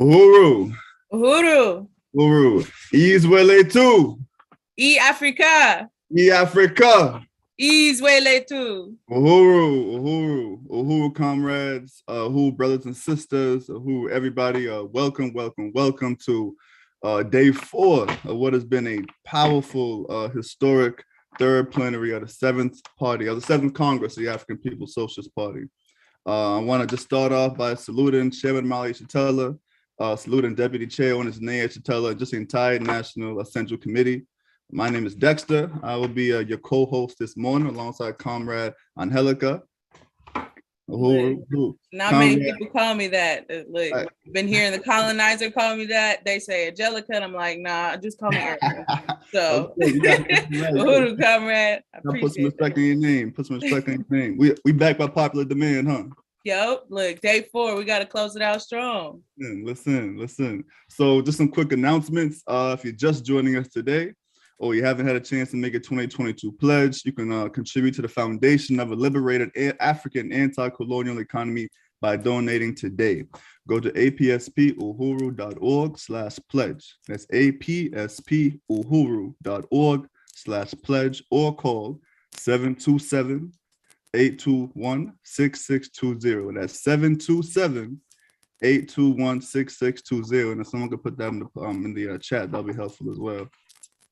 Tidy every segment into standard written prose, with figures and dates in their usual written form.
Uhuru. Uhuru. Uhuru. Izwele tu. E Africa. E Africa. Izwele tu. Uhuru. Uhuru. Uhuru, comrades. Uhuru, brothers and sisters. Uhuru, everybody. Welcome to day 4 of what has been a powerful, historic third plenary of the 7th Congress of the African People's Socialist Party. I want to just start off by saluting Chairman Mali Shatella, saluting Deputy Chair on his name Shatella, just the entire National Central Committee. My name is Dexter. I will be your co-host this morning alongside Comrade Angelica. Not many people call me that. Look, been hearing the colonizer call me that. They say Angelica, and I'm like, nah, just call me Erica. So, Uhuru, comrade. I put some respect in your name. Put some respect in your name. We back by popular demand, huh? Yep. Look, day 4, we got to close it out strong. Listen. So, just some quick announcements. If you're just joining us today, or you haven't had a chance to make a 2022 pledge, you can contribute to the foundation of a liberated African anti-colonial economy by donating today. Go to apspuhuru.org/pledge. That's apspuhuru.org/pledge or call 727-821-6620. That's 727-821-6620. And if someone could put that in the chat, that'll be helpful as well.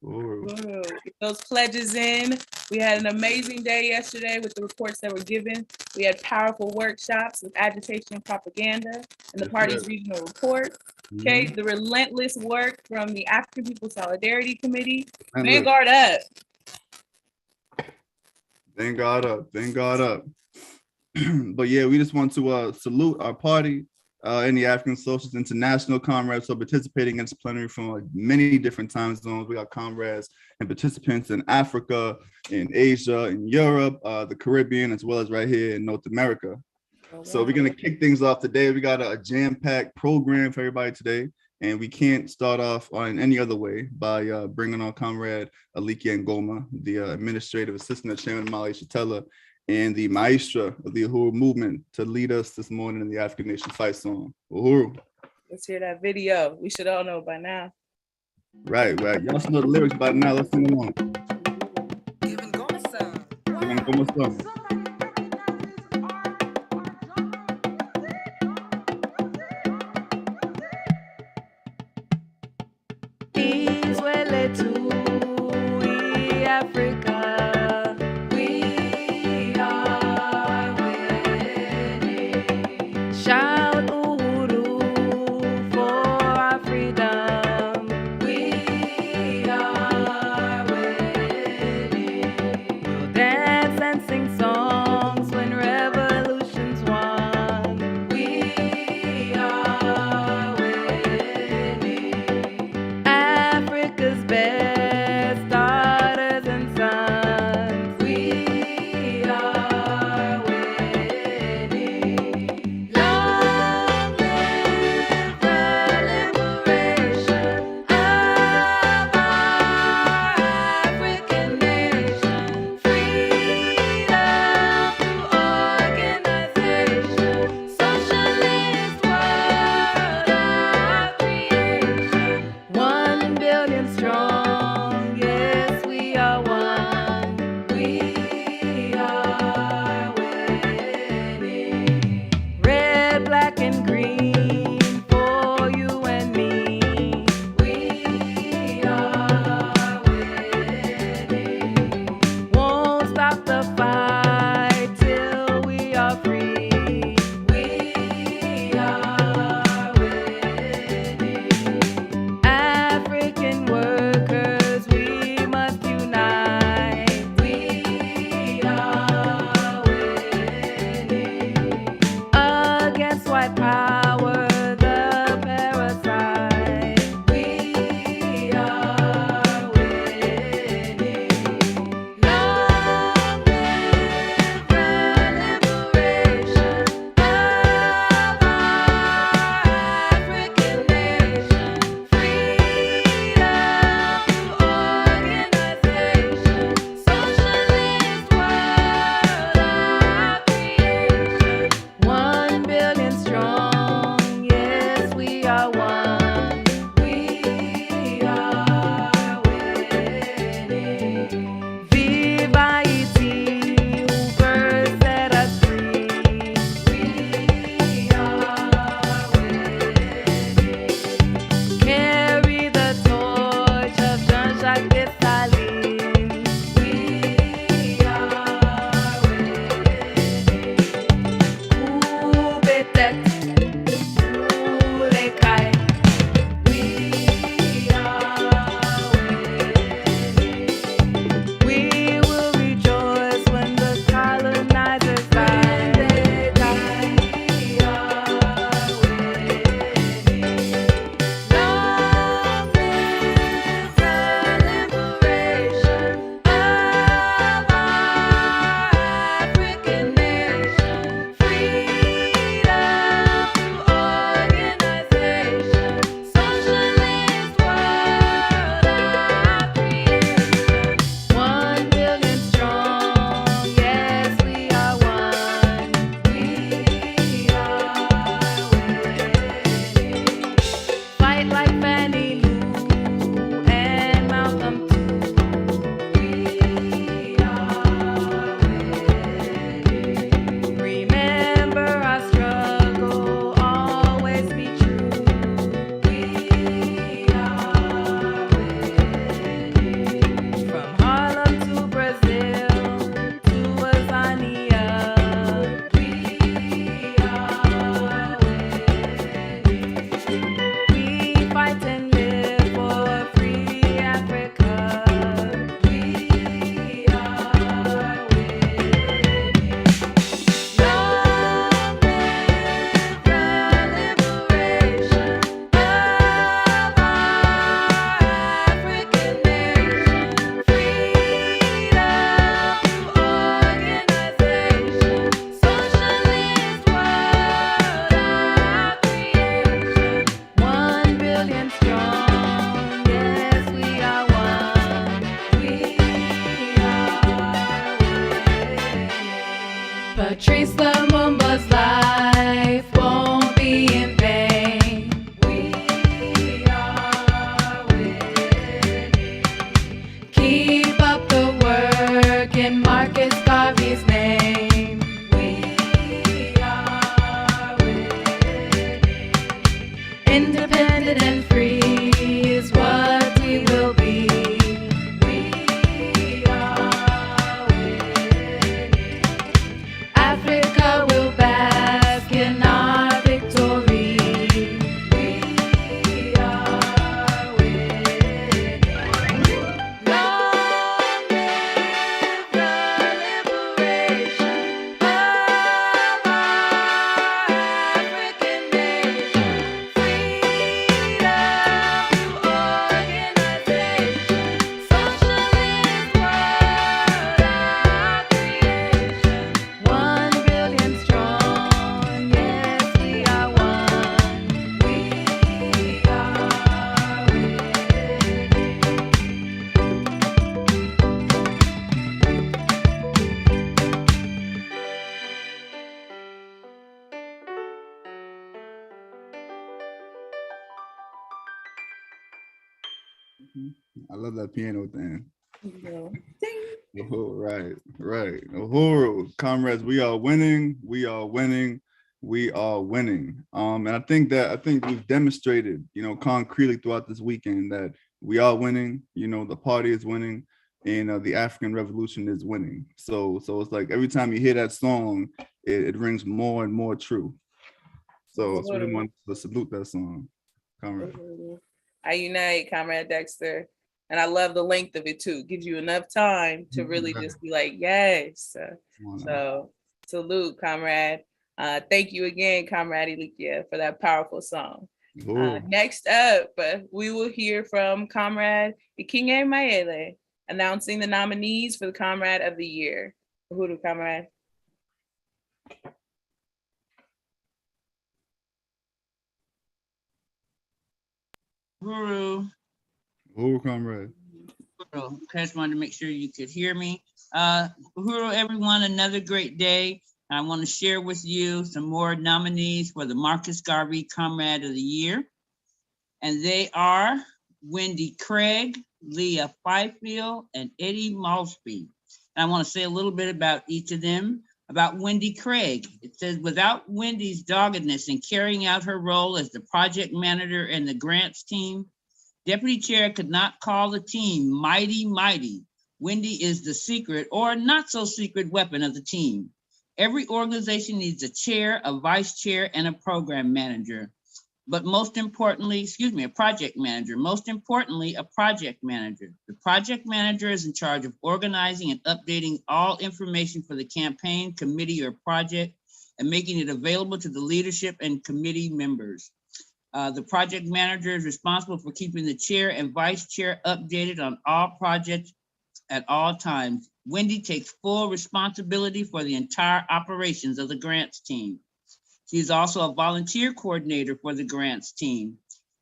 Get those pledges in. We had an amazing day yesterday with the reports that were given. We had powerful workshops with agitation and propaganda and the party's regional report. Okay, the relentless work from the African People's Solidarity Committee. Vanguard up. Vanguard up. But yeah, we just want to salute our party and the African Socialist International comrades who are participating in this plenary from many different time zones. We got comrades and participants in Africa, in Asia, in Europe, the Caribbean, as well as right here in North America. Oh, wow. So we're going to kick things off today. We got a jam-packed program for everybody today, and we can't start off in any other way by bringing on Comrade Aliki Ngoma, the administrative assistant of Chairman Mali Shatella, and the maestra of the Uhuru movement to lead us this morning in the African Nation Fight song. Uhuru. Let's hear that video. We should all know by now. Right. Y'all should know the lyrics by now. Let's sing along. Giving Goma some. Africa. Shout Uhuru for our freedom. We are winning. We'll dance and sing songs when revolution's won. We are winning. Africa's best daughters and sons. Patrice Lumumba's life won't be in vain. We are winning. Keep up the work in Marcus Garvey's name. We are winning. Independent and free is what we will be. We are winning. Africa will bask in our victory. We are winning. Long live the liberation of our African nation. Freedom to organization. Socialist world, our creation. 1 billion strong, yes, we are one. We are winning. I love that piano thing. Ding. Oh, right. Uhuru, comrades, we are winning. We are winning. We are winning. And I think we've demonstrated, concretely throughout this weekend that we are winning. The party is winning, and the African Revolution is winning. So it's like every time you hear that song, it rings more and more true. So I really want to salute that song, comrade. I unite, Comrade Dexter. And I love the length of it too. Gives you enough time to really just be like, yes. So salute, comrade. Thank you again, Comrade Elikia, for that powerful song. Next up, we will hear from Comrade Ikinye Mayele announcing the nominees for the Comrade of the Year. Uhuru, comrade. Uhuru. Uhuru, comrade. Uhuru. I just wanted to make sure you could hear me. Uhuru, everyone, another great day. I want to share with you some more nominees for the Marcus Garvey Comrade of the Year. And they are Wendy Craig, Leah Fifield, and Eddie Malsby. And I want to say a little bit about each of them. About Wendy Craig, it says, without Wendy's doggedness in carrying out her role as the project manager and the grants team, Deputy Chair could not call the team mighty, mighty. Wendy is the secret or not so secret weapon of the team. Every organization needs a chair, a vice chair, and a program manager. But most importantly, a project manager. Most importantly, a project manager. The project manager is in charge of organizing and updating all information for the campaign, committee, or project, and making it available to the leadership and committee members. The project manager is responsible for keeping the chair and vice chair updated on all projects at all times. Wendy takes full responsibility for the entire operations of the grants team. She is also a volunteer coordinator for the grants team.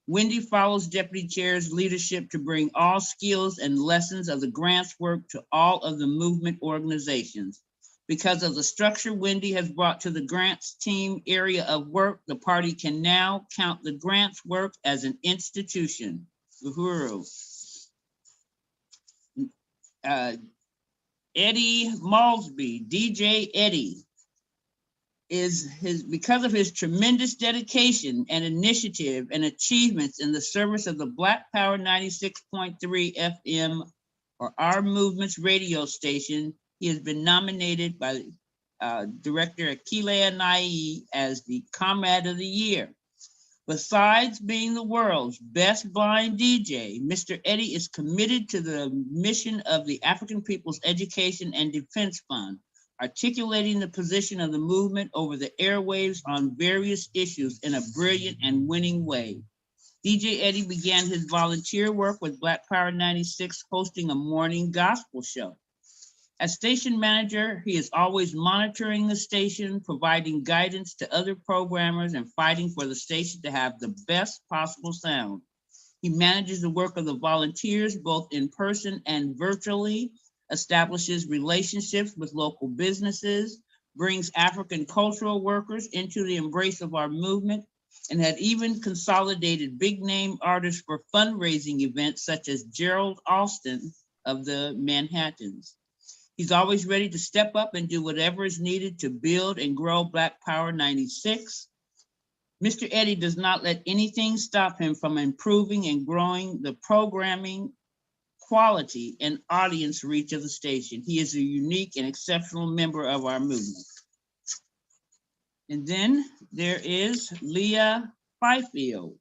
Wendy follows Deputy Chair's leadership to bring all skills and lessons of the grants work to all of the movement organizations. Because of the structure Wendy has brought to the grants team area of work, the party can now count the grants work as an institution. Uhuru. Eddie Malsby, DJ Eddie, because of his tremendous dedication and initiative and achievements in the service of the Black Power 96.3 FM or our movement's radio station, he has been nominated by Director Akile Anai as the Comrade of the Year. Besides being the world's best blind DJ, Mr. Eddie is committed to the mission of the African People's Education and Defense Fund, articulating the position of the movement over the airwaves on various issues in a brilliant and winning way. DJ Eddie began his volunteer work with Black Power 96, hosting a morning gospel show. As station manager, he is always monitoring the station, providing guidance to other programmers, and fighting for the station to have the best possible sound. He manages the work of the volunteers, both in person and virtually, establishes relationships with local businesses, brings African cultural workers into the embrace of our movement, and had even consolidated big name artists for fundraising events such as Gerald Alston of the Manhattans. He's always ready to step up and do whatever is needed to build and grow Black Power 96. Mr. Eddie does not let anything stop him from improving and growing the programming quality and audience reach of the station. He is a unique and exceptional member of our movement. And then there is Leah Fifield.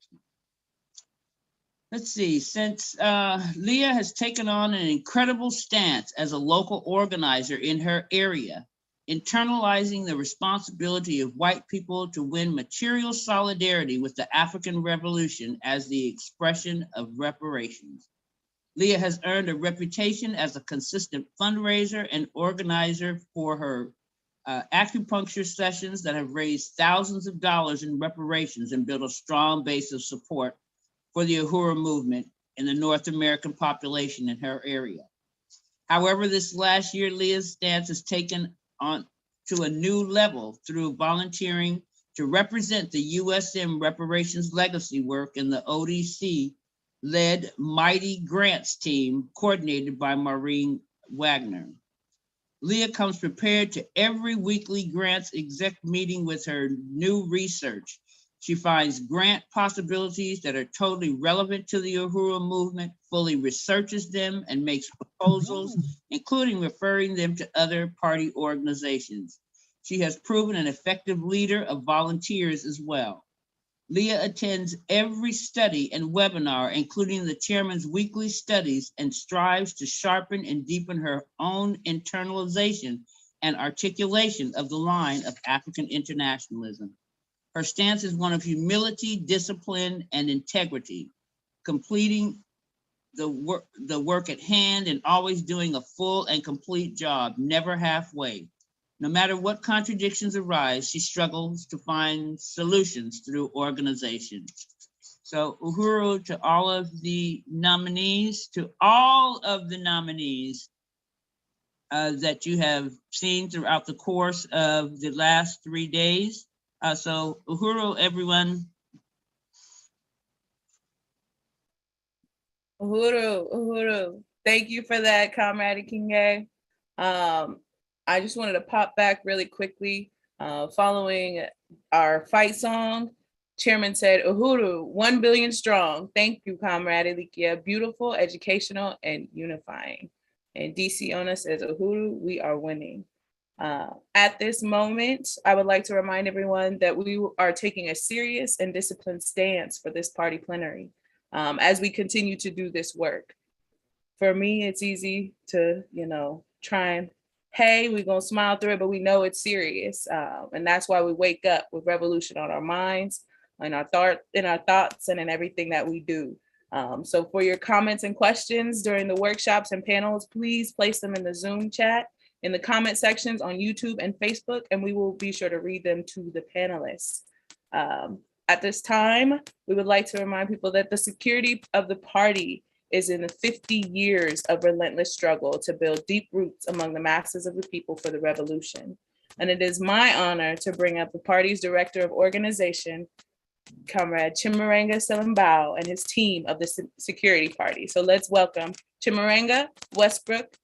Let's see, since Leah has taken on an incredible stance as a local organizer in her area, internalizing the responsibility of white people to win material solidarity with the African Revolution as the expression of reparations. Leah has earned a reputation as a consistent fundraiser and organizer for her acupuncture sessions that have raised thousands of dollars in reparations and built a strong base of support for the Uhuru movement in the North American population in her area. However, this last year, Leah's stance has taken on to a new level through volunteering to represent the USM reparations legacy work in the ODC-led Mighty Grants team, coordinated by Maureen Wagner. Leah comes prepared to every weekly grants exec meeting with her new research. She finds grant possibilities that are totally relevant to the Uhuru movement, fully researches them, and makes proposals, including referring them to other party organizations. She has proven an effective leader of volunteers as well. Leah attends every study and webinar, including the chairman's weekly studies, and strives to sharpen and deepen her own internalization and articulation of the line of African internationalism. Her stance is one of humility, discipline, and integrity, completing the work at hand and always doing a full and complete job, never halfway. No matter what contradictions arise, she struggles to find solutions through organization. So Uhuru to all of the nominees, that you have seen throughout the course of the last 3 days. So Uhuru, everyone. Uhuru. Thank you for that, Comrade Kinge. I just wanted to pop back really quickly. Following our fight song, Chairman said, Uhuru, 1 billion strong. Thank you, Comrade Elikia. Beautiful, educational, and unifying. And DC Ona says, Uhuru, we are winning. At this moment, I would like to remind everyone that we are taking a serious and disciplined stance for this party plenary as we continue to do this work. For me, it's easy to, try and, hey, we're gonna smile through it, but we know it's serious. And that's why we wake up with revolution on our minds, in our thoughts, and in everything that we do. So for your comments and questions during the workshops and panels, please place them in the Zoom chat, in the comment sections on YouTube and Facebook, and we will be sure to read them to the panelists. At this time, we would like to remind people that the security of the party is in the 50 years of relentless struggle to build deep roots among the masses of the people for the revolution. And it is my honor to bring up the party's director of organization, Comrade Chimurenga Selembao, and his team of the security party. So let's welcome Chimurenga, Westbrook,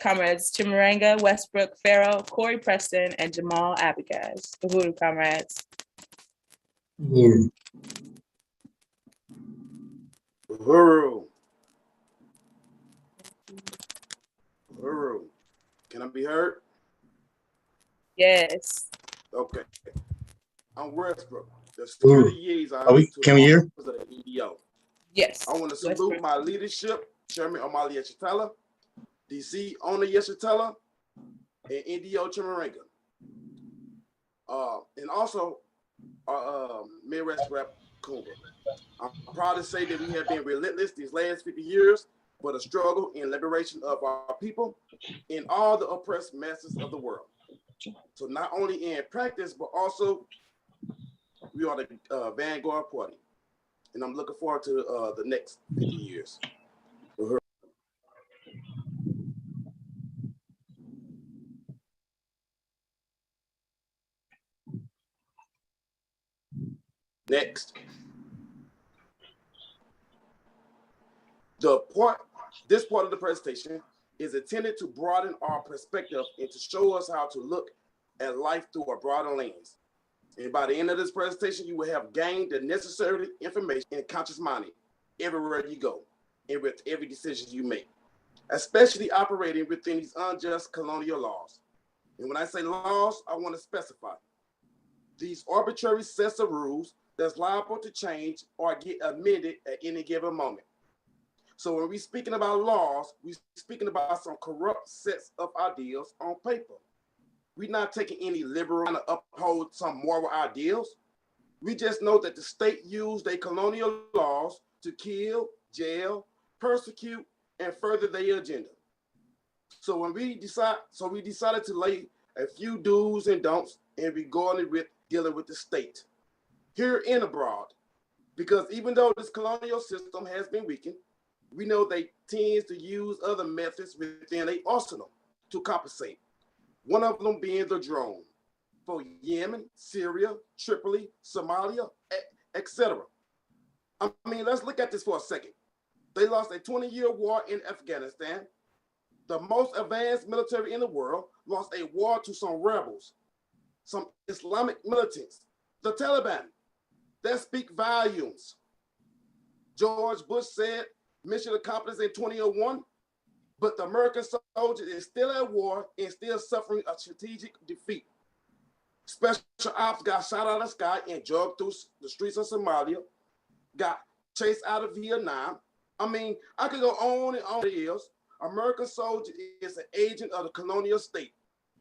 comrades Chimurenga, Westbrook, Farrell, Corey Preston, and Jamal Abigaz. Uhuru, comrades. Uhuru. Uhuru. Uhuru. Can I be heard? Yes. Okay. I'm Westbrook, the security liaison Can we hear? to the EDO. Yes. I want to salute Westbrook. my leadership, Chairman Omali Yeshitela, DC Owner Yeshitela, and NDO Chimurenga. And also Midwest Rep Kumba. I'm proud to say that we have been relentless these last 50 years for the struggle and liberation of our people and all the oppressed masses of the world. So not only in practice, but also we are the Vanguard Party. And I'm looking forward to the next 50 years. Next. This part of the presentation is intended to broaden our perspective and to show us how to look at life through a broader lens. And by the end of this presentation, you will have gained the necessary information and conscious minded everywhere you go and with every decision you make, especially operating within these unjust colonial laws. And when I say laws, I want to specify these arbitrary sets of rules that's liable to change or get amended at any given moment. So when we're speaking about laws, we're speaking about some corrupt sets of ideals on paper. We're not taking any liberal to uphold some moral ideals. We just know that the state used their colonial laws to kill, jail, persecute, and further their agenda. So we decided to lay a few do's and don'ts in regard with dealing with the state here and abroad. Because even though this colonial system has been weakened, we know they tend to use other methods within a arsenal to compensate. One of them being the drone for Yemen, Syria, Tripoli, Somalia, etc. I mean, let's look at this for a second. They lost a 20-year war in Afghanistan. The most advanced military in the world lost a war to some rebels, some Islamic militants, the Taliban. That speak volumes. George Bush said mission accomplished in 2001, but the American soldier is still at war and still suffering a strategic defeat. Special ops got shot out of the sky and jogged through the streets of Somalia, got chased out of Vietnam. I mean, I could go on and on. It is. American soldier is an agent of the colonial state,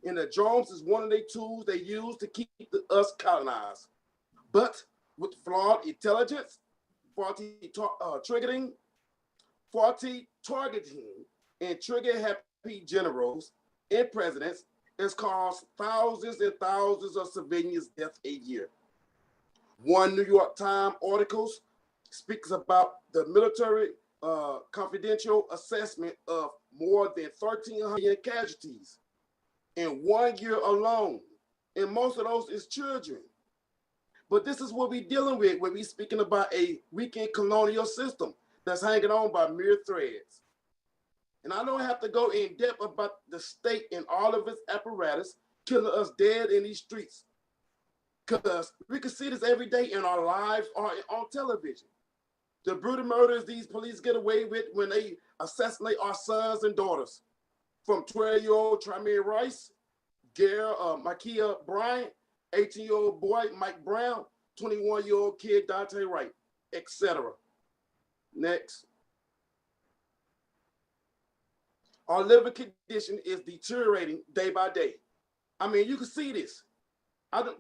and the drones is one of the tools they use to keep us colonized. But with flawed intelligence, faulty targeting, and trigger-happy generals and presidents, has caused thousands and thousands of civilians' deaths a year. One New York Times article speaks about the military confidential assessment of more than 1,300 casualties in 1 year alone, and most of those is children. But this is what we're dealing with when we're speaking about a weakened colonial system that's hanging on by mere threads. And I don't have to go in depth about the state and all of its apparatus killing us dead in these streets, because we can see this every day in our lives or on television. The brutal murders these police get away with when they assassinate our sons and daughters, from 12-year-old Tramier Rice, Makia Bryant, 18-year-old boy Mike Brown, 21-year-old kid Dante Wright, etc. Next. Our living condition is deteriorating day by day. I mean, you can see this.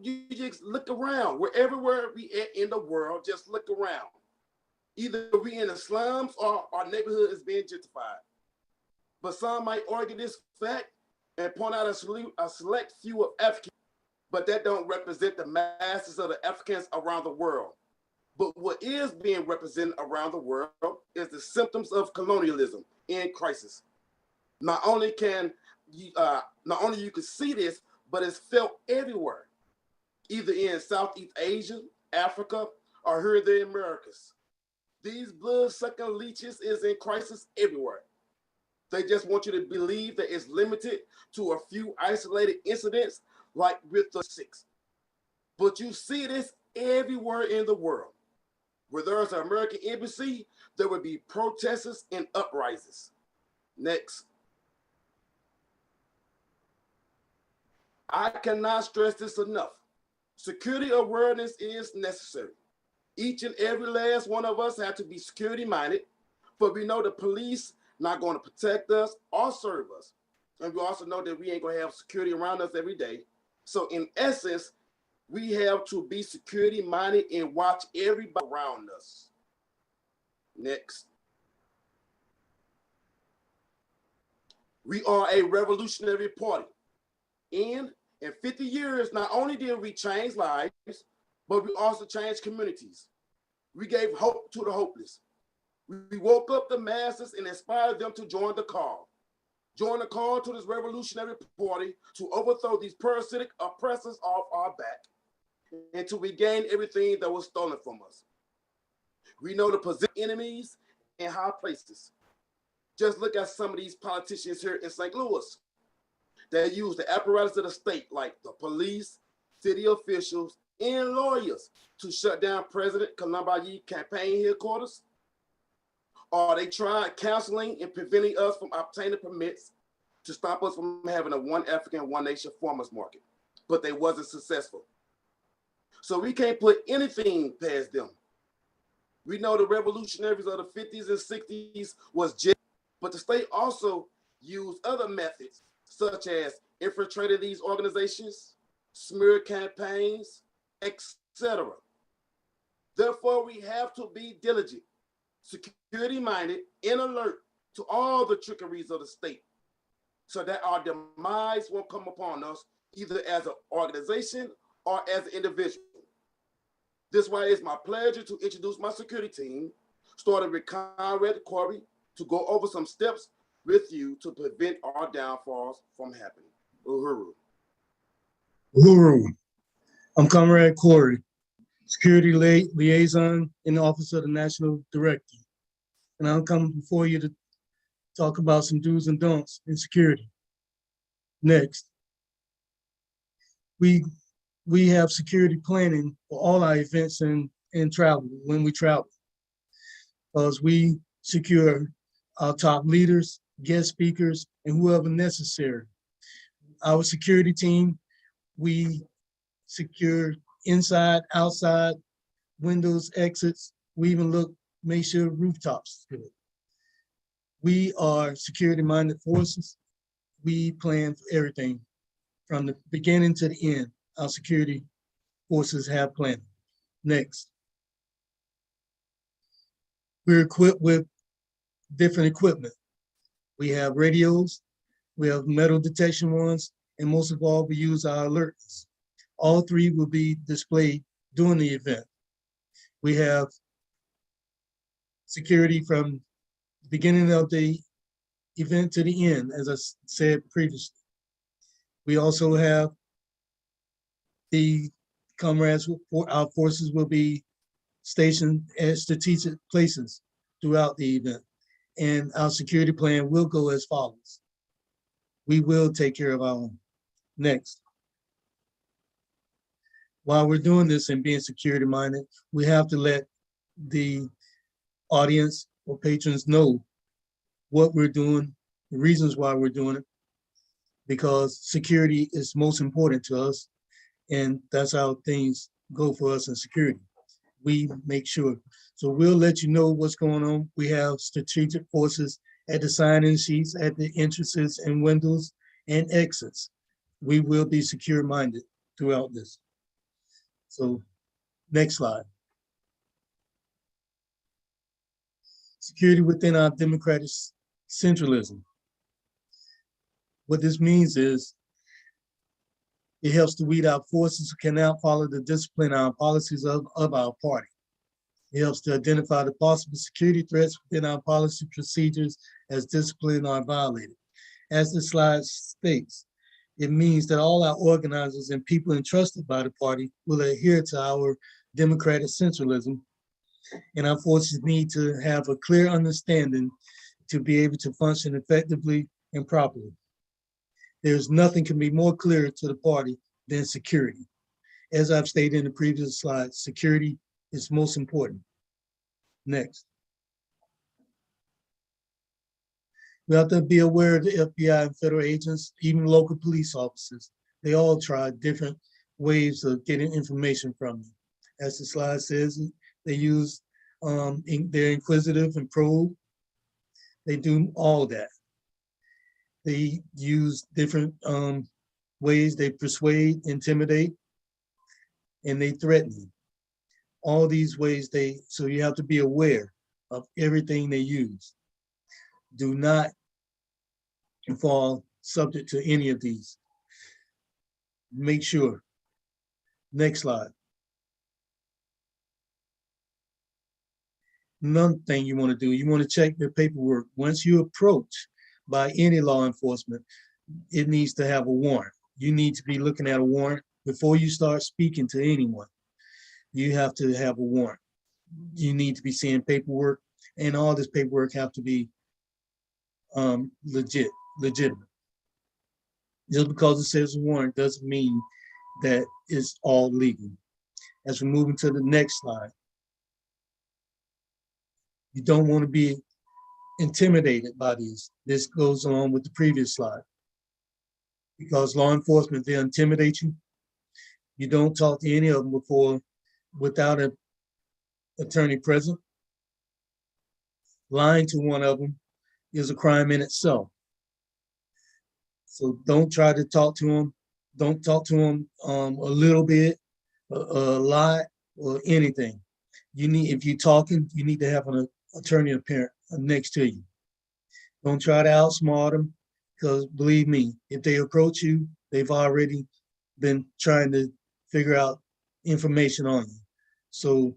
You just look around. Everywhere we at in the world, just look around. Either we in the slums or our neighborhood is being gentrified. But some might argue this fact and point out a select few of Africans, but that don't represent the masses of the Africans around the world. But what is being represented around the world is the symptoms of colonialism in crisis. Not only you can see this, but it's felt everywhere, either in Southeast Asia, Africa, or here in the Americas. These blood-sucking leeches is in crisis everywhere. They just want you to believe that it's limited to a few isolated incidents like with the six. But you see this everywhere in the world. Where there's an American embassy, there would be protests and uprisings. Next. I cannot stress this enough. Security awareness is necessary. Each and every last one of us have to be security minded, but we know the police not going to protect us or serve us. And we also know that we ain't going to have security around us every day. So in essence, we have to be security minded and watch everybody around us. Next. We are a revolutionary party. And in 50 years, not only did we change lives, but we also changed communities. We gave hope to the hopeless. We woke up the masses and inspired them to join the call. Join the call to this revolutionary party to overthrow these parasitic oppressors off our back. and to regain everything that was stolen from us. We know the position enemies in high places. Just look at some of these politicians here in St. Louis. They use the apparatus of the state, like the police, city officials, and lawyers to shut down President Columbayi campaign headquarters. Or they tried counseling and preventing us from obtaining permits to stop us from having a one African, one nation farmers market, but they wasn't successful. So we can't put anything past them. We know the revolutionaries of the 50s and 60s was just, but the state also used other methods, such as infiltrating these organizations, smear campaigns, etc. Therefore, we have to be diligent, security-minded, and alert to all the trickeries of the state, so that our demise won't come upon us either as an organization or as an individual. This is why it's my pleasure to introduce my security team, starting with Conrad Corey, to go over some steps with you to prevent our downfalls from happening. Uhuru. Uhuru. I'm Comrade Corey, Security Liaison in the Office of the National Director. And I'm coming before you to talk about some do's and don'ts in security. Next, we have security planning for all our events and travel when we travel. Because we secure our top leaders, guest speakers, and whoever necessary. Our security team, we secure inside, outside, windows, exits. We even make sure rooftops good. We are security-minded forces. We plan for everything from the beginning to the end. Our security forces have planned. Next. We're equipped with different equipment. We have radios, we have metal detection ones, and most of all, we use our alertness. All three will be displayed during the event. We have security from the beginning of the event to the end, as I said previously. We also have the comrades, our forces will be stationed at strategic places throughout the event. And our security plan will go as follows. We will take care of our own. Next. While we're doing this and being security minded, we have to let the audience or patrons know what we're doing, the reasons why we're doing it, because security is most important to us. And that's how things go for us in security. We make sure. So we'll let you know what's going on. We have strategic forces at the sign-in sheets, at the entrances and windows and exits. We will be secure-minded throughout this. So next slide. Security within our democratic centralism. What this means is it helps to weed out forces who cannot follow the discipline and policies of our party. It helps to identify the possible security threats within our policy procedures as discipline are violated. As the slide states, it means that all our organizers and people entrusted by the party will adhere to our democratic centralism, and our forces need to have a clear understanding to be able to function effectively and properly. There's nothing can be more clear to the party than security. As I've stated in the previous slide, security is most important. Next. We have to be aware of the FBI and federal agents, even local police officers. They all try different ways of getting information from you. As the slide says, they use, they're inquisitive and probe. They do all that. They use different ways. They persuade, intimidate, and they threaten you. All these ways so you have to be aware of everything they use. Do not fall subject to any of these. Make sure. Next slide. Another thing you want to do, you want to check their paperwork. Once you approach by any law enforcement, it needs to have a warrant. You need to be looking at a warrant before you start speaking to anyone, you have to have a warrant. You need to be seeing paperwork, and all this paperwork have to be legitimate. Just because it says a warrant doesn't mean that it's all legal. As we move into the next slide, you don't want to be intimidated by these. This goes along with the previous slide. Because law enforcement, they intimidate you. You don't talk to any of them before without an attorney present. Lying to one of them is a crime in itself. So don't try to talk to them. Don't talk to them a little bit, a lot, or anything. You need, if you're talking, you need to have an attorney apparent next to you. Don't try to outsmart them, because believe me, if they approach you, they've already been trying to figure out information on you. So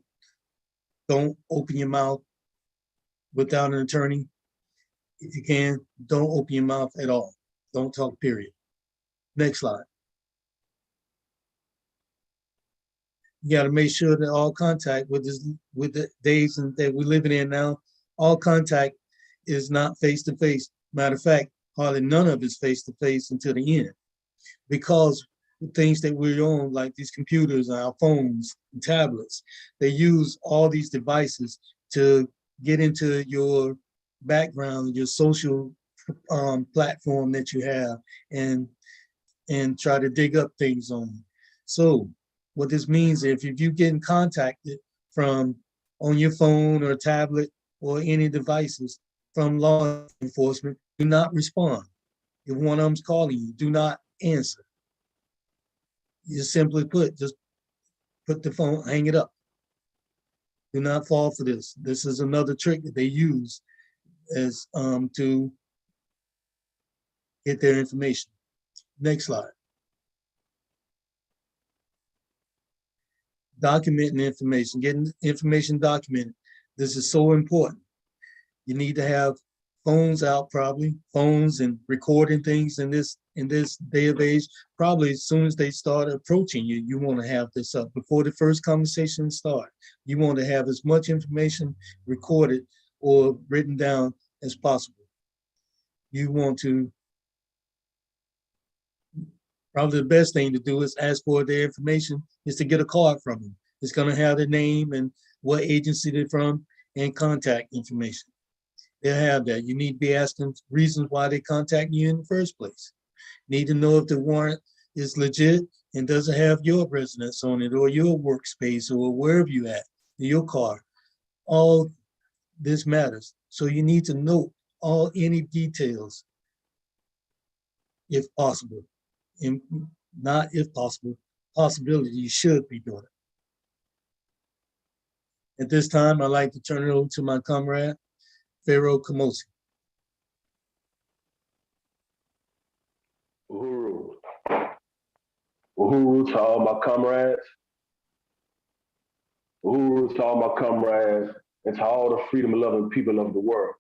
don't open your mouth without an attorney. If you can, don't open your mouth at all. Don't talk, period. Next slide. You got to make sure that all contact with the days that we're living in now, all contact is not face-to-face. Matter of fact, hardly none of it's face-to-face until the end. Because the things that we're on, like these computers and our phones and tablets, they use all these devices to get into your background, your social platform that you have, and try to dig up things on you. So what this means, if you get contacted from on your phone or tablet or any devices from law enforcement, do not respond. If one of them's calling you, do not answer. You simply just put the phone, hang it up. Do not fall for this. This is another trick that they use as to get their information. Next slide. Documenting information, getting information documented. This is so important. You need to have phones out, probably phones, and recording things in this day of age. Probably as soon as they start approaching you, you want to have this up before the first conversation starts. You want to have as much information recorded or written down as possible. You want to, probably the best thing to do is ask for their information, is to get a card from them. It's going to have their name and what agency they're from and contact information. They'll have that. You need to be asking reasons why they contact you in the first place. Need to know if the warrant is legit and doesn't have your residence on it or your workspace or wherever you at, your car. All this matters. So you need to know any details if possible. And not if possible, possibility you should be doing it. At this time, I'd like to turn it over to my comrade, Pharaoh Kamosi. Uhuru. Uhuru to all my comrades. Uhuru to all my comrades and to all the freedom-loving people of the world.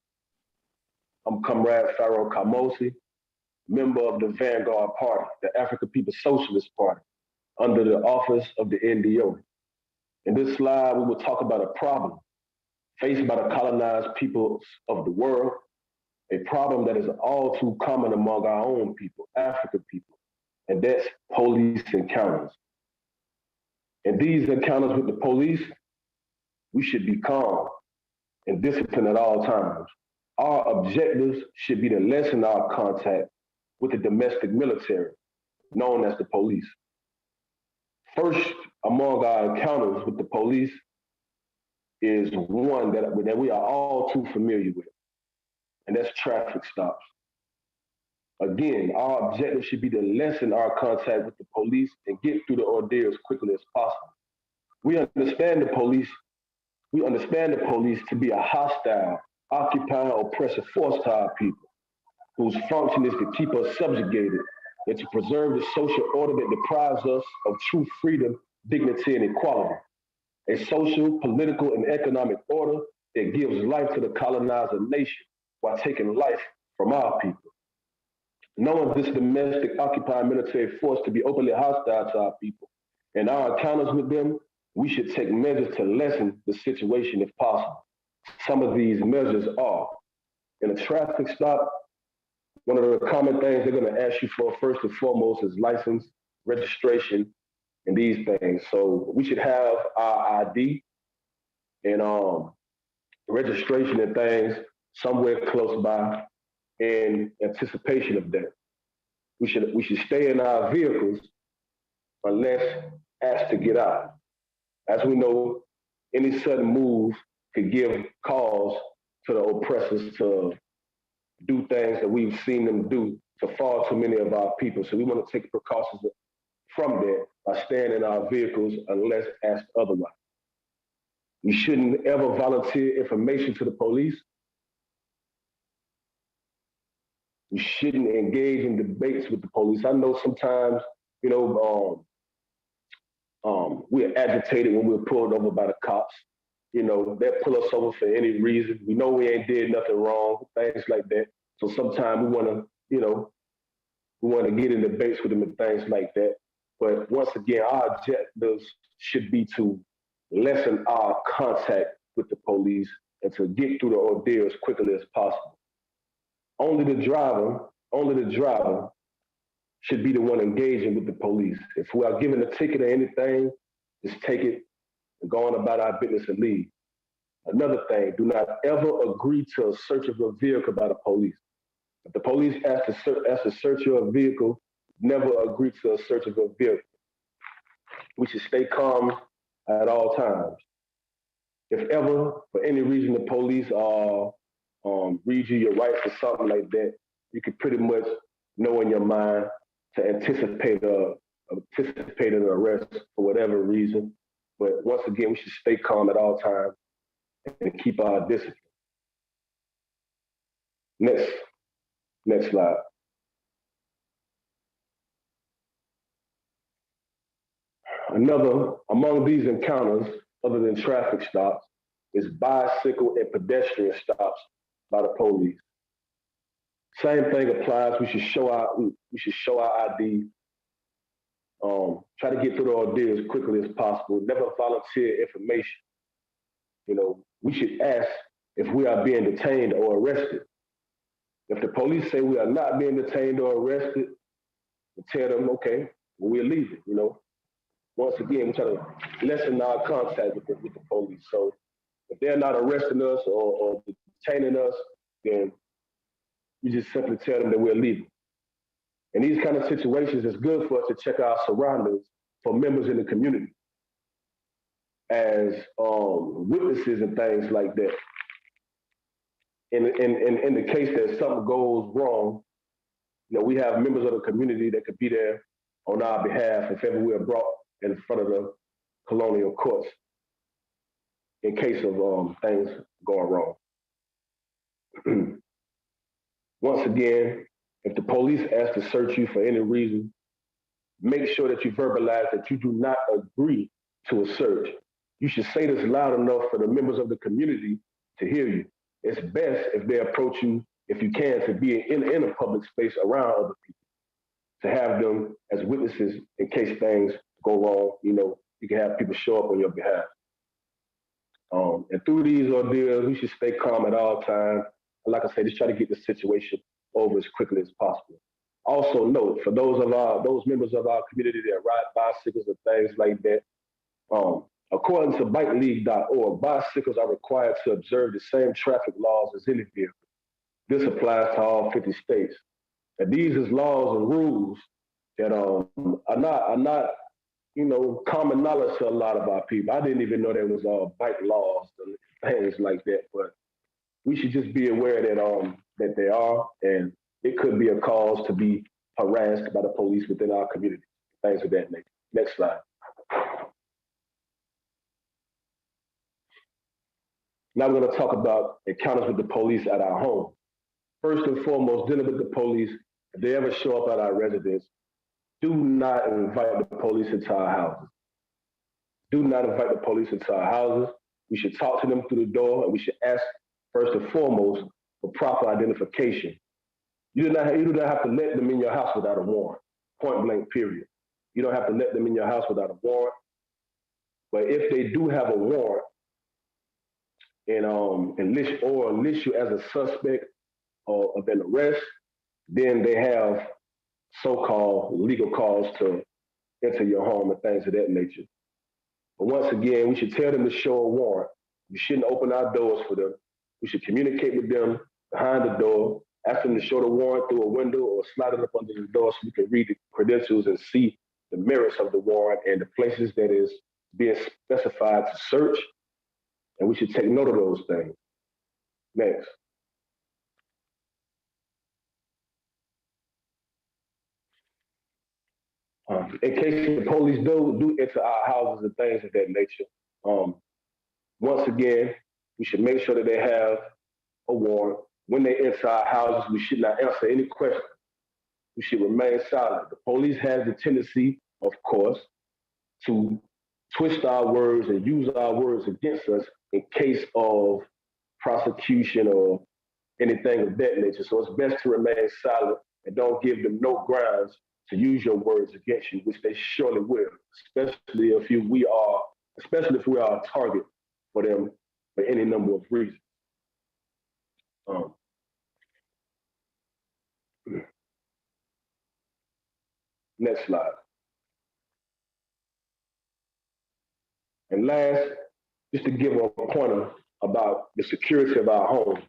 I'm Comrade Pharaoh Kamosi, member of the Vanguard Party, the African People's Socialist Party, under the office of the NDO. In this slide, we will talk about a problem faced by the colonized peoples of the world, a problem that is all too common among our own people, African people, and that's police encounters. In these encounters with the police, we should be calm and disciplined at all times. Our objectives should be to lessen our contact with the domestic military, known as the police. First, among our encounters with the police is one that we are all too familiar with, and that's traffic stops. Again, our objective should be to lessen our contact with the police and get through the ordeal as quickly as possible. We understand the police to be a hostile, occupying, oppressive force to our people, whose function is to keep us subjugated and to preserve the social order that deprives us of true freedom, dignity, and equality. A social, political, and economic order that gives life to the colonizer nation while taking life from our people. knowing this domestic occupied military force to be openly hostile to our people and our encounters with them, we should take measures to lessen the situation if possible. Some of these measures are, in a traffic stop, one of the common things they're going to ask you for first and foremost is license, registration, and these things. So we should have our ID and registration and things somewhere close by in anticipation of that. We should stay in our vehicles unless asked to get out. As we know, any sudden move could give cause to the oppressors to do things that we've seen them do to far too many of our people. So we want to take precautions from that by staying in our vehicles unless asked otherwise. We shouldn't ever volunteer information to the police. We shouldn't engage in debates with the police. I know sometimes, we're agitated when we're pulled over by the cops. They'll pull us over for any reason. We know we ain't did nothing wrong, things like that. So sometimes we want to get in debates with them and things like that. But once again, our objectives should be to lessen our contact with the police and to get through the ordeal as quickly as possible. Only the driver should be the one engaging with the police. If we are given a ticket or anything, just take it and go on about our business and leave. Another thing, do not ever agree to a search of a vehicle by the police. If the police ask to search your vehicle, never agree to a search of a vehicle. We should stay calm at all times. If ever, for any reason, the police read you your rights or something like that, you can pretty much know in your mind to anticipate an arrest for whatever reason. But once again, we should stay calm at all times and keep our discipline. Next slide. Another among these encounters, other than traffic stops, is bicycle and pedestrian stops by the police. Same thing applies. We should show our ID. Try to get through the ordeal as quickly as possible. Never volunteer information. We should ask if we are being detained or arrested. If the police say we are not being detained or arrested, we tell them, okay, well, we're leaving. Once again, we try to lessen our contact with the police. So if they're not arresting us or detaining us, then we just simply tell them that we're leaving. In these kind of situations, it's good for us to check our surroundings for members in the community as witnesses and things like that. In the case that something goes wrong, we have members of the community that could be there on our behalf if ever we're brought in front of the colonial courts in case of things going wrong. Once again, if the police ask to search you for any reason, make sure that you verbalize that you do not agree to a search. You should say this loud enough for the members of the community to hear you. It's best if they approach you, if you can, to be in a public space around other people, to have them as witnesses in case things go wrong. You can have people show up on your behalf. And through these ordeals, we should stay calm at all times. And like I said, just try to get the situation over as quickly as possible. Also note, for those members of our community that ride bicycles and things like that, according to bikeleague.org, bicycles are required to observe the same traffic laws as any vehicle. This applies to all 50 states. And these is laws and rules that are not common knowledge to a lot of our people. I didn't even know there was bike laws and things like that, but we should just be aware that they are, and it could be a cause to be harassed by the police within our community. Things of that nature. Next slide. Now we're going to talk about encounters with the police at our home. First and foremost, dealing with the police, if they ever show up at our residence, do not invite the police into our houses. Do not invite the police into our houses. We should talk to them through the door, and we should ask, first and foremost, for proper identification. You do not have to let them in your house without a warrant, point blank, period. You don't have to let them in your house without a warrant. But if they do have a warrant and enlist you as a suspect of an arrest, then they have so-called legal cause to enter your home and things of that nature. But once again, we should tell them to show a warrant. We shouldn't open our doors for them. We should communicate with them behind the door, ask them to show the warrant through a window or slide it up under the door so we can read the credentials and see the merits of the warrant and the places that is being specified to search. And we should take note of those things. Next. In case the police do enter our houses and things of that nature, once again, we should make sure that they have a warrant. When they enter our houses, we should not answer any questions. We should remain silent. The police has the tendency, of course, to twist our words and use our words against us in case of prosecution or anything of that nature. So it's best to remain silent and don't give them no grounds to use your words against you, which they surely will, especially if we are a target for them for any number of reasons. Next slide. And last, just to give a pointer about the security of our homes,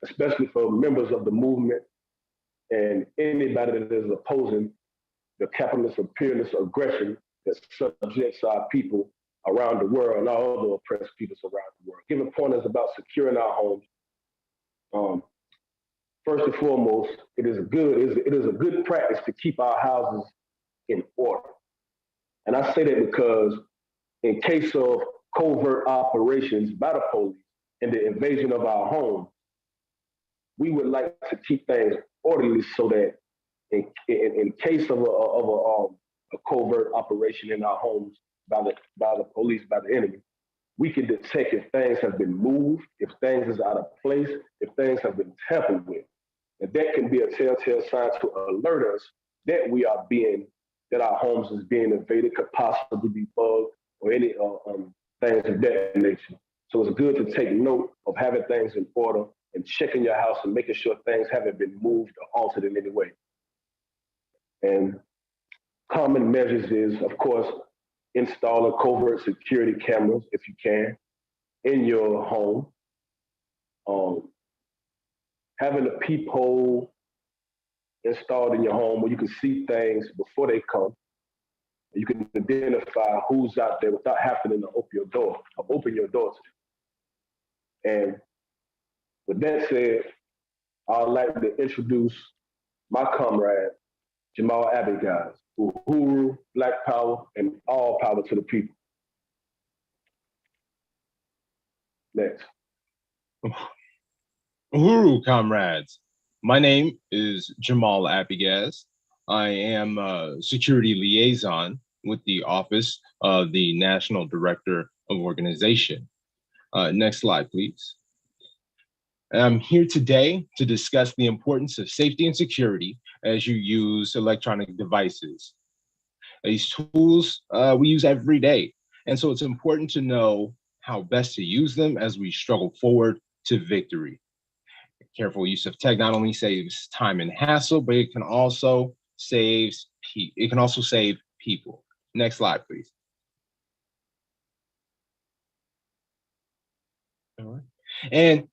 especially for members of the movement and anybody that is opposing the capitalist imperialist aggression that subjects our people around the world and all other oppressed peoples around the world. Giving pointers about securing our homes. First and foremost, it is a good practice to keep our houses in order. And I say that because in case of covert operations by the police and the invasion of our home, we would like to keep things orderly so that in case of a covert operation in our homes by the police, by the enemy, we can detect if things have been moved, if things is out of place, if things have been tampered with. And that can be a telltale sign to alert us that that our homes is being invaded, could possibly be bugged or any things of that nature. So it's good to take note of having things in order and checking your house and making sure things haven't been moved or altered in any way. And common measures is, of course, installing covert security cameras, if you can, in your home. Having a peephole installed in your home where you can see things before they come. You can identify who's out there without having to open your door to them. And with that said, I'd like to introduce my comrade, Jamal Abigail, Uhuru, Black Power, and all power to the people. Next. Uhuru, comrades. My name is Jamal Abigaz. I am a security liaison with the Office of the National Director of Organization. Next slide, please. I'm here today to discuss the importance of safety and security as you use electronic devices. These tools we use every day, and so it's important to know how best to use them as we struggle forward to victory. Careful use of tech not only saves time and hassle, but it can also save people. Next slide, please. All right. And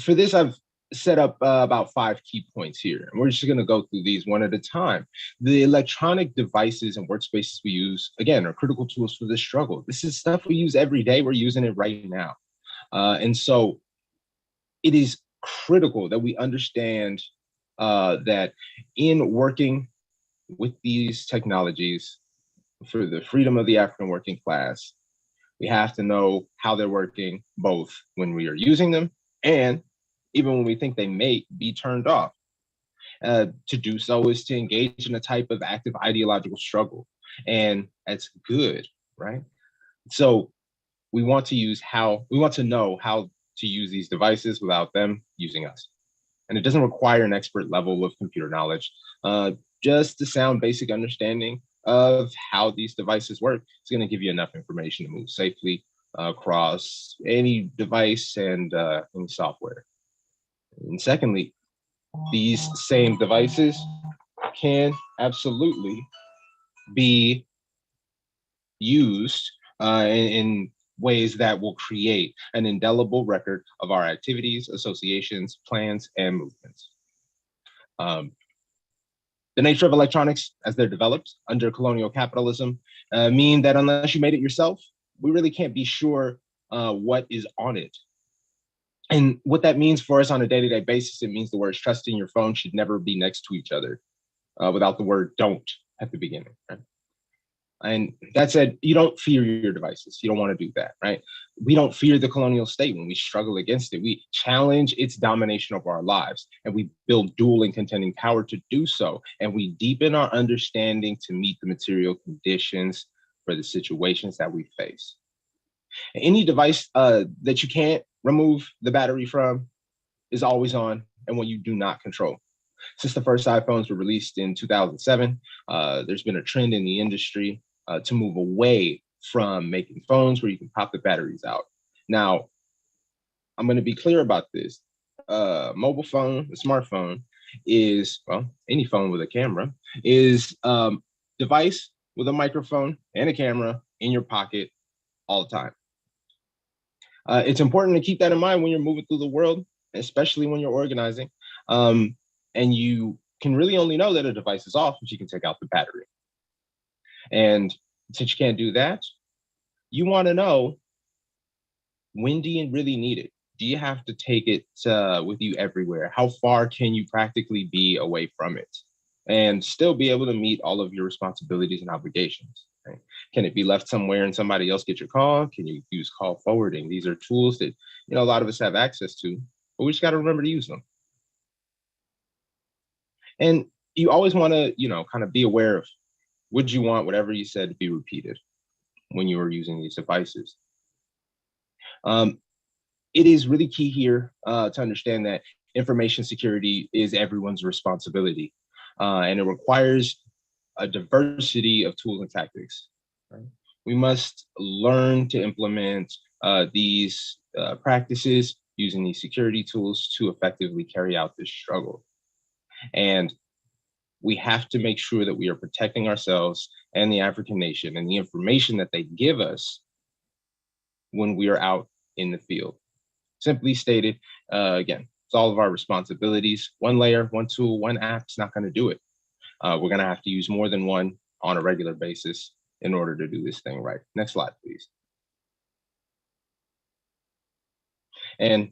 for this, I've set up about 5 key points here. And we're just going to go through these one at a time. The electronic devices and workspaces we use, again, are critical tools for this struggle. This is stuff we use every day. We're using it right now. And so it is critical that we understand that in working with these technologies for the freedom of the African working class, we have to know how they're working, both when we are using them and even when we think they may be turned off. To do so is to engage in a type of active ideological struggle, and that's good, right? So we want to know how to use these devices without them using us. And it doesn't require an expert level of computer knowledge. Just a sound basic understanding of how these devices work is going to give you enough information to move safely across any device and any software. And secondly, these same devices can absolutely be used in ways that will create an indelible record of our activities, associations, plans, and movements. The nature of electronics as they're developed under colonial capitalism mean that unless you made it yourself, we really can't be sure what is on it. And what that means for us on a day-to-day basis, it means the words trust in your phone should never be next to each other without the word don't at the beginning. Right? And that said, you don't fear your devices. You don't want to do that, right? We don't fear the colonial state when we struggle against it. We challenge its domination of our lives, and we build dual and contending power to do so. And we deepen our understanding to meet the material conditions for the situations that we face. Any device that you can't remove the battery from is always on and one you do not control. Since the first iPhones were released in 2007, there's been a trend in the industry to move away from making phones where you can pop the batteries out. Now, I'm going to be clear about this. Mobile phone, a smartphone is, well, any phone with a camera is a device with a microphone and a camera in your pocket all the time. It's important to keep that in mind when you're moving through the world, especially when you're organizing. And you can really only know that a device is off if you can take out the battery. And since you can't do that, you want to know, when do you really need it? Do you have to take it with you everywhere? How far can you practically be away from it and still be able to meet all of your responsibilities and obligations? Right? Can it be left somewhere and somebody else get your call? Can you use call forwarding? These are tools that, you know, a lot of us have access to, but we just got to remember to use them. And you always want to, you know, kind of be aware of, would you want whatever you said to be repeated when you are using these devices? It is really key here to understand that information security is everyone's responsibility, and it requires a diversity of tools and tactics. Right? We must learn to implement these practices using these security tools to effectively carry out this struggle. And we have to make sure that we are protecting ourselves and the African nation and the information that they give us when we are out in the field. Simply stated, again, it's all of our responsibilities. One layer, one tool, one app is not going to do it. We're going to have to use more than one on a regular basis in order to do this thing right. Next slide, please. And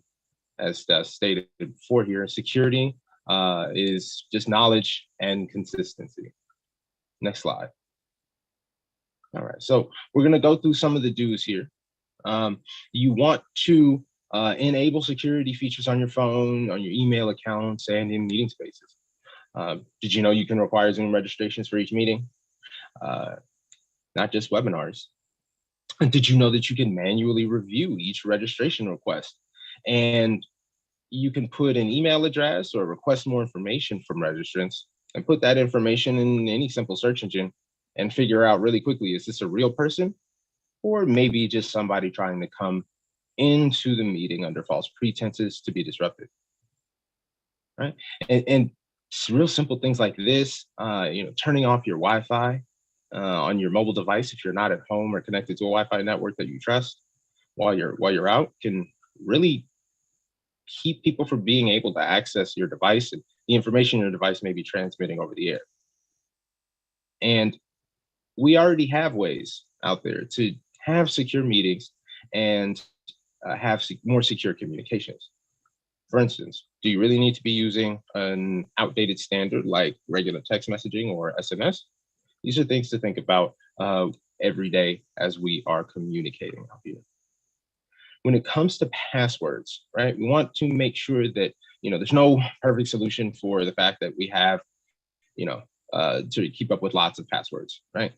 as stated before here, security is just knowledge and consistency. Next slide. All right, so we're going to go through some of the do's here. You want to enable security features on your phone, on your email accounts, and in meeting spaces. Did you know you can require Zoom registrations for each meeting? Not just webinars. And did you know that you can manually review each registration request? And you can put an email address or request more information from registrants and put that information in any simple search engine and figure out really quickly, is this a real person? Or maybe just somebody trying to come into the meeting under false pretenses to be disruptive, right? And real simple things like this, you know, turning off your Wi-Fi on your mobile device if you're not at home or connected to a Wi-Fi network that you trust while you're out can really keep people from being able to access your device and the information your device may be transmitting over the air. And we already have ways out there to have secure meetings and have more secure communications. For instance, do you really need to be using an outdated standard like regular text messaging or SMS? These are things to think about every day as we are communicating out here. When it comes to passwords, right, we want to make sure that, you know, there's no perfect solution for the fact that we have, you know, to keep up with lots of passwords, right?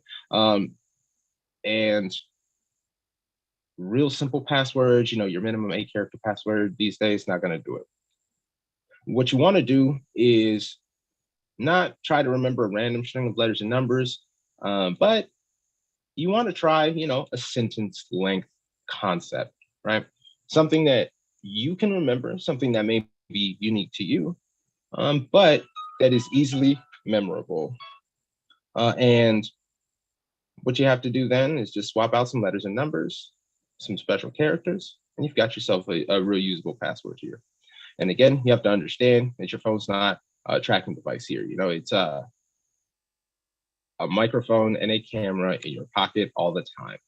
And real simple passwords, you know, your minimum 8-character password these days, not going to do it. What you want to do is not try to remember a random string of letters and numbers, but you want to try, a sentence length concept, right? Something that you can remember, something that may be unique to you, but that is easily memorable. And what you have to do then is just swap out some letters and numbers, some special characters, and you've got yourself a real usable password here. And again, you have to understand that your phone's not a tracking device here. It's a microphone and a camera in your pocket all the time.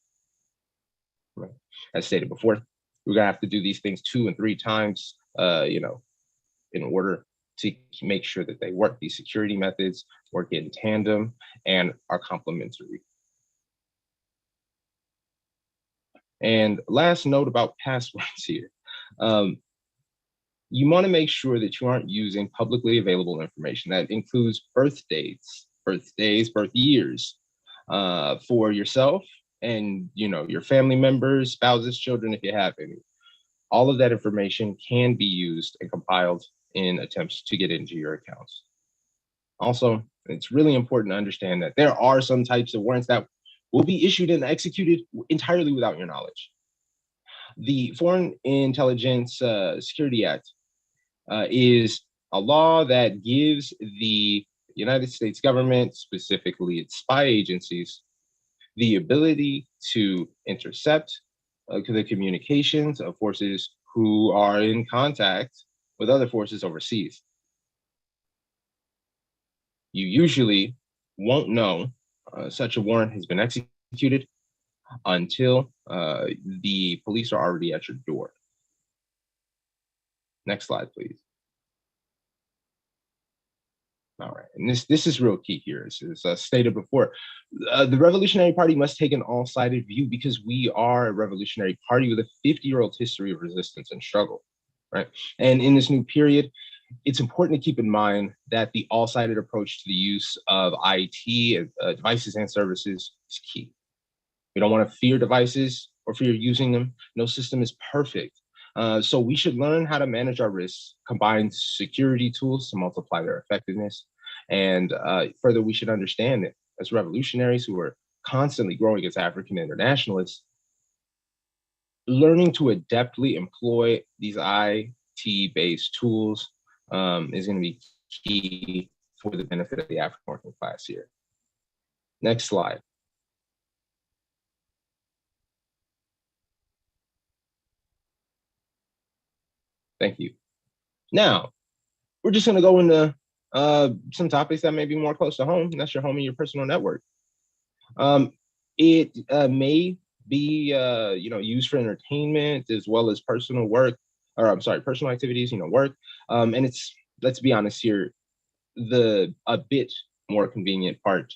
Right? As stated before, we're gonna have to do these things 2 and 3 times, in order to make sure that they work. These security methods work in tandem and are complementary. And last note about passwords here. You want to make sure that you aren't using publicly available information. That includes birth dates, birth years, for yourself and your family members, spouses, children, if you have any. All of that information can be used and compiled in attempts to get into your accounts. Also, it's really important to understand that there are some types of warrants that will be issued and executed entirely without your knowledge. The Foreign Intelligence Security Act is a law that gives the United States government, specifically its spy agencies, the ability to intercept the communications of forces who are in contact with other forces overseas. You usually won't know such a warrant has been executed until the police are already at your door. Next slide, please. All right, and this is real key here. As stated before, the Revolutionary Party must take an all-sided view because we are a revolutionary party with a 50-year-old history of resistance and struggle, right? And in this new period, it's important to keep in mind that the all-sided approach to the use of IT devices and services is key. We don't want to fear devices or fear using them. No system is perfect. So we should learn how to manage our risks, combine security tools to multiply their effectiveness. And further, we should understand that as revolutionaries who are constantly growing as African internationalists, learning to adeptly employ these IT-based tools is going to be key for the benefit of the African working class here. Next slide. Thank you. Now, we're just going to go into some topics that may be more close to home. And that's your home and your personal network. It may be used for entertainment as well as personal work, or I'm sorry, personal activities, work. And it's, let's be honest here, a bit more convenient part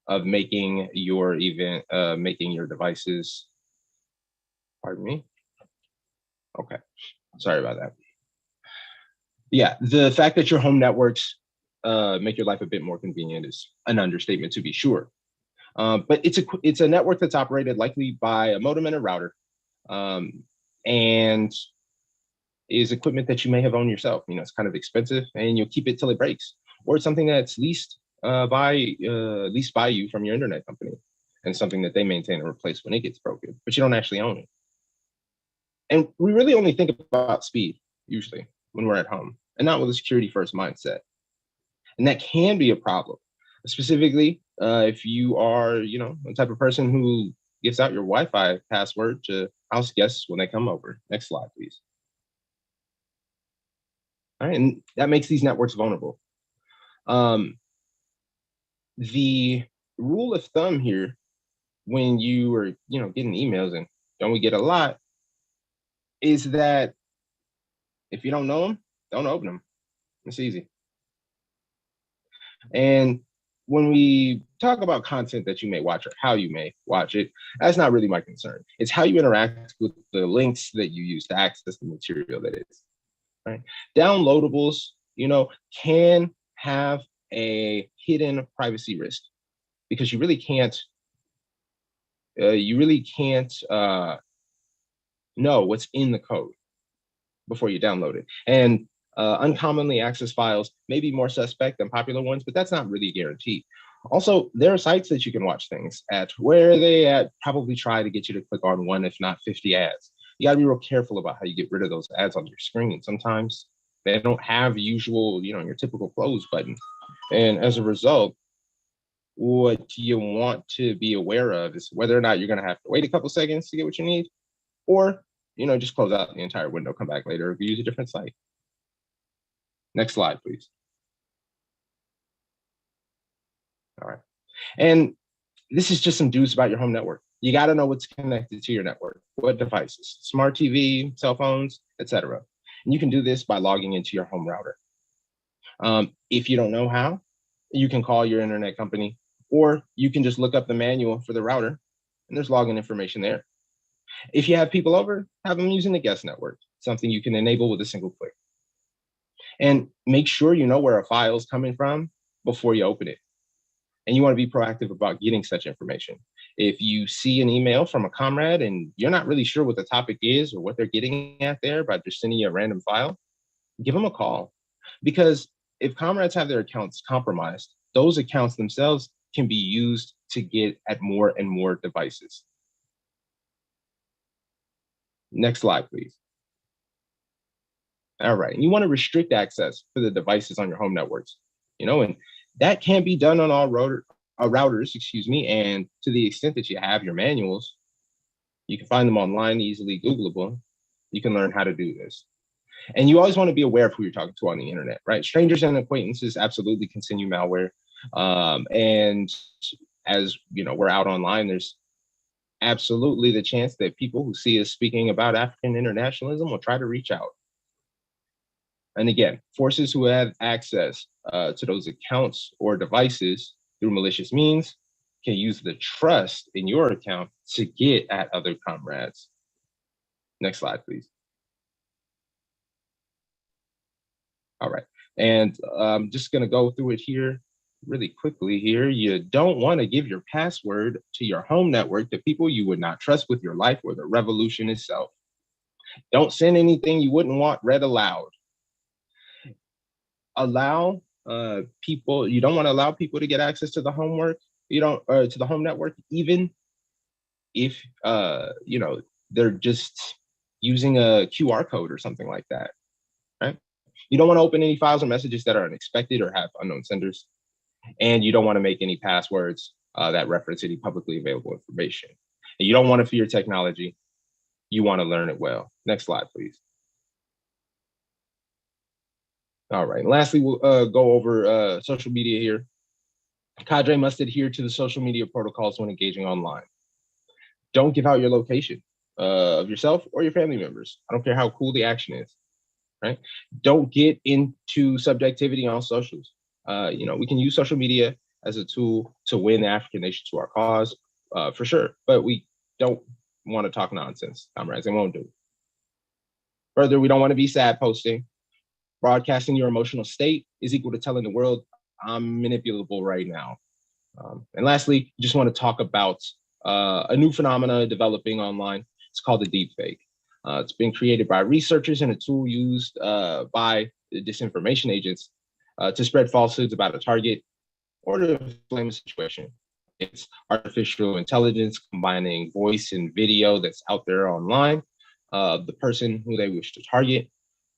of making your devices, pardon me. Okay, sorry about that. Yeah, the fact that your home networks make your life a bit more convenient is an understatement, to be sure. But it's a network that's operated likely by a modem and a router, and is equipment that you may have owned yourself. It's kind of expensive, and you'll keep it till it breaks, or it's something that's leased by you from your internet company, and something that they maintain and replace when it gets broken, but you don't actually own it. And we really only think about speed usually when we're at home, and not with a security first mindset. And that can be a problem, specifically if you are, the type of person who gives out your Wi-Fi password to house guests when they come over. Next slide, please. All right, and that makes these networks vulnerable. The rule of thumb here, when you are, getting emails, and don't we get a lot, is that if you don't know them, don't open them. It's easy. And when we talk about content that you may watch or how you may watch it, that's not really my concern. It's how you interact with the links that you use to access the material that is. Right? Downloadables, can have a hidden privacy risk because you really can't know what's in the code before you download it. And Uncommonly accessed files may be more suspect than popular ones, but that's not really guaranteed. Also, there are sites that you can watch things at where they probably try to get you to click on one, if not 50 ads. You gotta be real careful about how you get rid of those ads on your screen. Sometimes they don't have usual, your typical close button. And as a result, what you want to be aware of is whether or not you're gonna have to wait a couple seconds to get what you need, or just close out the entire window, come back later, or use a different site. Next slide, please. All right. And this is just some do's about your home network. You got to know what's connected to your network, what devices, smart TV, cell phones, etc. And you can do this by logging into your home router. If you don't know how, you can call your internet company, or you can just look up the manual for the router, and there's login information there. If you have people over, have them using the guest network, something you can enable with a single click. And make sure you know where a file is coming from before you open it. And you want to be proactive about getting such information. If you see an email from a comrade and you're not really sure what the topic is or what they're getting at there by just sending you a random file, give them a call. Because if comrades have their accounts compromised, those accounts themselves can be used to get at more and more devices. Next slide, please. All right, and you want to restrict access to the devices on your home networks, and that can be done on all routers, and to the extent that you have your manuals, you can find them online, easily Googleable. You can learn how to do this. And you always want to be aware of who you're talking to on the internet, right? Strangers and acquaintances absolutely can send you malware. And as we're out online, there's absolutely the chance that people who see us speaking about African internationalism will try to reach out. And again, forces who have access to those accounts or devices through malicious means can use the trust in your account to get at other comrades. Next slide, please. All right, and I'm just gonna go through it here really quickly here. You don't wanna give your password to your home network to people you would not trust with your life or the revolution itself. Don't send anything you wouldn't want read aloud. Allow people, you don't want to allow people to get access to the homework, to the home network, even if they're just using a QR code or something like that, right? You don't want to open any files or messages that are unexpected or have unknown senders, and you don't want to make any passwords that reference any publicly available information. And you don't want to fear technology. You want to learn it well. Next slide, please. All right, and lastly, we'll go over social media here. Cadre must adhere to the social media protocols when engaging online. Don't give out your location of yourself or your family members. I don't care how cool the action is, right? Don't get into subjectivity on socials. We can use social media as a tool to win the African nation to our cause, for sure, but we don't want to talk nonsense, comrades, and won't do it. Further, we don't want to be sad posting. Broadcasting your emotional state is equal to telling the world, I'm manipulable right now. And lastly, just want to talk about a new phenomena developing online. It's called the deepfake. It's been created by researchers and a tool used by the disinformation agents to spread falsehoods about a target or to flame a situation. It's artificial intelligence combining voice and video that's out there online of the person who they wish to target.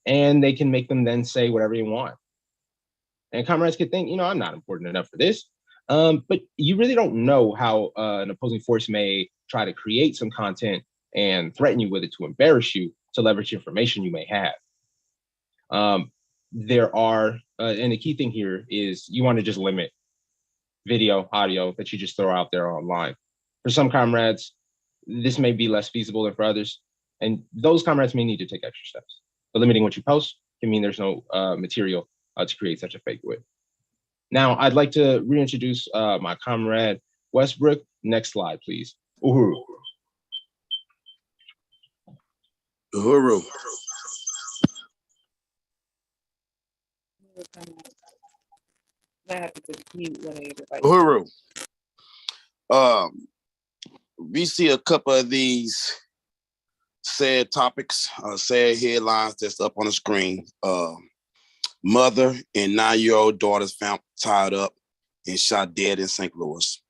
And they can make them then say whatever you want. And comrades could think, I'm not important enough for this. But you really don't know how an opposing force may try to create some content and threaten you with it to embarrass you, to leverage information you may have. There are, and the key thing here is you want to just limit video, audio that you just throw out there online. For some comrades, this may be less feasible than for others. And those comrades may need to take extra steps. But limiting what you post can mean there's no material to create such a fake with. Now, I'd like to reintroduce my comrade, Westbrook. Next slide, please. Uhuru. Uhuru. Uhuru. We see a couple of these sad topics, sad headlines that's up on the screen. Mother and 9-year-old daughters found tied up and shot dead in St. Louis.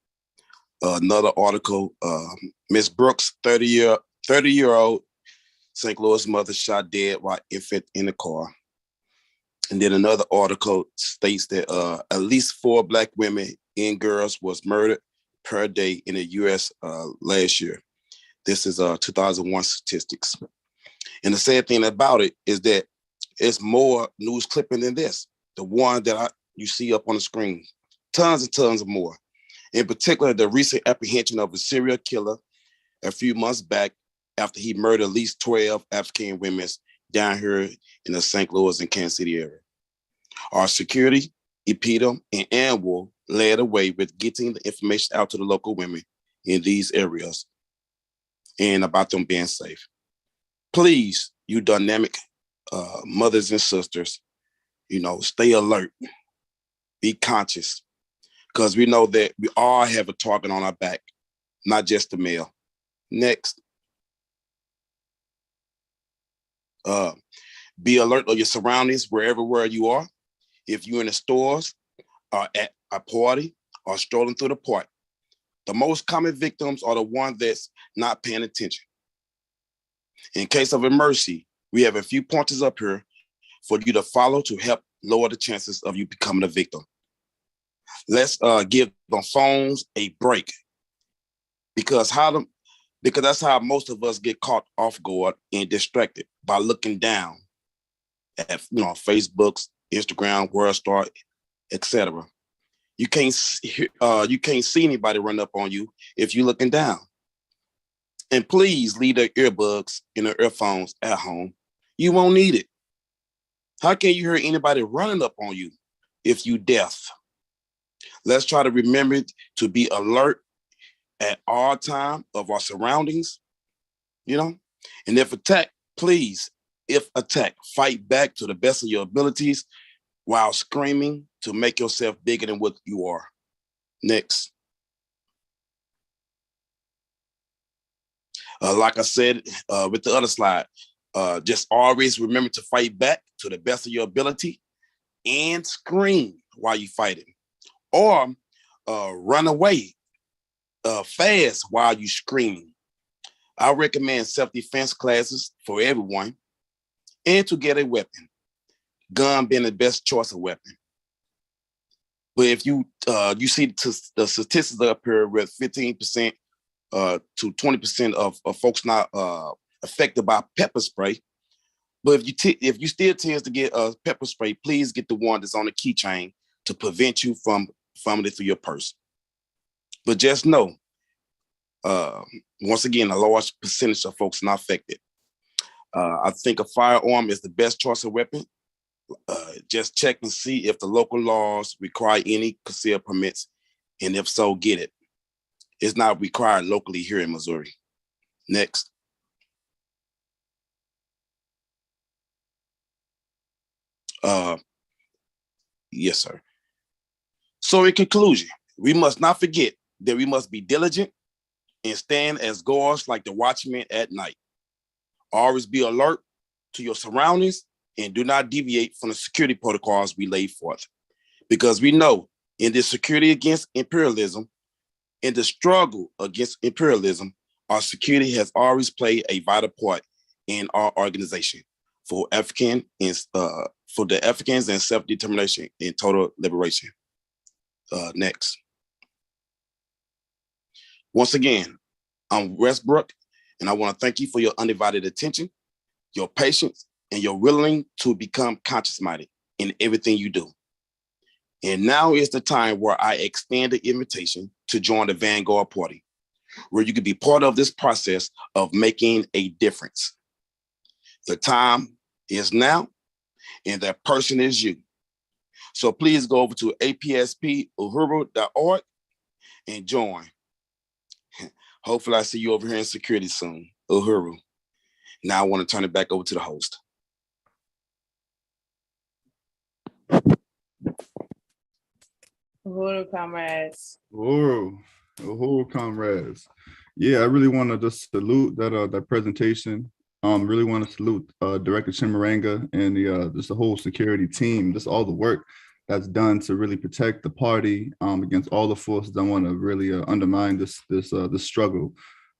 Another article, Miss Brooks, 30-year-old St. Louis mother shot dead while infant in the car. And then another article states that at least 4 Black women and girls was murdered per day in the U.S. Last year. This is 2001 statistics. And the sad thing about it is that it's more news clipping than this. The one that you see up on the screen, tons and tons of more. In particular, the recent apprehension of a serial killer a few months back after he murdered at least 12 African women down here in the St. Louis and Kansas City area. Our security, EPDM, and ANWO led the way with getting the information out to the local women in these areas and about them being safe. Please, you dynamic mothers and sisters, stay alert, be conscious, because we know that we all have a target on our back, not just the male. Next. Be alert of your surroundings where you are. If you're in the stores or at a party or strolling through the park, the most common victims are the ones that's not paying attention. In case of emergency, we have a few pointers up here for you to follow to help lower the chances of you becoming a victim. Let's give the phones a break because that's how most of us get caught off guard and distracted by looking down at Facebook's, Instagram, WorldStar, etc. You can't see anybody run up on you if you're looking down. And please leave the earbuds and the earphones at home. You won't need it. How can you hear anybody running up on you if you deaf? Let's try to remember to be alert at all time of our surroundings, And if attacked, fight back to the best of your abilities while screaming to make yourself bigger than what you are. Next. Like I said with the other slide, just always remember to fight back to the best of your ability and scream while you're fighting. Or run away fast while you're screaming. I recommend self-defense classes for everyone and to get a weapon. Gun being the best choice of weapon. But if you see the statistics up here with 15% to 20% of folks not affected by pepper spray. But if you still tend to get a pepper spray, please get the one that's on the keychain to prevent you from fumbling it through your purse. But just know, once again, a large percentage of folks not affected. I think a firearm is the best choice of weapon. Just check and see if the local laws require any concealed permits, and if so, get it. It's not required locally here in Missouri. Next. Yes, sir. So in conclusion, we must not forget that we must be diligent and stand as guards like the watchmen at night. Always be alert to your surroundings and do not deviate from the security protocols we laid forth. Because we know in this security against imperialism, in the struggle against imperialism, our security has always played a vital part in our organization for the Africans and self-determination and total liberation. Next. Once again, I'm Westbrook, and I want to thank you for your undivided attention, your patience, and your willing to become conscious-minded in everything you do. And now is the time where I extend the invitation to join the Vanguard Party, where you can be part of this process of making a difference. The time is now, and that person is you. So please go over to apsp.uhuru.org and join. Hopefully I see you over here in security soon. Uhuru. Now I want to turn it back over to the host. Uhuru, comrades. Uhuru, comrades. Yeah, I really want to just salute that presentation Really want to salute Director Chimaranga and just the whole security team, just all the work that's done to really protect the party against all the forces that want to really undermine this struggle.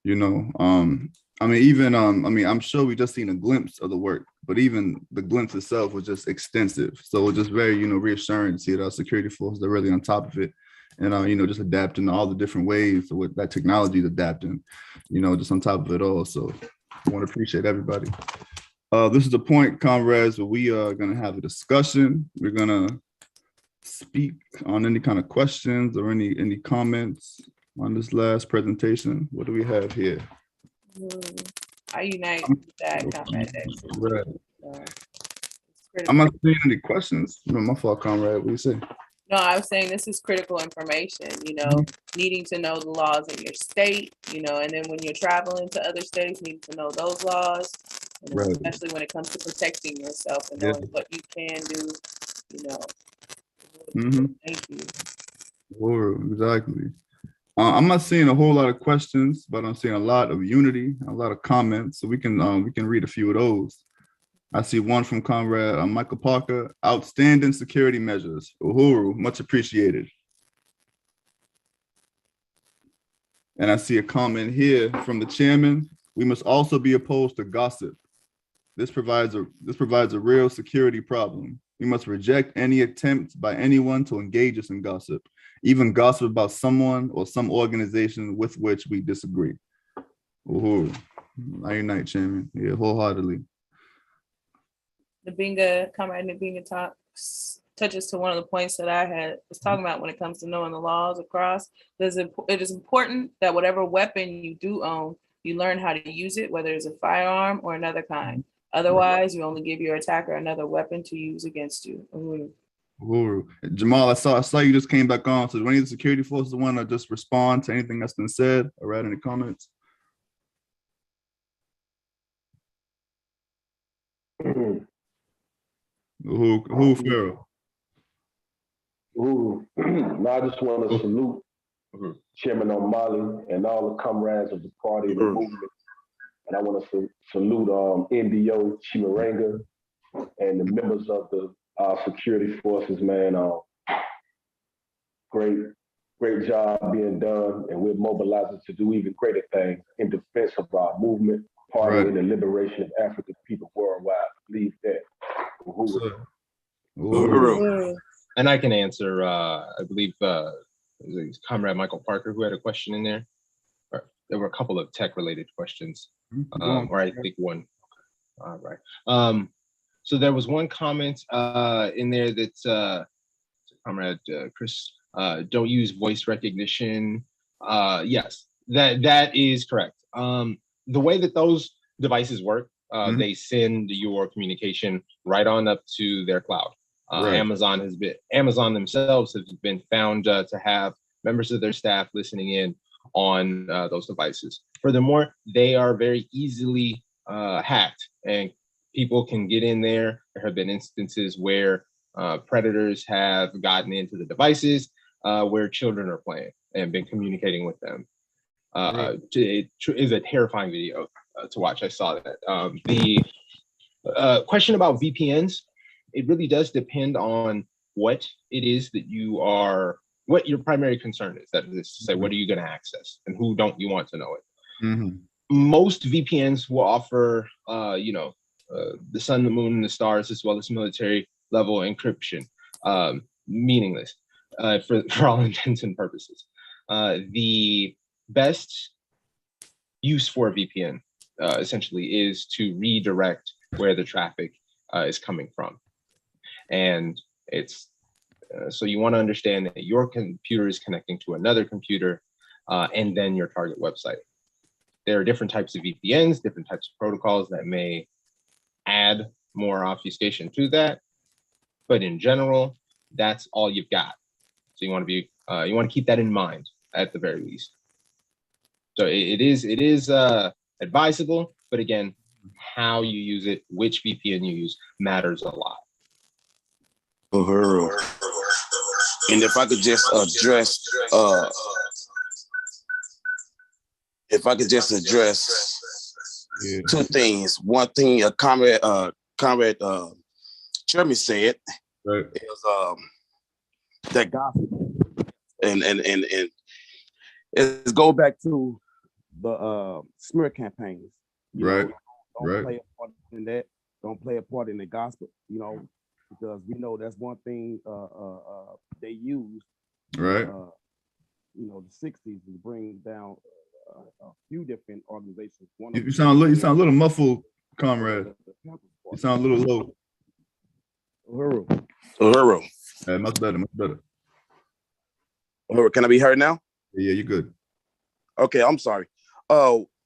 You know, I mean, I'm sure we just seen a glimpse of the work, but even the glimpse itself was just extensive. So it was just very, reassuring to see that our security forces are really on top of it, and just adapting to all the different ways to what that technology is adapting. Just on top of it all. So I want to appreciate everybody. This is the point, comrades, where we are going to have a discussion. We're going to speak on any kind of questions or any comments on this last presentation. What do we have here? I unite with that, comrade. Right. It's I'm critical. not seeing any questions. No, my fault, comrade. What do you say? No, I was saying this is critical information, needing to know the laws in your state, and then when you're traveling to other states, needing to know those laws, Right. especially when it comes to protecting yourself and knowing what you can do, Thank you. Sure, exactly. I'm not seeing a whole lot of questions, but I'm seeing a lot of unity, a lot of comments. So we can read a few of those. I see one from Comrade Michael Parker. Outstanding security measures. Uhuru, much appreciated. And I see a comment here from the chairman. We must also be opposed to gossip. This provides a real security problem. We must reject any attempt by anyone to engage us in gossip, even gossip about someone or some organization with which we disagree. Uhuru, I unite, chairman. Yeah, wholeheartedly. Comrade Nabinga touches to one of the points that I was talking about when it comes to knowing the laws across. It is important that whatever weapon you do own, you learn how to use it, whether it's a firearm or another kind. Otherwise, you only give your attacker another weapon to use against you. Uhuru. Jamal, I saw you just came back on. So do any of the security forces want to just respond to anything that's been said or write any comments? Who Pharaoh? Ooh, now I just want to salute Chairman O'Malley and all the comrades of the party and the movement. And I want to salute NDO Chimaranga and the members of the security forces, man. Great job being done, and we're mobilizing to do even greater things in defense of our movement, party, and the liberation of African people worldwide. Believe that. And I can answer, I believe Comrade Michael Parker who had a question in there. There were a couple of tech-related questions, or I think one. All right. So there was one comment in there that Comrade Chris, don't use voice recognition. Yes, that is correct. The way that those devices work, they send your communication right on up to their cloud. Right. Amazon themselves has been found to have members of their staff listening in on those devices. Furthermore, they are very easily hacked, and people can get in there. There have been instances where predators have gotten into the devices where children are playing and been communicating with them. It is a terrifying video to watch. I saw that. The question about VPNs, it really does depend on what it is that what your primary concern is. That is to say, what are you going to access and who don't you want to know it? Most VPNs will offer, the sun, the moon, and the stars, as well as military level encryption, meaningless for all intents and purposes. The best use for a VPN essentially is to redirect where the traffic is coming from. And it's so you want to understand that your computer is connecting to another computer and then your target website. There are different types of VPNs, different types of protocols that may add more obfuscation to that. But in general, that's all you've got. So you want to keep that in mind at the very least. So it is advisable, but again, how you use it, which VPN you use matters a lot. And if I could just address, Yeah. two things. One thing, Comrade Chairman said Right. is that gospel, and it's go back to the smear campaigns. You Right. know, don't Right. play a part in that. Don't play a part in the gospel. You know, because we know that's one thing they use. Right. You know, the '60s to bring down a few different organizations. One You sound a little muffled, comrade. You sound a little low. Uhuru. Yeah, much better, much better. Uhuru. Can I be heard now? Yeah, you're good. Okay, I'm sorry.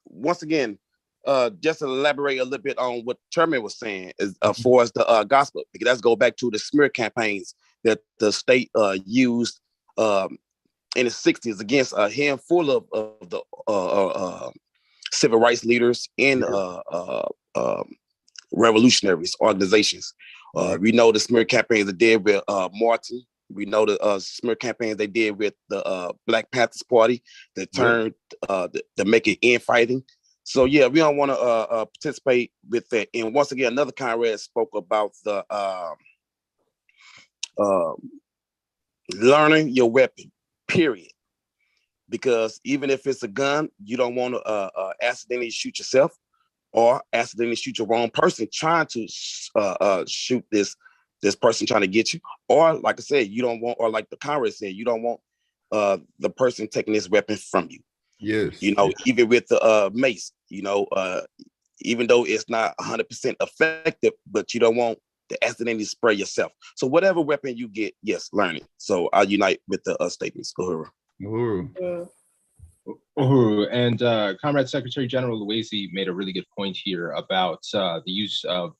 Once again, just to elaborate a little bit on what Chairman was saying is for us the gospel, because let's go back to the smear campaigns that the state used in the '60s against a handful of the civil rights leaders and revolutionaries organizations. We know the smear campaigns they did with Martin. We know the smear campaigns they did with the Black Panthers Party that turned to make it infighting. So yeah, we don't want to participate with that. And once again, another comrade spoke about the learning your weapon, period. Because even if it's a gun, you don't want to accidentally shoot yourself or accidentally shoot your wrong person trying to shoot this person trying to get you. Or like I said, you don't want, or like the comrade said, you don't want the person taking this weapon from you. Yes. You know, even with the mace, you know, even though it's not 100% effective, but you don't want to accidentally spray yourself. So whatever weapon you get, yes, learn it. So I unite with the statements. Uhuru. Uhuru. Uhuru. And Comrade Secretary General Luisi made a really good point here about the use of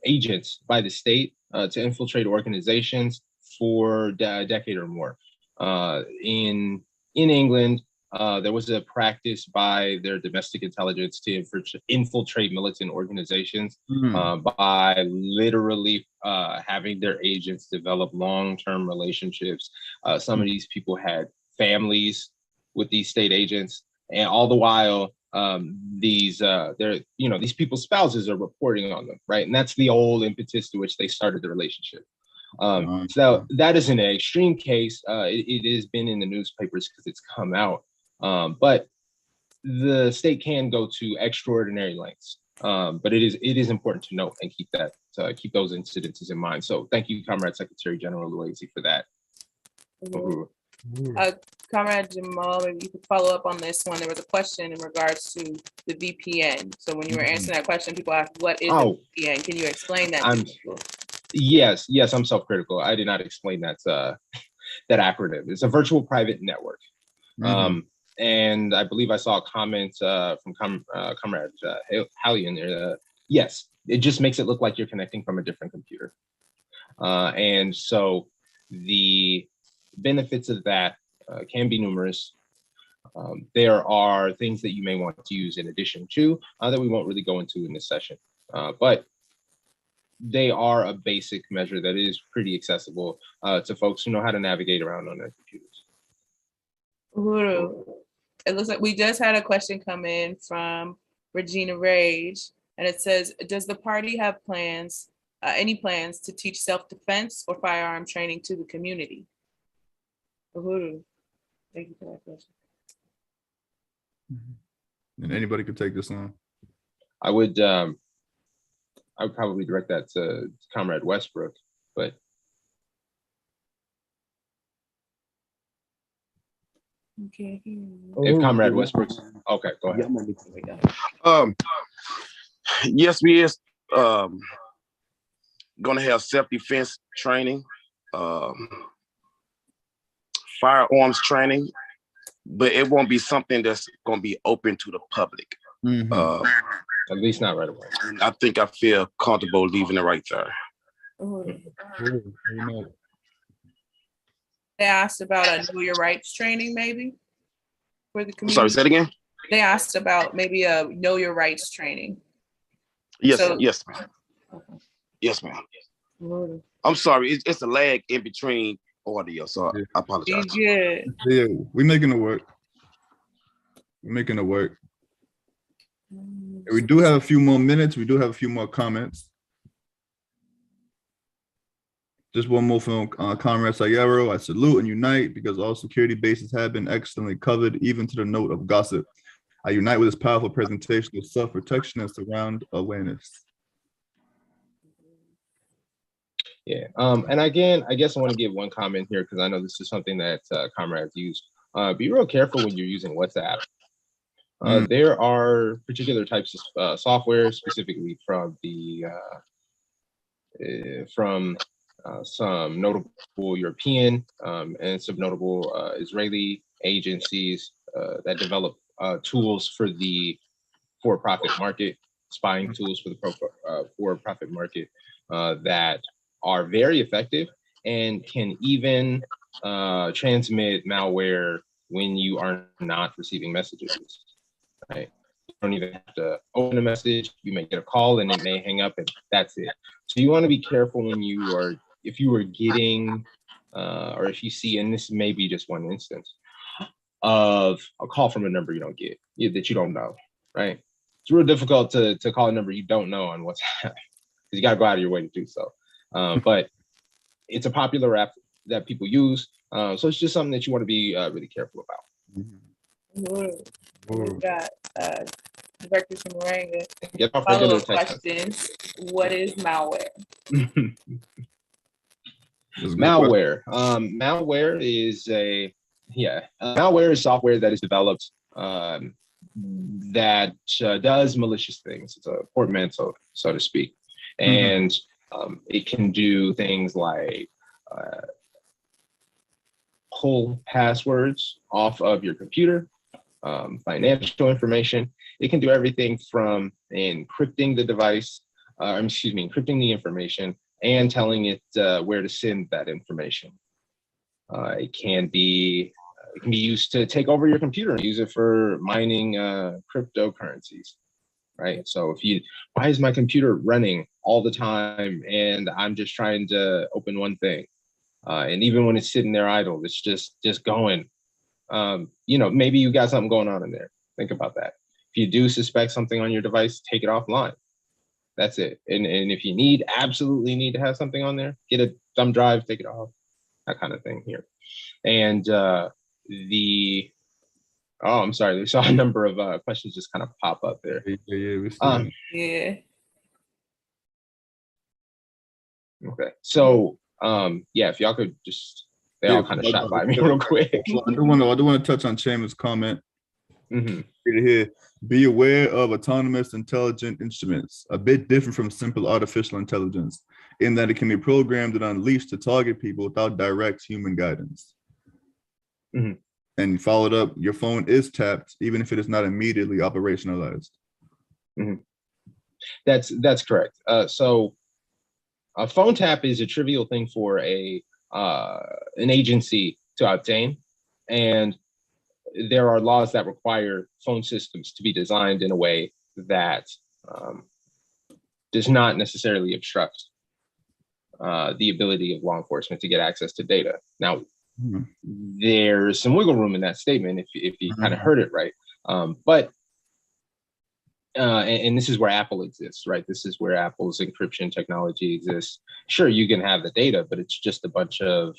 agents by the state to infiltrate organizations for a decade or more. In England, there was a practice by their domestic intelligence to infiltrate militant organizations by literally having their agents develop long-term relationships. Some of these people had families with these state agents, and all the while, these people's spouses are reporting on them, right? And that's the old impetus to which they started the relationship. So that is an extreme case. It has been in the newspapers because it's come out. But the state can go to extraordinary lengths. But it is important to note and keep those incidences in mind. So thank you, Comrade Secretary General Luisi, for that. Comrade Jamal, maybe you could follow up on this one. There was a question in regards to the VPN. So when you were answering that question, people asked, what is the VPN? Can you explain that to people? Yes, I'm self-critical. I did not explain that that acronym. It's a virtual private network. And I believe I saw a comment from Comrade Hallian there. Yes, it just makes it look like you're connecting from a different computer. And so the benefits of that can be numerous. There are things that you may want to use in addition to that we won't really go into in this session. But they are a basic measure that is pretty accessible to folks who know how to navigate around on their computers. Uhuru. It looks like we just had a question come in from Regina Rage, and it says, does the party have any plans to teach self-defense or firearm training to the community? Uhuru. Thank you for that question. And anybody could take this on. I would probably direct that to Comrade Westbrook, but okay. If Comrade Westbrook's okay, go ahead. Yes, we is gonna have self-defense training, firearms training, but it won't be something that's gonna be open to the public. At least not right away. I think I feel comfortable leaving it right there. They asked about a know your rights training, maybe for the community. Sorry, say it again. They asked about maybe a know your rights training. Yes, yes, ma'am. Yes, ma'am. I'm sorry, it's a lag in between audio, so I apologize. Yeah, we're making it work. We're making it work. And we do have a few more minutes. We do have a few more comments. Just one more from Comrade Sayero. I salute and unite because all security bases have been excellently covered, even to the note of gossip. I unite with this powerful presentation of self-protection and surround awareness. Yeah, and again, I guess I want to give one comment here because I know this is something that comrades use. Be real careful when you're using WhatsApp. There are particular types of software, specifically from the some notable European and some notable Israeli agencies that develop tools for the for-profit market, spying tools for the for-profit market that are very effective and can even transmit malware when you are not receiving messages, right? You don't even have to open a message. You may get a call and it may hang up and that's it. So you want to be careful when you are, if you are getting, or if you see, and this may be just one instance of a call from a number you don't get, that you don't know, right? It's real difficult to call a number you don't know on WhatsApp because you got to go out of your way to do so. But it's a popular app that people use. So it's just something that you want to be really careful about. We got Director Shamaranga. Get off regular questions. What is malware? Malware. Malware is malware is software that is developed that does malicious things. It's a portmanteau, so to speak. And it can do things like pull passwords off of your computer, financial information. It can do everything from encrypting the device, encrypting the information and telling it where to send that information. It can be used to take over your computer and use it for mining cryptocurrencies, right? So why is my computer running all the time and I'm just trying to open one thing? And even when it's sitting there idle, it's just going. Maybe you got something going on in there. Think about that. If you do suspect something on your device, take it offline. That's it. And if you absolutely need to have something on there, get a thumb drive, take it off, that kind of thing here. And I'm sorry, we saw a number of questions just kind of pop up there. Yeah. Okay, so if y'all could just, they all kind of shot by me real quick. I do want to touch on Chambers' comment. Here, be aware of autonomous intelligent instruments, a bit different from simple artificial intelligence, in that it can be programmed and unleashed to target people without direct human guidance. And followed up, your phone is tapped, even if it is not immediately operationalized. That's correct. So a phone tap is a trivial thing for an agency to obtain, and there are laws that require phone systems to be designed in a way that does not necessarily obstruct the ability of law enforcement to get access to data. Now, there's some wiggle room in that statement if you kind of heard it right. And this is where Apple exists, right? This is where Apple's encryption technology exists. Sure, you can have the data, but it's just a bunch of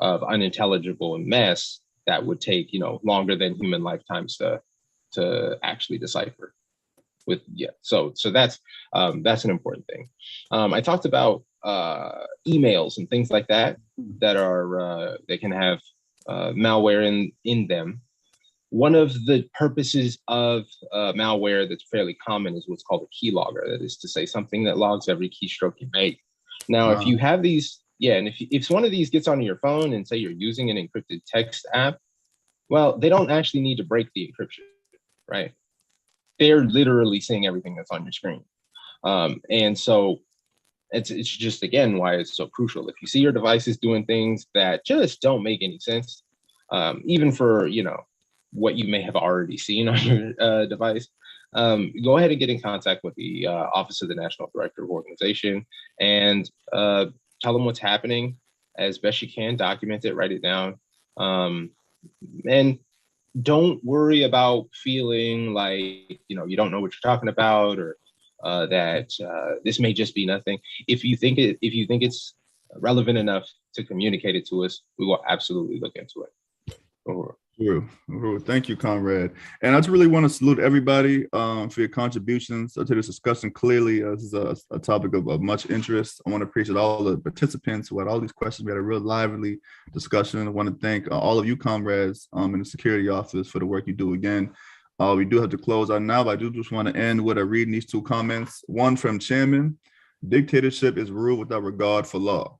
unintelligible mess that would take, longer than human lifetimes to actually decipher. So that's an important thing. I talked about emails and things like that are they can have malware in them. One of the purposes of malware that's fairly common is what's called a keylogger. That is to say, something that logs every keystroke you make. Now, if you have these, and if one of these gets onto your phone and say you're using an encrypted text app, well, they don't actually need to break the encryption, right? They're literally seeing everything that's on your screen. And so it's just, again, why it's so crucial. If you see your devices doing things that just don't make any sense, even for, what you may have already seen on your device, go ahead and get in contact with the Office of the National Director of Organization and tell them what's happening as best you can, document it, write it down, and don't worry about feeling like, you don't know what you're talking about, or that this may just be nothing. If you think it's relevant enough to communicate it to us, we will absolutely look into it. True. Thank you, comrade. And I just really want to salute everybody for your contributions to this discussion. Clearly, this is a topic of much interest. I want to appreciate all the participants who had all these questions. We had a real lively discussion. I want to thank all of you, comrades, in the security office for the work you do. Again, we do have to close out now, but I do just want to end with reading these two comments. One from Chairman: dictatorship is rule without regard for law.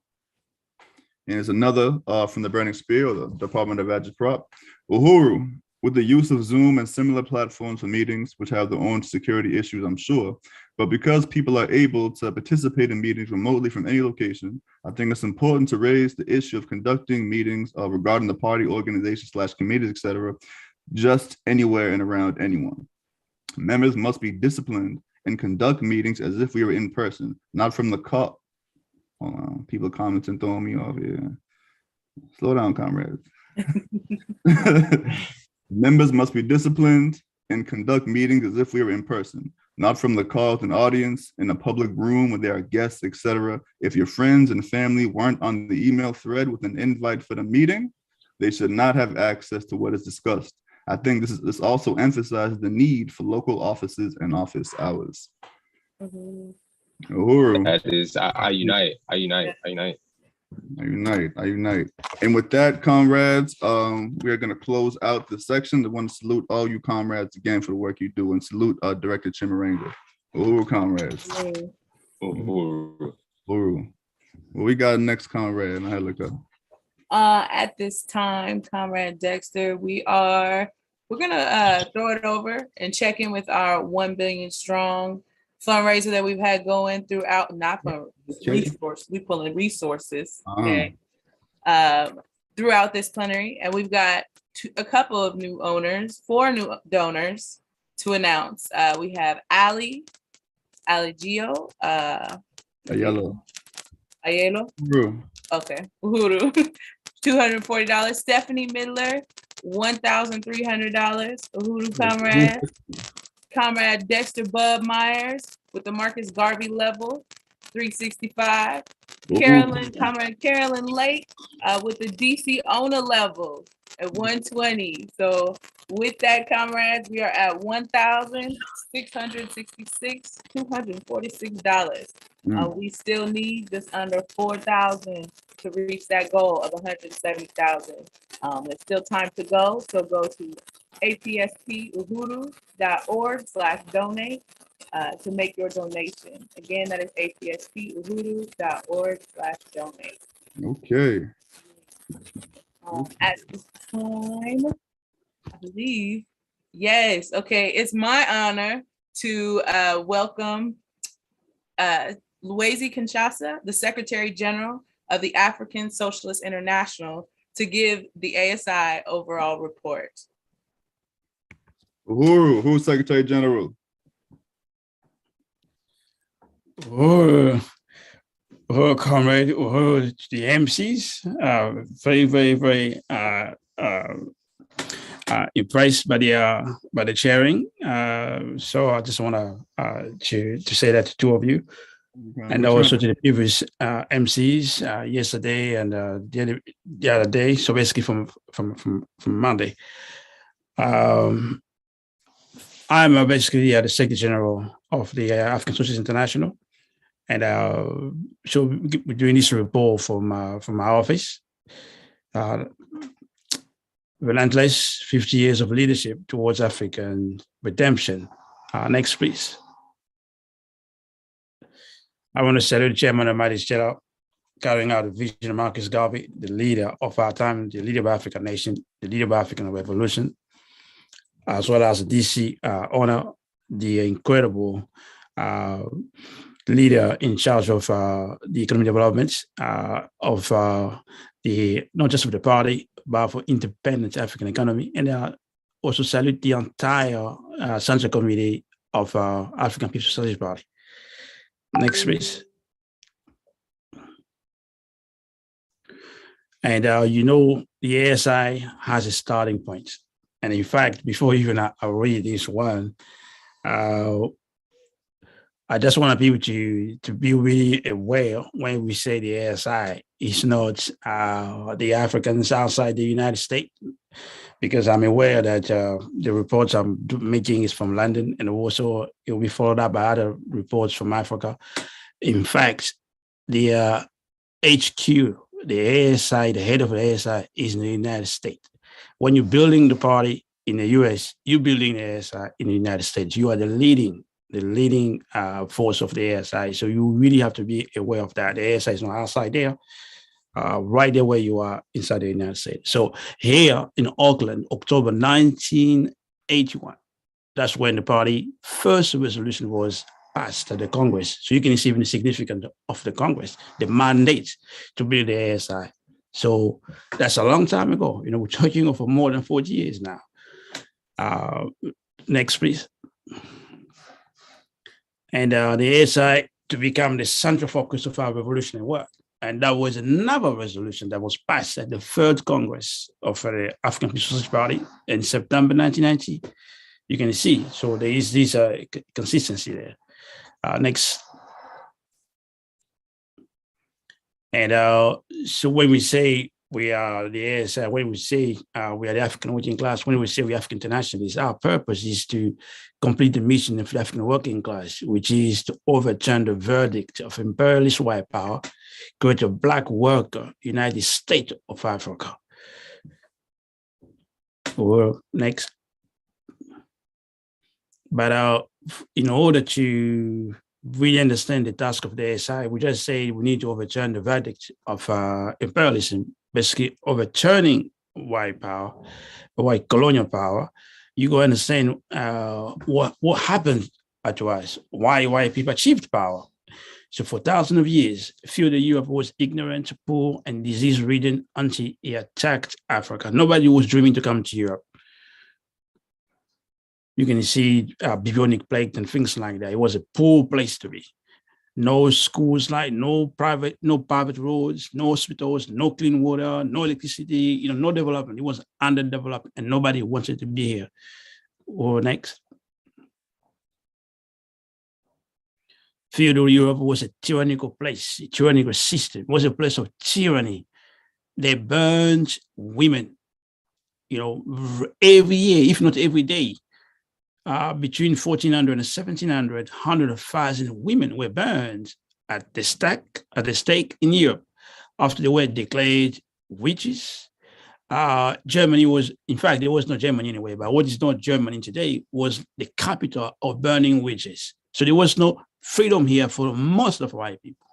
And there's another from the Burning Spear, or the Department of Agitprop. Uhuru, with the use of Zoom and similar platforms for meetings, which have their own security issues, I'm sure, but because people are able to participate in meetings remotely from any location, I think it's important to raise the issue of conducting meetings regarding the party organization / committees, etc., just anywhere and around anyone. Members must be disciplined and conduct meetings as if we were in person, not from the car. Hold on, people commenting, throwing me off here. Slow down, comrades. Members must be disciplined and conduct meetings as if we were in person, not from the car with an audience, in a public room where there are guests, etc. If your friends and family weren't on the email thread with an invite for the meeting, they should not have access to what is discussed. I think this also emphasizes the need for local offices and office hours. Mhm. Uhuru. That is, I unite. And with that, comrades, we are going to close out this section. I want to salute all you comrades again for the work you do, and salute Director Chimaranga. Uhuru, comrades. Uhuru. Uhuru. Well, we got next comrade. I look up. At this time, Comrade Dexter, we're gonna throw it over and check in with our 1 billion strong fundraiser that we've had going throughout, not for resources, we pull in resources, okay, throughout this plenary. And we've got a couple of new owners, 4 new donors to announce. We have Ali Gio, Ayalo. Uhuru. Okay, Uhuru, $240. Stephanie Midler, $1,300. Uhuru, comrade. Comrade Dexter Bub Myers with the Marcus Garvey level, $365. Comrade Carolyn Lake with the DC owner level at $120. So with that, comrades, we are at $1,666, $246. We still need just under 4,000 to reach that goal of 170,000. There's still time to go, so go to apspuhuru.org/donate to make your donation. Again, that is apspuhuru.org/donate. Okay. At this time, I believe, yes, okay, it's my honor to welcome Luizi Kinshasa, the Secretary General of the African Socialist International, to give the ASI overall report. Uhuru, who's Secretary General? Uhuru, comrade, Uhuru, the MCs, very impressed by the chairing. So I just want to say that to 2 of you, and also to the previous MCs yesterday and the other day. So basically from Monday. I'm basically the Secretary General of the African Socialist International, and so we're doing this report from our office. Relentless, 50 years of leadership towards African redemption. Next, please. I want to salute the Chairman of Mighty Stella, carrying out the vision of Marcus Garvey, the leader of our time, the leader of African nation, the leader of African revolution, as well as DC honor the incredible leader in charge of the economic development of the not just of the party, but for independent African economy, and also salute the entire Central Committee of African People's Socialist Party. Next, please. And you know, the ASI has a starting point, And in fact, before even I read this one, I just want people to be really aware when we say the ASI is not the Africans outside the United States, because I'm aware that the reports I'm making is from London, and also it will be followed up by other reports from Africa. In fact, the HQ, the ASI, the head of the ASI is in the United States. When you're building the party in the US, you're building the ASI in the United States. You are the leading force of the ASI. So you really have to be aware of that. The ASI is not outside there, right there where you are inside the United States. So here in Auckland, October 1981, that's when the party first resolution was passed at the Congress. So you can see even the significance of the Congress, the mandate to build the ASI. So that's a long time ago. You know, we're talking for more than 40 years now. Next, please. And the ASI to become the central focus of our revolutionary work. And that was another resolution that was passed at the third Congress of the African People's Socialist Party in September 1990. You can see, so there is this consistency there. Next. And so when we say we are the ASI, when we say we are the African working class, when we say we are African internationalists, our purpose is to complete the mission of the African working class, which is to overturn the verdict of imperialist white power, create a black worker, United States of Africa. Or next. But in order to really understand the task of the ASI, we just say we need to overturn the verdict of imperialism, basically overturning white power, white colonial power. You go understand what happened to us, why white people achieved power. So for thousands of years, feudal Europe was ignorant, poor, and disease-ridden until it attacked Africa. Nobody was dreaming to come to Europe. You can see bubonic plague and things like that. It was a poor place to be. No schools, like no private roads, no hospitals, no clean water, no electricity, no development. It was underdeveloped and nobody wanted to be here. Or next. Feudal Europe was a tyrannical place, a tyrannical system. It was a place of tyranny. They burned women, every year, if not every day. Between 1400 and 1700, 100,000 women were burned at the stake in Europe after they were declared witches. Germany was, in fact, there was no Germany anyway, but what is not Germany today was the capital of burning witches. So there was no freedom here for most of white people.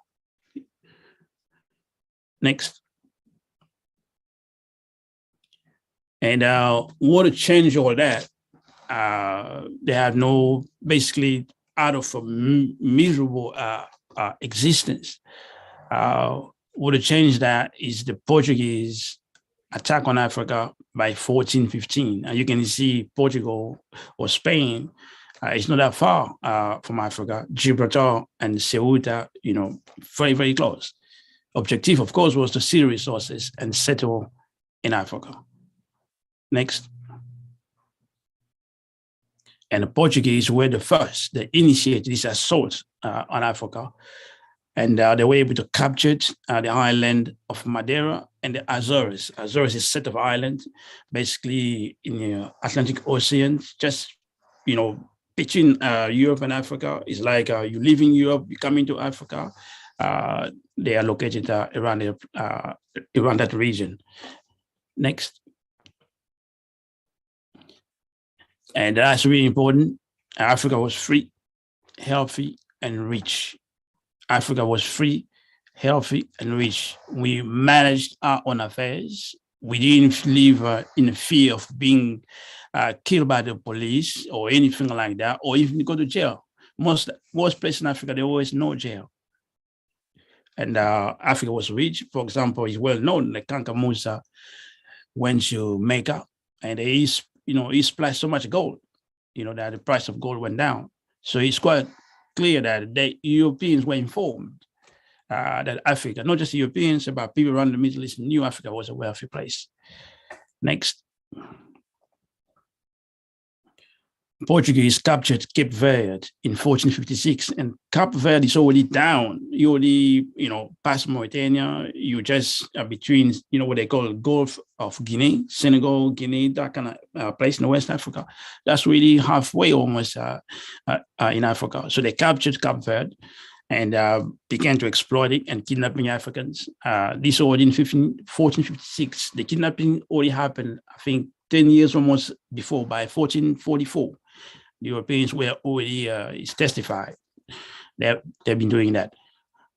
Next. And want to change all that. They have no, basically out of a miserable existence. What to change that is the Portuguese attack on Africa by 1415. And you can see Portugal or Spain, it's not that far from Africa. Gibraltar and Ceuta, very, very close. Objective, of course, was to see resources and settle in Africa. Next. And the Portuguese were the first that initiated this assault on Africa. And they were able to capture the island of Madeira and the Azores. Azores is a set of islands, basically in the Atlantic Ocean, just, between Europe and Africa. It's like you live in Europe, you come into Africa. They are located around that region. Next. And that's really important. Africa was free, healthy, and rich. Africa was free, healthy, and rich. We managed our own affairs. We didn't live in fear of being killed by the police or anything like that, or even go to jail. Most places in Africa, there was no jail. And Africa was rich. For example, it's well known that Kanka Musa went to Mecca, and he splashed so much gold, that the price of gold went down. So it's quite clear that the Europeans were informed that Africa, not just Europeans, but people around the Middle East, knew Africa was a wealthy place. Next. Portuguese captured Cape Verde in 1456, and Cape Verde is already down. You already, past Mauritania. You just between, what they call Gulf of Guinea, Senegal, Guinea, that kind of place in West Africa. That's really halfway almost in Africa. So they captured Cape Verde and began to exploit it and kidnapping Africans. This already in 1456. The kidnapping already happened, I think, 10 years almost before, by 1444. The Europeans were already, it's testified, they've been doing that.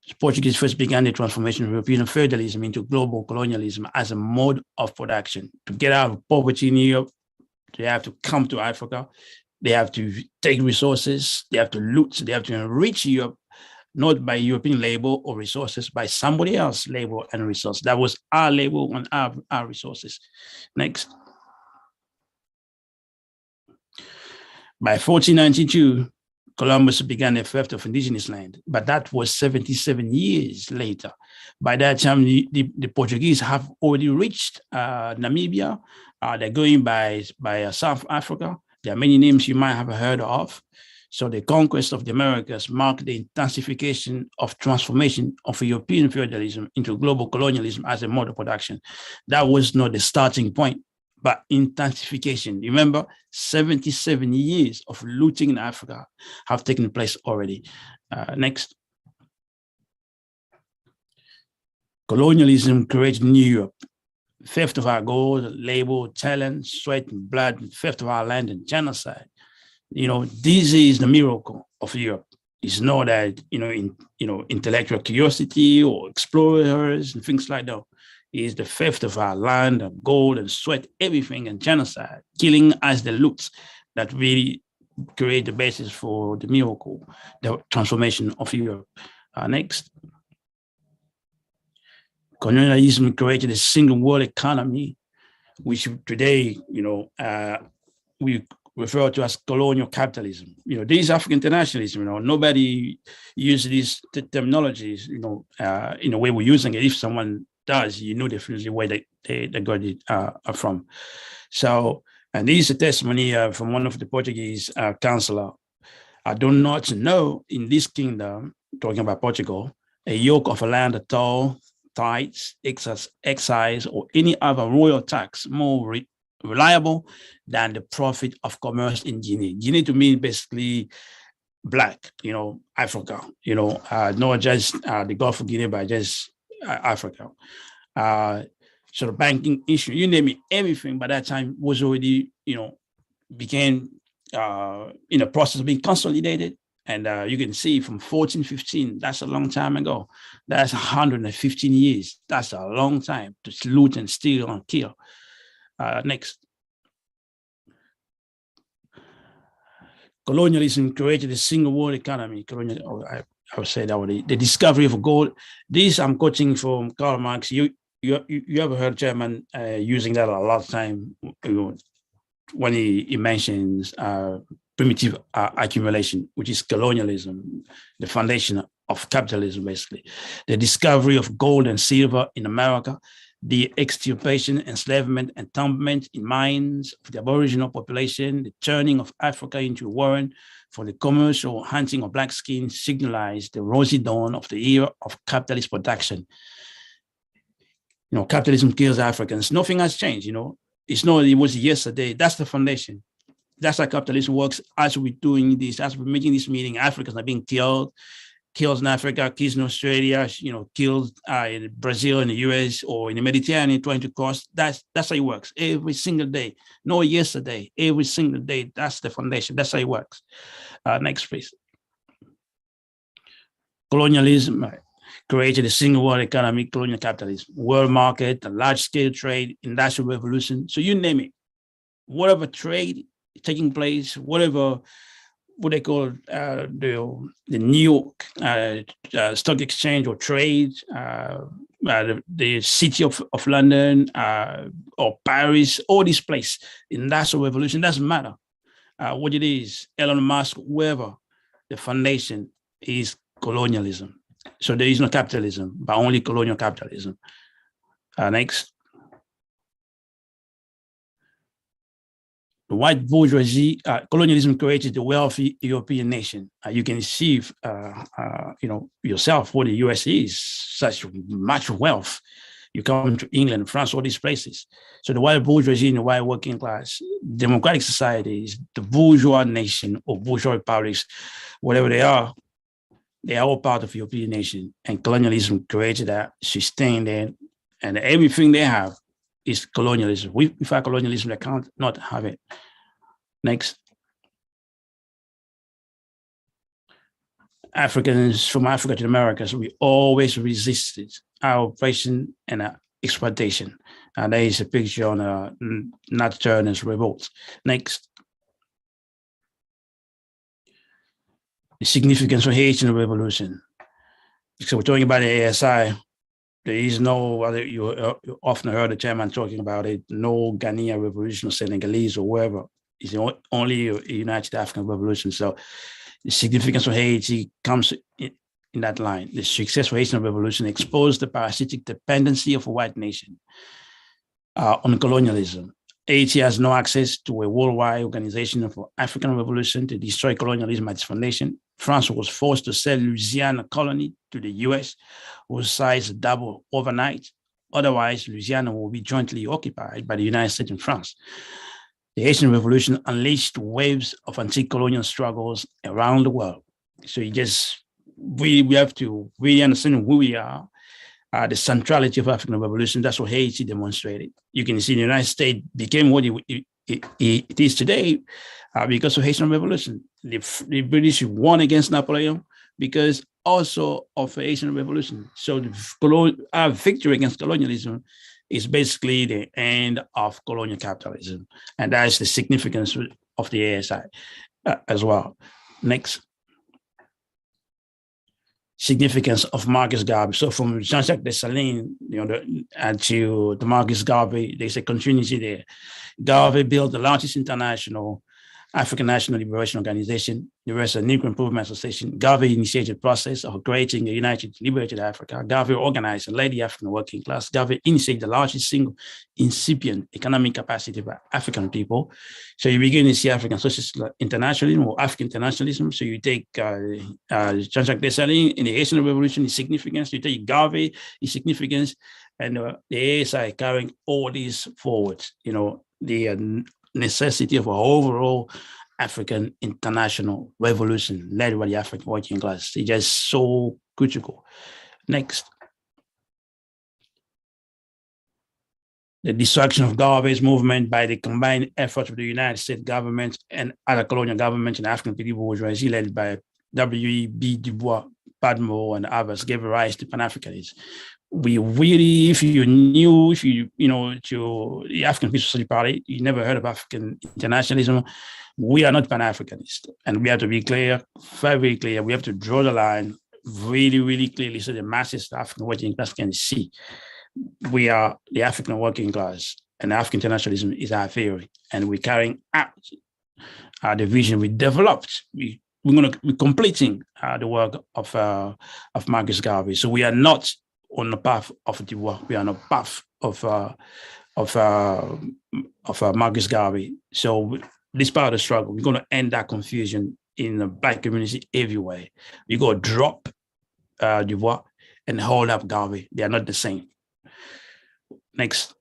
The Portuguese first began the transformation of European feudalism into global colonialism as a mode of production. To get out of poverty in Europe, they have to come to Africa, they have to take resources, they have to loot, they have to enrich Europe, not by European labor or resources, by somebody else's labor and resources. That was our labor and our resources. Next. By 1492, Columbus began the theft of indigenous land, but that was 77 years later. By that time, the Portuguese have already reached Namibia. They're going by South Africa. There are many names you might have heard of. So the conquest of the Americas marked the intensification of transformation of European feudalism into global colonialism as a mode of production. That was not the starting point, but intensification. Remember, 77 years of looting in Africa have taken place already. Next. Colonialism created New Europe. Theft of our gold, labor, talent, sweat, and blood, theft of our land, and genocide. This is the miracle of Europe. It's not that, intellectual curiosity or explorers and things like that. Is the theft of our land and gold and sweat, everything, and genocide, killing as the loot that really create the basis for the miracle, the transformation of Europe. Next. Colonialism created a single world economy, which today, we refer to as colonial capitalism. This is African internationalism. Nobody uses these terminologies, in the way we're using it. If someone does, definitely where they got it from. So, and this is a testimony from one of the Portuguese counselor. I do not know in this kingdom, talking about Portugal, a yoke of a land at all, tithes, excise, or any other royal tax more reliable than the profit of commerce in Guinea. Guinea to me basically black, Africa, not just the Gulf of Guinea, but just Africa. So the banking issue, you name it, everything by that time was already, began in the process of being consolidated. And you can see from 1415, that's a long time ago. That's 115 years. That's a long time to loot and steal and kill. Next. Colonialism created a single world economy. I would say that was the discovery of gold. This I'm quoting from Karl Marx. You ever heard German using that a lot of time when he mentions primitive accumulation, which is colonialism, the foundation of capitalism, basically. The discovery of gold and silver in America, the extirpation, enslavement, entombment in mines of the Aboriginal population, the turning of Africa into a warren for the commercial hunting of black skin signalized the rosy dawn of the era of capitalist production. Capitalism kills Africans. Nothing has changed, It's not, it was yesterday. That's the foundation. That's how capitalism works. As we're doing this, as we're making this meeting, Africans are being killed in Africa, kills in Australia, killed in Brazil, in the US, or in the Mediterranean trying to cross. That's how it works every single day. No yesterday, every single day. That's the foundation. That's how it works. Next, please. Colonialism created a single world economy, colonial capitalism, world market, a large-scale trade, industrial revolution. So you name it. Whatever trade taking place, whatever what they call the New York Stock Exchange or trade, the city of London or Paris, all these places, industrial revolution, doesn't matter what it is, Elon Musk, whoever, the foundation is colonialism. So there is no capitalism, but only colonial capitalism. Next. the white bourgeoisie, colonialism created the wealthy European nation. You can see, yourself what the US is, such much wealth. You come to England, France, all these places. So the white bourgeoisie and the white working class, democratic societies, the bourgeois nation or bourgeois republics, whatever they are all part of the European nation. And colonialism created that, sustained it, and everything they have is colonialism. Without colonialism, they can't not have it. Next. Africans from Africa to the Americas, we always resisted our oppression and exploitation. And there is a picture on Nat Turner's revolt. Next. The significance of Haitian revolution. So we're talking about the ASI. There is no other, you often heard the chairman talking about it, no Ghanaian revolution or Senegalese or wherever. It's only a United African revolution. So the significance of Haiti comes in that line. The successful Haitian revolution exposed the parasitic dependency of a white nation on colonialism. Haiti has no access to a worldwide organization for African revolution to destroy colonialism at its foundation. France was forced to sell Louisiana colony to the US, whose size doubled overnight. Otherwise, Louisiana will be jointly occupied by the United States and France. The Haitian Revolution unleashed waves of anti-colonial struggles around the world. So we have to really understand who we are, the centrality of African revolution. That's what Haiti demonstrated. You can see the United States became what it is today because of Haitian revolution. The British won against Napoleon because also of the Haitian revolution. So our victory against colonialism is basically the end of colonial capitalism. And that is the significance of the ASI as well. Next. Significance of Marcus Garvey. So from Jean-Jacques Dessalines, to the Marcus Garvey, there's a continuity there. Garvey built the largest international African National Liberation Organization, the Universal Negro Improvement Association. Garvey initiated the process of creating a united, liberated Africa. Garvey organized and led the African working class. Garvey initiated the largest single incipient economic capacity by African people. So you begin to see African Socialist internationalism or African internationalism. So you take Jean-Jacques Dessalines in the Haitian Revolution, his significance. You take Garvey, his significance, and the ASI carrying all these forward. The necessity of an overall African international revolution led by the African working class. It's just so critical. Next. The destruction of Garvey's movement by the combined efforts of the United States government and other colonial governments and African people bourgeoisie led by W.E.B. Du Bois, Padmore, and others gave rise to Pan-Africanism. We really, to the African People's Socialist Party, you never heard of African internationalism. We are not Pan-Africanist. And we have to be clear, very clear. We have to draw the line really, really clearly so the masses of African working class can see we are the African working class and African internationalism is our theory. And we're carrying out the vision we developed. We're completing the work of Marcus Garvey. So we are not on the path of Du Bois. We are on the path of Marcus Garvey. So this part of the struggle, we're going to end that confusion in the Black community everywhere. We're going to drop Du Bois and hold up Garvey. They are not the same. Next.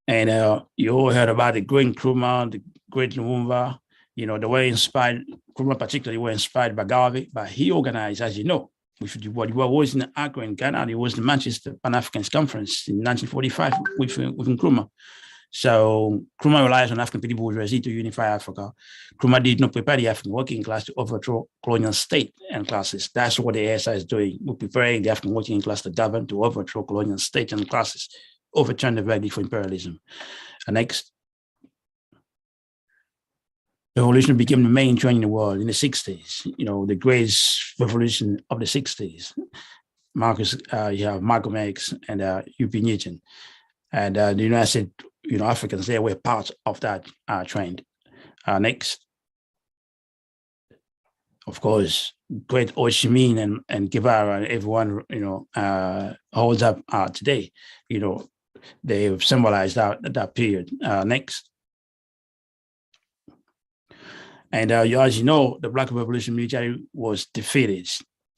And you all heard about the great Nkrumah, the great Lumumba. They were inspired, Nkrumah particularly were inspired by Garvey, but he organized, as you know, with Du Bois. Du Bois was in Accra in Ghana. It was the Manchester Pan-Africanist Conference in 1945 with Nkrumah. So Nkrumah relies on African people bourgeoisie to unify Africa. Nkrumah did not prepare the African working class to overthrow colonial state and classes. That's what the ASI is doing. We're preparing the African working class to govern, to overthrow colonial state and classes, overturn the verdict for imperialism. And next. The revolution became the main trend in the world in the 60s, the greatest revolution of the 60s. You have Malcolm X and U.P. Newton. And the United States, Africans, they were part of that trend. Next. Of course, great Ho Chi Minh and Guevara, everyone, holds up today. they symbolize that period. Next. And as you know, the Black Revolution military was defeated,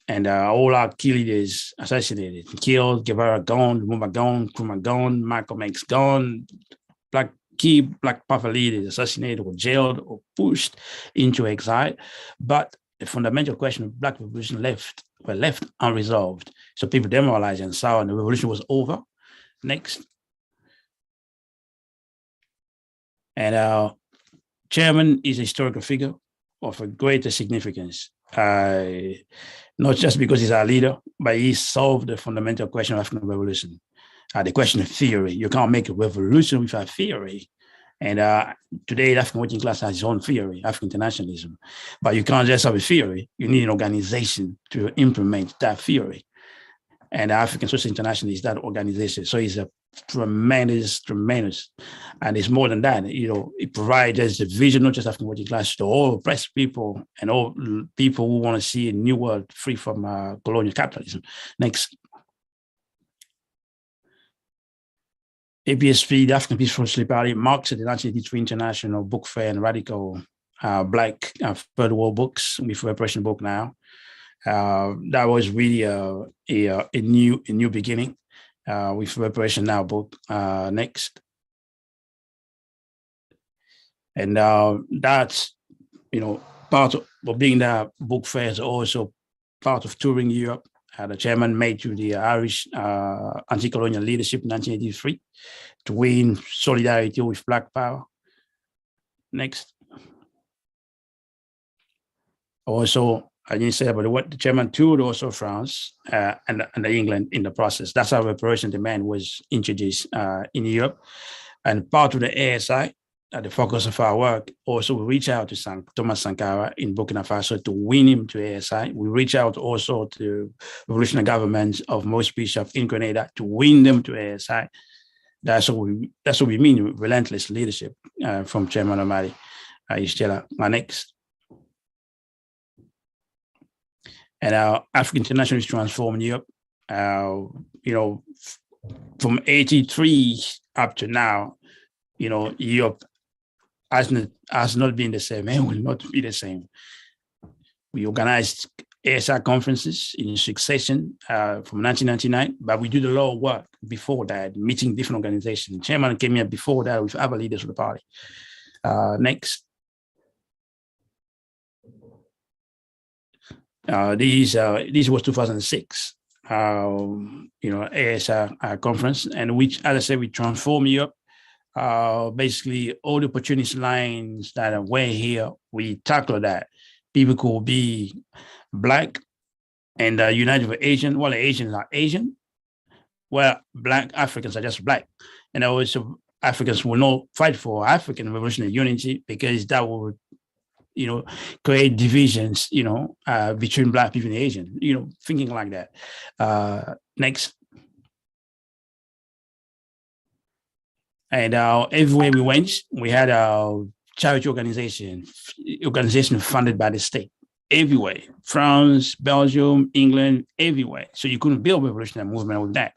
and all our key leaders assassinated, killed. Guevara gone, Lumumba gone, Nkrumah gone, Malcolm X gone. Key Black Power leaders assassinated or jailed or pushed into exile. But the fundamental question of Black Revolution were left unresolved. So people demoralized and saw, and the revolution was over. Next. And our chairman is a historical figure of a greater significance, not just because he's our leader, but he solved the fundamental question of African revolution. The question of theory. You can't make a revolution without theory. And today, the African working class has its own theory, African internationalism. But you can't just have a theory. You need an organization to implement that theory. And the African Social International is that organization. So it's a tremendous. And it's more than that. It provides the vision, not just African working class, to all oppressed people and all people who want to see a new world free from colonial capitalism. Next. APSP, the African Peaceful Socialist Party, marks the 1983 International Book Fair and Radical Black Third World Books with Reparation Book now. That was really a new beginning with Reparation Now book. Next. And that's, part of being that book fair is also part of touring Europe. The chairman made to the Irish anti-colonial leadership in 1983 to win solidarity with Black Power. Next. Also, I didn't say about what the chairman toured also France and England in the process. That's how reparation demand was introduced in Europe. And part of the ASI, the focus of our work, also we reach out to Thomas Sankara in Burkina Faso to win him to ASI. We reach out also to revolutionary governments of most bishops in Grenada to win them to ASI. That's what we mean with relentless leadership from Chairman Amadi Istela. Next. And our African International is transforming Europe. From 83 up to now, Europe has not been the same and will not be the same. We organized ASI conferences in succession from 1999, but we did a lot of work before that, meeting different organizations. Chairman came here before that with other leaders of the party. Next. This was 2006, ASI conference, and which, as I said, we transform Europe. Basically, all the opportunity lines that were here, we tackle that. People could be Black and united with Asian. Well, the Asians are Asian. Well, Black Africans are just Black. And also, Africans will not fight for African revolutionary unity because that would, create divisions, between Black people and Asian, thinking like that. Next. And everywhere we went, we had a charity organization funded by the state, everywhere, France, Belgium, England, everywhere. So you couldn't build a revolutionary movement with that.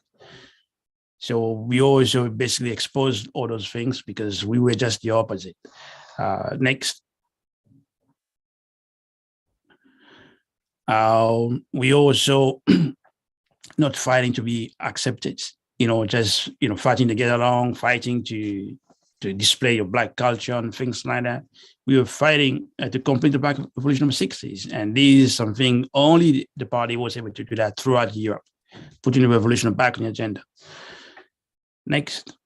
So we also basically exposed all those things because we were just the opposite. Next. We also not fighting to be accepted, just, fighting to get along, fighting to display your Black culture and things like that. We were fighting to complete the Black Revolution of the 60s. And this is something only the party was able to do that throughout Europe, putting the revolution back on the agenda. Next.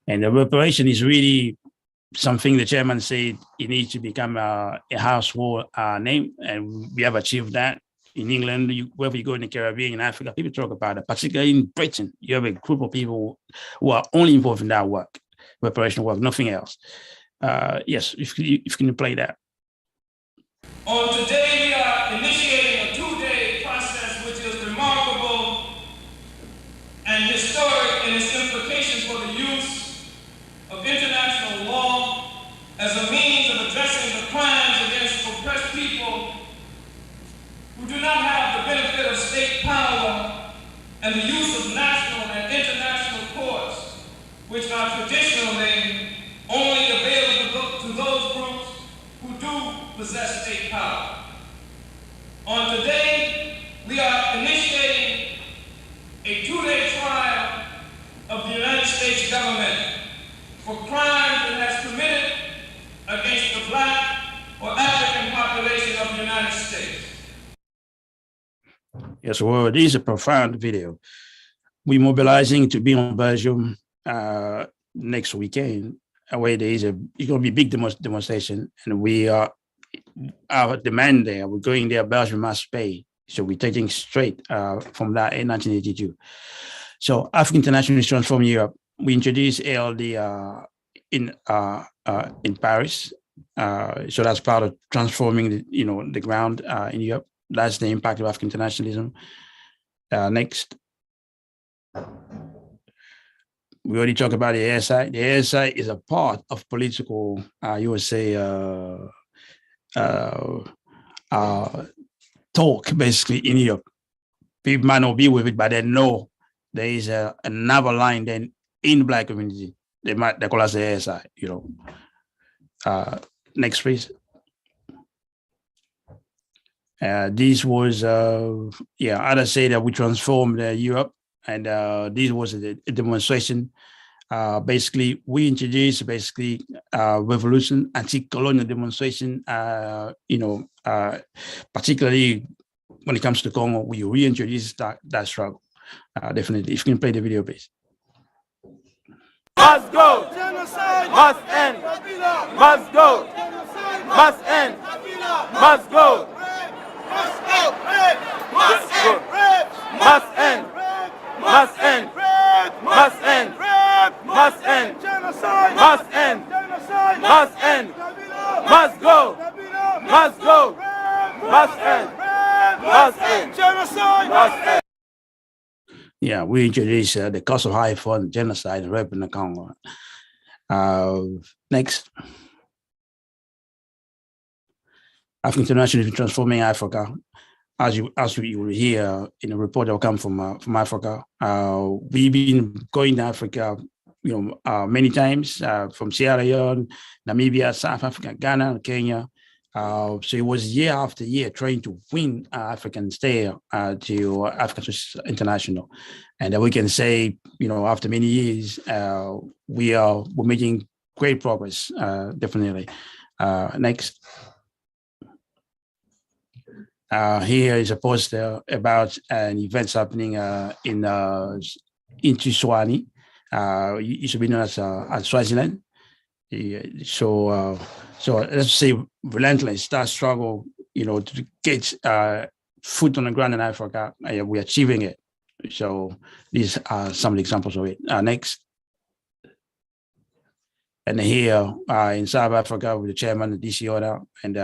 And the reparation is really something the chairman said it needs to become a household name, and we have achieved that. In England, wherever you go in the Caribbean, in Africa, people talk about it. Particularly in Britain, you have a group of people who are only involved in that work, reparation work, nothing else. Yes, if you can play that. On today, we are initiating a 2-day process which is remarkable and historic in its implications for the use of international law as a means of addressing the crimes against oppressed people who do not have the benefit of state power and the use of national possess state power. On today, we are initiating a 2-day trial of the United States government for crimes it has committed against the Black or African population of the United States. Yes, well, it is a profound video. We're mobilizing to be on Belgium next weekend. Where there is it's going to be a big demonstration, and we are our demand there. We're going there. Belgium must pay. So we're taking straight from that in 1982. So African Internationalists Transform Europe. We introduced ALD in Paris. So that's part of transforming the ground in Europe. That's the impact of African internationalism. Next. We already talked about the ASI. The ASI is a part of political, you would say, talk basically in Europe. People might not be with it, but they know there is another line then in the Black community. They call us the ASI, Next, please. This was, others say that we transformed Europe, and this was a demonstration. Basically, we introduced revolution, anti-colonial demonstration. Particularly when it comes to Congo, we reintroduced that struggle. Definitely, if you can play the video, please. Must go. Genocide. Must end. Must go. Must end. Must go. Must go. Must end. Must end. Must end. Must end. Must end. Genocide. Must end. Genocide. Must end. Must go. Must go. Must end. Must end. Genocide. Must end. Yeah, we introduced the cost of high fund, genocide, and rape in the Congo. Next. African International Transforming Africa. As you will hear in a report that will come from Africa, we've been going to Africa, many times from Sierra Leone, Namibia, South Africa, Ghana, Kenya. So it was year after year trying to win Africans there to African International, and we can say, after many years, we're making great progress. Definitely. Next. Here is a poster about an event happening in Tswane. It should be known as Swaziland. So let's say Relentless, that struggle, to get foot on the ground in Africa, we're achieving it. So these are some of the examples of it. Next. And here in South Africa with the chairman of the DC order and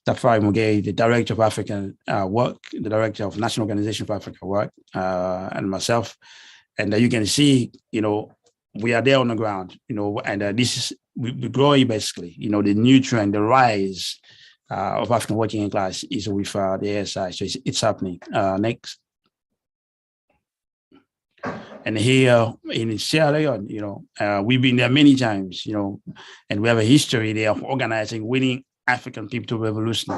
Tafari Mugabe, the director of African work, the director of National Organization for Africa Work, and myself. And you can see, we are there on the ground, and this is, we're growing basically, the new trend, the rise of African working class is with the ASI. So it's happening. Next. And here in Sierra Leone, we've been there many times, and we have a history there of organizing, winning African people to revolution,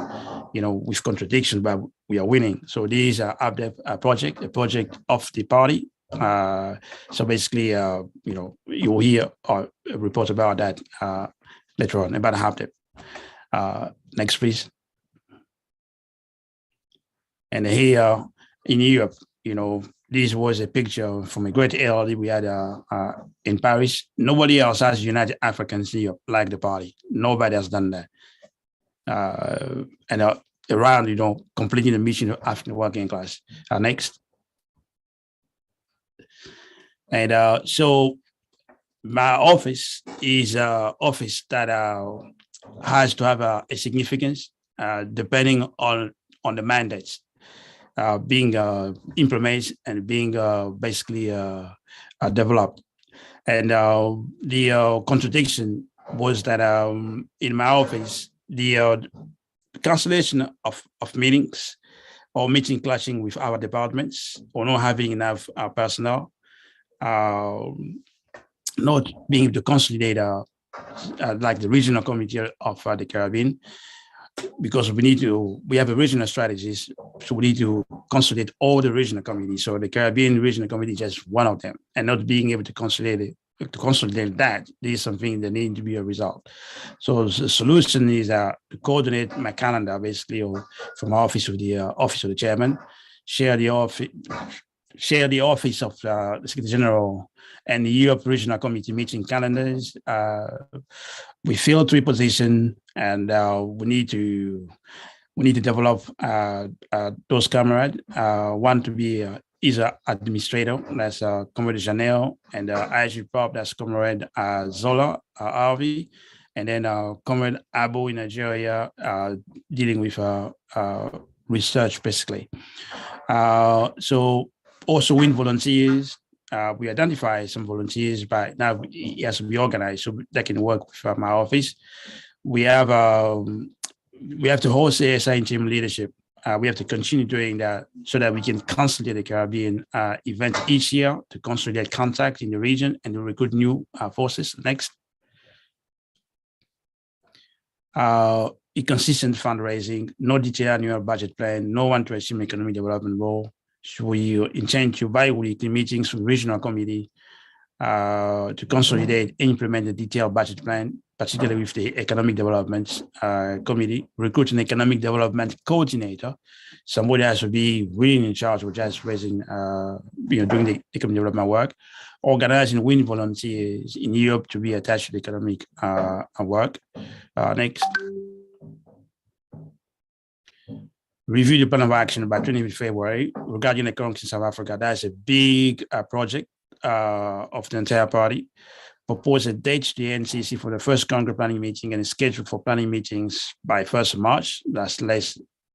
with contradictions, but we are winning. So these are a project of the party. So basically, you'll hear a report about that later on, about half that. Next, please. And here in Europe, this was a picture from a great ALD we had in Paris. Nobody else has united Africans in Europe like the party. Nobody has done that. And around, completing the mission of African working class. Next. And so my office is an office that has to have a significance depending on the mandates being implemented and being basically developed. And the contradiction was that in my office, the cancellation of meetings or meeting clashing with our departments or not having enough personnel, not being able to consolidate like the regional committee of the Caribbean, because we have a regional strategies, so we need to consolidate all the regional committees. So the Caribbean Regional Committee is just one of them, and not being able to consolidate that, this is something that needs to be a result. So the solution is to coordinate my calendar, basically, or from office of the chairman, share the office of the Secretary General and the Europe Regional Committee meeting calendars. We fill 3 positions, and we need to develop those comrades. One to be is an administrator, that's Comrade Janelle, and IG Prop, that's Comrade Zola Harvey, and then Comrade Abo in Nigeria, dealing with research, basically. So also in volunteers, we identify some volunteers, but now it has to be organized so they can work with my office. We have to host ASI team leadership. We have to continue doing that so that we can consolidate the Caribbean event each year to consolidate contact in the region and to recruit new forces. Next. A consistent fundraising, no detailed annual budget plan, no one to assume economic development role. So we intend to bi-weekly meetings with regional committee to consolidate and implement the detailed budget plan, particularly with the economic development committee, recruit an economic development coordinator, somebody has to be really in charge of just raising, doing the economic development work, organizing wind volunteers in Europe to be attached to the economic work. Next. Review the plan of action by 20th February regarding the economics in South Africa. That's a big project of the entire party. Propose a date to the NCC for the first Congress planning meeting and schedule for planning meetings by 1st of March. That's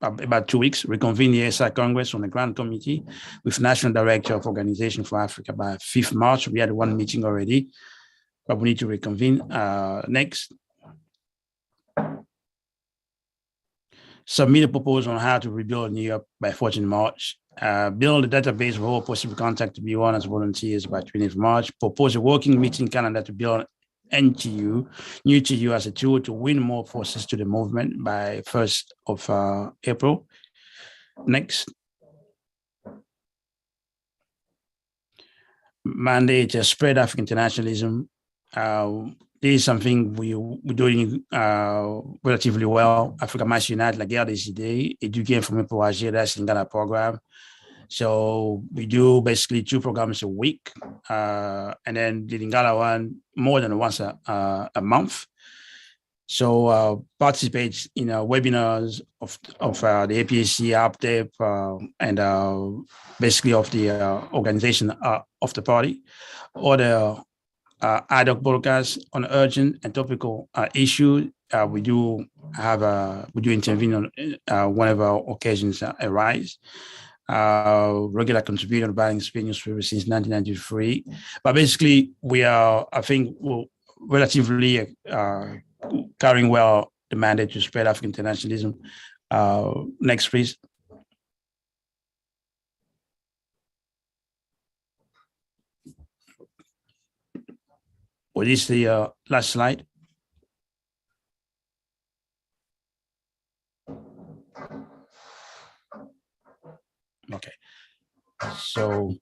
about 2 weeks. Reconvene the ASI Congress on the Grand Committee with National Director of Organization for Africa by 5th March. We had 1 meeting already, but we need to reconvene. Next. Submit a proposal on how to rebuild New York by 14th March. Build a database of all possible contact to be on as volunteers by 20th March. Propose a working meeting calendar to build NTU, new TU as a tool to win more forces to the movement by 1st of April. Next. Mandate to spread African internationalism. This is something we're doing relatively well. Africa Mass Unite, la guerre des idées, éduquer, informer pour agir, that's in Ghana program. So we do basically 2 programs a week, and then the Lingala one more than once a month. So participate in webinars of the APSP update and basically of the organization of the party, or the ad hoc broadcasts on urgent and topical issues. We do intervene on whenever occasions arise. Regular contributor to Binding Spain newspaper since 1993. But basically, we are, I think, relatively carrying well the mandate to spread African internationalism. Next, please. Well, this is the last slide. Okay. So,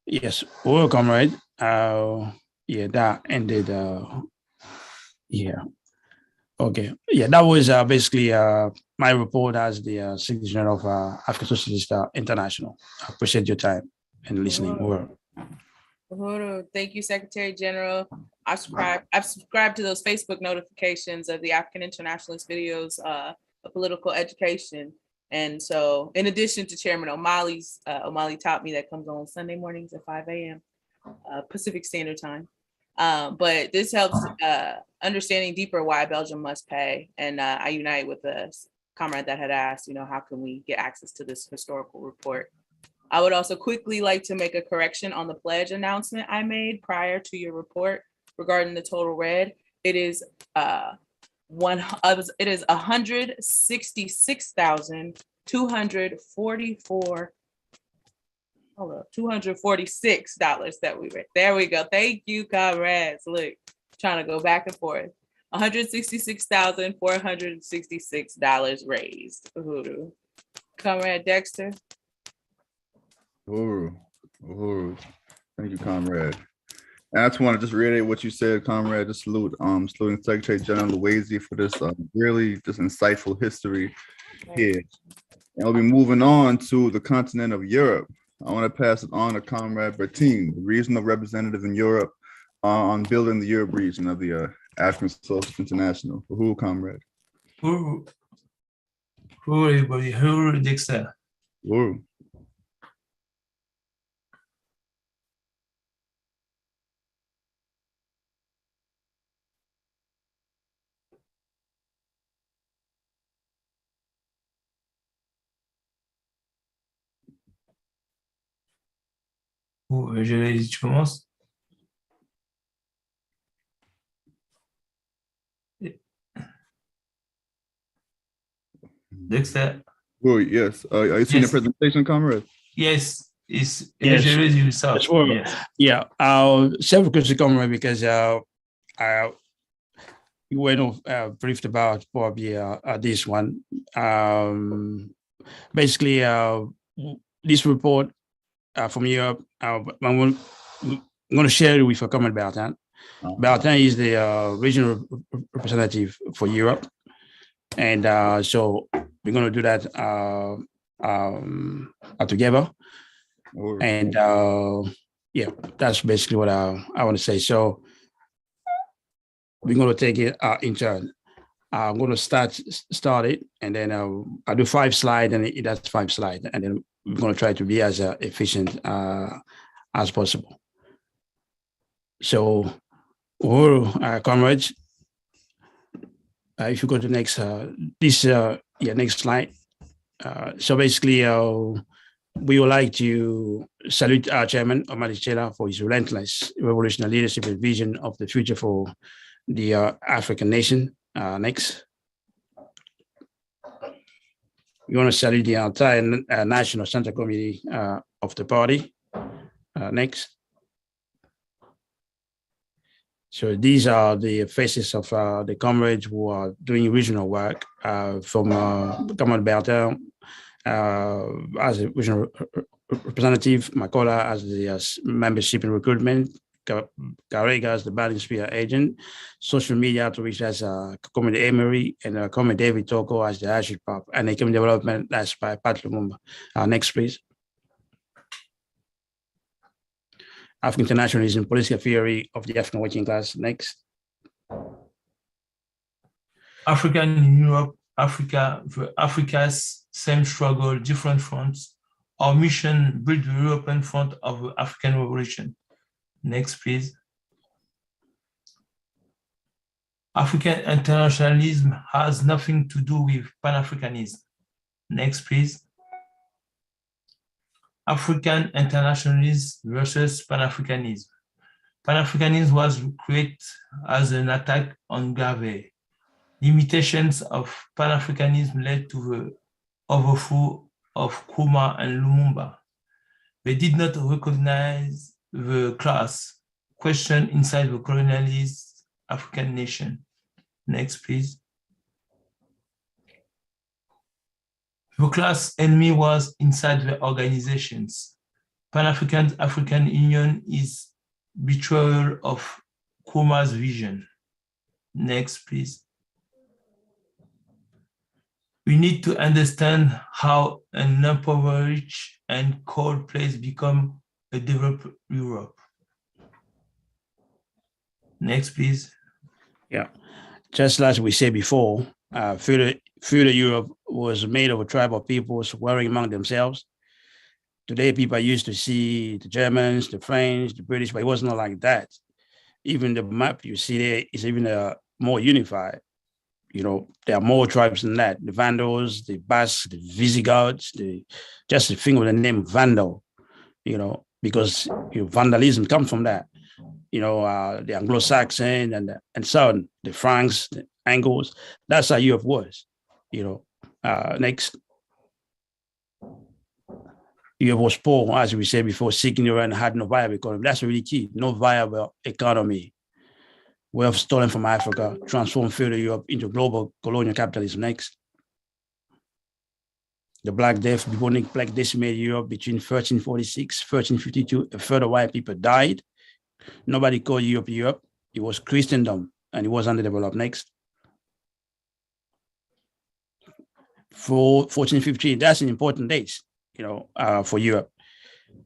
yes, welcome, right? Yeah, that ended. Yeah. Okay. Yeah, that was basically my report as the Secretary General of African Socialist International. I appreciate your time and listening. Thank you, Secretary General. I've subscribed to those Facebook notifications of the African Internationalist videos of political education. And so in addition to Chairman O'Malley's, O'Malley taught me that comes on Sunday mornings at 5 a.m. Pacific Standard Time. But this helps understanding deeper why Belgium must pay. And I unite with the comrade that had asked, how can we get access to this historical report? I would also quickly like to make a correction on the pledge announcement I made prior to your report regarding the total red. It is 166,244. Hold up, $246 that we read. There we go. Thank you, comrades. Look, trying to go back and forth. $166,466 raised. Uhuru. Comrade Dexter. Uhuru. Uhuru. Thank you, comrade. And I just want to just reiterate what you said, comrade. Just saluting Secretary General Louisi for this really just insightful history here. And we'll be moving on to the continent of Europe. I want to pass it on to Comrade Bertin, the regional representative in Europe, on building the Europe region of the African Socialist International. Who, comrade? Who everybody? Who Dexter? Who? Tu commences? Dexter? Who? Yes. Are you seeing the presentation, comrade? Yes. It's Yes. you saw. Yes, well, Yes. yeah. Several questions, comrade, because you were briefed about probably this one. Basically, this report from Europe, I'm going to share it with a comment about that. Bertin is the regional representative for Europe. And so we're going to do that together. And yeah, that's basically what I want to say. So we're going to take it in turn. I'm going to start it, and then I'll do 5 slides, and that's 5 slides. And then we're going to try to be as efficient as possible. So, comrades, if you go to next, next slide. So basically, we would like to salute our chairman, Omar Chela, for his relentless revolutionary leadership and vision of the future for the African nation. Next. We want to salute the entire National Central Committee of the party. Next. So these are the faces of the comrades who are doing regional work, from Comrade Bertin as a regional representative, Makola as the membership and recruitment, Karega as the balance spear agent, social media outreach as Comrade Emery, and Comrade David Toko as the Ashik Pop, and economic development as by Pat Lumumba. Next, please. African internationalism, political theory of the African working class. Next. Africa in Europe, Africa's same struggle, different fronts. Our mission, build the European front of the African revolution. Next, please. African internationalism has nothing to do with Pan-Africanism. Next, please. African internationalism versus Pan-Africanism. Pan-Africanism was created as an attack on Garvey. Limitations of Pan-Africanism led to the overthrow of Nkrumah and Lumumba. They did not recognize the class question inside the colonialist African nation. Next, please. The class enemy was inside the organizations. Pan-African African Union is betrayal of Nkrumah's vision. Next, please. We need to understand how an impoverished and cold place become a developed Europe. Next, please. Yeah, just as we said before, feudal Europe was made of a tribe of peoples warring among themselves. Today, people are used to see the Germans, the French, the British, but it wasn't like that. Even the map you see there is even more unified. You know, there are more tribes than that. The Vandals, the Basques, the Visigoths, just the thing with the name Vandal, you know, because vandalism comes from that. You know, the Anglo-Saxon and so on, the Franks, the Angles. That's how Europe was. You know, next. Europe was poor, as we said before, seeking around, had no viable economy. That's really key. No viable economy. wealth stolen from Africa, transformed feudal Europe into global colonial capitalism. Next. The Black Death, bubonic plague decimated Europe between 1346, 1352. A third of white people died. Nobody called Europe Europe. It was Christendom, and it was underdeveloped. Next. For 1415, that's an important date, for Europe.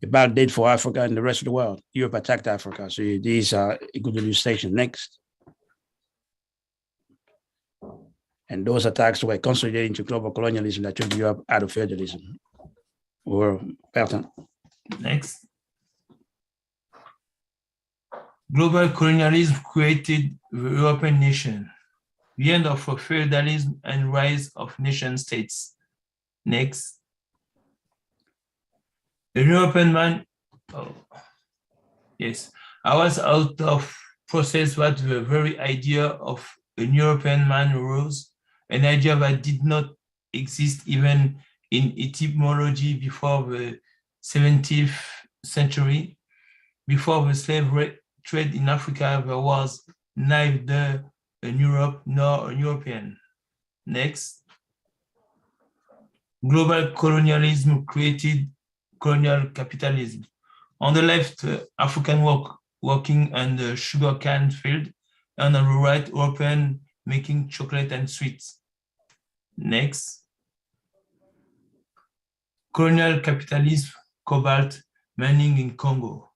A bad date for Africa and the rest of the world. Europe attacked Africa, so these are a good illustration. Next. And those attacks were consolidated into global colonialism that took Europe out of feudalism. Or Bertrand. Next. Global colonialism created the European nation, the end of feudalism and rise of nation states. Next. A European man, yes, I was out of process what the very idea of a European man arose, an idea that did not exist even in etymology before the 17th century. Before the slave trade in Africa, there was neither a Europe nor a European. Next. Global colonialism created colonial capitalism. On the left, African working on the sugarcane field, and on the right, European making chocolate and sweets. Next. Colonial capitalism, cobalt mining in Congo.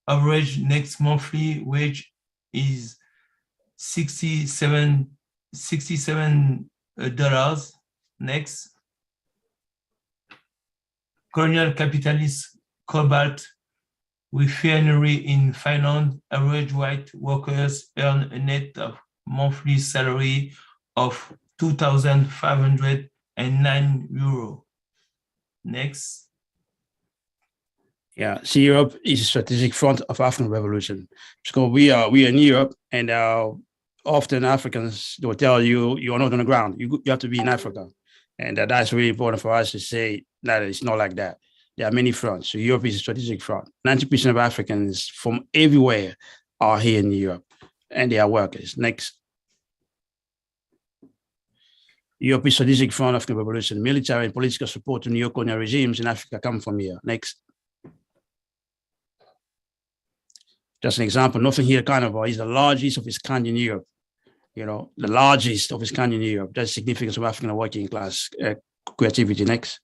Average next monthly wage is $67. Next. Colonial capitalist cobalt refinery in Finland. Average white workers earn a net of monthly salary of €2,509. Next. Yeah, see, Europe is a strategic front of African revolution. So we are in Europe, and often Africans will tell you are not on the ground. You have to be in Africa, and that's really important for us to say that it's not like that. There are many fronts. So Europe is a strategic front. 90% of Africans from everywhere are here in Europe, and they are workers. Next. Europe is a strategic front of African revolution. Military and political support to neo-colonial regimes in Africa come from here. Next. Just an example, Northern Hill Carnival is the largest of its kind in Europe. The largest of its kind in Europe. That's significance of African working class creativity. Next.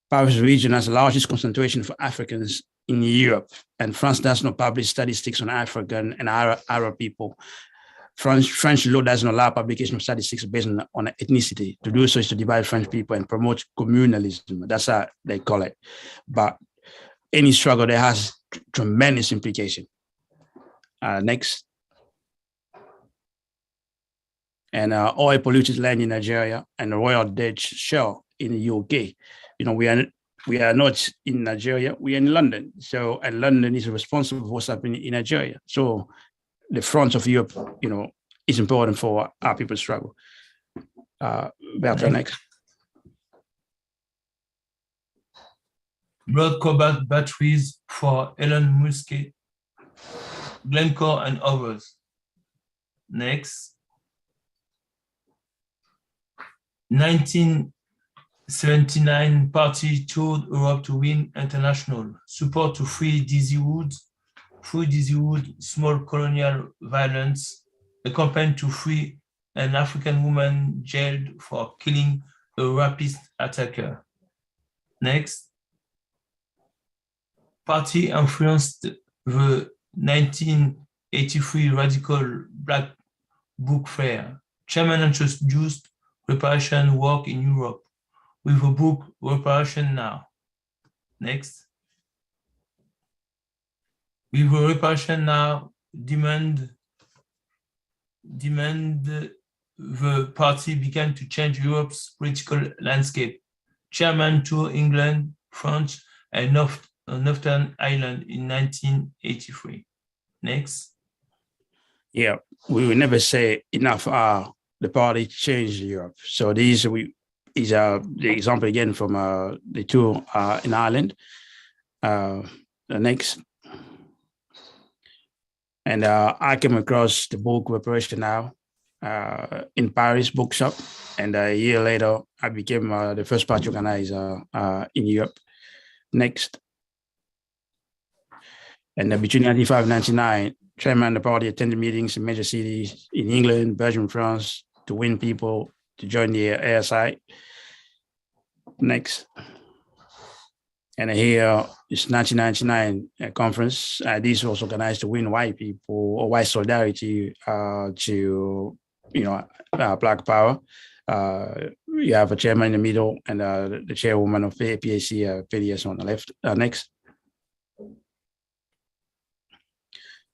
Paris region has the largest concentration for Africans in Europe, and France does not publish statistics on African and Arab people. French law doesn't allow publication of statistics based on ethnicity. To do so is to divide French people and promote communalism. That's how they call it. But any struggle there has tremendous implication. Next. And oil polluted land in Nigeria and the Royal Dutch Shell in the UK. We are not in Nigeria, we are in London. So, and London is responsible for what's happening in Nigeria. So the front of Europe, is important for our people's struggle. Bertrand, next. Blood cobalt batteries for Elon Musk, Glencore, and others. Next. 1979 party toured Europe to win international support to free Dizzy Wood, small colonial violence, a campaign to free an African woman jailed for killing a rapist attacker. Next. Party influenced the 1983 Radical Black Book Fair. Chairman introduced reparation work in Europe with the book Reparation Now. Next. With the Reparation Now, demand the party began to change Europe's political landscape. Chairman toured England, France, and Northern Ireland in 1983. Next. Yeah, we will never say enough. The party changed Europe. So these are the example again from the tour in Ireland. The next. And I came across the book Reparation Now in Paris bookshop. And a year later, I became the first party organizer in Europe. Next. And between 1995 and 1999, chairman of the party attended meetings in major cities in England, Belgium, France to win people to join the ASI. Next. And here is 1999 conference. This was organized to win white people or white solidarity to, Black Power. You have a chairman in the middle and the chairwoman of the APSP, PDS on the left. Next.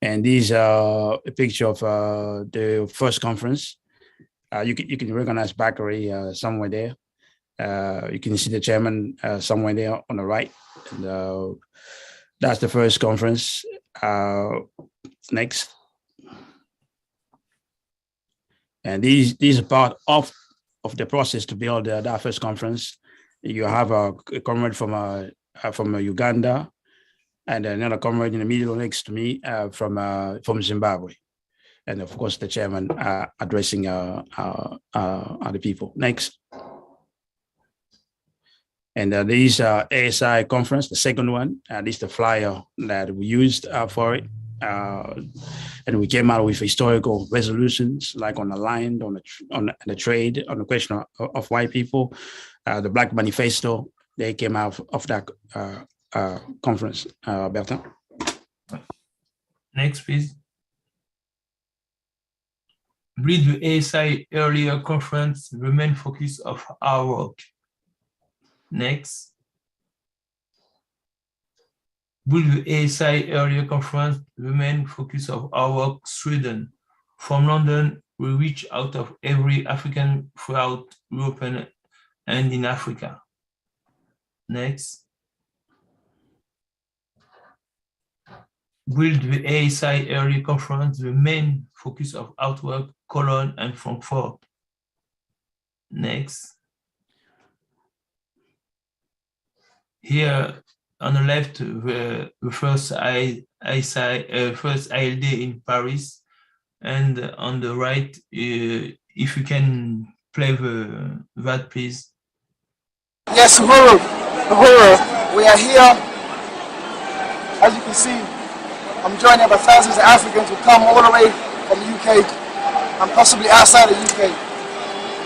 And these are a picture of the first conference. You can recognize Bakary somewhere there. You can see the chairman somewhere there on the right. And, that's the first conference. Next. And these are part of the process to build that first conference. You have a comrade from Uganda, and another comrade in the middle next to me from Zimbabwe. And of course, the chairman addressing other people. Next. And these ASI conference, the second one, this is the flyer that we used for it. And we came out with historical resolutions, like on the land, on the trade, on the question of white people. The Black Manifesto, they came out of that conference. Bertrand. Next, please. With the ASI earlier conference, the main focus of our work. Next. With the ASI earlier conference, the main focus of our work, Sweden. From London, we reach out of every African throughout Europe and in Africa. Next. With the ASI earlier conference, the main focus of outwork, Cologne and Frankfurt. Next. Here on the left, the first first ILD in Paris, and on the right, if you can play that, please. Yes, Uhuru, we are here. As you can see, I'm joined by thousands of Africans who come all the way from the UK and possibly outside the UK.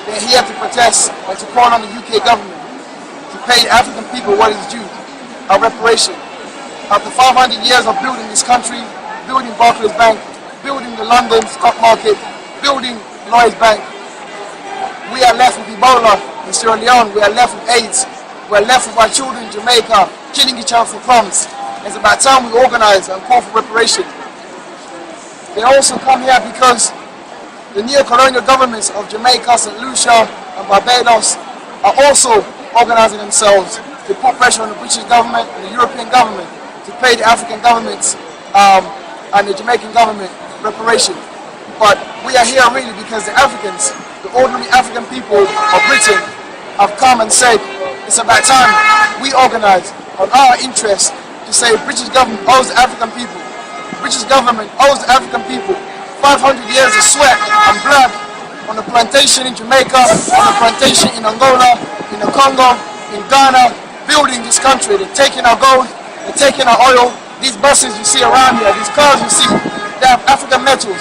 They're here to protest and to call on the UK government to pay African people what is due, our reparation. After 500 years of building this country, building Barclays Bank, building the London stock market, building Lloyds Bank, we are left with Ebola in Sierra Leone, we are left with AIDS, we are left with our children in Jamaica killing each other for crumbs. It's about time we organize and call for reparation. They also come here because the neo-colonial governments of Jamaica, St. Lucia and Barbados are also organizing themselves to put pressure on the British government and the European government to pay the African governments and the Jamaican government reparation. But we are here really because the Africans, the ordinary African people of Britain, have come and said it's about time we organize on our interests to say British government owes the African people. British government owes the African people 500 years of sweat and blood on the plantation in Jamaica, on the plantation in Angola, in the Congo, in Ghana, building this country. They're taking our gold, they're taking our oil. These buses you see around here, these cars you see, they have African metals,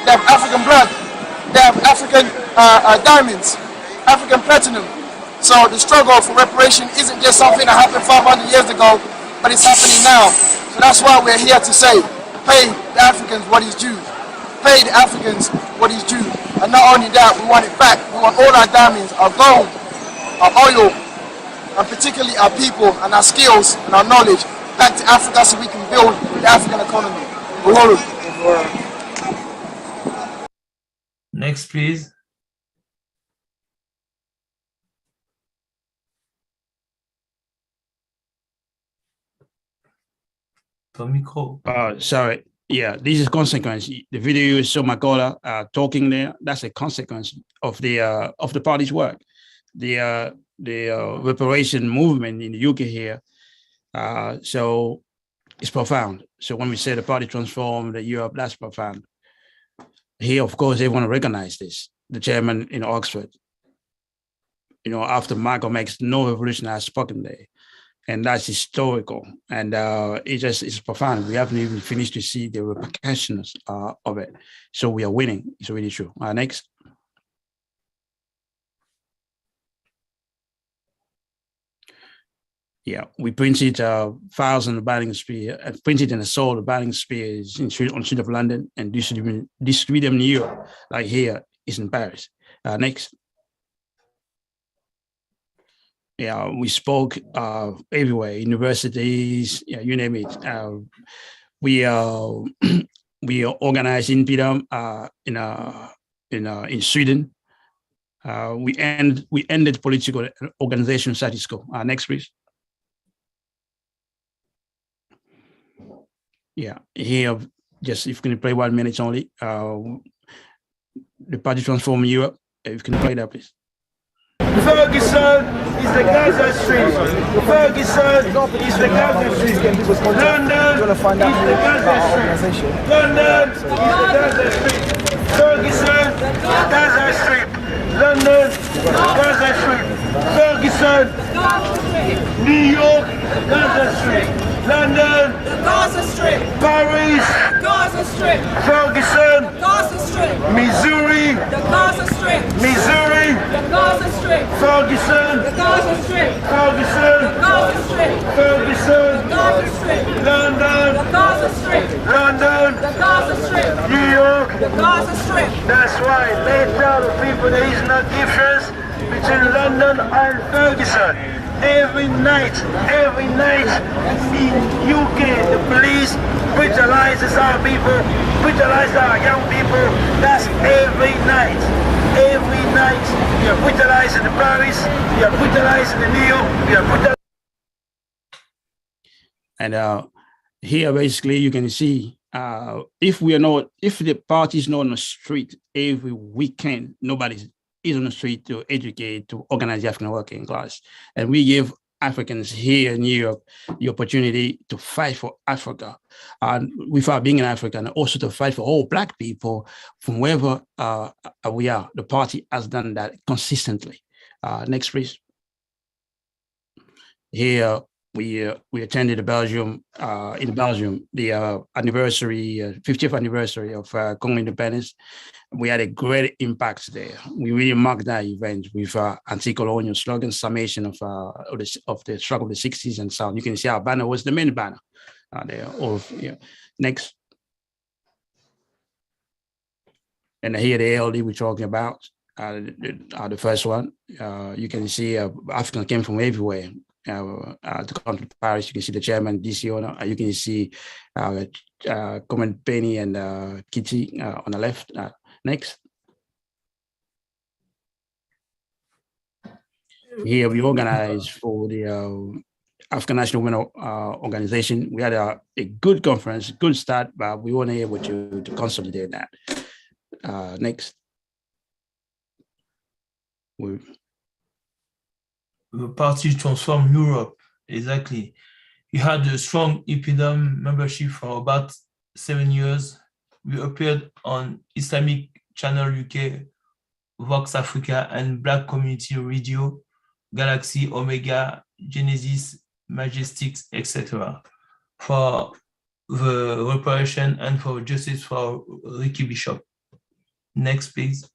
they have African blood, they have African diamonds, African platinum. So the struggle for reparation isn't just something that happened 500 years ago, but it's happening now. So that's why we're here to say, pay the Africans what is due. Pay the Africans what is due. And not only that, we want it back. We want all our diamonds, our gold, our oil, and particularly our people and our skills and our knowledge back to Africa so we can build the African economy. Uhuru. Next, please. Sorry. Yeah, this is consequence. The video you saw Makola talking there. That's a consequence of the party's work. The reparation movement in the UK here. So is profound. So when we say the party transformed Europe, that's profound. Here, of course, everyone recognize this. The chairman in Oxford, after Malcolm X, no revolution has spoken there. And that's historical. And it's profound. We haven't even finished to see the repercussions of it. So we are winning. It's really true. Next. Yeah, we printed files on the Batting Spear, printed and sold the Batting Spears on street of London and distribute them in Europe, like here is in Paris. Next. Yeah, we spoke everywhere, universities, you name it. We organized in Pidam in Sweden. We ended political organization status quo. Next, please. Yeah, here, just if you can play 1 minute only. The party transform Europe. If you can play that, please. Ferguson is the Gaza Strip. Ferguson is the Gaza Strip. London is the Gaza Strip. London is the Gaza Strip. Ferguson, Gaza Strip. London, Gaza Strip. Ferguson, New York, Gaza Strip. London, Gaza Strip. Paris, Gaza Strip. Ferguson, Gaza Strip. Missouri, the Gaza Strip. Missouri, the Gaza Strip. Ferguson, the Gaza Strip. Ferguson, the Gaza Strip. Ferguson, the Gaza Strip. London, the Gaza Strip. London, the Gaza Strip. New York, the Gaza Strip. That's right. They tell the people there is no difference between London and Ferguson. Every night in UK, the police brutalizes our people, brutalizes our young people. That's every night. Every night, you're brutalizing the Paris, you're brutalizing the New York, you're brutalizing. And here, basically, you can see if the party is not on the street every weekend, nobody is on the street to educate, to organize the African working class. And we give Africans here in Europe the opportunity to fight for Africa, without being in Africa, and also to fight for all Black people from wherever we are. The party has done that consistently. Next, please. Here, we attended Belgium, in Belgium, the 50th anniversary of Congo independence. We had a great impact there. We really marked that event with anti-colonial slogans, summation of the struggle of the 60s and so on. You can see our banner was the main banner there. Next. And here the ALD we're talking about, the first one. You can see Africans came from everywhere. To come to Paris, you can see the chairman, DC owner. You can see Common Penny and Kitty on the left. Next. Here we organized for the African National Women Organization. We had a good conference, good start, but we weren't able to consolidate that. Next. The party transformed Europe, exactly. We had a strong EPDM membership for about 7 years. We appeared on Islamic Channel UK, Vox Africa, and Black Community Radio, Galaxy, Omega, Genesis, Majestics, etc. for the reparation and for justice for Ricky Bishop. Next, please.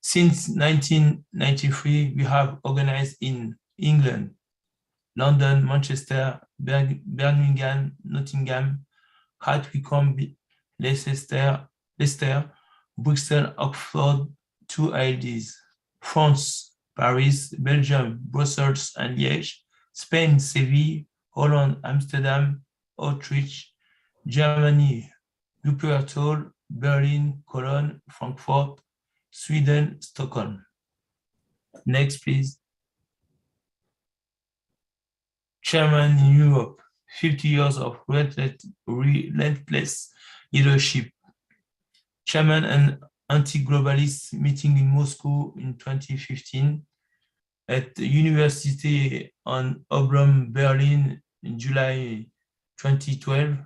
Since 1993, we have organized in England, London, Manchester, Birmingham, Nottingham, Hartwickham, Leicester, Bristol, Oxford, 2 ILDs, France, Paris, Belgium, Brussels, and Liège, Spain, Seville, Holland, Amsterdam, Utrecht, Germany, Wuppertal, Berlin, Cologne, Frankfurt, Sweden, Stockholm. Next, please. Chairman in Europe, 50 years of relentless leadership. Chairman and anti-globalist meeting in Moscow in 2015. at the University on Oblum, Berlin in July 2012.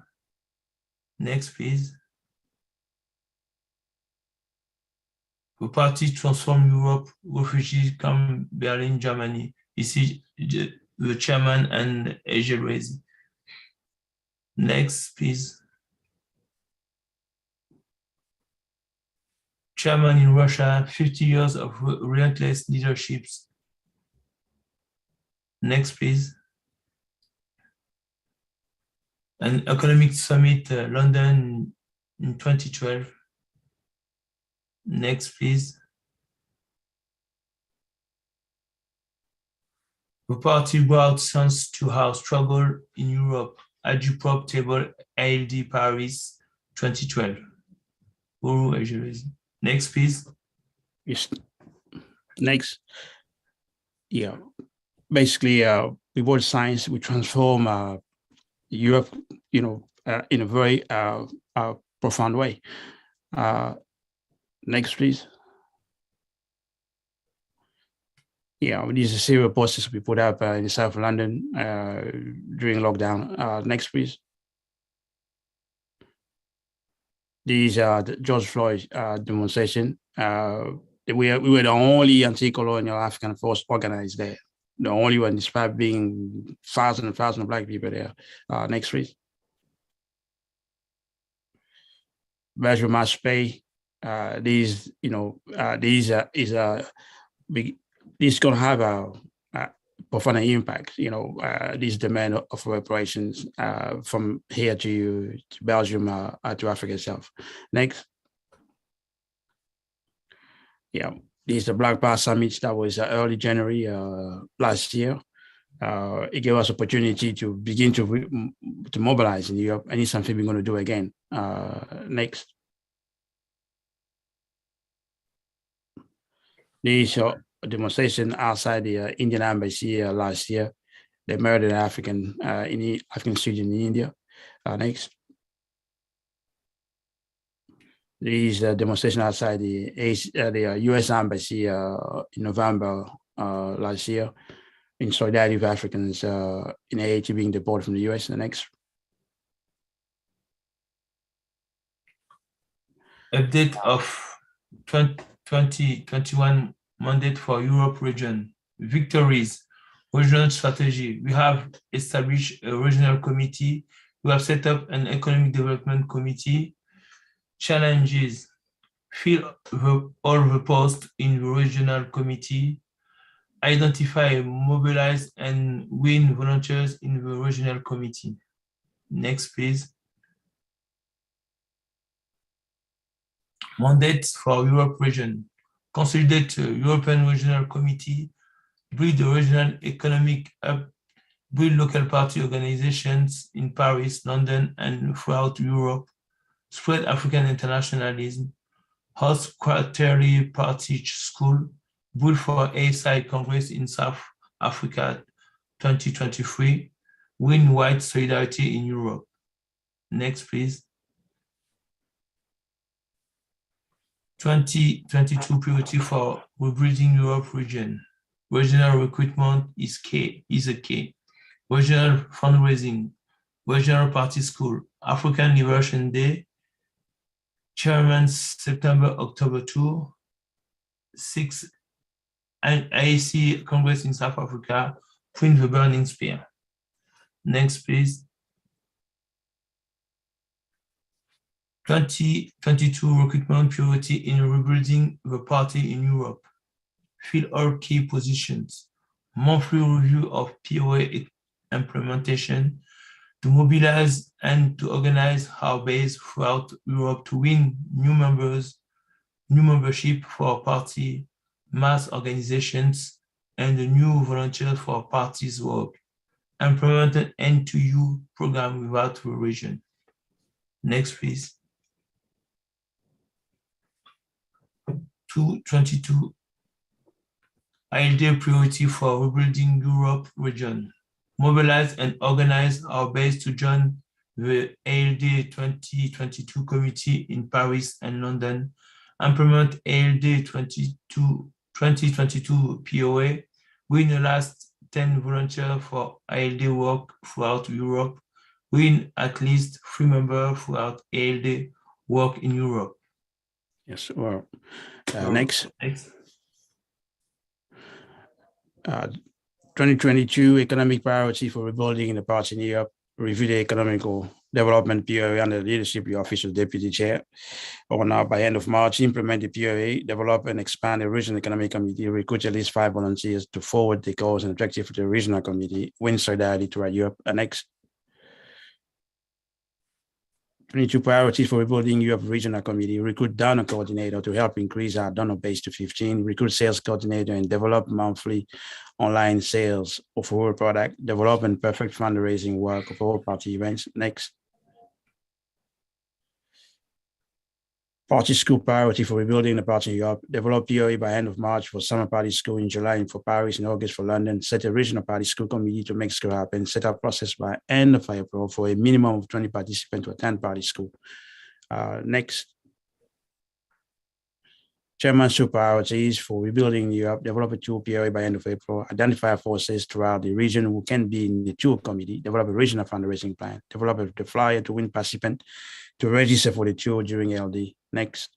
Next, please. The party Transform Europe Refugee Camp Berlin, Germany. Ici, the chairman and Agel Rezi. Next, please. Chairman in Russia, 50 years of relentless leaderships. Next, please. An economic summit, London in 2012. Next, please. The party brought sons to our struggle in Europe. Agiprop table ALD Paris 2012. Next, please. Yes. Next. Yeah. Basically, we brought science, we transform Europe, in a very profound way. Next, please. Yeah, this is a serial posters we put up in the south of London during lockdown. Next, please. These are the George Floyd demonstration. We were the only anti-colonial African force organized there. The only one, despite being thousands and thousands of Black people there. Next, please. Measure mass pay. These is going to have a profound impact. These demand of reparations from here to Belgium to Africa itself. Next. Yeah, this is the Black Power Summit that was early January last year. It gave us opportunity to begin to mobilize in Europe, and it's something we're going to do again. Next. This demonstration outside the Indian embassy last year. They murdered an African in the African student in India. Next. These demonstration outside the U.S. embassy in November last year in solidarity with Africans in Haiti being deported from the U.S. Next. Update of 2021 mandate for Europe region. Victories, regional strategy. We have established a regional committee. We have set up an economic development committee. Challenges, fill all the posts in the regional committee. Identify, mobilize, and win volunteers in the regional committee. Next, please. Mandates for Europe region. Consolidate European Regional Committee, build the regional economic hub, build local party organizations in Paris, London, and throughout Europe, spread African internationalism, host quarterly party school, build for ASI Congress in South Africa 2023, win white solidarity in Europe. Next, please. 2022 priority for rebuilding Europe region. Regional recruitment is a key. Regional fundraising, regional party school, African Liberation Day, Chairman September, October 2, 6 IAC Congress in South Africa, Print the Burning Spear. Next, please. 2022 recruitment priority in rebuilding the party in Europe. Fill all key positions. Monthly review of POA implementation to mobilize and to organize our base throughout Europe to win new membership for party, mass organizations, and the new volunteers for parties work. Implement an N2U program without the region. Next, please. 2022 ILD priority for rebuilding Europe region. Mobilize and organize our base to join the ALD 2022 committee in Paris and London. Implement ALD 2022 POA We in the last 10 volunteers for ALD work throughout Europe. We in at least 3 members throughout ALD work in Europe. Yes, well, next. 2022 economic priority for rebuilding in the parts in Europe, review the economical development POA under the leadership of the Office of Deputy Chair. Or now by end of March, implement the POA, develop and expand the regional economic committee, recruit at least 5 volunteers to forward the goals and objectives of the regional committee, win solidarity throughout Europe. Next. 22 priorities for rebuilding Europe Regional Committee, recruit donor coordinator to help increase our donor base to 15, recruit sales coordinator and develop monthly online sales of our product, develop and perfect fundraising work of all party events. Next. Party school priority for rebuilding the party in Europe, develop POA by end of March for summer party school in July and for Paris in August for London, set a regional party school committee to make school happen, set up process by end of April for a minimum of 20 participants to attend party school. Next. Chairmanship priorities for rebuilding Europe, develop a tool POA by end of April, identify forces throughout the region who can be in the tool committee, develop a regional fundraising plan, develop the flyer to win participant to register for the tour during LD. Next.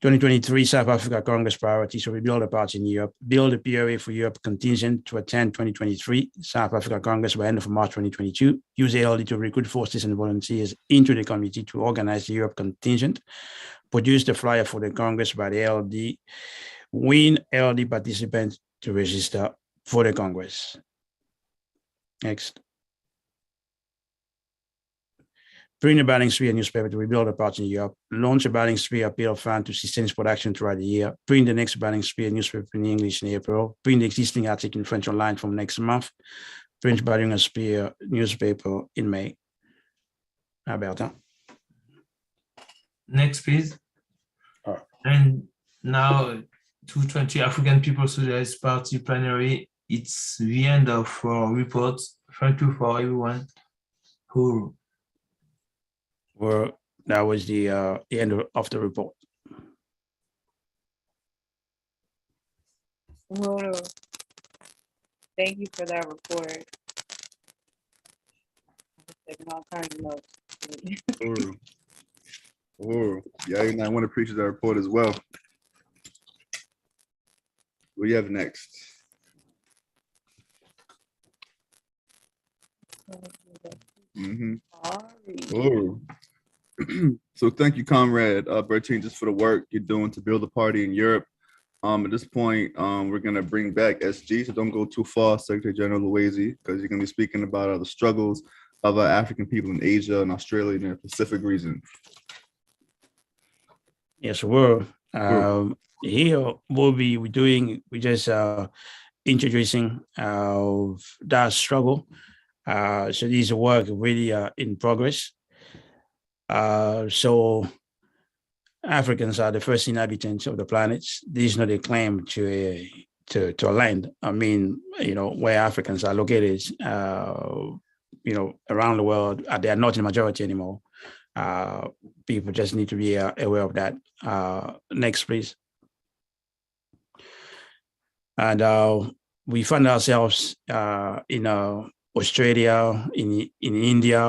2023 South Africa Congress priorities to rebuild the party in Europe, build a POA for Europe contingent to attend 2023 South Africa Congress by end of March 2022, use ALD to recruit forces and volunteers into the committee to organize the Europe contingent, produce the flyer for the Congress by the ALD, win ALD participants to register for the Congress. Next. Print a balance sheet newspaper to rebuild the party in Europe, launch a balance sheet appeal fund to sustain its production throughout the year, print the next balance sheet newspaper in English in April, print the existing article in French online from next month, print balance sheet newspaper in May. Alberta. Next, please. And now 220 African People's Socialist Party plenary. It's the end of our report. Thank you for everyone who. Well, that was the end of the report. Whoa. Thank you for that report. Taking all kinds of notes. Yeah, and I want to appreciate that report as well. What do you have next? So thank you, Comrade Bertine, just for the work you're doing to build a party in Europe. At this point, we're going to bring back SG, so don't go too far, Secretary General Loizy, because you're going to be speaking about the struggles of African people in Asia and Australia and the Pacific region. Yes, we're here. We're just introducing that struggle. So these work really in progress. So Africans are the first inhabitants of the planet. This is not a claim to a land. I mean, where Africans are located, around the world, they are not in the majority anymore. People just need to be aware of that. Next, please. And we find ourselves in Australia, in India,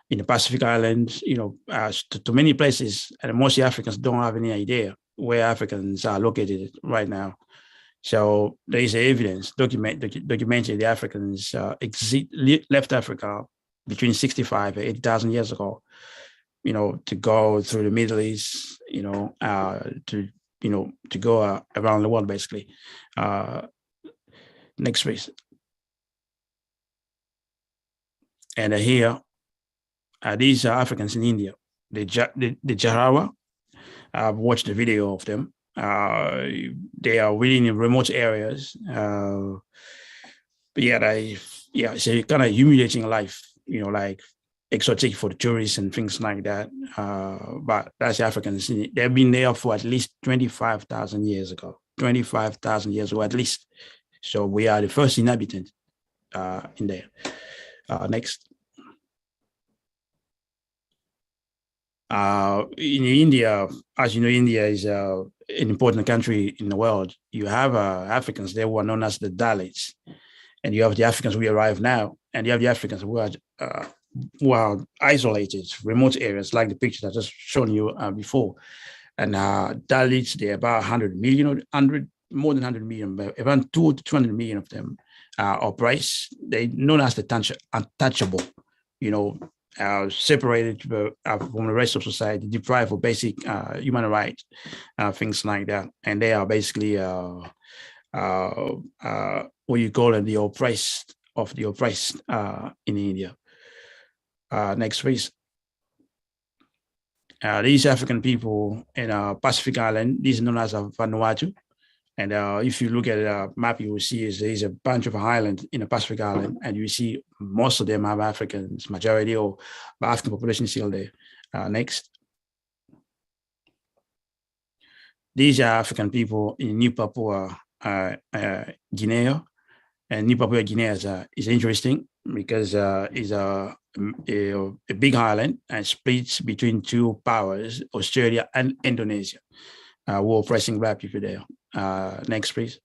in the Pacific Islands, to many places, and most Africans don't have any idea where Africans are located right now. So there is evidence documented the Africans left Africa between 65 and 8,000 years ago, to go through the Middle East, to go around the world, basically. Next, please. And here, these are Africans in India, the Jarawa. I've watched the video of them. They are really in remote areas. But it's a kind of humiliating life, like exotic for the tourists and things like that. But that's Africans. They've been there for at least 25,000 years ago, 25,000 years ago at least. So we are the first inhabitant in there. Next. In India, as you know, India is an important country in the world. You have Africans there who are known as the Dalits, and you have the Africans who arrive now, and you have the Africans who are isolated, remote areas, like the pictures I just shown you before. And Dalits, they're about 100 million, more than 100 million, but around 200 to 200 million of them are oppressed. They're known as the untouchable, separated from the rest of society, deprived of basic human rights, things like that. And they are basically what you call it, the oppressed of the oppressed in India. Next, please. These African people in Pacific Island, these are known as Vanuatu. And if you look at a map, you will see there's a bunch of islands in the Pacific Island, and you see most of them have Africans, majority of the African population still there. Next. These are African people in New Papua Guinea. And New Papua Guinea is interesting because it's a big island and splits between two powers, Australia and Indonesia. We're oppressing black people there. Next, please.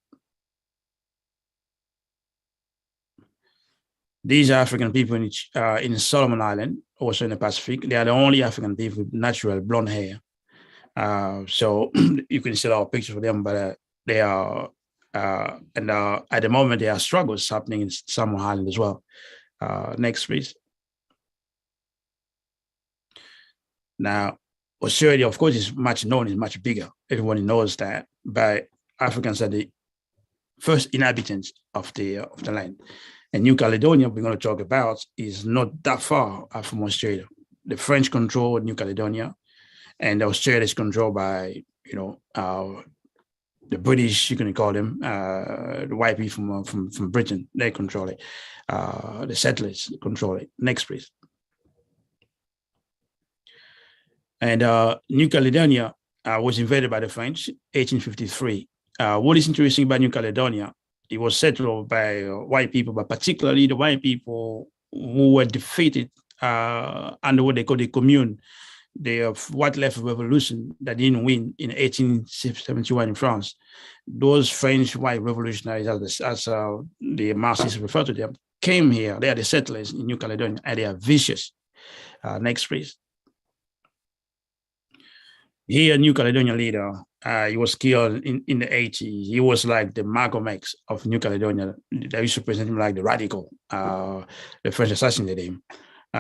These are African people in Solomon Island, also in the Pacific. They are the only African people with natural blonde hair. So you can see our pictures for them, but they are, and at the moment, there are struggles happening in Solomon Island as well. Next, please. Now, Australia, of course, is much known, is much bigger. Everyone knows that, but Africans are the first inhabitants of the land. And New Caledonia, we're going to talk about, is not that far from Australia. The French control New Caledonia, and Australia is controlled by, the British, you can call them, the white people from Britain. They control it. The settlers control it. Next, please. And New Caledonia was invaded by the French, 1853. What is interesting about New Caledonia, it was settled by white people, but particularly the white people who were defeated under what they call the Commune, the what left revolution that didn't win in 1871 in France. Those French white revolutionaries, as the Marxists refer to them, came here. They are the settlers in New Caledonia, and they are vicious. Next, please. Here, New Caledonia leader, he was killed in the 80s. He was like the Malcolm X of New Caledonia. They used to present him like the radical. The French assassinated him.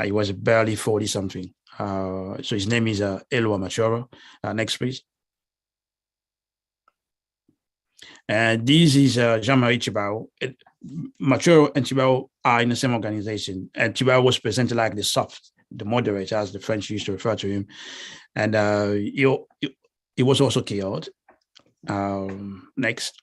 He was barely 40-something. So his name is Elwa Machoro. Next, please. And this is Jean-Marie Tjibaou. Machoro and Tjibaou are in the same organization. And Tjibaou was presented like the soft, the moderate, as the French used to refer to him. And he was also killed. Next.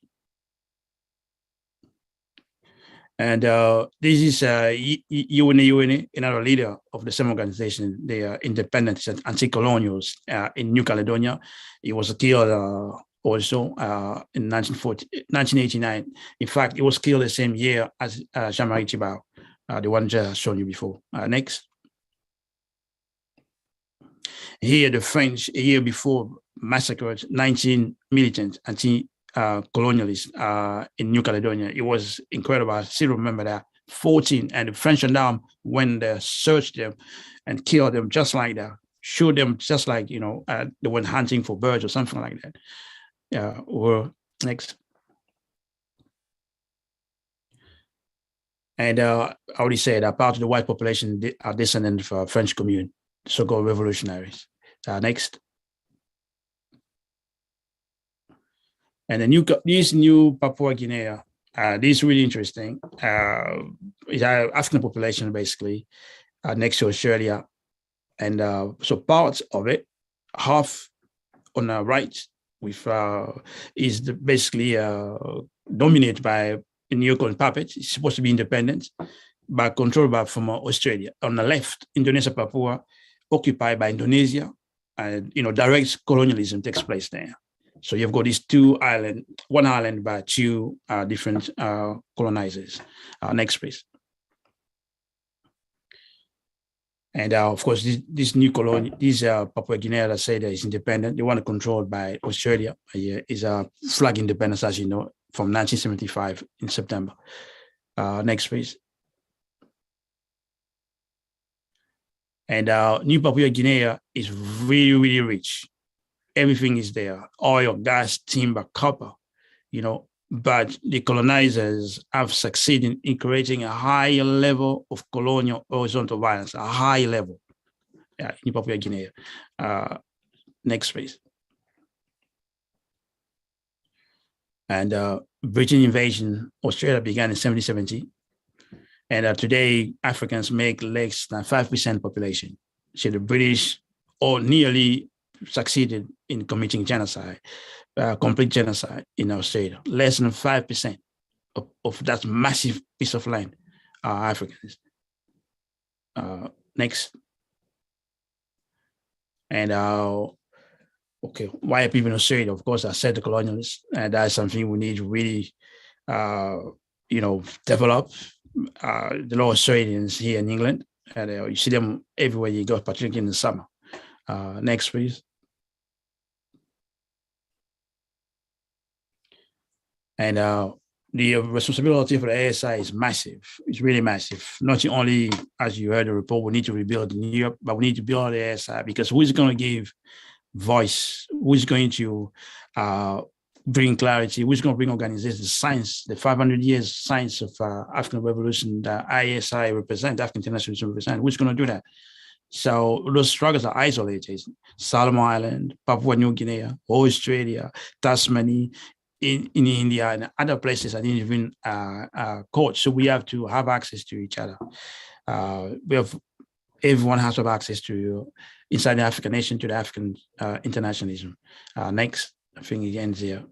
And this is Iwini, another leader of the same organization. They are independent and anti-colonials in New Caledonia. He was killed also in 1989. In fact, he was killed the same year as Jean-Marie Tjibaou, the one just shown you before. Next. Here, the French, a year before, massacred 19 militant anti-colonialists in New Caledonia. It was incredible. I still remember that. 14, and the French gendarmes went there, searched them, and killed them just like that. Shoot them just like, they went hunting for birds or something like that. Or next. And I already said that part of the white population are descendants of French Commune, so-called revolutionaries. Next. And this new Papua Guinea, this is really interesting. It's an African population, basically, next to Australia. And so parts of it, half on the right, with is basically dominated by a neocon puppet. It's supposed to be independent, but controlled from Australia. On the left, Indonesia, Papua, occupied by Indonesia, and direct colonialism takes place there. So you've got these two islands, one island by two different colonizers. Next, please. And of course, this new colony, this Papua Guinea that say that is independent, they want to control by Australia. Is a flag independence, as you know, from 1975 in September. Next, please. And New Papua Guinea is really, really rich. Everything is there: oil, gas, timber, copper. But the colonizers have succeeded in creating a higher level of colonial horizontal violence, a high level in Papua Guinea. Next, please. And British invasion, Australia began in 1770. And today, Africans make less than 5% population. So the British nearly succeeded in committing genocide. Complete genocide in Australia. Less than 5% of that massive piece of land are Africans. Next. And okay, why are people in Australia? Of course, I said the colonialists, and that's something we need to really, develop. The law Australians here in England, and you see them everywhere you go, particularly in the summer. Next, please. And the responsibility for the ASI is massive. It's really massive. Not only, as you heard the report, we need to rebuild in Europe, but we need to build the ASI, because who is going to give voice? Who is going to bring clarity? Who's going to bring organization, the science, the 500 years science of African revolution that ISI represent, African internationalism represent? Who's going to do that? So those struggles are isolated. Solomon Island, Papua New Guinea, Australia, Tasmania, in India and other places, I didn't even coach. So we have to have access to each other. Everyone has to have access to inside the African nation, to the African internationalism. Next, I think it ends here.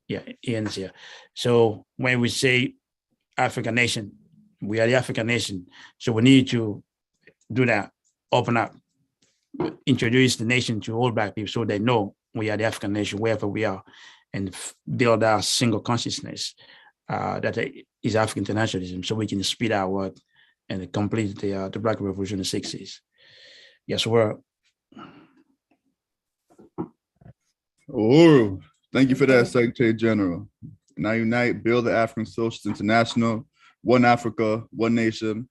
Yeah, it ends here. So when we say African nation, we are the African nation. So we need to do that, open up, introduce the nation to all Black people so they know we are the African nation wherever we are, and build our single consciousness that is African internationalism, so we can speed our work and complete the Black Revolution in the 60s. Yes, we're. Oh, thank you for that, Secretary General. Now unite, build the African Socialist International, one Africa, one nation.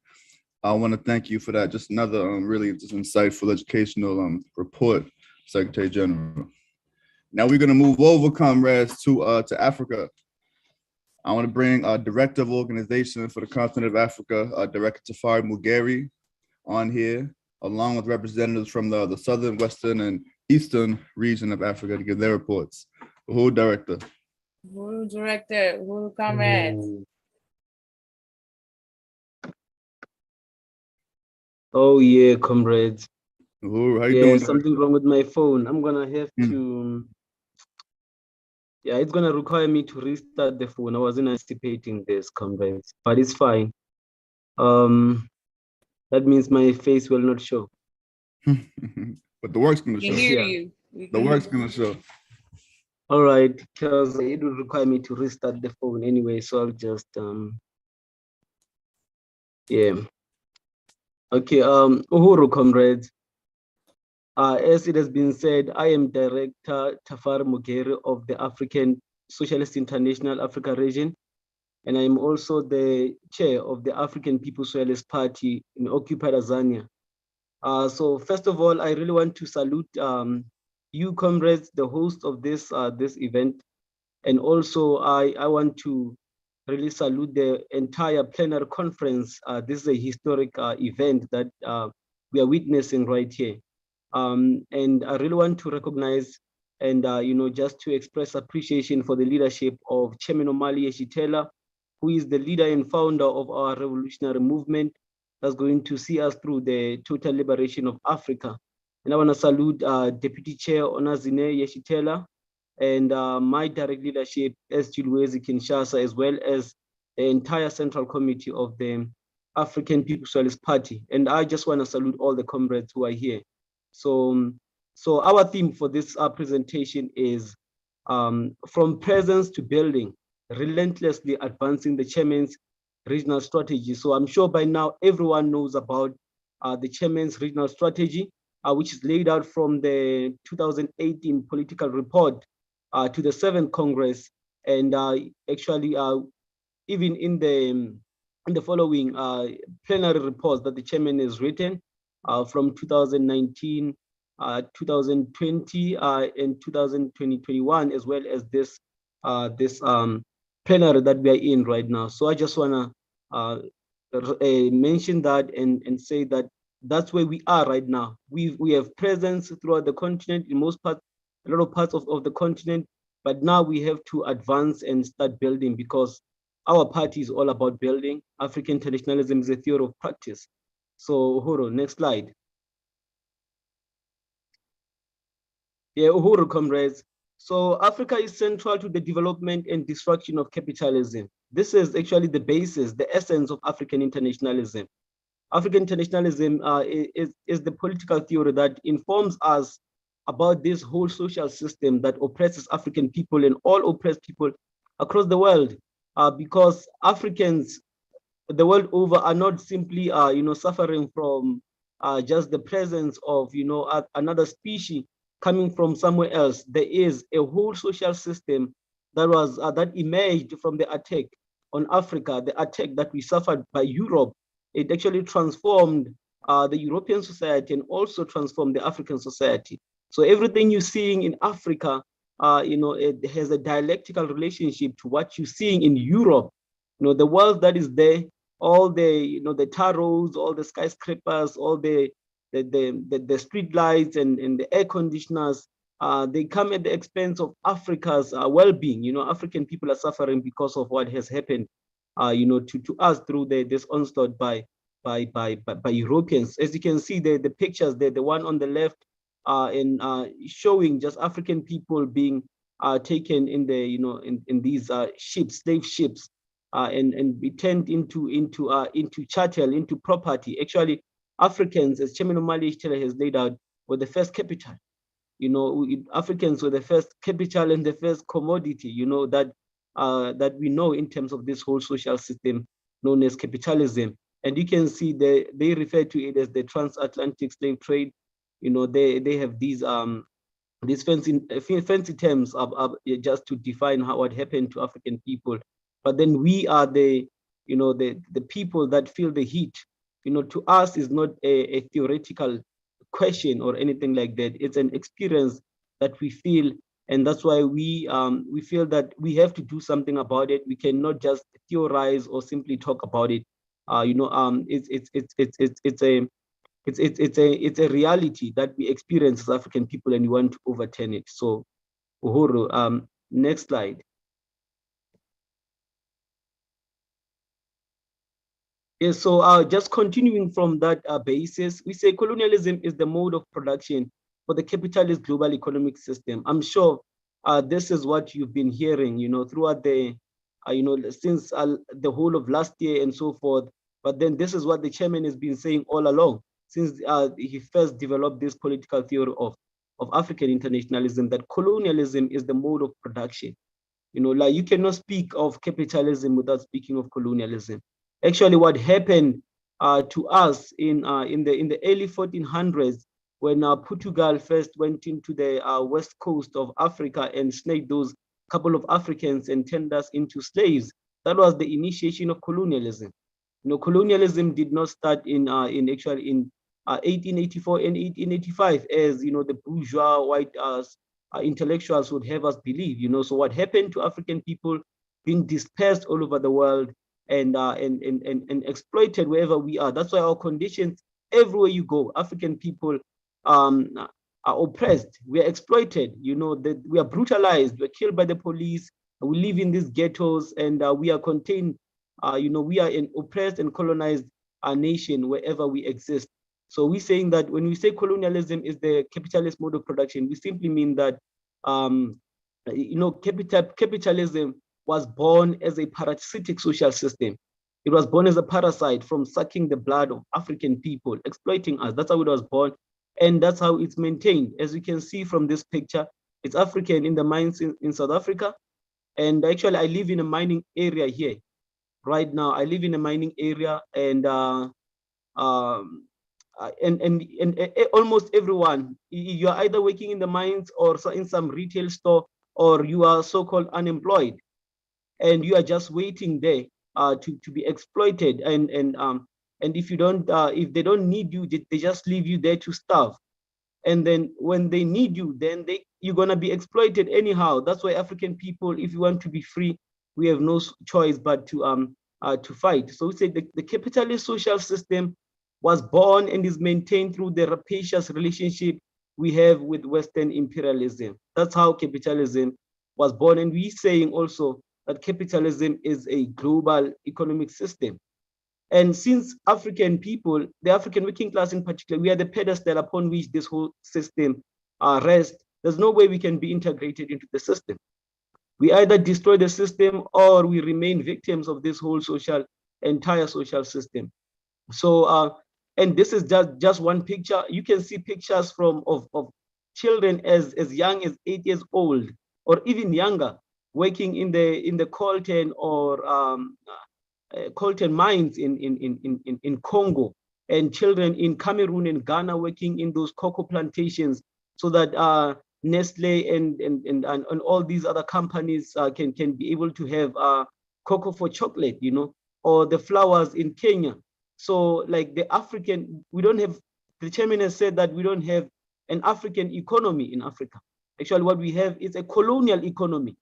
I want to thank you for that. Just another really just insightful educational report, Secretary General. Now we're going to move over, comrades, to Africa. I want to bring Director of Organization for the Continent of Africa, Director Tafari Mugeri, on here, along with representatives from the southern, western, and eastern region of Africa to give their reports. Who, Director? Who, Director? Who, comrades? Oh yeah, comrades. Who, how you doing? Something wrong with my phone. I'm gonna have to. Yeah, it's gonna require me to restart the phone. I wasn't anticipating this, comrades, but it's fine. That means my face will not show. But the work's gonna show. We can hear you. The work's gonna show. All right, because it will require me to restart the phone anyway, so I'll just yeah. Okay, Uhuru, comrades. As it has been said, I am Director Tafari Mugeri of the African Socialist International Africa region, and I am also the chair of the African People's Socialist Party in occupied Tanzania. So first of all, I really want to salute you, comrades, the host of this event, and also I want to really salute the entire plenary conference. This is a historic event that we are witnessing right here. And I really want to recognize and just to express appreciation for the leadership of Chairman Omali Yeshitela, who is the leader and founder of our revolutionary movement that's going to see us through the total liberation of Africa. And I want to salute Deputy Chair Onazine Yeshitela and my direct leadership, S. Chilwezi Kinshasa, as well as the entire Central Committee of the African People's Socialist Party. And I just want to salute all the comrades who are here. So our theme for this presentation is from presence to building, relentlessly advancing the chairman's regional strategy. So I'm sure by now everyone knows about the chairman's regional strategy, which is laid out from the 2018 political report to the 7th Congress, and actually even in the following plenary reports that the chairman has written from 2019, 2020, and 2021, as well as this plenary that we are in right now. So I just want to mention that and say that that's where we are right now. We have presence throughout the continent, in most parts, a lot of parts of the continent, but now we have to advance and start building, because our party is all about building. African internationalism is a theory of practice. So Uhuru, next slide. Yeah, Uhuru, comrades. So Africa is central to the development and destruction of capitalism. This is actually the basis, the essence of African internationalism. African internationalism is the political theory that informs us about this whole social system that oppresses African people and all oppressed people across the world, because Africans the world over are not simply suffering from just the presence of another species coming from somewhere else. There is a whole social system that was that emerged from the attack on Africa, the attack that we suffered by Europe. It actually transformed the European society and also transformed the African society. So everything you're seeing in Africa, it has a dialectical relationship to what you're seeing in Europe. The world that is there, all the the tar roads, all the skyscrapers, all the street lights and the air conditioners, they come at the expense of Africa's well-being. African people are suffering because of what has happened to us through this onslaught by Europeans. As you can see, the pictures there, the one on the left, in showing just African people being taken in the in these ships, slave ships, and be turned into chattel, into property. Actually, Africans, as Chairman Omali Ishtere has laid out, were the first capital. Africans were the first capital and the first commodity. That we know in terms of this whole social system known as capitalism. And you can see they refer to it as the transatlantic slave trade. They have these fancy terms just to define what happened to African people. But then we are the people that feel the heat. To us is not a theoretical question or anything like that. It's an experience that we feel, and that's why we feel that we have to do something about it. We cannot just theorize or simply talk about it. It's a reality that we experience as African people, and we want to overturn it. So, Uhuru, next slide. Yes, so just continuing from that basis, we say colonialism is the mode of production for the capitalist global economic system. I'm sure this is what you've been hearing, throughout the, since the whole of last year and so forth. But then this is what the chairman has been saying all along, since he first developed this political theory of African internationalism, that colonialism is the mode of production. Like you cannot speak of capitalism without speaking of colonialism. Actually, what happened to us in the early 1400s, when Portugal first went into the west coast of Africa and snaked those couple of Africans and turned us into slaves, that was the initiation of colonialism. Colonialism did not start in 1884 and 1885, as the bourgeois white intellectuals would have us believe. So what happened to African people being dispersed all over the world and exploited wherever we are. That's why our conditions, everywhere you go, African people are oppressed. We are exploited. That we are brutalized. We're killed by the police. We live in these ghettos, and we are contained. We are an oppressed and colonized nation wherever we exist. So we're saying that when we say colonialism is the capitalist mode of production, we simply mean that capitalism was born as a parasitic social system. It was born as a parasite from sucking the blood of African people, exploiting us. That's how it was born, and that's how it's maintained. As you can see from this picture, it's African in the mines in South Africa. And actually, I live in a mining area here. Right now, I live in a mining area, and almost everyone, you are either working in the mines or in some retail store, or you are so-called unemployed, and you are just waiting there to be exploited. And if you don't, if they don't need you, they just leave you there to starve. And then when they need you, then you're gonna be exploited anyhow. That's why African people, if you want to be free, we have no choice but to fight. So we say the capitalist social system was born and is maintained through the rapacious relationship we have with Western imperialism. That's how capitalism was born. And we're saying also that capitalism is a global economic system. And since African people, the African working class in particular, we are the pedestal upon which this whole system rests, there's no way we can be integrated into the system. We either destroy the system or we remain victims of this whole entire social system. So, and this is just one picture. You can see pictures of children as young as 8 years old or even younger, working in the coltan or coltan mines in Congo, and children in Cameroon and Ghana working in those cocoa plantations, so that Nestle and all these other companies can be able to have cocoa for chocolate, or the flowers in Kenya. So like the African, we don't have, the chairman has said that we don't have an African economy in Africa. Actually, what we have is a colonial economy.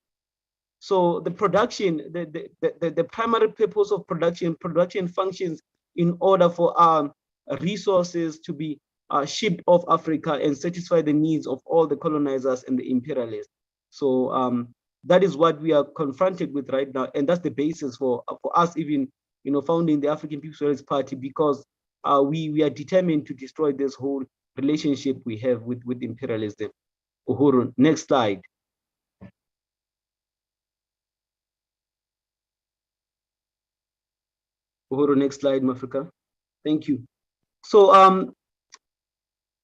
So the production, the primary purpose of production functions in order for resources to be shipped off Africa and satisfy the needs of all the colonizers and the imperialists. So that is what we are confronted with right now, and that's the basis for us even founding the African People's Socialist Party, because we are determined to destroy this whole relationship we have with imperialism. Uhuru, next slide. Uhuru, next slide, Mafrika. Thank you. So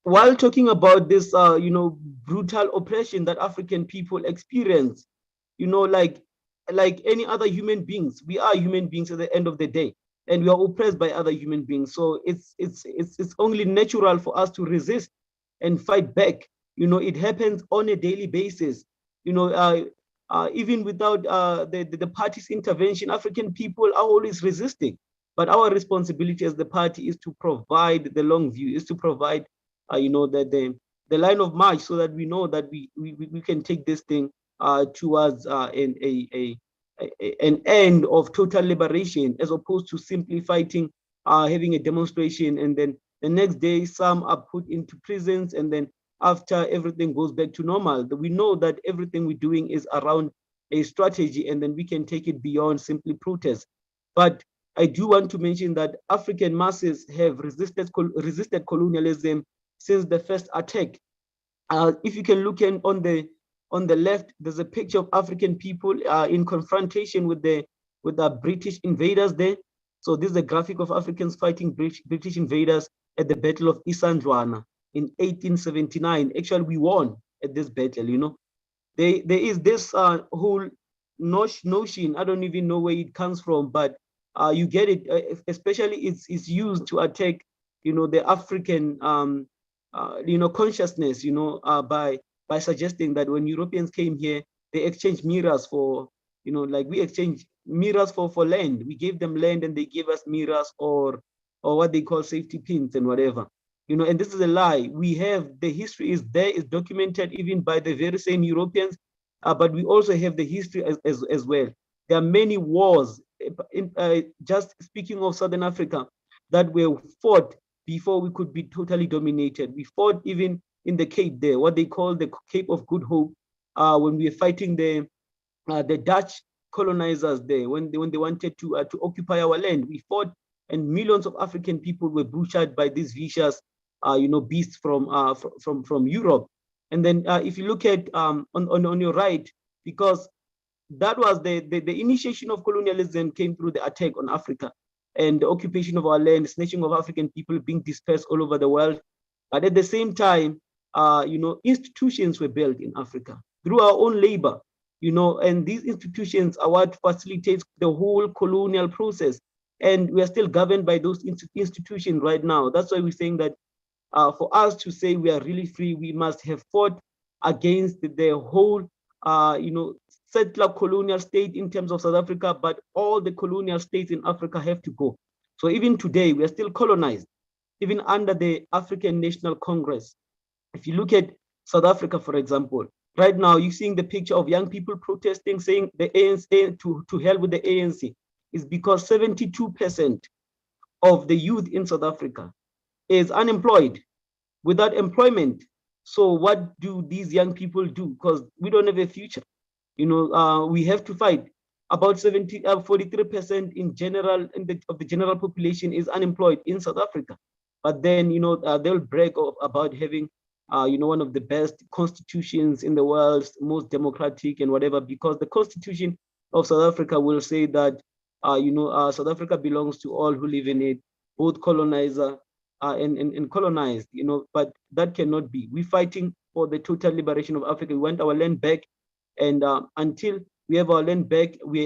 while talking about this, brutal oppression that African people experience, like any other human beings, we are human beings at the end of the day, and we are oppressed by other human beings. So it's only natural for us to resist and fight back. It happens on a daily basis. Even without the party's intervention, African people are always resisting. But our responsibility as the party is to provide the long view, is to provide, the line of march, so that we know that we can take this thing towards an end of total liberation, as opposed to simply fighting, having a demonstration, and then the next day some are put into prisons, and then after everything goes back to normal. We know that everything we're doing is around a strategy, and then we can take it beyond simply protest. But I do want to mention that African masses have resisted colonialism since the first attack. If you can look on the left, there's a picture of African people in confrontation with the British invaders there. So this is a graphic of Africans fighting British invaders at the Battle of Isandlwana in 1879. Actually, we won at this battle. There is this whole notion, I don't even know where it comes from, but you get it, especially it's used to attack, the African, consciousness, by suggesting that when Europeans came here, they exchanged mirrors for, like we exchanged mirrors for land. We gave them land and they gave us mirrors or what they call safety pins and whatever. And this is a lie. We have, the history is there, is documented even by the very same Europeans, but we also have the history as well. There are many wars, just speaking of Southern Africa, that were fought before we could be totally dominated. We fought even in the Cape there, what they call the Cape of Good Hope, when we were fighting the Dutch colonizers there, when they wanted to occupy our land. We fought, and millions of African people were butchered by these vicious, beasts from Europe. And then if you look at on your right, because that was the initiation of colonialism came through the attack on Africa and the occupation of our land, snatching of African people being dispersed all over the world. But at the same time, institutions were built in Africa through our own labor, and these institutions are what facilitates the whole colonial process. and we are still governed by those institutions right now. That's why we're saying that for us to say we are really free, we must have fought against the whole, settler colonial state in terms of South Africa, but all the colonial states in Africa have to go. So even today, we are still colonized, even under the African National Congress. If you look at South Africa, for example, right now you're seeing the picture of young people protesting, saying the ANC to hell with the ANC, is because 72% of the youth in South Africa is unemployed, without employment. So what do these young people do? Because we don't have a future. We have to fight. About 43% in general of the general population is unemployed in South Africa. But then they'll brag about having one of the best constitutions in the world, most democratic and whatever, because the constitution of South Africa will say that South Africa belongs to all who live in it, both colonizer and colonized, but that cannot be. We're fighting for the total liberation of Africa. We want our land back, and until we have our land back, we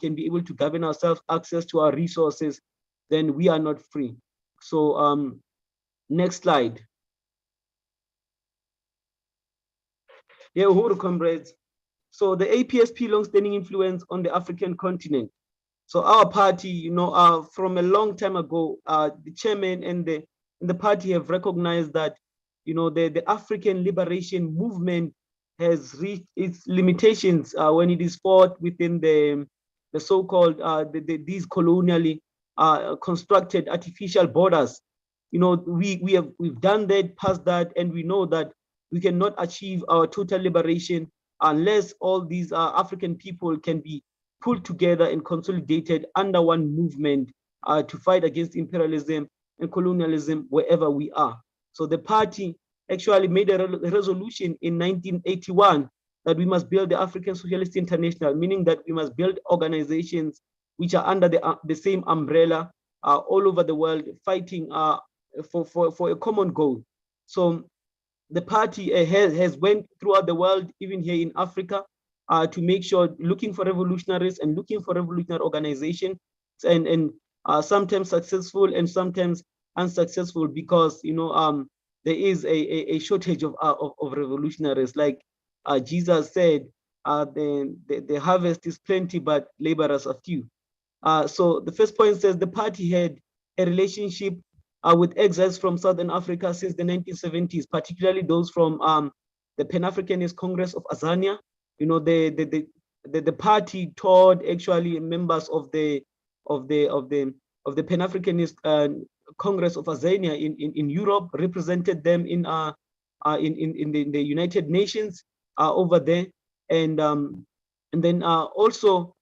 can be able to govern ourselves, access to our resources, then we are not free. So next slide. Yeah, Uhuru, comrades. So the APSP long-standing influence on the African continent. So our party, from a long time ago, the chairman and the party have recognized that, the African liberation movement has reached its limitations when it is fought within the so-called these colonially constructed artificial borders. We've done that, past that, and we know that we cannot achieve our total liberation unless all these African people can be pulled together and consolidated under one movement to fight against imperialism and colonialism wherever we are. So the party actually made a resolution in 1981 that we must build the African Socialist International, meaning that we must build organizations which are under the same umbrella all over the world, fighting for a common goal. So the party has went throughout the world, even here in Africa, to make sure, looking for revolutionaries and looking for revolutionary organizations, and sometimes successful and sometimes unsuccessful, because there is a shortage of revolutionaries. Like Jesus said, the harvest is plenty, but laborers are few. So the first point says the party had a relationship with exiles from Southern Africa since the 1970s, particularly those from the Pan-Africanist Congress of Azania. The party toured actually members of the Pan-Africanist Congress of Azania in Europe, represented them in the United Nations over there, and then also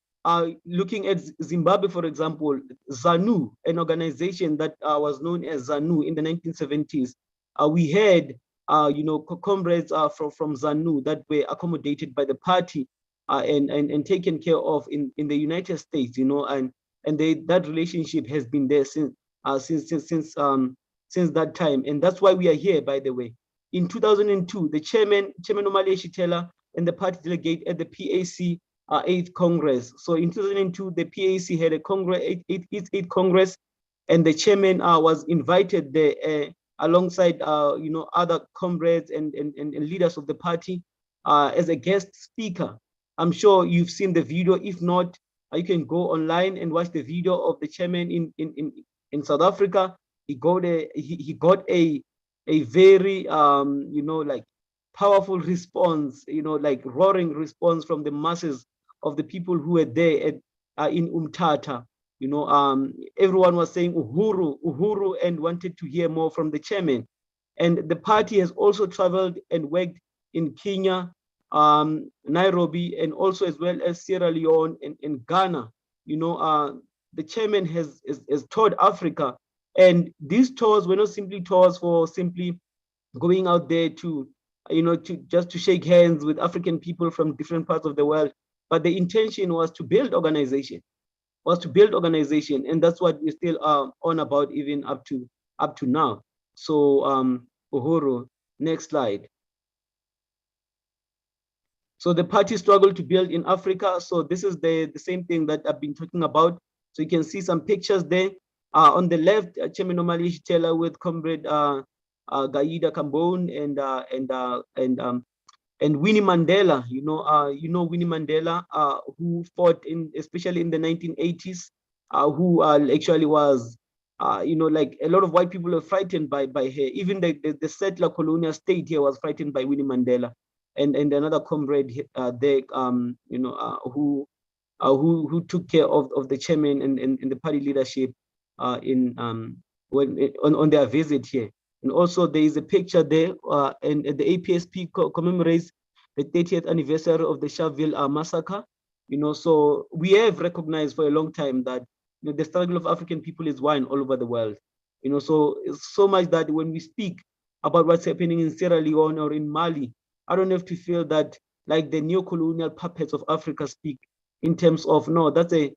looking at Zimbabwe, for example, ZANU, an organization that was known as ZANU in the 1970s. We had comrades from ZANU that were accommodated by the party and taken care of in the United States, and that relationship has been there since that time, and that's why we are here. By the way, in 2002, the chairman Omale Shitela and the party delegate at the PAC 8th Congress. So in 2002, the PAC had a Congress, 8th Congress, and the chairman was invited there alongside other comrades and leaders of the party as a guest speaker. I'm sure you've seen the video. If not, you can go online and watch the video of the chairman in South Africa. He got a very like powerful response, like roaring response from the masses of the people who were there in Umtata. Everyone was saying Uhuru, Uhuru, and wanted to hear more from the chairman. And the party has also traveled and worked in Kenya, Nairobi, and also as well as Sierra Leone and Ghana. The chairman has toured Africa, and these tours were not simply tours for simply going out there to just to shake hands with African people from different parts of the world, but the intention was to build organization, and that's what we're still on about even up to now. So Uhuru, next slide. So the party struggled to build in Africa. So this is the same thing that I've been talking about. So you can see some pictures there. On the left, Chairman Omali Taylor with Comrade Gaida Kambon and Winnie Mandela. You know Winnie Mandela, who fought especially in the 1980s, who actually was, like a lot of white people were frightened by her. Even the settler colonial state here was frightened by Winnie Mandela, and another comrade there, who took care of the chairman and the party leadership on their visit here. And also there is a picture there, and the APSP commemorates the 30th anniversary of the Sharpeville massacre. So we have recognized for a long time that the struggle of African people is one all over the world. So it's so much that when we speak about what's happening in Sierra Leone or in Mali, I don't have to feel that like the neo-colonial puppets of Africa speak in terms of, no, let the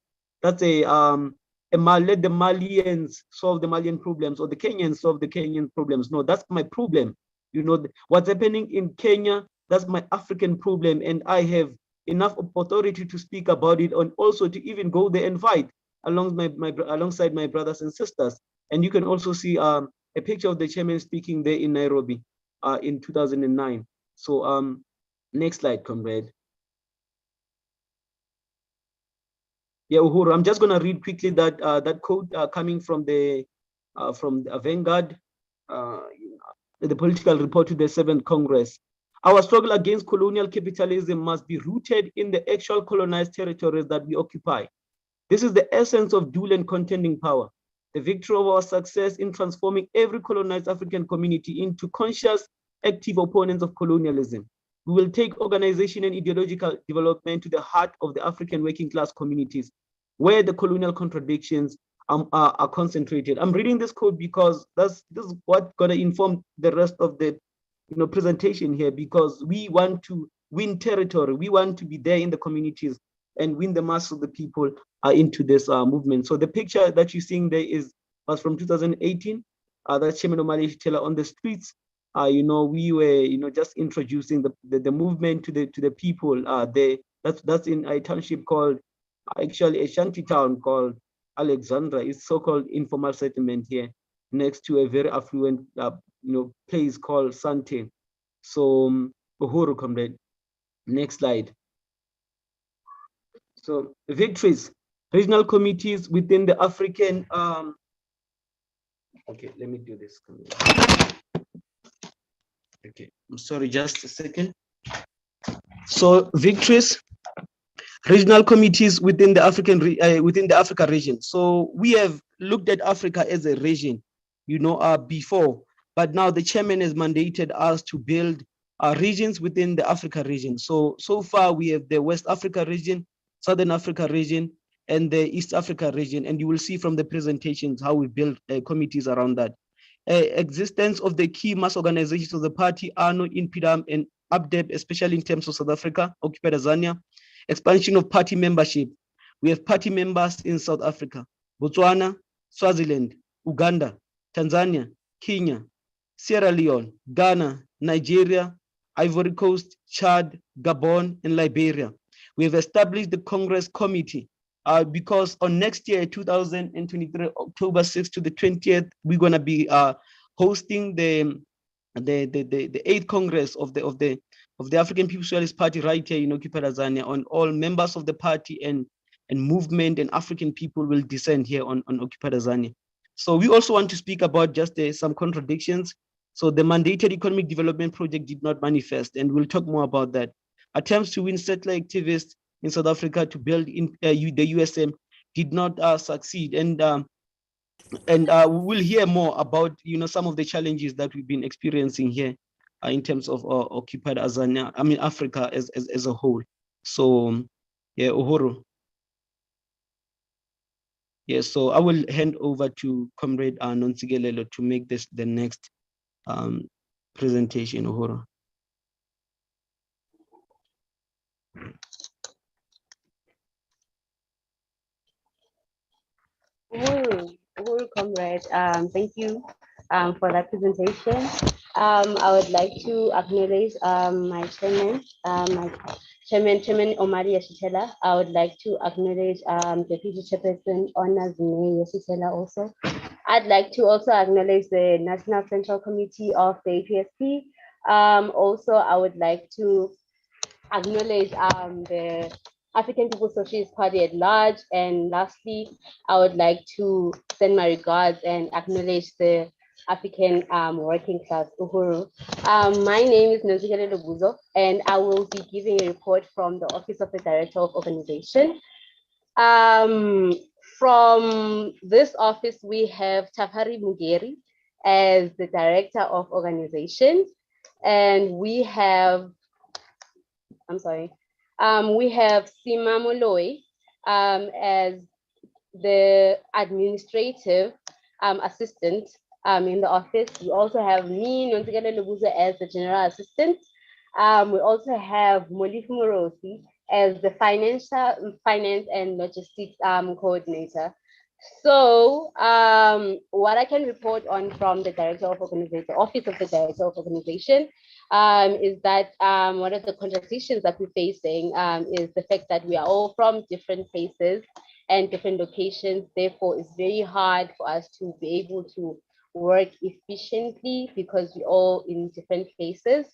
Malians solve the Malian problems or the Kenyans solve the Kenyan problems. No, that's my problem. What's happening in Kenya, that's my African problem, and I have enough authority to speak about it and also to even go there and fight alongside my brothers and sisters. And you can also see a picture of the chairman speaking there in Nairobi in 2009. So next slide, comrade. Yeah, Uhuru, I'm just gonna read quickly that quote coming from the Vanguard, the political report to the 7th Congress. Our struggle against colonial capitalism must be rooted in the actual colonized territories that we occupy. This is the essence of dual and contending power, the victory of our success in transforming every colonized African community into conscious, active opponents of colonialism. We will take organization and ideological development to the heart of the African working class communities, where the colonial contradictions are concentrated. I'm reading this quote because this is what's gonna inform the rest of the presentation here, because we want to win territory. We want to be there in the communities and win the mass of the people into this movement. So the picture that you're seeing there was from 2018. That's Chairman Omali Taylor on the streets. We were just introducing the movement to the people there. That's in a township called, actually a shanty town called Alexandra. It's so-called informal settlement here next to a very affluent place called Sante. So Uhuru, comrade. Next slide. So victories, regional committees within the African. Okay, let me do this. Okay, I'm sorry, just a second. So victories, regional committees within the Africa region. So we have looked at Africa as a region, before, but now the chairman has mandated us to build regions within the Africa region. So far we have the West Africa region, Southern Africa region, and the East Africa region. And you will see from the presentations how we build committees around that. Existence of the key mass organizations of the party, ANO, INPDAM, and APDEP, especially in terms of South Africa, occupied Tanzania. Expansion of party membership. We have party members in South Africa, Botswana, Swaziland, Uganda, Tanzania, Kenya, Sierra Leone, Ghana, Nigeria, Ivory Coast, Chad, Gabon, and Liberia. We have established the Congress Committee because on next year, 2023, October 6th to the 20th, we're gonna be hosting the 8th Congress of the African People's Socialist Party right here in occupied Tanzania. On all members of the party and movement and African people will descend here on occupied Tanzania. So we also want to speak about just some contradictions. So the mandated economic development project did not manifest, and we'll talk more about that. Attempts to win settler activists in South Africa to build in the USM did not succeed, and we'll hear more about some of the challenges that we've been experiencing here in terms of occupied Tanzania, Africa as a whole. So yeah, Uhuru. Yeah, so I will hand over to Comrade Nonsigelelo to make this the next presentation, Uhuru. Uhuru, comrade, thank you for that presentation. I would like to acknowledge my chairman, my Chairman Omari Yeshitela. I would like to acknowledge Deputy Chairperson Honors May Yeshitela also. I'd like to also acknowledge the National Central Committee of the APSP. Also, I would like to acknowledge the African People's Socialist Party at large. And lastly, I would like to send my regards and acknowledge the African working class, Uhuru. My name is Nozigele Lobuzo, and I will be giving a report from the Office of the Director of Organization. From this office, we have Tafari Mugeri as the Director of Organization, and we have, we have Sima Moloi as the administrative assistant in the office. We also have me, Nonsigele Lubuza, as the general assistant. We also have Molifu Morosi as the finance and logistics coordinator. So what I can report on from the Director of Organization, Office of the Director of Organization, is that one of the contradictions that we're facing is the fact that we are all from different places and different locations. Therefore, it's very hard for us to be able to work efficiently because we're all in different places.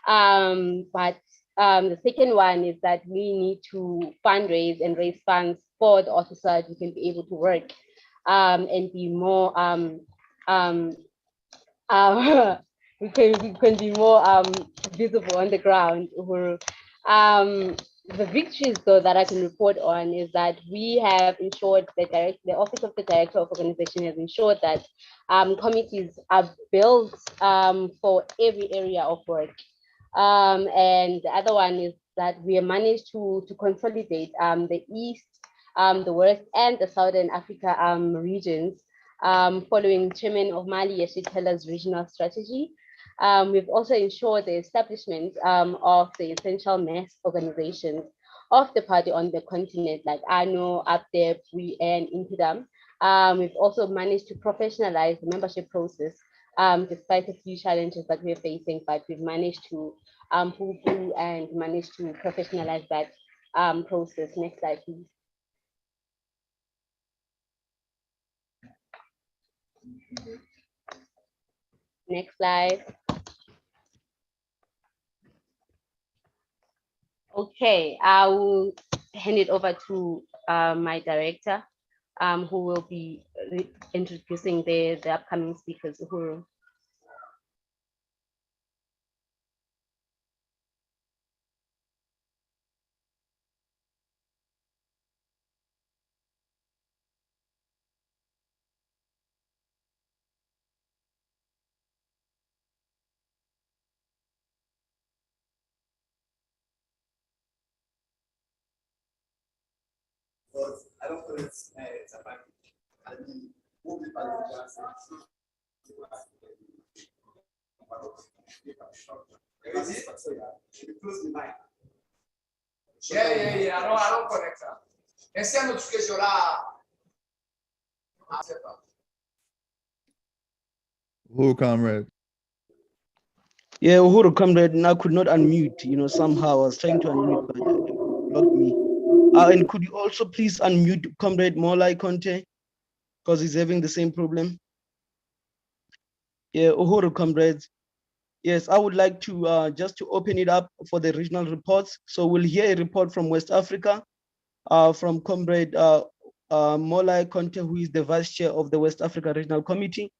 But the second one is that we need to fundraise and raise funds for the office so that we can be able to work and be more we can be more visible on the ground. The victories though that I can report on is that we have ensured that the Office of the Director of Organization has ensured that committees are built for every area of work. And the other one is that we have managed to consolidate the East, the West, and the Southern Africa regions following Chairman of Mali Yeshitela's regional strategy. We've also ensured the establishment of the essential mass organizations of the party on the continent, like ANO, APDEP, and Impidam. We've also managed to professionalize the membership process, despite a few challenges that we're facing, but we've managed to pull through and managed to professionalize that process. Next slide, please. Next slide. Okay, I will hand it over to my director, who will be introducing the upcoming speakers. Uhuru. I don't think it's a bank. I mean, we'll be back to Yeah. I don't connect that. Esse é a notification lá. Uhuru, comrade. Yeah, Uhuru, comrade, and I could not unmute. Somehow I was trying to unmute, but it blocked me. And could you also please unmute Comrade Molai Conte, because he's having the same problem? Yeah, Uhuru, comrades. Yes, I would like to just to open it up for the regional reports. So we'll hear a report from West Africa, from Comrade Molai Conte, who is the Vice Chair of the West Africa Regional Committee.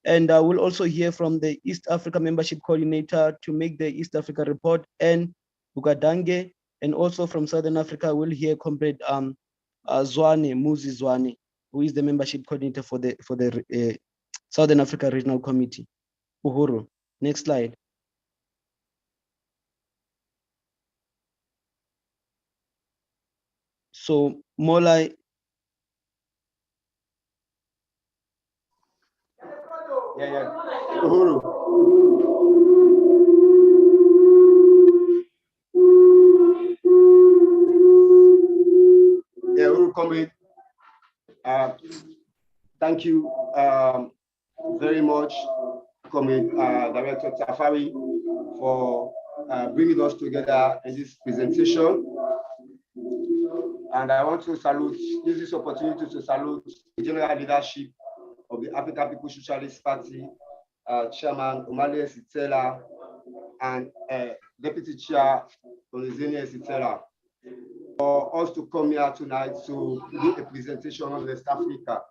And we'll also hear from the East Africa Membership Coordinator to make the East Africa report, and Bugadange. And also from Southern Africa, we'll hear Comrade Zwane, Muzi Zwane, who is the Membership Coordinator for the Southern Africa Regional Committee. Uhuru, next slide. So Molai. Yeah. Uhuru. Yeah, Uhuru, comrade. Thank you very much, Comrade Director Tafari, for bringing us together in this presentation. And I want to use this opportunity to salute the general leadership of the African People's Socialist Party, Chairman Omale Sitela and Deputy Chair Onizeni Sitela, for us to come here tonight to do a presentation on West Africa.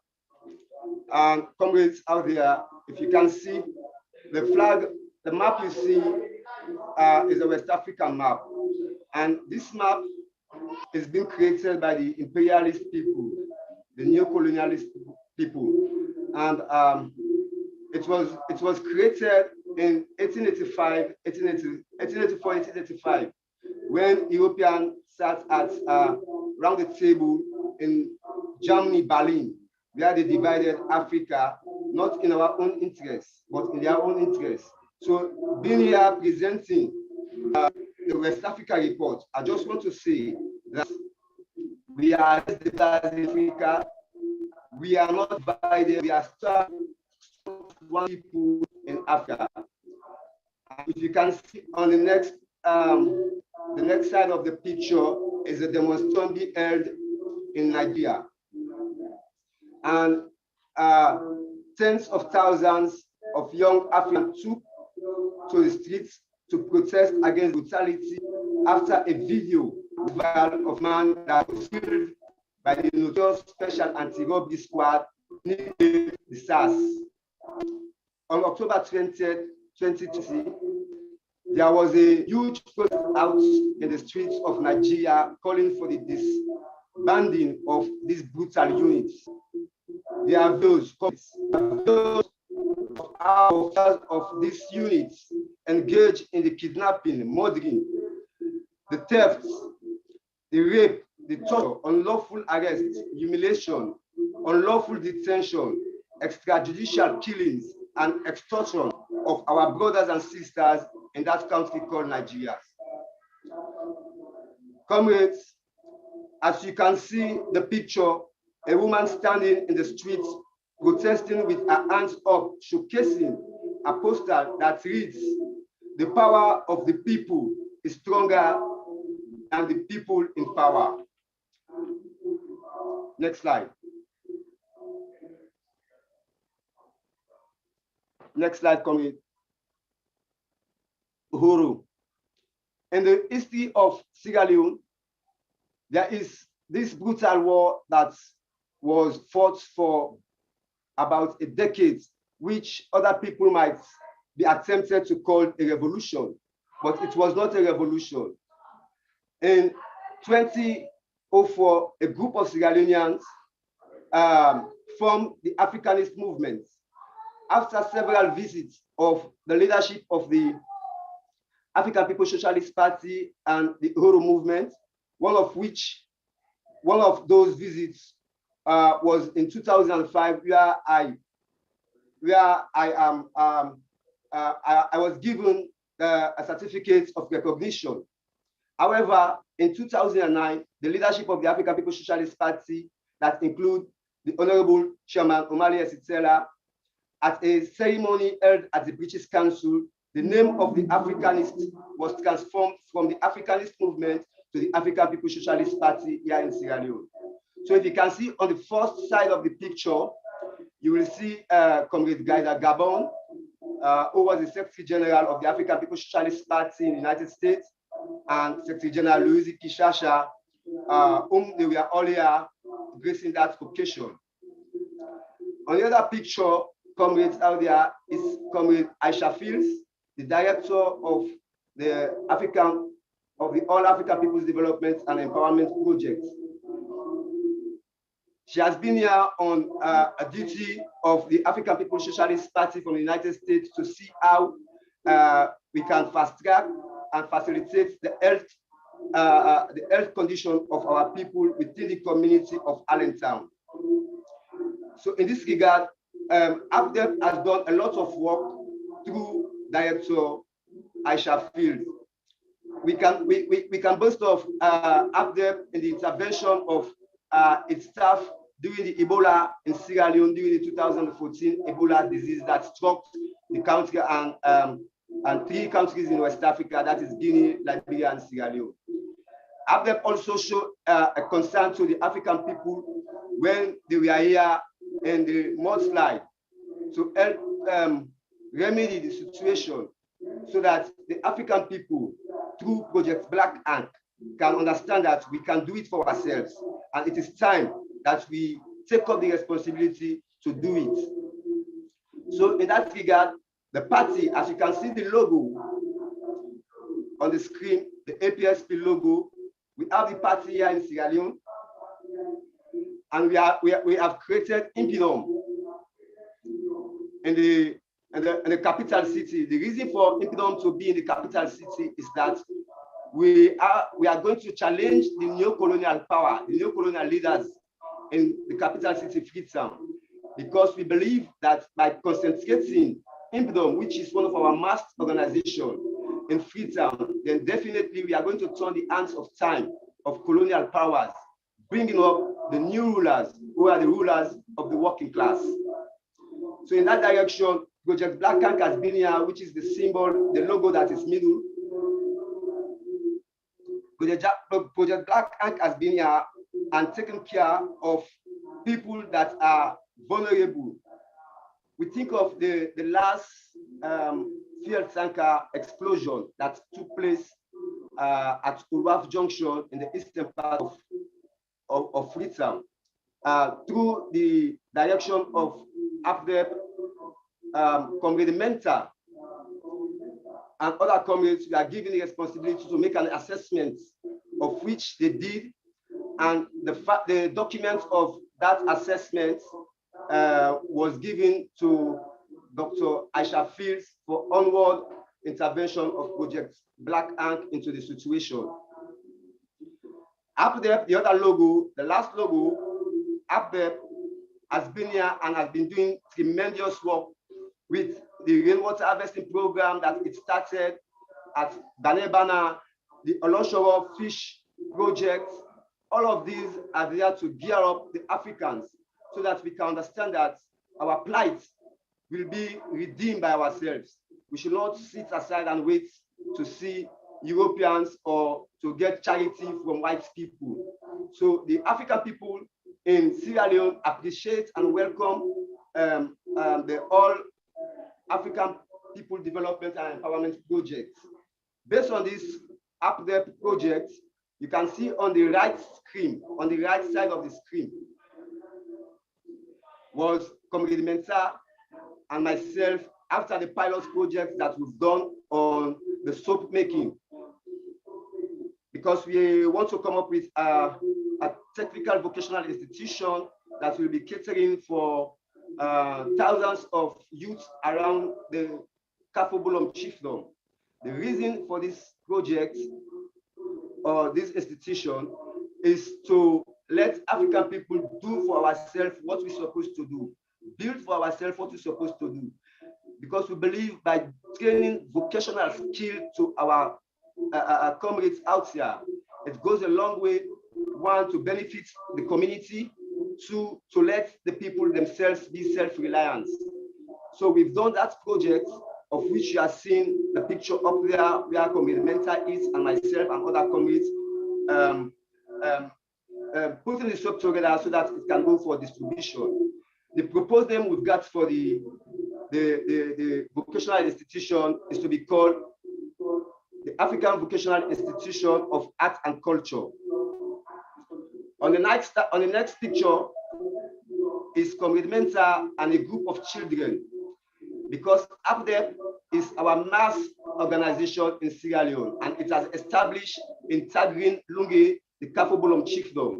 And comrades out there, if you can see the flag, the map you see is a West African map. And this map is being created by the imperialist people, the neo-colonialist people. And it was created in 1884, 1885, when Europeans sat at round the table in Germany, Berlin, where they divided Africa, not in our own interest, but in their own interest. So being here presenting the West Africa report, I just want to say that we are in Africa, we are not divided, we are still one people in Africa. If you can see on the next side of the picture is a demonstration being held in Nigeria. And tens of thousands of young Africans took to the streets to protest against brutality after a video of man that was killed by the notorious Special Anti-Robbery Squad, nicknamed the SARS. On October 20th, 2020, there was a huge protest out in the streets of Nigeria calling for the disbanding of these brutal units. There are those of these units engaged in the kidnapping, murdering, the theft, the rape, the torture, unlawful arrest, humiliation, unlawful detention, extrajudicial killings, and extortion of our brothers and sisters in that country called Nigeria. Comrades, as you can see the picture, a woman standing in the streets protesting with her hands up, showcasing a poster that reads, "The power of the people is stronger than the people in power." Next slide. Next slide, comrade. Uhuru. In the history of Sierra Leone, there is this brutal war that was fought for about a decade, which other people might be attempted to call a revolution, but it was not a revolution. In 2004, a group of Sierra Leoneans formed the Africanist movement. After several visits of the leadership of the African People's Socialist Party and the Uhuru movement, one of those visits was in 2005, where I was given a certificate of recognition. However, in 2009, the leadership of the African People's Socialist Party, that include the Honorable Chairman Omale Sitela, at a ceremony held at the British Council, the name of the Africanist was transformed from the Africanist movement to the African People's Socialist Party here in Sierra Leone. So if you can see on the first side of the picture, you will see Comrade Gaida Gabon, who was the Secretary General of the African People's Socialist Party in the United States, and Secretary General Louise Kishasha, whom they were all here gracing that occasion. On the other picture, comrades out there is Comrade Aisha Fields, the director of the All African People's Development and Empowerment Project. She has been here on a duty of the African People's Socialist Party from the United States to see how we can fast track and facilitate the health condition of our people within the community of Allentown. So in this regard, APDEP has done a lot of work through Director Aisha Field. We can boast of APDEP in the intervention of its staff during the Ebola in Sierra Leone during the 2014 Ebola disease that struck the country and and 3 countries in West Africa, that is Guinea, Liberia, and Sierra Leone. APDEP also showed a concern to the African people when they were here in the mudslide to help remedy the situation so that the African people, through Project Black Ink, can understand that we can do it for ourselves. And it is time that we take up the responsibility to do it. So in that regard, the party, as you can see the logo on the screen, the APSP logo, we have the party here in Sierra Leone, and we have created Impidom in the capital city. The reason for Impidom to be in the capital city is that we are going to challenge the neo-colonial power, the neo-colonial leaders in the capital city, Freetown, because we believe that by concentrating Impidom, which is one of our mass organizations in Freetown, then definitely we are going to turn the hands of time of colonial powers, bringing up the new rulers who are the rulers of the working class. So in that direction, Project Black Ink has been here, which is the symbol, the logo that is middle. Project Black Ink has been here and taken care of people that are vulnerable. We think of the last fuel tanker explosion that took place at Urwaf Junction in the eastern part of Freetown. Through the direction of APDEP, Comrade Menta, and other comrades, we are given the responsibility to make an assessment of which they did, and the document of that assessment was given to Dr. Aisha Fields for onward intervention of Project Black Ink into the situation. APDEP, the other logo, the last logo, APDEP has been here and has been doing tremendous work with the rainwater harvesting program that it started at Banebana, the Oloshowo fish project. All of these are there to gear up the Africans so that we can understand that our plight will be redeemed by ourselves. We should not sit aside and wait to see Europeans or to get charity from white people. So the African people in Sierra Leone appreciate and welcome the All African People Development and Empowerment Project. Based on this APDEP project, you can see on the right screen, on the right side of the screen, was Comrade Mensah and myself after the pilot project that we've done on the soap making, because we want to come up with a technical vocational institution that will be catering for thousands of youth around the Kafobulom chiefdom. The reason for this project or this institution is to let African people do for ourselves what we're supposed to do, build for ourselves what we're supposed to do. Because we believe by training vocational skill to our comrades out here, it goes a long way, one, to benefit the community, two, to let the people themselves be self-reliant. So we've done that project, of which you are seeing the picture up there, where Comrade Menta is and myself and other comrades putting the soap together so that it can go for distribution. The proposed name we've got for the vocational institution is to be called the African Vocational Institution of Art and Culture. On the next picture is Comrade Menta and a group of children, because APDEP is our mass organization in Sierra Leone, and it has established in Tagrin, Lungi, the Kafobulom chiefdom.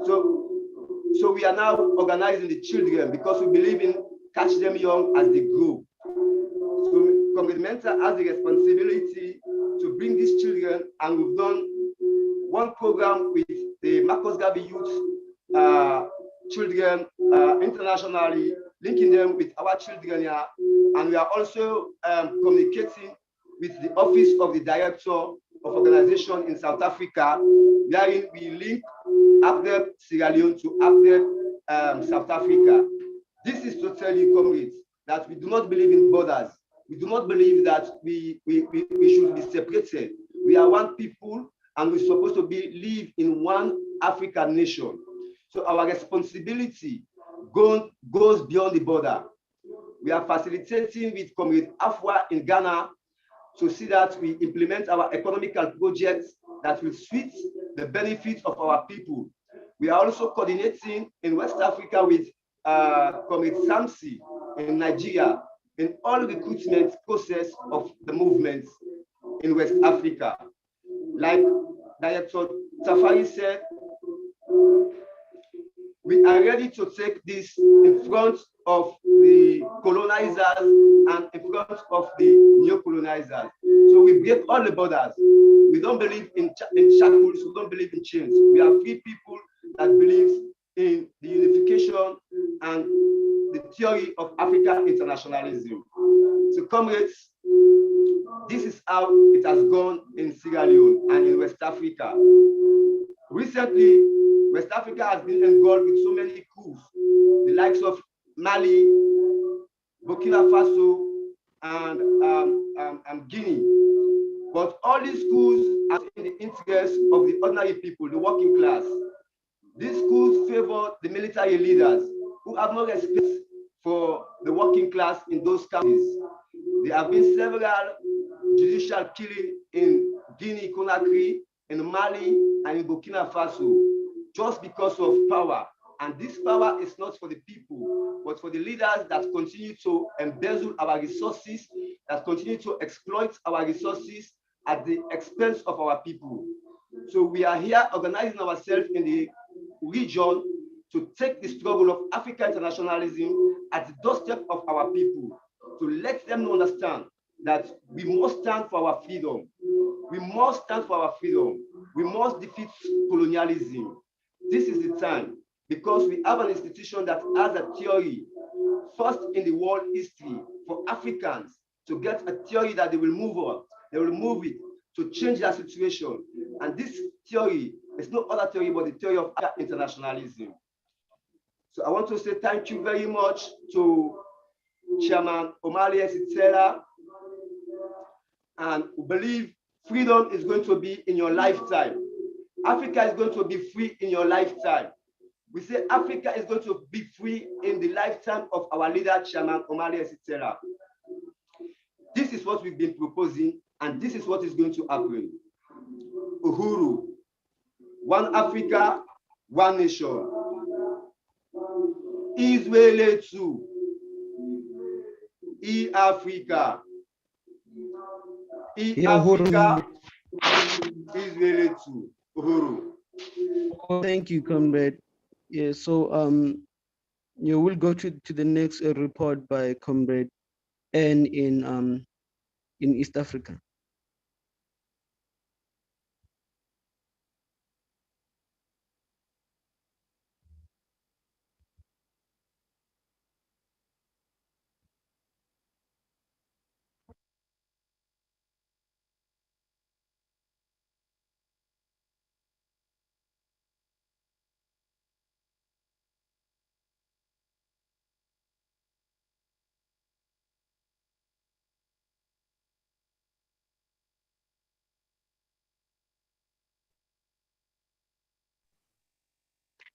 So we are now organizing the children because we believe in catch them young as they grow. So Comrade Menta has the responsibility to bring these children, and we've done one program with the Marcos Garvey youth children internationally, linking them with our children here. And we are also communicating with the Office of the Director of Organization in South Africa, wherein we link APDEP Sierra Leone to APDEP South Africa. This is to tell you, comrades, that we do not believe in borders. We do not believe that we should be separated. We are one people, and we're supposed to live in one African nation. So our responsibility goes beyond the border. We are facilitating with Comrade Afua in Ghana to see that we implement our economical projects that will suit the benefits of our people. We are also coordinating in West Africa with Comrade Samsi in Nigeria in all recruitment process of the movements in West Africa. Like Director Tafari said, we are ready to take this in front of the colonizers and in front of the neo-colonizers. So we break all the borders. We don't believe in shackles, we don't believe in chains. We are free people that believes in the unification and the theory of African internationalism. So comrades, this is how it has gone in Sierra Leone and in West Africa. Recently, West Africa has been involved with so many coups, the likes of Mali, Burkina Faso, and Guinea. But all these coups are in the interest of the ordinary people, the working class. These coups favor the military leaders who have no respect for the working class in those countries. There have been several judicial killings in Guinea, Conakry, in Mali, and in Burkina Faso, just because of power. And this power is not for the people, but for the leaders that continue to embezzle our resources, that continue to exploit our resources at the expense of our people. So we are here organizing ourselves in the region to take the struggle of African internationalism at the doorstep of our people, to let them understand that we must stand for our freedom. We must stand for our freedom. We must defeat colonialism. This is the time, because we have an institution that has a theory, first in the world history, for Africans to get a theory that they will move on. They will move it to change their situation. And this theory is no other theory but the theory of internationalism. So I want to say thank you very much to Chairman Omali Esitela, and we believe freedom is going to be in your lifetime. Africa is going to be free in your lifetime. We say Africa is going to be free in the lifetime of our leader, Chairman Omali Esitela. This is what we've been proposing, and this is what is going to happen. Uhuru, one Africa, one nation. Israel too. Africa. Africa. Israel too. Uhuru. Thank you, comrade. Yeah, so you will go to the next report by comrade N in East Africa.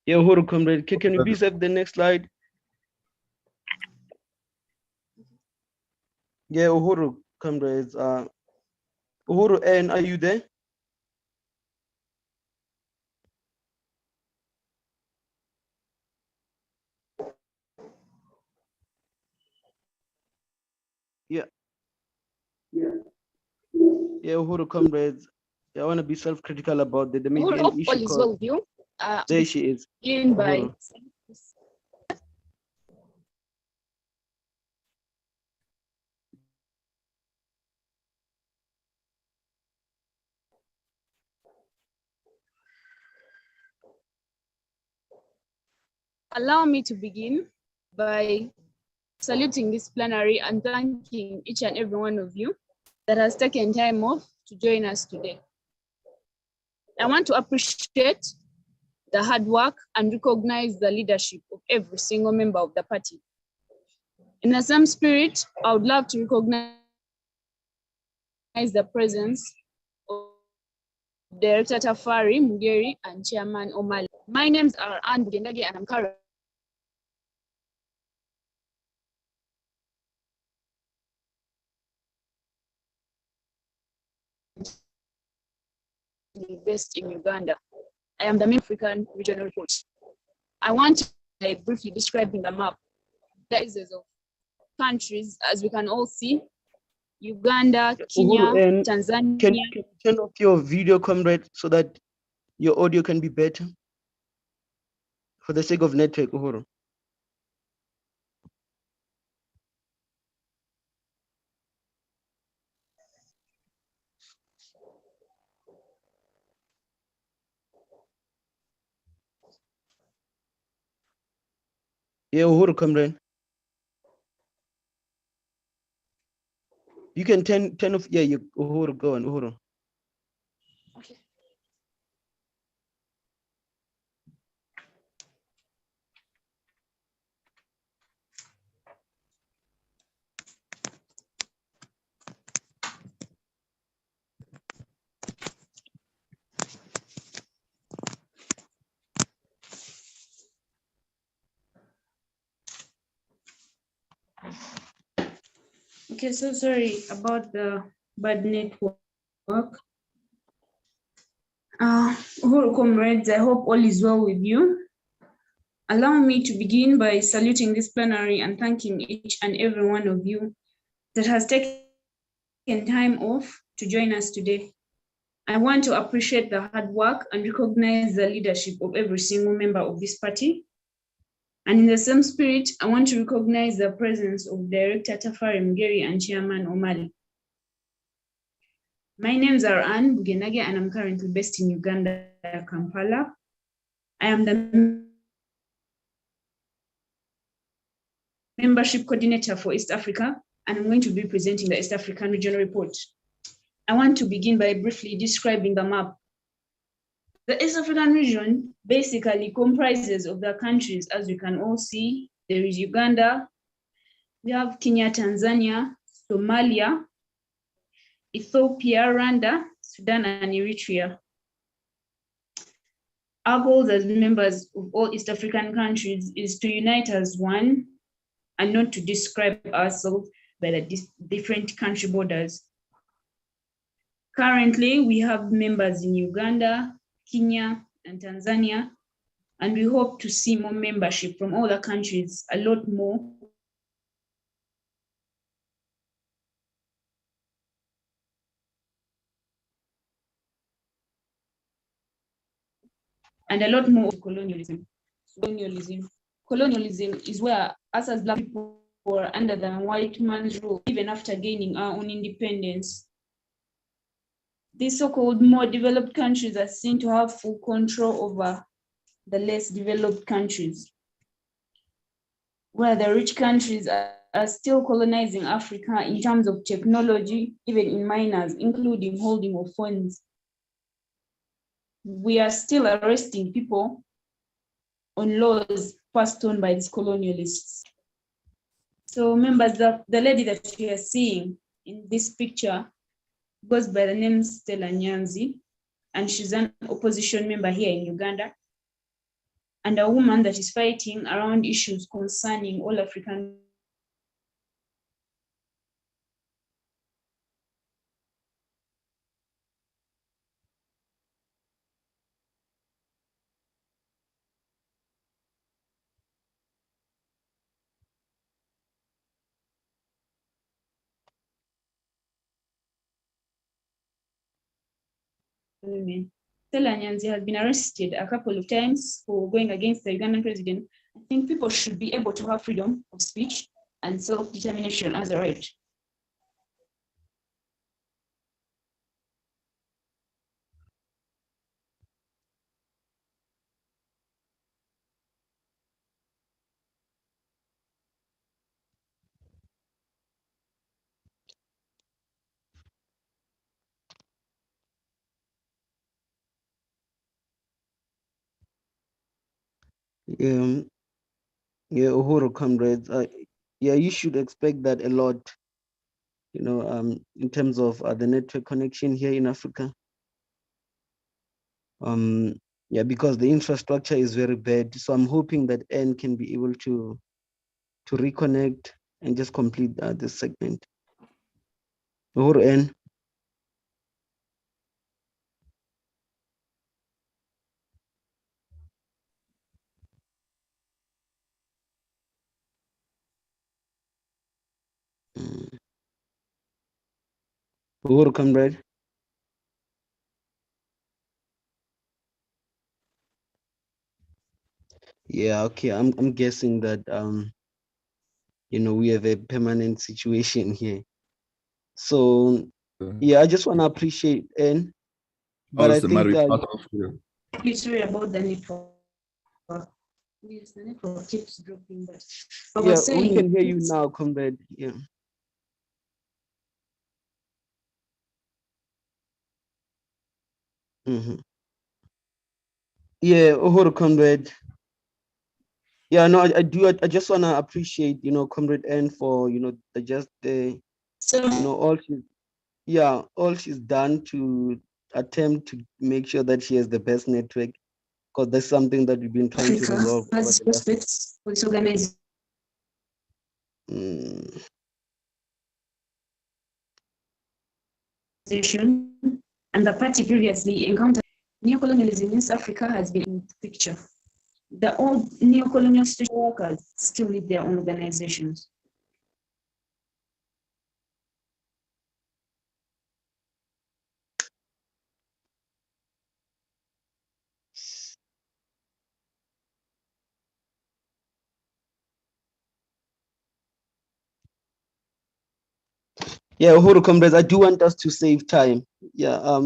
Yeah, Uhuru, comrade, can you please have the next slide? Yeah, Uhuru, comrades. Uhuru, and are you there? Yeah. Yeah, Uhuru, comrades. Yeah, I want to be self-critical about the median All issue. is well with you. There she is. Begin by Uhuru. Allow me to begin by saluting this plenary and thanking each and every one of you that has taken time off to join us today. I want to appreciate the hard work and recognize the leadership of every single member of the party. In the same spirit, I would love to recognize the presence of Director Tafari Mugeri and Chairman Omali. My names are Anne Bugendage and I'm currently based in Uganda. I am the main African regional coach. I want to briefly describe in the map the sizes of countries, as we can all see: Uganda, Kenya, Uhuru, and Tanzania. can you turn off your video, comrade, so that your audio can be better? For the sake of network, Uhuru. Yeah, Uhuru, comrade. You can turn off. Yeah, you Uhuru, go on, Uhuru. Okay. Okay, so sorry about the bad network. Uhuru comrades, I hope all is well with you. Allow me to begin by saluting this plenary and thanking each and every one of you that has taken time off to join us today. I want to appreciate the hard work and recognize the leadership of every single member of this party. And in the same spirit, I want to recognize the presence of Director Tafari Mugeri and Chairman Omali. My names are Anne Bugenage and I'm currently based in Uganda, Kampala. I am the membership coordinator for East Africa, and I'm going to be presenting the East African Regional Report. I want to begin by briefly describing the map. The East African region basically comprises of the countries, as you can all see. There is Uganda, we have Kenya, Tanzania, Somalia, Ethiopia, Rwanda, Sudan, and Eritrea. Our goals as members of all East African countries is to unite as one and not to describe ourselves by the different country borders. Currently, we have members in Uganda, Kenya, and Tanzania, and we hope to see more membership from other countries, a lot more. And a lot more of colonialism. Colonialism is where us as Black people were under the white man's rule, even after gaining our own independence. These so-called more developed countries are seen to have full control over the less developed countries, where the rich countries are still colonizing Africa in terms of technology, even in miners, including holding of phones. We are still arresting people on laws passed on by these colonialists. So members, the lady that you are seeing in this picture goes by the name Stella Nyanzi, and she's an opposition member here in Uganda, and a woman that is fighting around issues concerning all African women. Stella Nyanzi has been arrested a couple of times for going against the Ugandan president. I think people should be able to have freedom of speech and self-determination as a right. Yeah, yeah, Uhuru comrades. Yeah, you should expect that a lot in terms of the network connection here in Africa. Yeah, because the infrastructure is very bad. So I'm hoping that N can be able to reconnect and just complete this segment. Or N. Uhuru, comrade. Yeah, okay. I'm guessing that we have a permanent situation here. So yeah, I just want to appreciate N. But I think Please sorry about the network. Yes, the network keeps dropping, but I yeah, was we saying can hear you now, comrade. Yeah. Yeah, Uhuru, comrade. Yeah, no, I do. I just want to appreciate, Comrade N for, all she's done to attempt to make sure that she has the best network, because that's something that we've been trying to Africa resolve. has prospects for this organization. And the party previously encountered neocolonialism in East Africa has been in the picture. The old neocolonial station workers still lead their own organizations. Yeah, Uhuru, comrades, I do want us to save time. Yeah.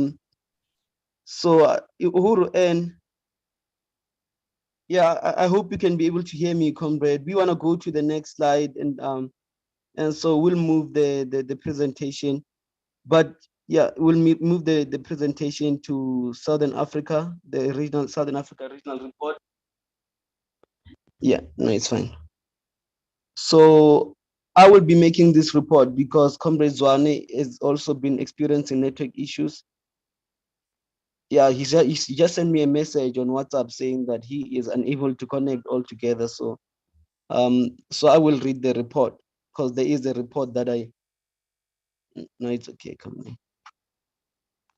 So Uhuru N. Yeah, I hope you can be able to hear me, comrade. We want to go to the next slide, and so we'll move the presentation. But yeah, we'll move the presentation to Southern Africa, the regional Southern Africa regional report. Yeah, no, it's fine. So I will be making this report because Comrade Zwane has also been experiencing network issues. Yeah, he just sent me a message on WhatsApp saying that he is unable to connect altogether. So I will read the report because there is a report that no, it's okay, come on.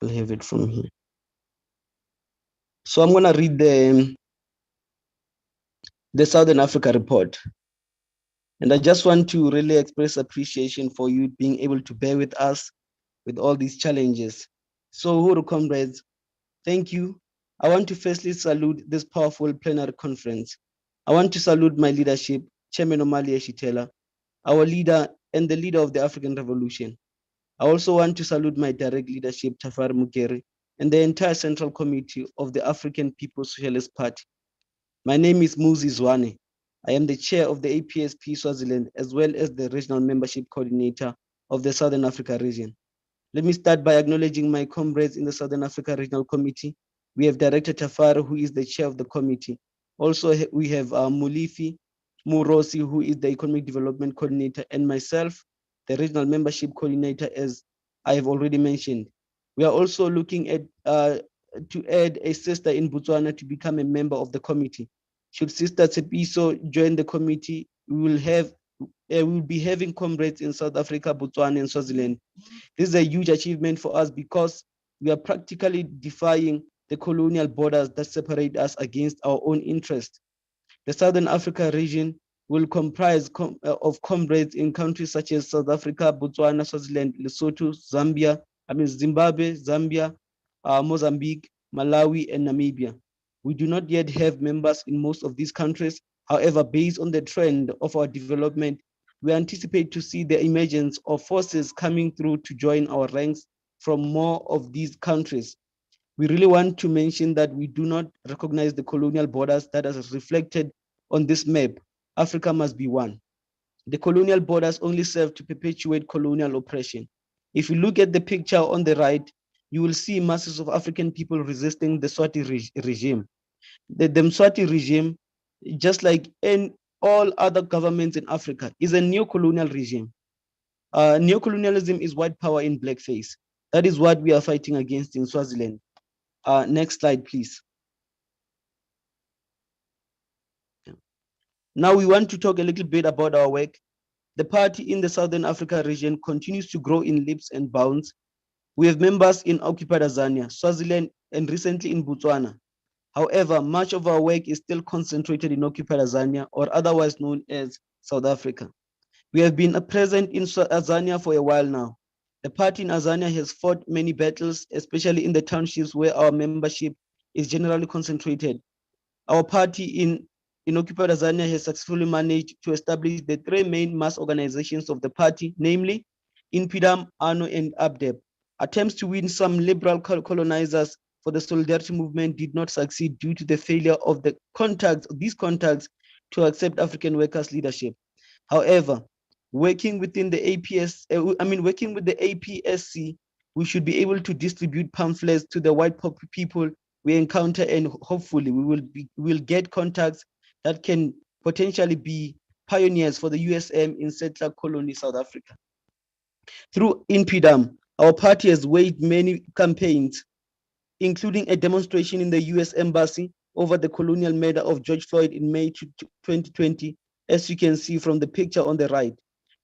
I'll have it from here. So I'm gonna read the Southern Africa report. And I just want to really express appreciation for you being able to bear with us with all these challenges. So Uhuru comrades, thank you. I want to firstly salute this powerful plenary conference. I want to salute my leadership, Chairman Omali Eshitela, our leader and the leader of the African Revolution. I also want to salute my direct leadership, Tafar Mugere, and the entire Central Committee of the African People's Socialist Party. My name is Muzi Zwane. I am the chair of the APSP Swaziland, as well as the regional membership coordinator of the Southern Africa region. Let me start by acknowledging my comrades in the Southern Africa Regional Committee. We have Director Tafaro, who is the chair of the committee. Also, we have Mulifi Murosi, who is the economic development coordinator, and myself, the regional membership coordinator, as I have already mentioned. We are also looking at to add a sister in Botswana to become a member of the committee. Should Sister Tsepiso join the committee, we will be having comrades in South Africa, Botswana, and Swaziland. This is a huge achievement for us because we are practically defying the colonial borders that separate us against our own interest. The Southern Africa region will comprise of comrades in countries such as South Africa, Botswana, Swaziland, Lesotho, Zimbabwe, Zambia, Mozambique, Malawi, and Namibia. We do not yet have members in most of these countries. However, based on the trend of our development, we anticipate to see the emergence of forces coming through to join our ranks from more of these countries. We really want to mention that we do not recognize the colonial borders that are reflected on this map. Africa must be one. The colonial borders only serve to perpetuate colonial oppression. If you look at the picture on the right, you will see masses of African people resisting the Swati regime. The Mswati regime, just like in all other governments in Africa, is a neo-colonial regime. Neocolonialism is white power in blackface. That is what we are fighting against in Swaziland. Next slide, please. Now we want to talk a little bit about our work. The party in the Southern Africa region continues to grow in leaps and bounds. We have members in occupied Tanzania, Swaziland, and recently in Botswana. However, much of our work is still concentrated in occupied Tanzania, or otherwise known as South Africa. We have been present in Tanzania for a while now. The party in Tanzania has fought many battles, especially in the townships where our membership is generally concentrated. Our party in occupied Tanzania has successfully managed to establish the three main mass organizations of the party, namely INPDAM, ANO, and ABDEP. Attempts to win some liberal colonizers for the solidarity movement did not succeed due to the failure of these contacts to accept African workers' leadership. However, working with the APSC, we should be able to distribute pamphlets to the white people we encounter, and hopefully we will get contacts that can potentially be pioneers for the USM in settler colony South Africa. Through INPDAM, our party has waged many campaigns, including a demonstration in the US Embassy over the colonial murder of George Floyd in May 2020, as you can see from the picture on the right.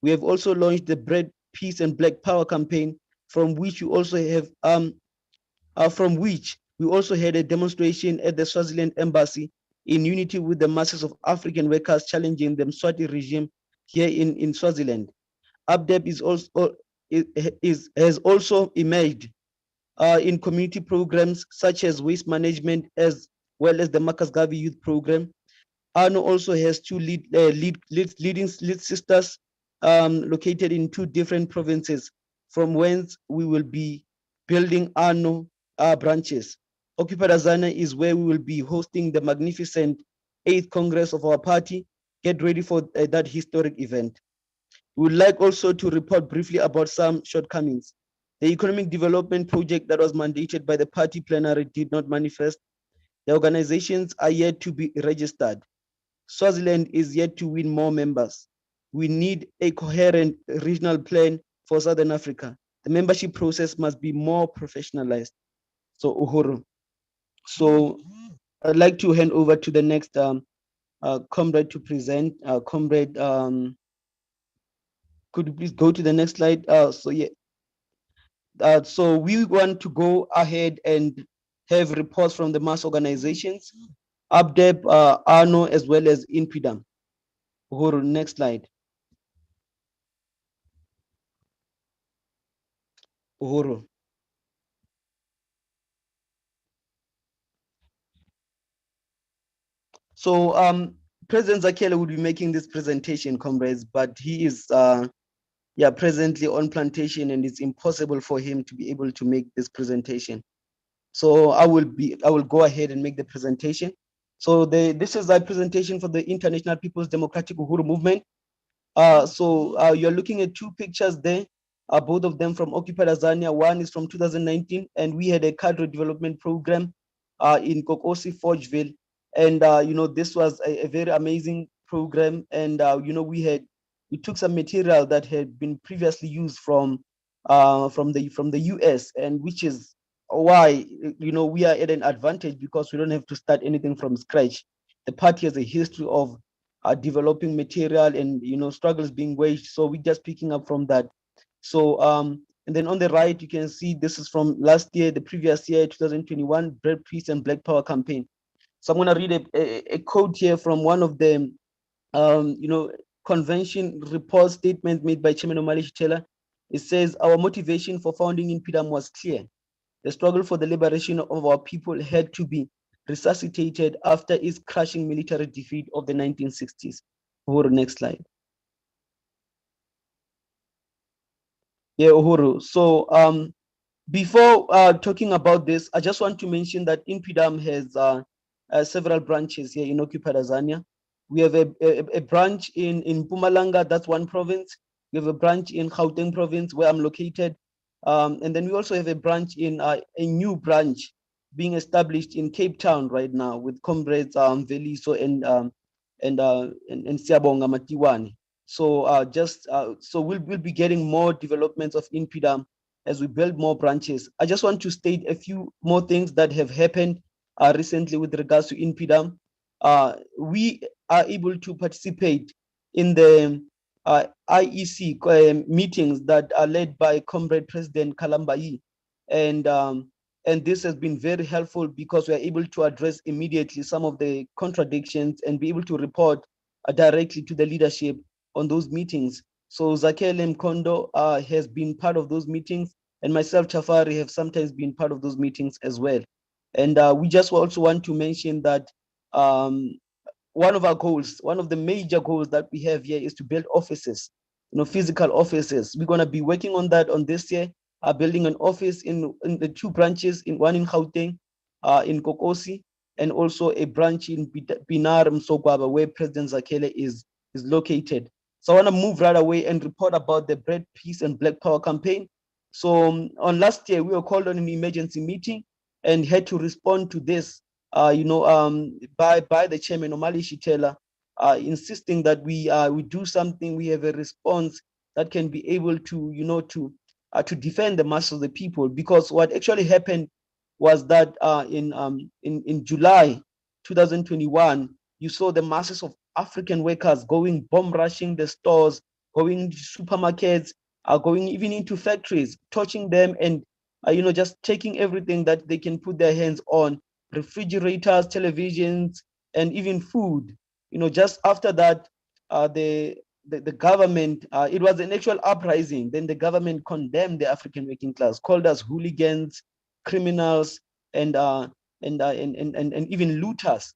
We have also launched the Bread, Peace, and Black Power campaign, from which we also have we also had a demonstration at the Swaziland Embassy in unity with the masses of African workers challenging the Mswati regime here in Swaziland. ABDEP has also emerged in community programs such as waste management, as well as the Marcus Garvey Youth Program. ANO also has two leading sisters located in two different provinces, from whence we will be building ANO branches. Occupied Tanzania is where we will be hosting the magnificent 8th Congress of our party. Get ready for that historic event. We would like also to report briefly about some shortcomings. The economic development project that was mandated by the party plenary did not manifest. The organizations are yet to be registered. Swaziland is yet to win more members. We need a coherent regional plan for Southern Africa. The membership process must be more professionalized. So, Uhuru. So, I'd like to hand over to the next comrade to present. Comrade, could you please go to the next slide? So we want to go ahead and have reports from the mass organizations, ABDEP, ANO, as well as INPDAM. Uhuru, next slide. Uhuru. So President Zakele will be making this presentation, comrades, but he is presently on plantation, and it's impossible for him to be able to make this presentation. So I will go ahead and make the presentation. So this is a presentation for the International People's Democratic Uhuru Movement. You're looking at two pictures there, both of them from Occupied Tanzania. One is from 2019, and we had a cadre development program in Kokosi, Forgeville. And this was a very amazing program. And we took some material that had been previously used from the US, and which is why we are at an advantage, because we don't have to start anything from scratch. The party has a history of developing material and struggles being waged, so we're just picking up from that. So and then on the right you can see this is from last year, the previous year, 2021 Bread, Peace, and Black Power campaign. So I'm going to read a quote here from one of the convention report statement made by Chairman Omali Chitela. It says, our motivation for founding INPDAM was clear. The struggle for the liberation of our people had to be resuscitated after its crushing military defeat of the 1960s. Uhuru, next slide. Yeah, Uhuru. So before talking about this, I just want to mention that INPDAM has several branches here in Occupied Tanzania. We have a branch in Mpumalanga, that's one province. We have a branch in Gauteng province, where I'm located. And then we also have a branch in a new branch being established in Cape Town right now with comrades Veliso and Siabonga Matiwani. So so we'll be getting more developments of INPIDAM as we build more branches. I just want to state a few more things that have happened recently with regards to INPIDAM. We are able to participate in the IEC meetings that are led by Comrade President Kalambai, and this has been very helpful because we are able to address immediately some of the contradictions and be able to report directly to the leadership on those meetings. So Zakele Mkondo has been part of those meetings, and myself, Chafari, have sometimes been part of those meetings as well. And we just also want to mention that one of our goals, one of the major goals that we have here is to build offices, physical offices. We're going to be working on that on this year, building an office in the 2 branches, one in Gauteng, in Kokosi, and also a branch in Pinar Msogwaba, where President Zakele is located. So I want to move right away and report about the Bread, Peace, and Black Power campaign. So on last year, we were called on an emergency meeting and had to respond to this, by the chairman, Omali Shitela, insisting that we do something. We have a response that can be able to, to defend the masses of the people. Because what actually happened was that in July 2021, you saw the masses of African workers going bomb rushing the stores, going to supermarkets, going even into factories, touching them, and just taking everything that they can put their hands on, refrigerators, televisions, and even food. Just after that, the government, it was an actual uprising. Then the government condemned the African working class, called us hooligans, criminals, and even looters.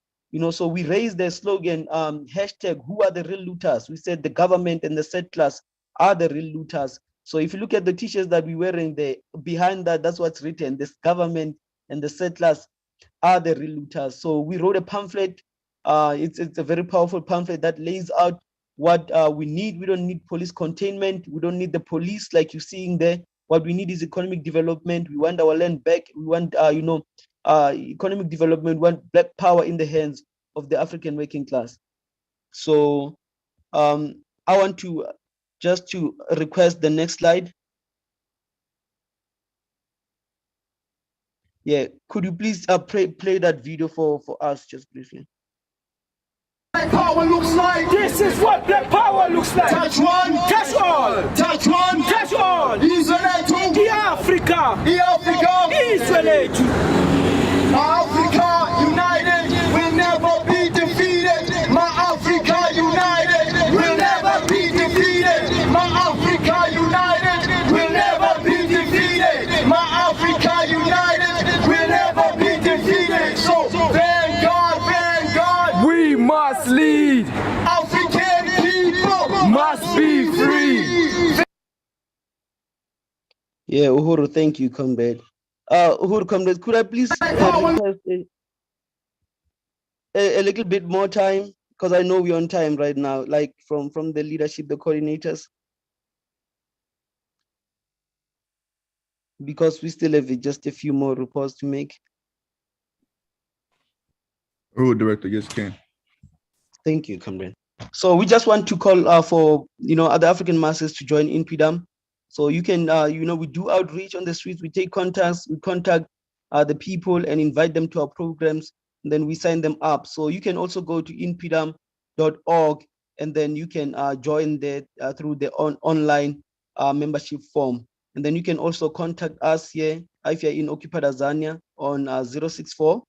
So we raised the slogan, hashtag who are the real looters. We said the government and the settlers are the real looters. So if you look at the t-shirts that we're wearing there, behind that, that's what's written: this government and the settlers are the real looters. So we wrote a pamphlet. It's a very powerful pamphlet that lays out what we need. We don't need police containment. We don't need the police like you're seeing there. What we need is economic development. We want our land back. We want, economic development. We want black power in the hands of the African working class. So I want to just to request the next slide. Yeah, could you please play that video for us just briefly? Black power looks like. This is what black power looks like. Touch one, touch all. Touch one, touch all. Israel to Africa. Africa. Israel to Africa united will never be defeated. My Africa united will never be defeated. My Africa united will never be defeated. My Africa united will never be defeated. So vanguard, we must lead. African people must be free. Yeah, Uhuru, thank you, comrade. Uhuru, comrade, could I please request a little bit more time? Because I know we're on time right now, like from the leadership, the coordinators. Because we still have just a few more reports to make. Uhuru, Director, yes, can. Thank you, comrade. So we just want to call for other African masses to join INPIDAM. So you can we do outreach on the streets. We take contacts. We contact the people and invite them to our programs. And then we sign them up. So you can also go to inpidam.org and then you can join there through the online membership form. And then you can also contact us here if you're in occupied Azania on 064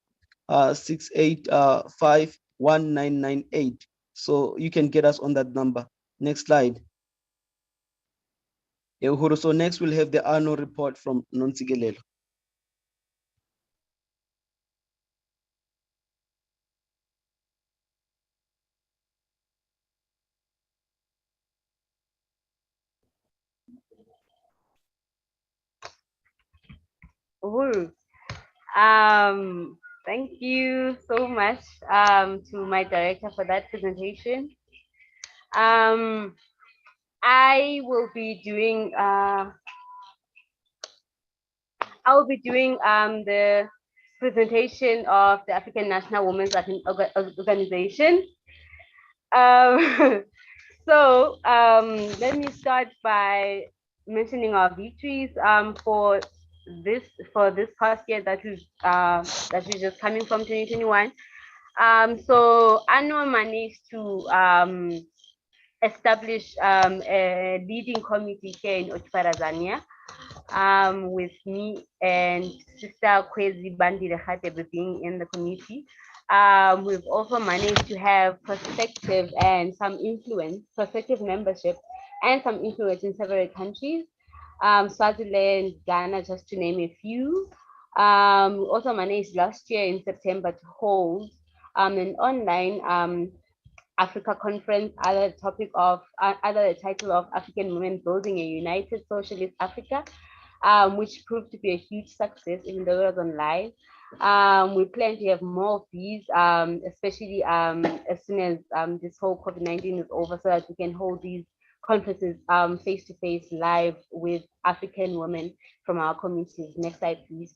685 1998. So you can get us on that number. Next slide. So next we'll have the annual report from Nonsigelelo. Uhuru. Thank you so much to my director for that presentation. I will be doing the presentation of the African National Women's Organization. So let me start by mentioning our victories for this past year that we just coming from 2021. So Anno managed to establish a leading committee here in Tanzania, with me and Sister Kwezi Bandile Khatebe being in the committee. We've also managed to have prospective membership and some influence in several countries, Swaziland, Ghana, just to name a few. We also managed last year in September to hold an online Africa conference under the title of African Women Building a United Socialist Africa, which proved to be a huge success even though it was online. We plan to have more of these, especially as soon as this whole COVID-19 is over, so that we can hold these conferences face-to-face live with African women from our communities. Next slide, please.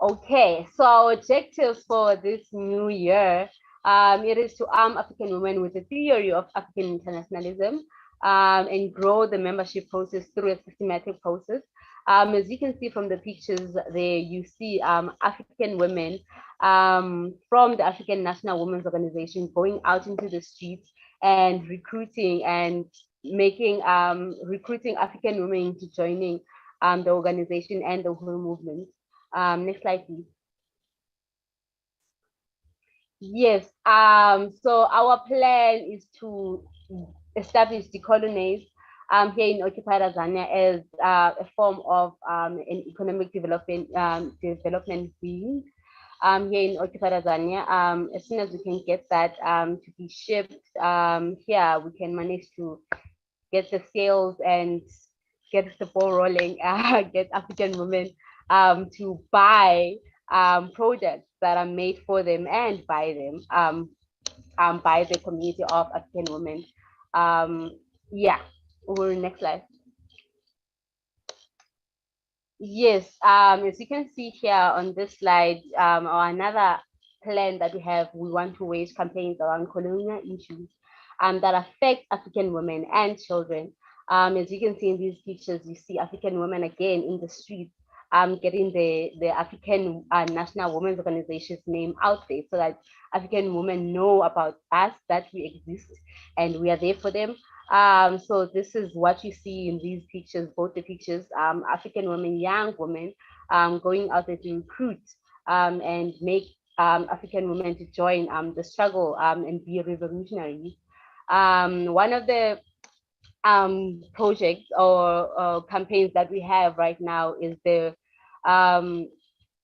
Okay, so our objectives for this new year, it is to arm African women with the theory of African internationalism, and grow the membership process through a systematic process. As you can see from the pictures there, you see African women from the African National Women's Organization going out into the streets and recruiting and recruiting African women into joining the organization and the whole movement. Next slide, please. Yes, so our plan is to establish decolonize here in occupied Tanzania as a form of an economic development being here in occupied Tanzania. As soon as we can get that to be shipped here, we can manage to get the sales and get the ball rolling, get African women to buy products that are made for them and buy them by the community of African women. Yeah, next slide. Yes, as you can see here on this slide, or another plan that we have, we want to wage campaigns around colonial issues that affect African women and children. As you can see in these pictures, you see African women again in the streets, getting the African National Women's Organization's name out there so that African women know about us, that we exist and we are there for them. So this is what you see in these pictures, both the pictures, African women, young women, going out there to recruit and make African women to join the struggle and be revolutionaries. One of the projects or campaigns that we have right now is the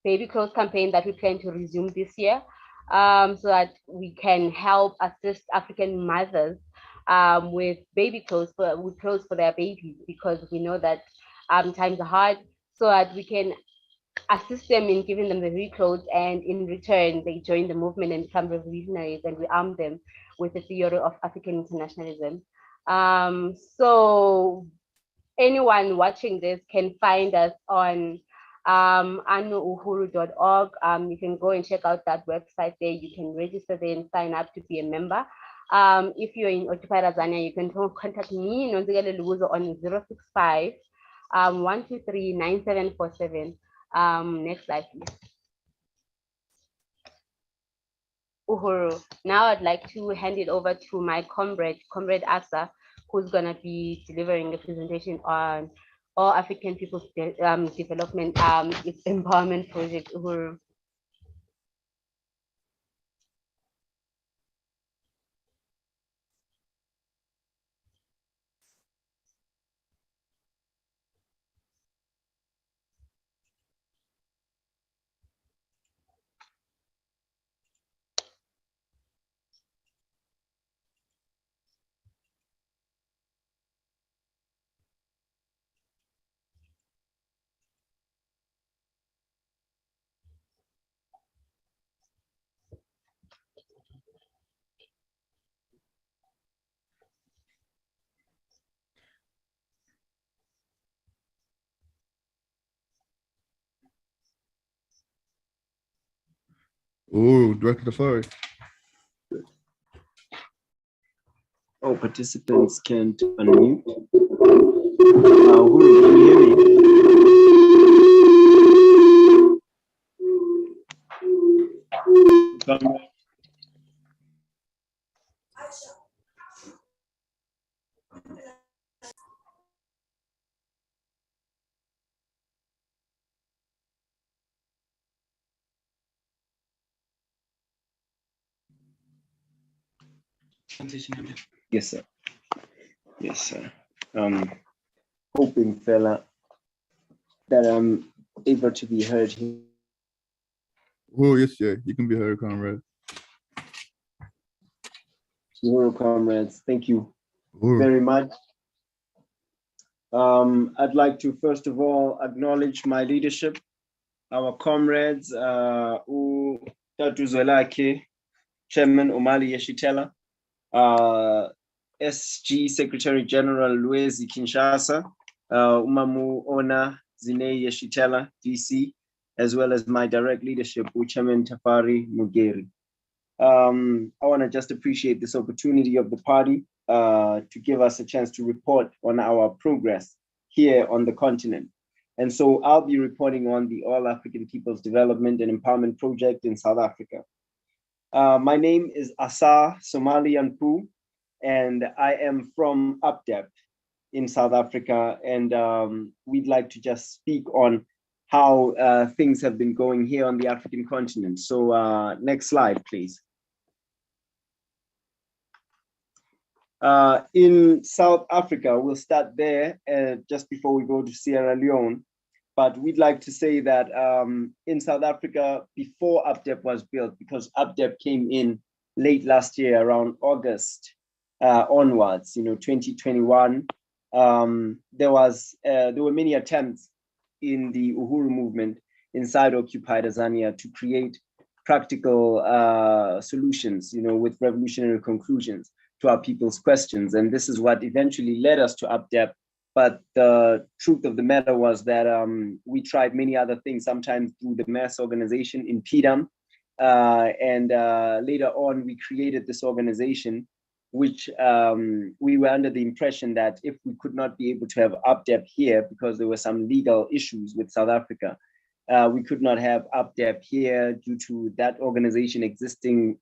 baby clothes campaign that we plan to resume this year, so that we can help assist African mothers with baby clothes, clothes for their babies, because we know that times are hard, so that we can assist them in giving them the baby clothes, and in return they join the movement and become revolutionaries, and we arm them with the theory of African internationalism. So anyone watching this can find us on anouhuru.org. You can go and check out that website there. You can register there and sign up to be a member. If you're in occupied Tanzania, you can contact me, Nonzigele Luguzo, on 065 123 9747. Next slide, please. Uhuru. Now I'd like to hand it over to my comrade Asa, who's gonna be delivering a presentation on All African People's Development Empowerment Project. Uhuru. Ooh, Director Defari. Oh, participants can't unmute. Uhuru, can you hear me? Yes, sir. Yes, sir. Hoping, fella, that I'm able to be heard here. Oh, yes, yeah, you can be heard, comrade. Uhuru, comrades, thank you Uhuru. very much. I'd like to first of all acknowledge my leadership, our comrades, Tatu Zwelakhe, Chairman Omali Yeshitela, SG Secretary General Luezi Kinshasa, Umamu Ona Zinei Yeshitela, DC, as well as my direct leadership, Chairman Tafari Mugeri. I want to just appreciate this opportunity of the party to give us a chance to report on our progress here on the continent. And so I'll be reporting on the All African People's Development and Empowerment Project in South Africa. My name is Asa Somali Anpu, and I am from UPDEP in South Africa. And we'd like to just speak on how things have been going here on the African continent. So next slide, please. In South Africa, we'll start there just before we go to Sierra Leone. But we'd like to say that in South Africa, before UPDEP was built, because UPDEP came in late last year, around August onwards, 2021, there were many attempts in the Uhuru movement inside occupied Tanzania to create practical solutions, with revolutionary conclusions to our people's questions. And this is what eventually led us to UPDEP. But the truth of the matter was that we tried many other things, sometimes through the mass organization in PDAM. And later on, we created this organization, which we were under the impression that if we could not be able to have UPDEP here, because there were some legal issues with South Africa, we could not have UPDEP here due to that organization existing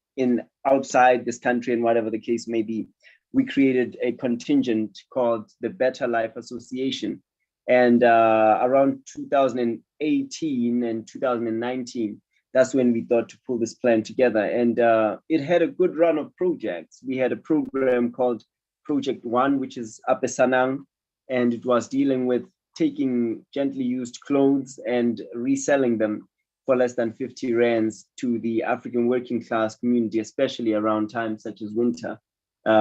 outside this country, and whatever the case may be. We created a contingent called the Better Life Association. And around 2018 and 2019, that's when we thought to pull this plan together. And it had a good run of projects. We had a program called Project One, which is Apesanang, and it was dealing with taking gently used clothes and reselling them for less than 50 rands to the African working class community, especially around times such as winter.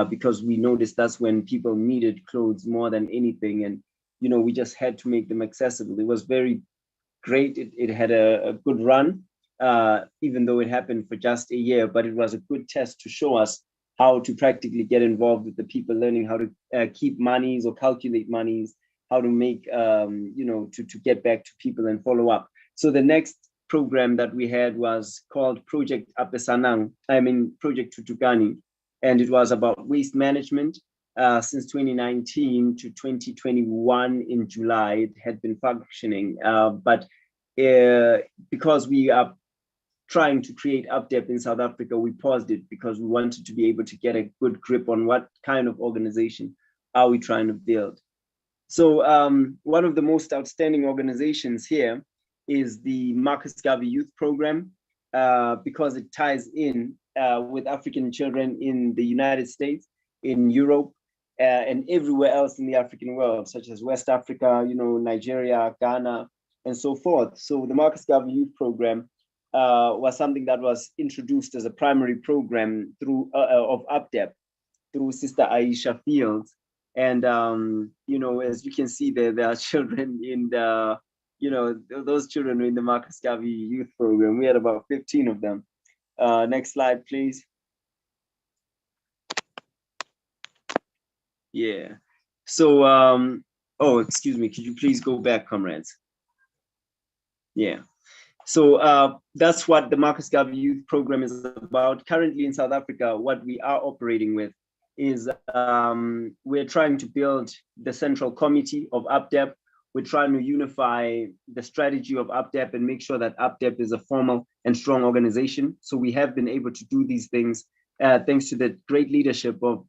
Because we noticed that's when people needed clothes more than anything. And, we just had to make them accessible. It was very great. It had a good run, even though it happened for just a year, but it was a good test to show us how to practically get involved with the people, learning how to keep monies or calculate monies, how to make, to get back to people and follow up. So the next program that we had was called Project Project Tutukani. And it was about waste management. Since 2019 to 2021 in July, it had been functioning. But because we are trying to create UPDEP in South Africa, we paused it because we wanted to be able to get a good grip on what kind of organization are we trying to build. So one of the most outstanding organizations here is the Marcus Garvey Youth Program, because it ties in with African children in the United States, in Europe, and everywhere else in the African world, such as West Africa, Nigeria, Ghana, and so forth. So the Marcus Garvey Youth Program was something that was introduced as a primary program through of UPDEP through Sister Aisha Fields. And, as you can see there are children in the, those children were in the Marcus Garvey Youth Program. We had about 15 of them. Next slide, please. Yeah. So, oh, excuse me. Could you please go back, comrades? Yeah. So that's what the Marcus Garvey Youth Program is about. Currently in South Africa, what we are operating with is we're trying to build the central committee of APDEP. We're trying to unify the strategy of APDEP and make sure that APDEP is a formal and strong organization. So we have been able to do these things thanks to the great leadership of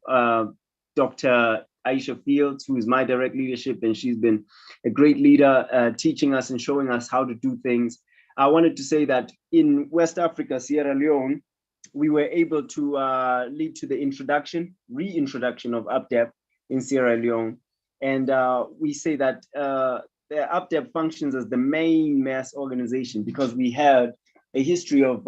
Dr. Aisha Fields, who is my direct leadership, and she's been a great leader, teaching us and showing us how to do things. I wanted to say that in West Africa, Sierra Leone, we were able to lead to the reintroduction of APDEP in Sierra Leone. And we say that the APDEP functions as the main mass organization because we had a history of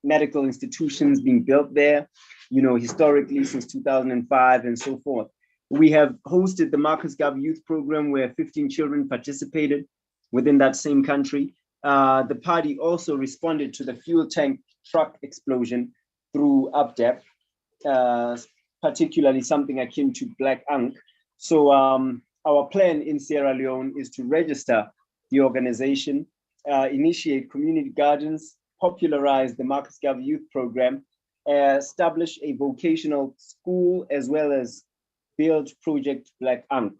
medical institutions being built there, historically since 2005 and so forth. We have hosted the Marcus Garvey Youth Program where 15 children participated within that same country. The party also responded to the fuel tank truck explosion through APDEP, particularly something akin to Black Unk. So our plan in Sierra Leone is to register the organization, initiate community gardens, popularize the Marcus Garvey Youth Program, establish a vocational school, as well as build Project Black Unk.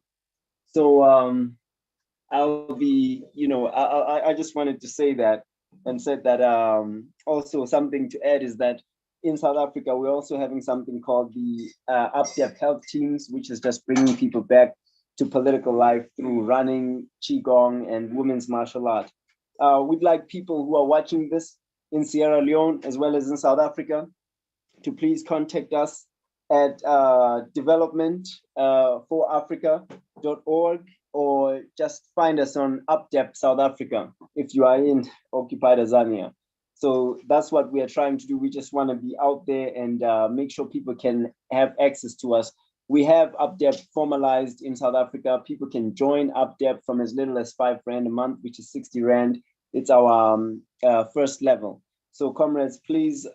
So I'll be, I just wanted to say that and said that also something to add is that in South Africa, we're also having something called the APDEP Health Teams, which is just bringing people back to political life through running, Qigong, and women's martial art. We'd like people who are watching this in Sierra Leone, as well as in South Africa, to please contact us at development4africa.org, or just find us on APDEP South Africa if you are in occupied Azania. So that's what we are trying to do. We just want to be out there and make sure people can have access to us. We have APDEP formalized in South Africa. People can join APDEP from as little as 5 Rand a month, which is 60 Rand. It's our first level. So comrades, please,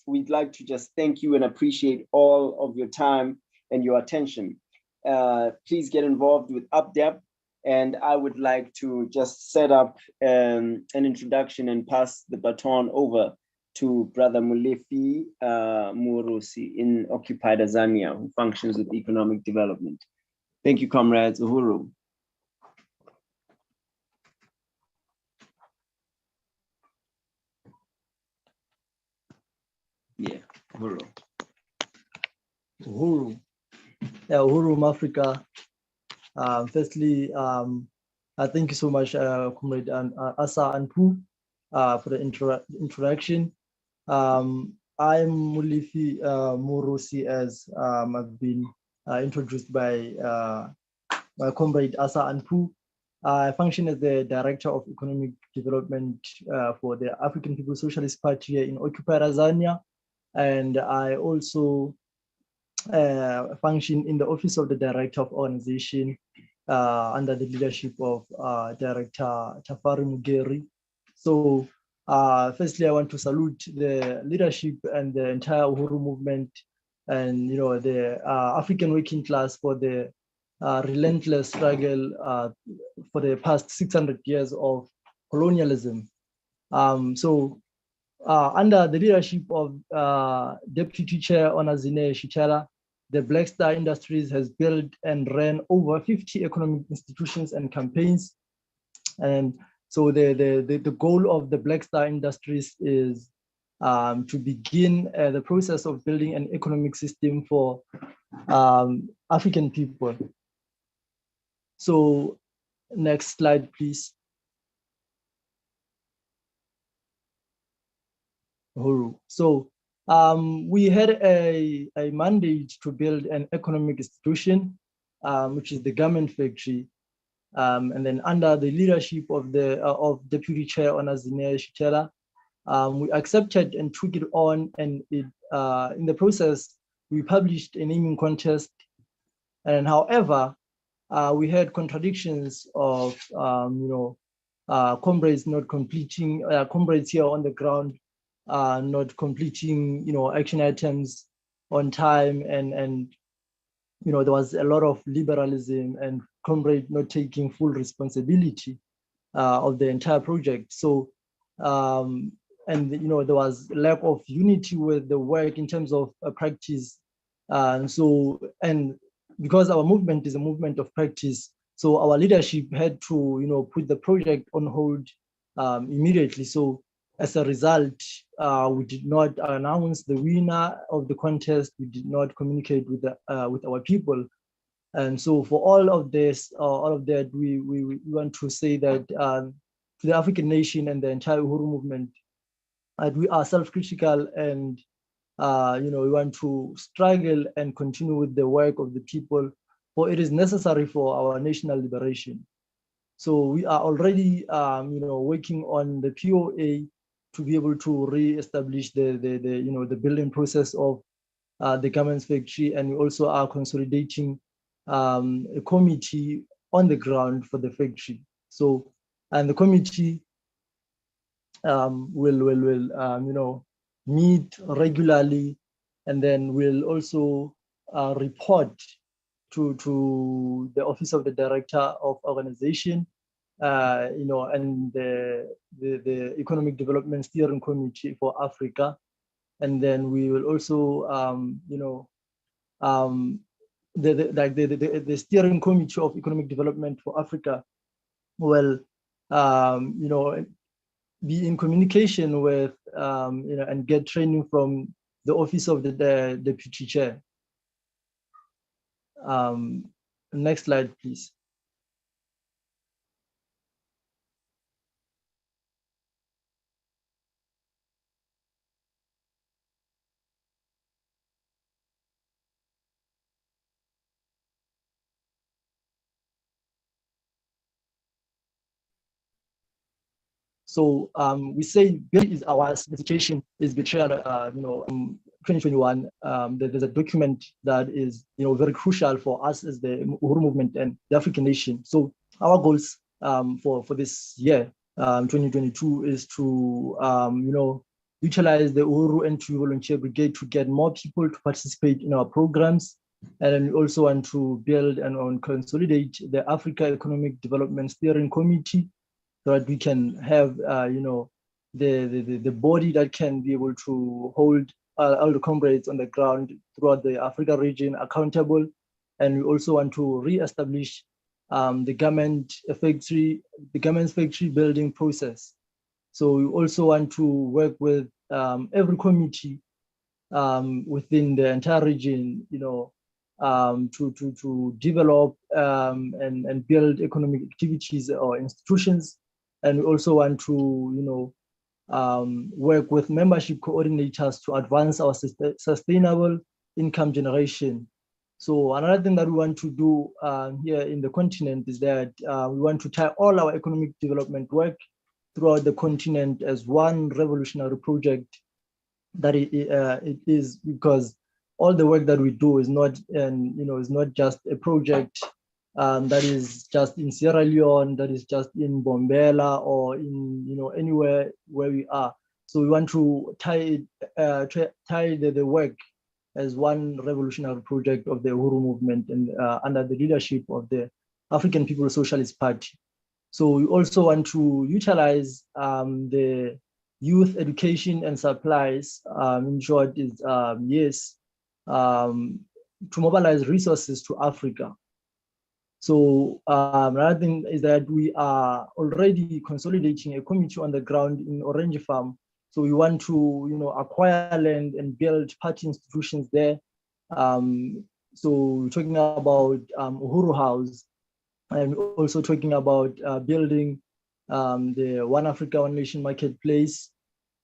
we'd like to just thank you and appreciate all of your time and your attention. Please get involved with APDEP. And I would like to just set up an introduction and pass the baton over to Brother Molefi Murusi in occupied Azania, who functions with economic development. Thank you, comrades. Uhuru. Yeah, Uhuru. Uhuru. Yeah, Uhuru Africa. Firstly, I thank you so much, Comrade Asa and Pooh, for the introduction. I'm Molefi Murusi, as I've been introduced by my comrade Asa and Pooh. I function as the Director of Economic Development for the African People's Socialist Party here in occupied Azania, and I also function in the Office of the Director of Organization under the leadership of Director Tafari Mugeri. So firstly, I want to salute the leadership and the entire Uhuru movement and the African working class for the relentless struggle for the past 600 years of colonialism. So under the leadership of Deputy Chair Onazine Shitela, the Black Star Industries has built and ran over 50 economic institutions and campaigns. And so the goal of the Black Star Industries is to begin the process of building an economic system for African people. So next slide, please. So we had a mandate to build an economic institution, which is the garment factory. And then under the leadership of Deputy Chair Onazine Shitela, we accepted and took it on, and in the process, we published a naming contest. And however, we had contradictions of comrades not completing, comrades here on the ground not completing action items on time, and there was a lot of liberalism and comrade not taking full responsibility of the entire project. So and there was lack of unity with the work in terms of practice. And because our movement is a movement of practice, so our leadership had to put the project on hold immediately. So as a result, we did not announce the winner of the contest. We did not communicate with our people. And so for all of this, all of that, we want to say that to the African nation and the entire Uhuru movement, we are self-critical, and we want to struggle and continue with the work of the people, for it is necessary for our national liberation. So we are already working on the POA to be able to re-establish the building process of the garments factory, and we also are consolidating a committee on the ground for the factory. So, and the committee will meet regularly, and then we'll also report to the office of the director of organization, and the economic development steering committee for Africa. And then we will also the steering committee of economic development for Africa will be in communication with and get training from the office of the deputy chair. Next slide, please. So we say is our situation is betrayal. 2021. There's a document that is very crucial for us as the Uhuru movement and the African nation. So our goals for this year, 2022, is to utilize the Uhuru NTU Volunteer Brigade to get more people to participate in our programs, and then we also want to build and consolidate the Africa Economic Development Steering Committee, so that we can have the body that can be able to hold all the comrades on the ground throughout the Africa region accountable. And we also want to re-establish the garments factory building process. So we also want to work with every committee within the entire region, to develop and build economic activities or institutions. And we also want to, work with membership coordinators to advance our sustainable income generation. So another thing that we want to do here in the continent is that we want to tie all our economic development work throughout the continent as one revolutionary project. That it is, because all the work that we do is not, is not just a project that is just in Sierra Leone, that is just in Bombela, or in anywhere where we are. So we want to tie the work as one revolutionary project of the Uhuru movement, and under the leadership of the African People's Socialist Party. So we also want to utilize the youth education and supplies, in short, is to mobilize resources to Africa. So another thing is that we are already consolidating a committee on the ground in Orange Farm. So we want to, acquire land and build party institutions there. So we're talking about Uhuru House, and also talking about building the One Africa, One Nation marketplace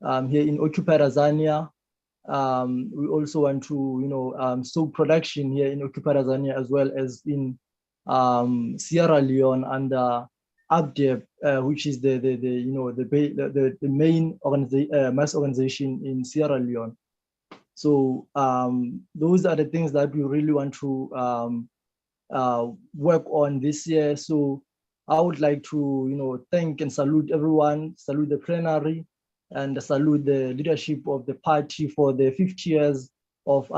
here in occupied Azania. We also want to, soap production here in occupied Azania, as well as in Sierra Leone under APDEP, which is the main mass organization in Sierra Leone. So those are the things that we really want to work on this year. So I would like to thank and salute everyone, salute the plenary, and salute the leadership of the party for the 50 years of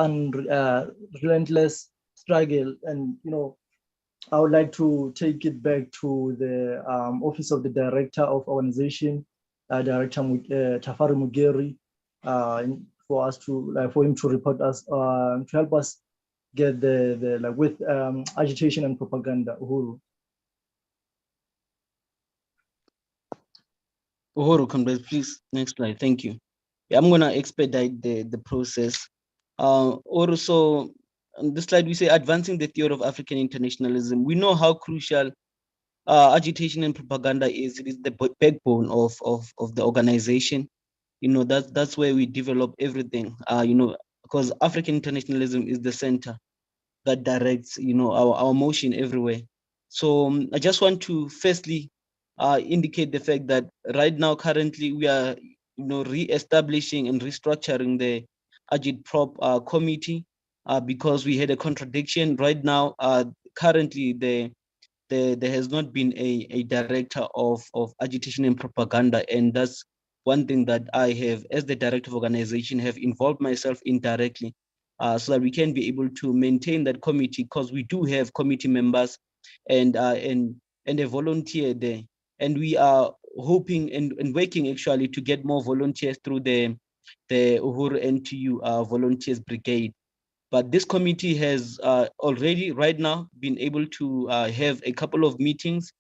relentless struggle. And I would like to take it back to the office of the director of organization, Director Tafari Mugeri for us to for him to report us to help us get the with agitation and propaganda. Uhuru. Uhuru, comrade, please, next slide. Thank you. Yeah, I'm gonna expedite the process. Also, on this slide, we say advancing the theory of African internationalism. We know how crucial agitation and propaganda is. It is the backbone of the organization. You know, that's where we develop everything. You know, because African internationalism is the center that directs, you know, our motion everywhere. So I just want to firstly indicate the fact that right now, currently, we are, you know, re-establishing and restructuring the Agitprop committee because we had a contradiction. Right now, currently, there has not been a director of agitation and propaganda, and that's one thing that I have, as the director of organization, have involved myself in directly, so that we can be able to maintain that committee, because we do have committee members and a volunteer there, and we are hoping and working actually to get more volunteers through the Uhuru NTU volunteers brigade. But this committee has already right now been able to have a couple of meetings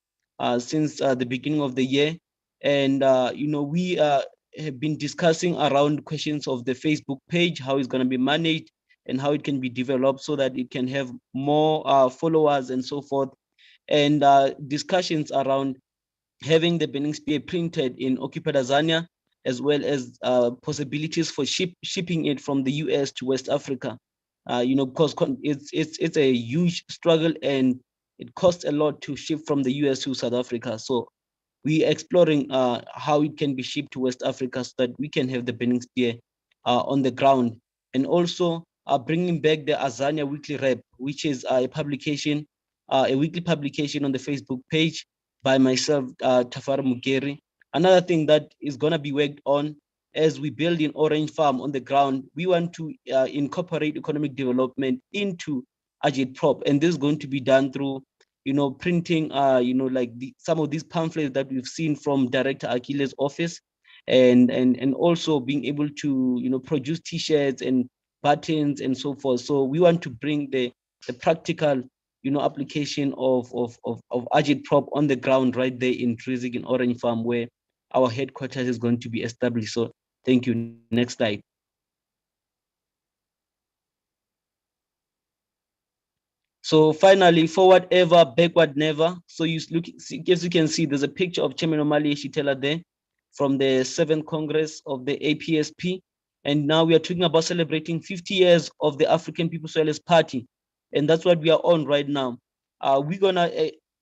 since the beginning of the year. And, you know, we have been discussing around questions of the Facebook page, how it's going to be managed and how it can be developed so that it can have more followers and so forth. And discussions around having the Benin Spear printed in occupied Azania, as well as possibilities for shipping it from the US to West Africa. You know, because it's a huge struggle and it costs a lot to ship from the US to South Africa. So we are exploring how it can be shipped to West Africa so that we can have the Benin Spear on the ground. And also bringing back the Azania Weekly Rep, which is a publication, a weekly publication on the Facebook page by myself, Tafara Mugeri. Another thing that is going to be worked on as we build in Orange Farm on the ground, we want to incorporate economic development into Agitprop, and this is going to be done through, you know, printing, you know, like some of these pamphlets that we've seen from Director Akile's office, and also being able to, you know, produce T-shirts and buttons and so forth. So we want to bring the practical, you know, application of Agitprop on the ground right there in Drizig in Orange Farm, where our headquarters is going to be established. So thank you. Next slide. So finally, forward ever, backward never. So you look, as you can see, there's a picture of Chairman Omali Shitela there from the 7th Congress of the APSP. And now we are talking about celebrating 50 years of the African People's Socialist Party. And that's what we are on right now. We're gonna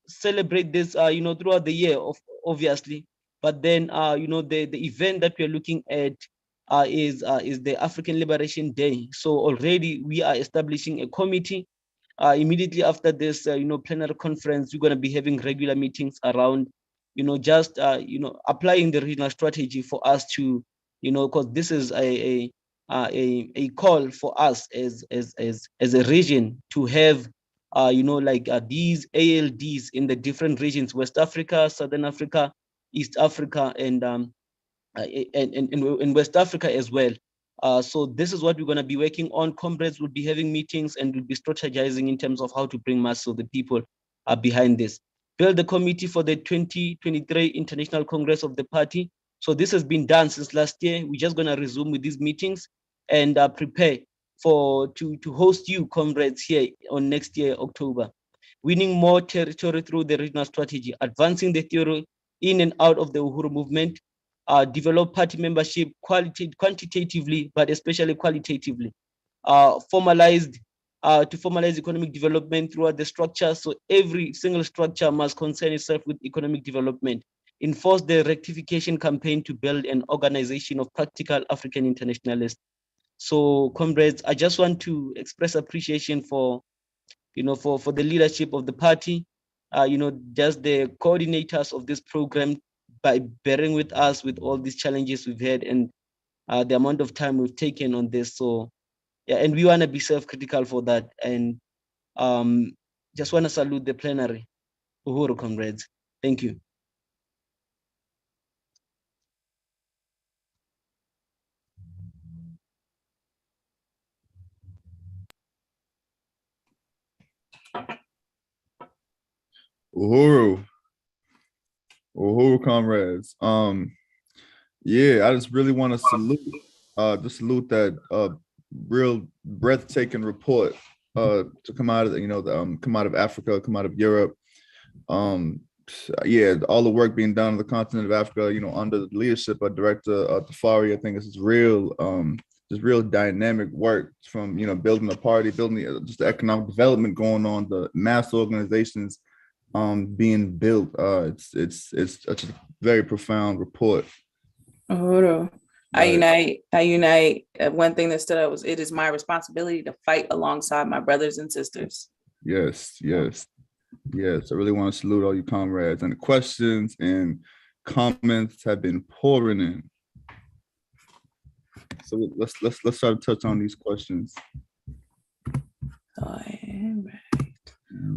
celebrate this, you know, throughout the year, obviously. But then, you know, the event that we're looking at is the African Liberation Day. So already we are establishing a committee. Immediately after this, you know, plenary conference, we're going to be having regular meetings around, you know, just, you know, applying the regional strategy for us to, you know, because this is a call for us as a region to have, you know, like these ALDs in the different regions: West Africa, Southern Africa, East Africa, and in West Africa as well. So this is what we're going to be working on. Comrades will be having meetings and will be strategizing in terms of how to bring mass of the people behind this. Build the committee for the 2023 International Congress of the party. So this has been done since last year. We're just going to resume with these meetings and prepare to host you, comrades, here on next year, October. Winning more territory through the regional strategy, advancing the theory in and out of the Uhuru movement, develop party membership quantitatively, but especially qualitatively, formalized to formalize economic development throughout the structure. So every single structure must concern itself with economic development. Enforce the rectification campaign to build an organization of practical African internationalists. So, comrades, I just want to express appreciation for, you know, for the leadership of the party, you know, just the coordinators of this program, by bearing with us with all these challenges we've had and the amount of time we've taken on this. So yeah, and we want to be self-critical for that. And just want to salute the plenary. Uhuru, comrades. Thank you. Uhuru, comrades. Yeah, I just really want to salute that real breathtaking report to come out of come out of Africa, come out of Europe. Yeah, all the work being done on the continent of Africa, under the leadership of Director Tafari. I think this is real dynamic work from building a party, building just the economic development going on, the mass organizations being built. It's a very profound report. Uhuru. I Right. unite. One thing that stood out was, it is my responsibility to fight alongside my brothers and sisters. Yes. I really want to salute all you comrades, and the questions and comments have been pouring in. So let's try to touch on these questions.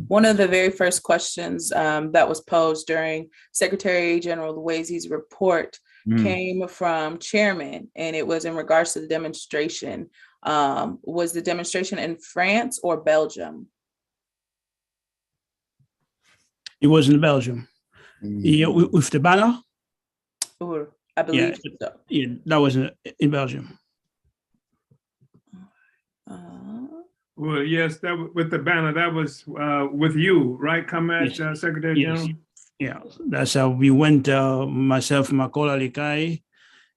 One of the very first questions that was posed during Secretary General Louisi's report came from Chairman, and it was in regards to the demonstration. Was the demonstration in France or Belgium? It was in Belgium. Yeah, with the banner. I believe so. Yeah, that was in Belgium. Well, yes, with the banner, that was with you, right, Comrade Secretary General? Yeah, that's how we went, myself and Makola Likai,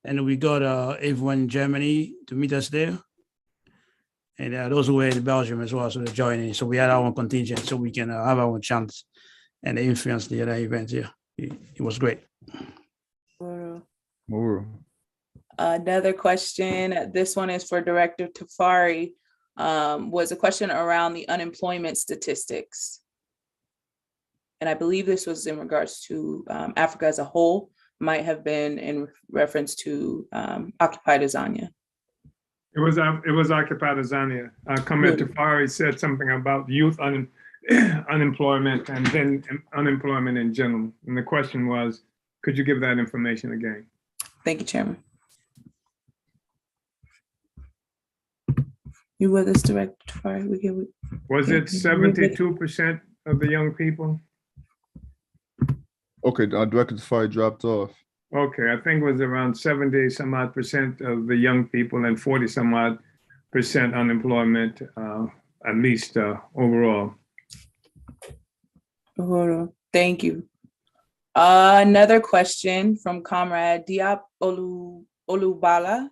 and we got everyone in Germany to meet us there. And those who were in Belgium as well, so they're joining. So we had our own contingent, so we can have our own chance and influence the other events. Yeah, it was great. Another question, this one is for Director Tafari, was a question around the unemployment statistics. And I believe this was in regards to Africa as a whole, might have been in reference to Occupied Azania. It was Occupied Azania. Comrade Tafari said something about youth unemployment and then unemployment in general. And the question was, could you give that information again? Thank you, Chairman. You with us, Director Tafari? Was it 72% of the young people? Okay, Director Tafari dropped off. Okay, I think it was around 70 some odd percent of the young people and 40 some odd percent unemployment, at least overall. Thank you. Another question from Comrade Diop Olubala.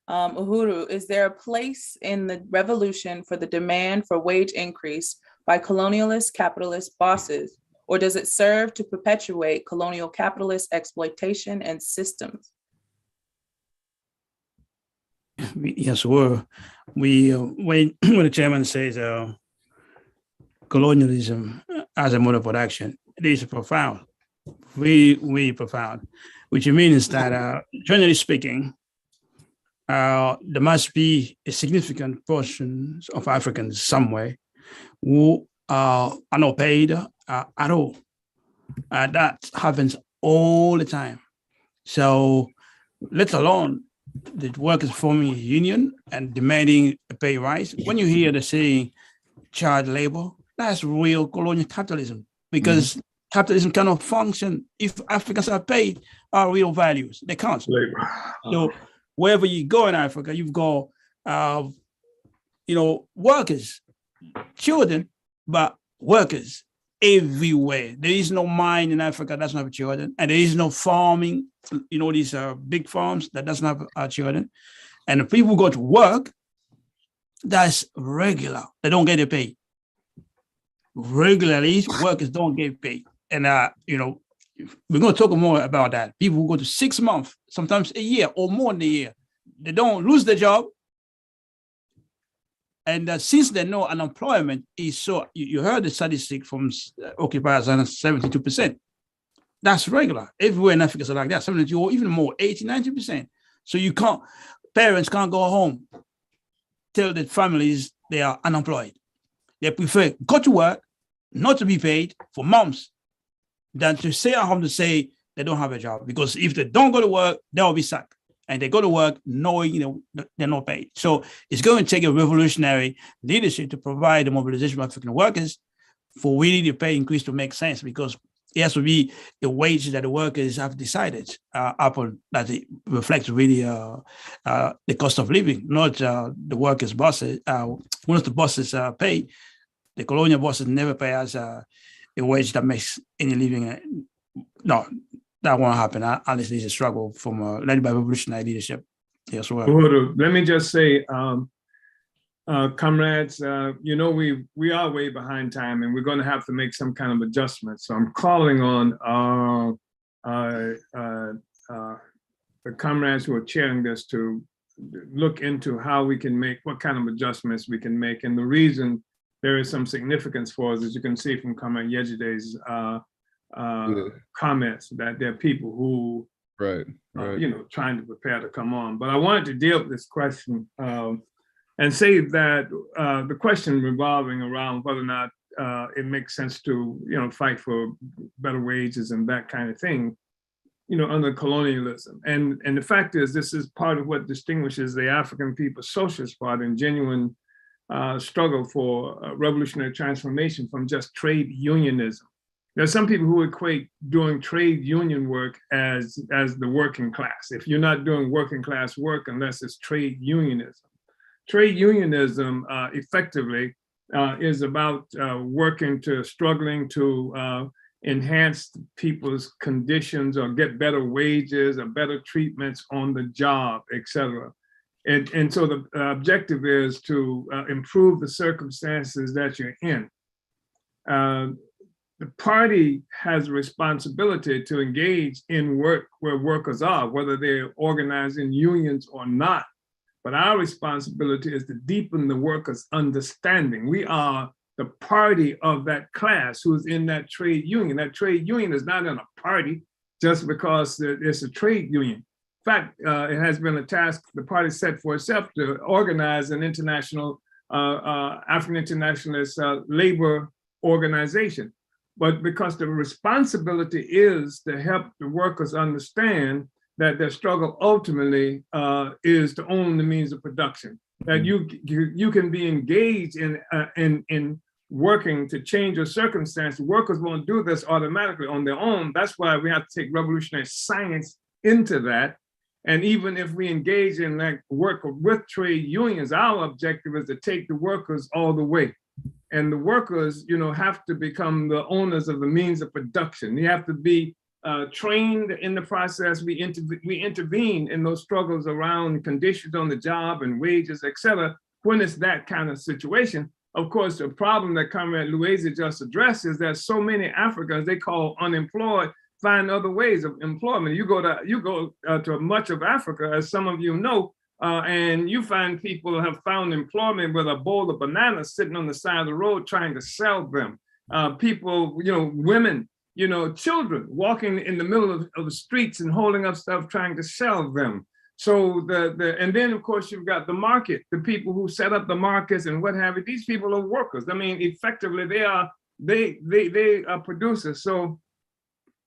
Uhuru, is there a place in the revolution for the demand for wage increase by colonialist capitalist bosses, or does it serve to perpetuate colonial capitalist exploitation and systems? Yes, when the chairman says colonialism as a mode of production, it is profound, really profound, which means that generally speaking, there must be a significant portion of Africans somewhere who are not paid at all. That happens all the time. So let alone the workers forming a union and demanding a pay rise. When you hear the saying child labor, that's real colonial capitalism, because capitalism cannot function if Africans are paid our real values. They can't. So wherever you go in Africa, you've got, workers, children, but workers everywhere. There is no mine in Africa that doesn't have children, and there is no farming, these big farms that doesn't have children. And the people who go to work, that's regular. They don't get paid. Regularly, workers don't get paid. And, we're going to talk more about that. People who go to 6 months, sometimes a year or more than a year, they don't lose their job. And since they know unemployment is so, you heard the statistic from Occupied Azania, 72%. That's regular. Everywhere in Africa is like that, 72 or even more, 80, 90%. So parents can't go home, tell their families they are unemployed. They prefer go to work, not to be paid for months, than to stay at home to say they don't have a job. Because if they don't go to work, they'll be sacked. And they go to work knowing they're not paid. So it's going to take a revolutionary leadership to provide the mobilization of African workers for really the pay increase to make sense, because it has to be a wage that the workers have decided upon, that it reflects really the cost of living, not the workers' bosses. Once the bosses pay, the colonial bosses never pay us a wage that makes any living. No, that won't happen unless there's a struggle from led by revolutionary leadership as well. Uhuru, let me just say, comrades, you know, we are way behind time, and we're going to have to make some kind of adjustment. So I'm calling on the comrades who are chairing this to look into how we can make, what kind of adjustments we can make. And the reason there is some significance for us, as you can see from Comrade Yejide's comments, that there are people who, you know, trying to prepare to come on. But I wanted to deal with this question and say that the question revolving around whether or not it makes sense to, you know, fight for better wages and that kind of thing, you know, under colonialism. And the fact is, this is part of what distinguishes the African People's Socialist Party and genuine struggle for revolutionary transformation from just trade unionism. There are some people who equate doing trade union work as the working class. If you're not doing working class work unless it's trade unionism. Trade unionism effectively is about struggling to enhance people's conditions or get better wages or better treatments on the job, etc. And so the objective is to improve the circumstances that you're in. The party has a responsibility to engage in work where workers are, whether they're organized in unions or not. But our responsibility is to deepen the workers' understanding. We are the party of that class who's in that trade union. That trade union is not in a party just because it's a trade union. In fact, it has been a task the party set for itself to organize an international, African internationalist labor organization. But because the responsibility is to help the workers understand that their struggle ultimately is to own the means of production, that you can be engaged in working to change your circumstance. Workers won't do this automatically on their own. That's why we have to take revolutionary science into that. And even if we engage in that work with trade unions, our objective is to take the workers all the way. And the workers, you know, have to become the owners of the means of production. You have to be trained in the process. We intervene in those struggles around conditions on the job and wages, et cetera, when it's that kind of situation. Of course, the problem that Comrade Luiza just addressed is that so many Africans they call unemployed find other ways of employment. You go to much of Africa, as some of you know, and you find people have found employment with a bowl of bananas sitting on the side of the road trying to sell them. People, you know, women, you know, children walking in the middle of the streets and holding up stuff trying to sell them. So and then of course you've got the market, the people who set up the markets and what have you. These people are workers. I mean, effectively they are producers. So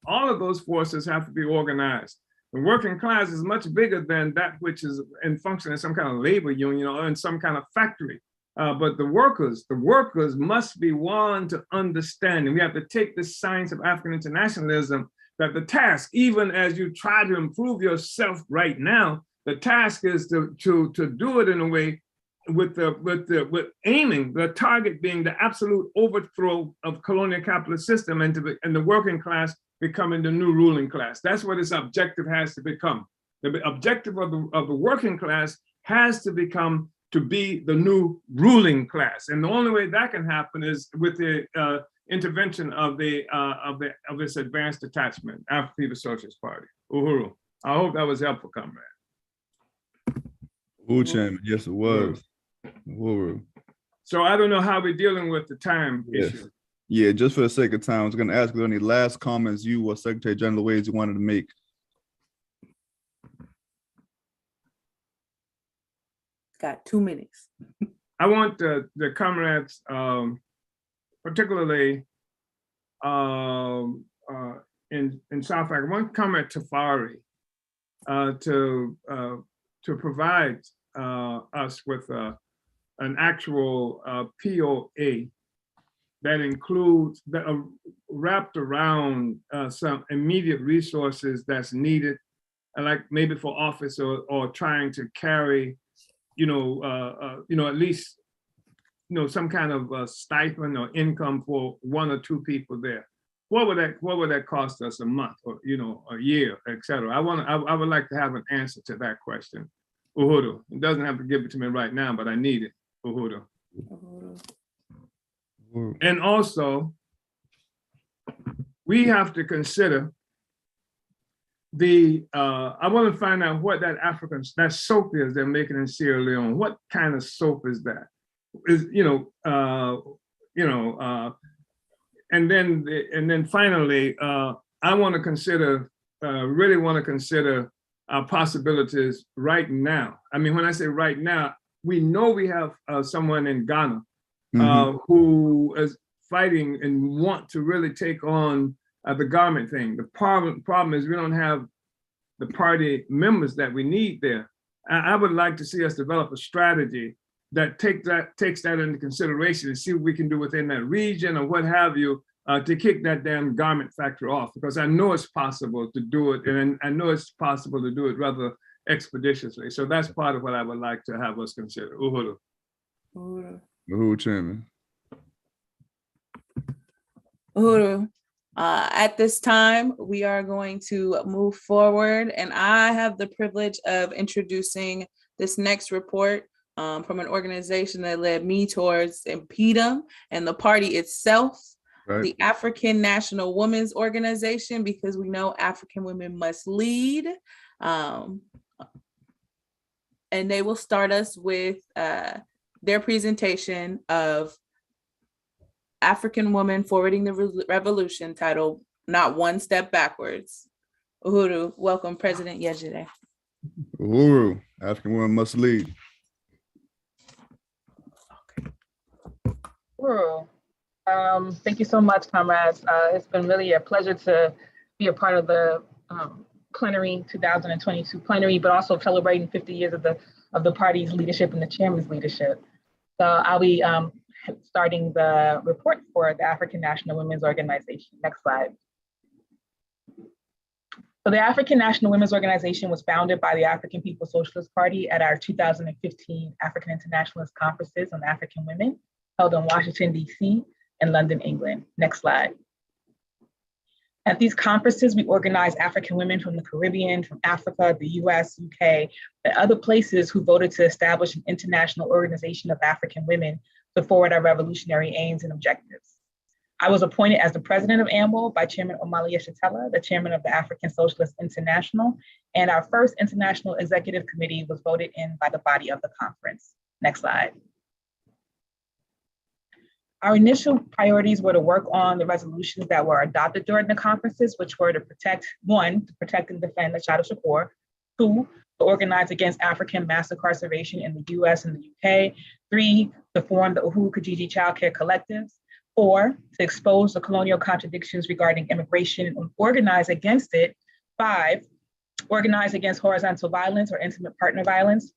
all of those forces have to be organized. The working class is much bigger than that which is in function in some kind of labor union or in some kind of factory. But the workers must be one to understand. And we have to take the science of African internationalism, that the task, even as you try to improve yourself right now, the task is to do it in a way with aiming, the target being the absolute overthrow of colonial capitalist system and the working class becoming the new ruling class. That's what its objective has to become. The objective of the working class has to become to be the new ruling class, and the only way that can happen is with the intervention of this advanced detachment, African People's Socialist Party. Uhuru. I hope that was helpful, comrade. Chairman, yes, it was. Uhuru. So I don't know how we're dealing with the time issue. Yeah, just for the sake of time, I was going to ask you any last comments you or Secretary General Luiza you wanted to make. Got 2 minutes. I want the comrades, particularly in South Africa, I want Comrade Tafari to provide us with an actual POA that includes, that are wrapped around some immediate resources that's needed, like maybe for office or trying to carry, at least, some kind of stipend or income for 1 or 2 people there. What would that cost us a month or a year, et cetera? I would like to have an answer to that question. Uhuru. It doesn't have to give it to me right now, but I need it. Uhuru. And also, we have to consider I want to find out what that soap is they're making in Sierra Leone. What kind of soap is that? And then finally, I want to consider, really want to consider possibilities right now. I mean, when I say right now, we know we have someone in Ghana who is fighting and want to really take on the garment thing. The problem is we don't have the party members that we need there. I would like to see us develop a strategy that takes that into consideration and see what we can do within that region or what have you to kick that damn garment factory off, because I know it's possible to do it, and I know it's possible to do it rather expeditiously. So that's part of what I would like to have us consider. Uhuru. Uhuru, Chairman. Uhuru. At this time, we are going to move forward, and I have the privilege of introducing this next report from an organization that led me towards IMPEDUM and the party itself, the African National Women's Organization, because we know African women must lead. And they will start us with their presentation of African Women Forwarding the Revolution, titled Not One Step Backwards. Uhuru, welcome President Yejide. Uhuru, African women must lead. Uhuru. Thank you so much, comrades. It's been really a pleasure to be a part of the Plenary 2022 Plenary, but also celebrating 50 years of the party's leadership and the chairman's leadership. So I'll be starting the report for the African National Women's Organization. Next slide. So the African National Women's Organization was founded by the African People's Socialist Party at our 2015 African Internationalist Conferences on African Women, held in Washington, DC and London, England. Next slide. At these conferences, we organized African women from the Caribbean, from Africa, the US, UK, and other places who voted to establish an international organization of African women to forward our revolutionary aims and objectives. I was appointed as the president of AMWO by Chairman Omali Yeshitela, the chairman of the African Socialist International, and our first international executive committee was voted in by the body of the conference. Next slide. Our initial priorities were to work on the resolutions that were adopted during the conferences, which were to protect, 1, to protect and defend the Child of Shakur, 2, to organize against African mass incarceration in the US and the UK, 3, to form the Uhuru Kijiji Child Care Collectives, 4, to expose the colonial contradictions regarding immigration and organize against it, 5, organize against horizontal violence or intimate partner violence,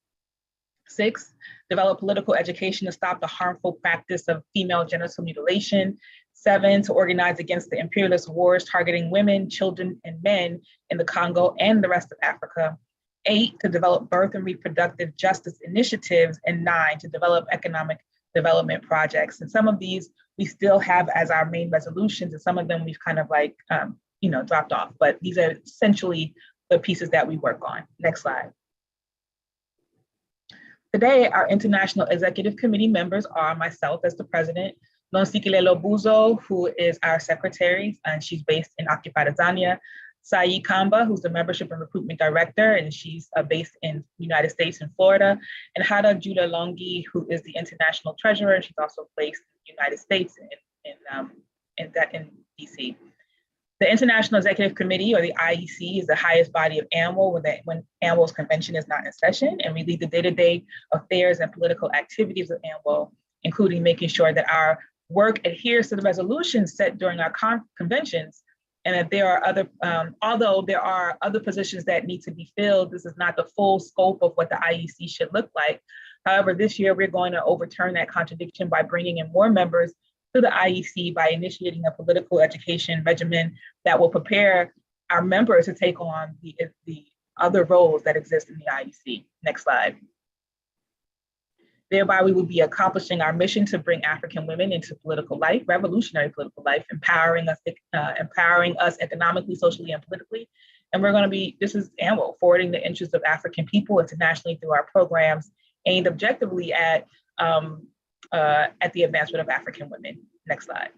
6, develop political education to stop the harmful practice of female genital mutilation, 7, to organize against the imperialist wars targeting women, children, and men in the Congo and the rest of Africa, 8, to develop birth and reproductive justice initiatives, and 9, to develop economic development projects. And some of these we still have as our main resolutions, and some of them we've kind of like, dropped off, but these are essentially the pieces that we work on. Next slide. Today, our International Executive Committee members are myself as the president, Nonsikilelo Buzo, who is our secretary, and she's based in occupied Tanzania, Sayi Kamba, who's the Membership and Recruitment Director, and she's based in the United States in Florida, and Hada Judah Longi, who is the International Treasurer, and she's also based in the United States in DC. The International Executive Committee, or the IEC, is the highest body of AMWO when AMWO's convention is not in session, and we lead the day-to-day affairs and political activities of AMWO, including making sure that our work adheres to the resolutions set during our conventions, and that there are other, although there are other positions that need to be filled, this is not the full scope of what the IEC should look like. However, this year we're going to overturn that contradiction by bringing in more members to the IEC by initiating a political education regimen that will prepare our members to take on the other roles that exist in the IEC. Next slide. Thereby, we will be accomplishing our mission to bring African women into political life, revolutionary political life, empowering us economically, socially, and politically. And we're going to be, this is annual, forwarding the interests of African people internationally through our programs aimed objectively at the advancement of African women. Next slide.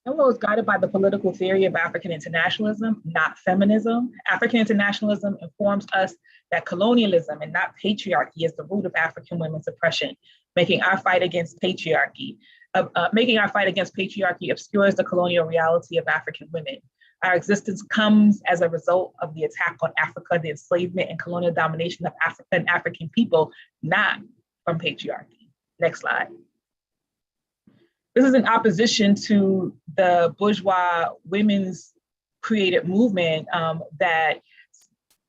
NWO is guided by the political theory of African internationalism, not feminism. African internationalism informs us that colonialism and not patriarchy is the root of African women's oppression, making our fight against patriarchy obscures the colonial reality of African women. Our existence comes as a result of the attack on Africa, the enslavement and colonial domination of African people, not from patriarchy. Next slide. This is in opposition to the bourgeois women's created movement that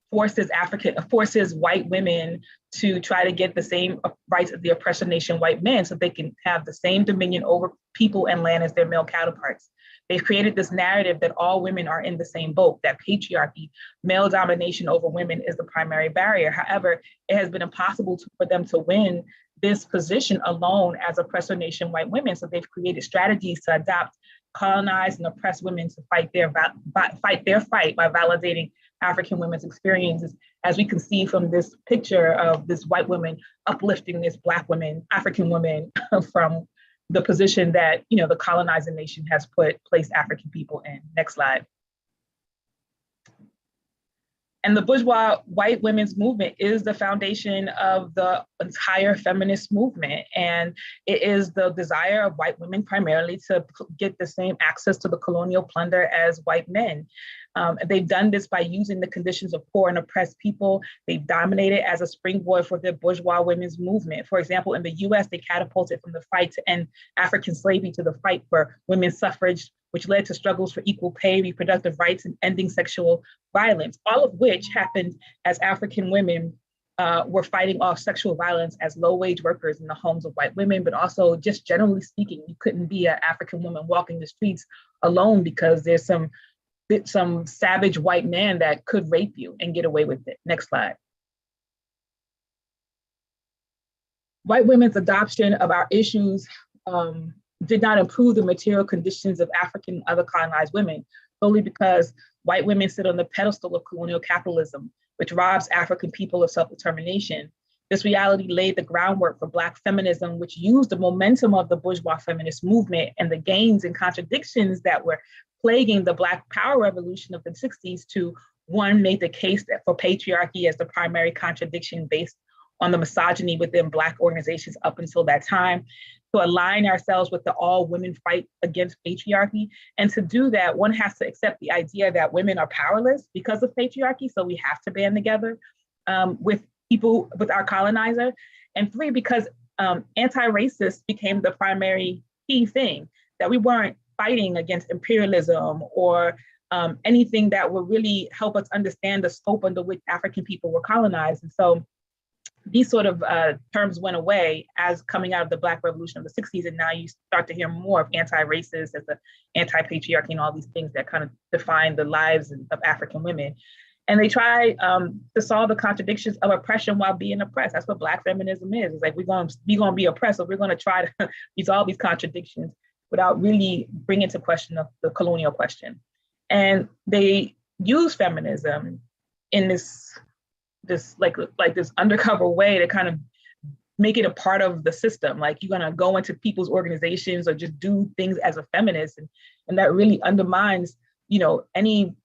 forces white women to try to get the same rights as the oppressor nation white men so they can have the same dominion over people and land as their male counterparts. They've created this narrative that all women are in the same boat, that patriarchy, male domination over women is the primary barrier. However, it has been impossible for them to win this position alone as oppressor nation white women. So they've created strategies to adopt colonized and oppressed women to fight their fight by validating African women's experiences, as we can see from this picture of this white woman uplifting this Black woman, African woman, from the position that the colonizing nation has placed African people in. Next slide. And the bourgeois white women's movement is the foundation of the entire feminist movement. And it is the desire of white women primarily to get the same access to the colonial plunder as white men. They've done this by using the conditions of poor and oppressed people. They've dominated as a springboard for the bourgeois women's movement. For example, in the US, they catapulted from the fight to end African slavery to the fight for women's suffrage, which led to struggles for equal pay, reproductive rights, and ending sexual violence, all of which happened as African women were fighting off sexual violence as low-wage workers in the homes of white women, but also just generally speaking, you couldn't be an African woman walking the streets alone because there's some savage white man that could rape you and get away with it. Next slide. White women's adoption of our issues did not improve the material conditions of African and other colonized women, solely because white women sit on the pedestal of colonial capitalism, which robs African people of self-determination. This reality laid the groundwork for Black feminism, which used the momentum of the bourgeois feminist movement and the gains and contradictions that were plaguing the Black power revolution of the 60s to, one, make the case that for patriarchy as the primary contradiction based on the misogyny within Black organizations up until that time, to align ourselves with the all women fight against patriarchy. And to do that, one has to accept the idea that women are powerless because of patriarchy. So we have to band together with our colonizer. And three, because anti-racist became the primary key thing, that we weren't fighting against imperialism or anything that would really help us understand the scope under which African people were colonized. And so these sort of terms went away as coming out of the Black Revolution of the 60s, and now you start to hear more of anti-racist as the anti-patriarchy and all these things that kind of define the lives of African women. And they try to solve the contradictions of oppression while being oppressed. That's what Black feminism is. It's like we're going to be oppressed, so we're going to try to resolve these contradictions without really bringing into question the colonial question. And they use feminism in this undercover way to kind of make it a part of the system. Like you're gonna go into people's organizations or just do things as a feminist, and that really undermines, any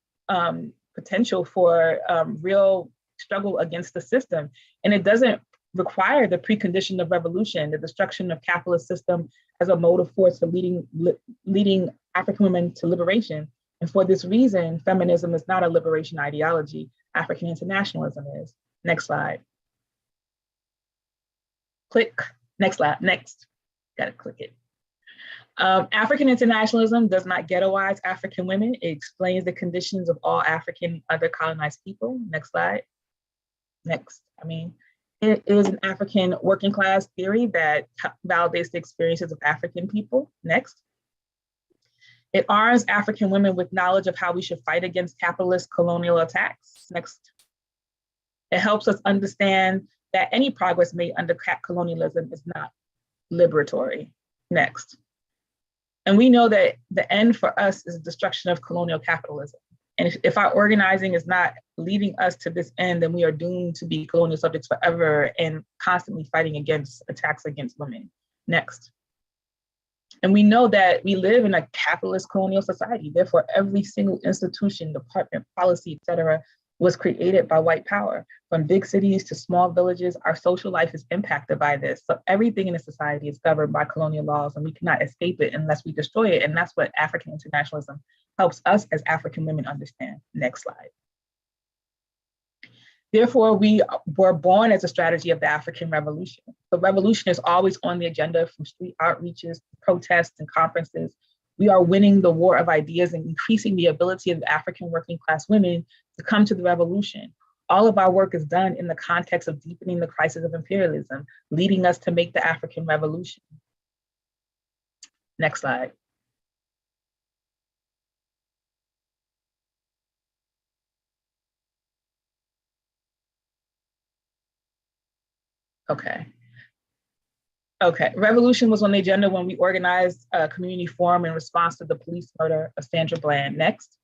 potential for real struggle against the system. And it doesn't require the precondition of revolution, the destruction of capitalist system as a motive force for leading African women to liberation. And for this reason, feminism is not a liberation ideology. African internationalism is. Next slide. Click. Next slide. Next. Gotta click it. African internationalism does not ghettoize African women. It explains the conditions of all African other colonized people. Next slide. Next. It is an African working class theory that validates the experiences of African people. Next. It arms African women with knowledge of how we should fight against capitalist colonial attacks. Next. It helps us understand that any progress made under colonialism is not liberatory. Next. And we know that the end for us is destruction of colonial capitalism. And if our organizing is not leading us to this end, then we are doomed to be colonial subjects forever and constantly fighting against attacks against women. Next. And we know that we live in a capitalist colonial society. Therefore, every single institution, department, policy, et cetera, was created by white power. From big cities to small villages, our social life is impacted by this. So everything in the society is governed by colonial laws, and we cannot escape it unless we destroy it. And that's what African internationalism helps us as African women understand. Next slide. Therefore, we were born as a strategy of the African Revolution. The revolution is always on the agenda, from street outreaches, protests, and conferences. We are winning the war of ideas and increasing the ability of African working class women to come to the revolution. All of our work is done in the context of deepening the crisis of imperialism, leading us to make the African Revolution. Next slide. Okay. Revolution was on the agenda when we organized a community forum in response to the police murder of Sandra Bland. Next.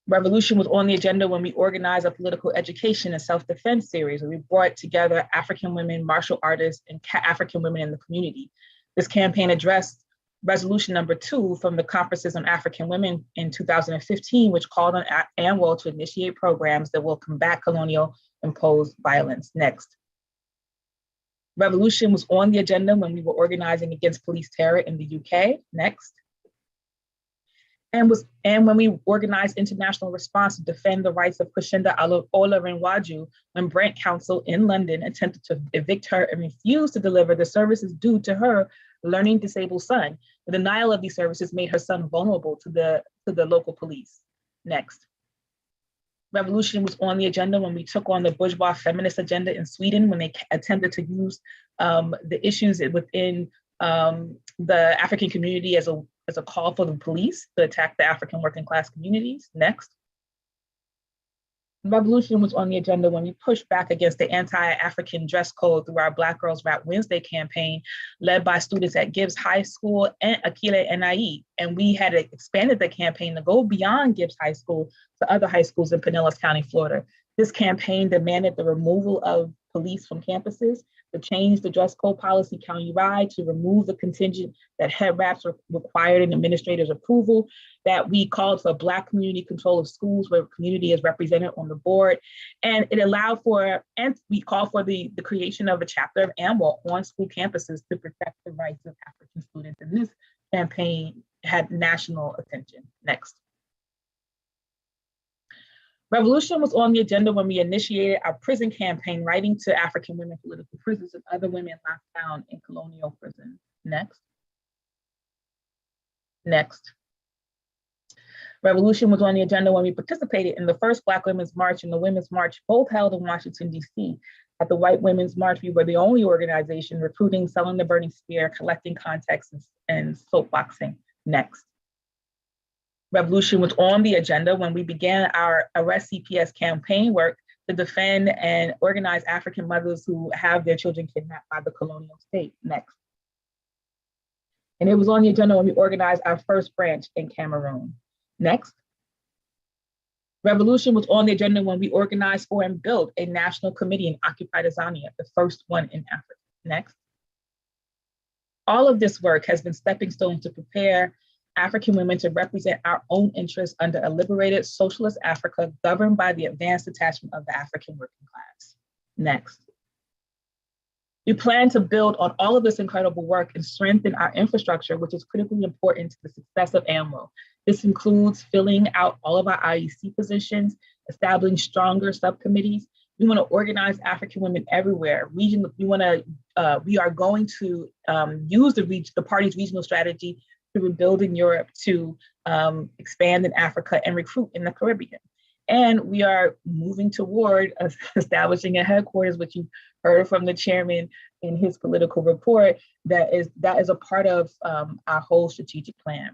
Revolution was on the agenda when we organized a political education and self-defense series where we brought together African women, martial artists, and African women in the community. This campaign addressed resolution number 2 from the Conferences on African Women in 2015, which called on AMWO to initiate programs that will combat colonial imposed violence. Next. Revolution was on the agenda when we were organizing against police terror in the UK. Next. And when we organized international response to defend the rights of Kushinda Olarinwaju when Brent Council in London attempted to evict her and refused to deliver the services due to her learning disabled son. The denial of these services made her son vulnerable to the local police. Next. Revolution was on the agenda when we took on the bourgeois feminist agenda in Sweden when they attempted to use the issues within the African community as a call for the police to attack the African working class communities. Next. Revolution was on the agenda when we pushed back against the anti-African dress code through our Black Girls Rap Wednesday campaign led by students at Gibbs High School and Akile NIE. And we had expanded the campaign to go beyond Gibbs High School to other high schools in Pinellas County, Florida. This campaign demanded the removal of police from campuses, to change the dress code policy countywide, to remove the contingent that head wraps required an administrator's approval, that we called for Black community control of schools where community is represented on the board. And it allowed for, and we called for the creation of a chapter of AMWO on school campuses to protect the rights of African students. And this campaign had national attention. Next. Revolution was on the agenda when we initiated our prison campaign, writing to African women political prisoners and other women locked down in colonial prisons. Next. Next. Revolution was on the agenda when we participated in the first Black Women's March and the Women's March, both held in Washington, D.C. At the White Women's March, we were the only organization recruiting, selling the burning spear, collecting contacts, and soapboxing. Next. Revolution was on the agenda when we began our Arrest CPS campaign work to defend and organize African mothers who have their children kidnapped by the colonial state. Next. And it was on the agenda when we organized our first branch in Cameroon. Next. Revolution was on the agenda when we organized for and built a national committee in occupied Azania, the first one in Africa. Next. All of this work has been stepping stones to prepare African women to represent our own interests under a liberated socialist Africa governed by the advanced detachment of the African working class. Next. We plan to build on all of this incredible work and strengthen our infrastructure, which is critically important to the success of AMWO. This includes filling out all of our IEC positions, establishing stronger subcommittees. We want to organize African women everywhere. We are going to use the party's regional strategy to rebuild in Europe, to expand in Africa and recruit in the Caribbean. And we are moving toward establishing a headquarters, which you heard from the chairman in his political report, that is a part of our whole strategic plan.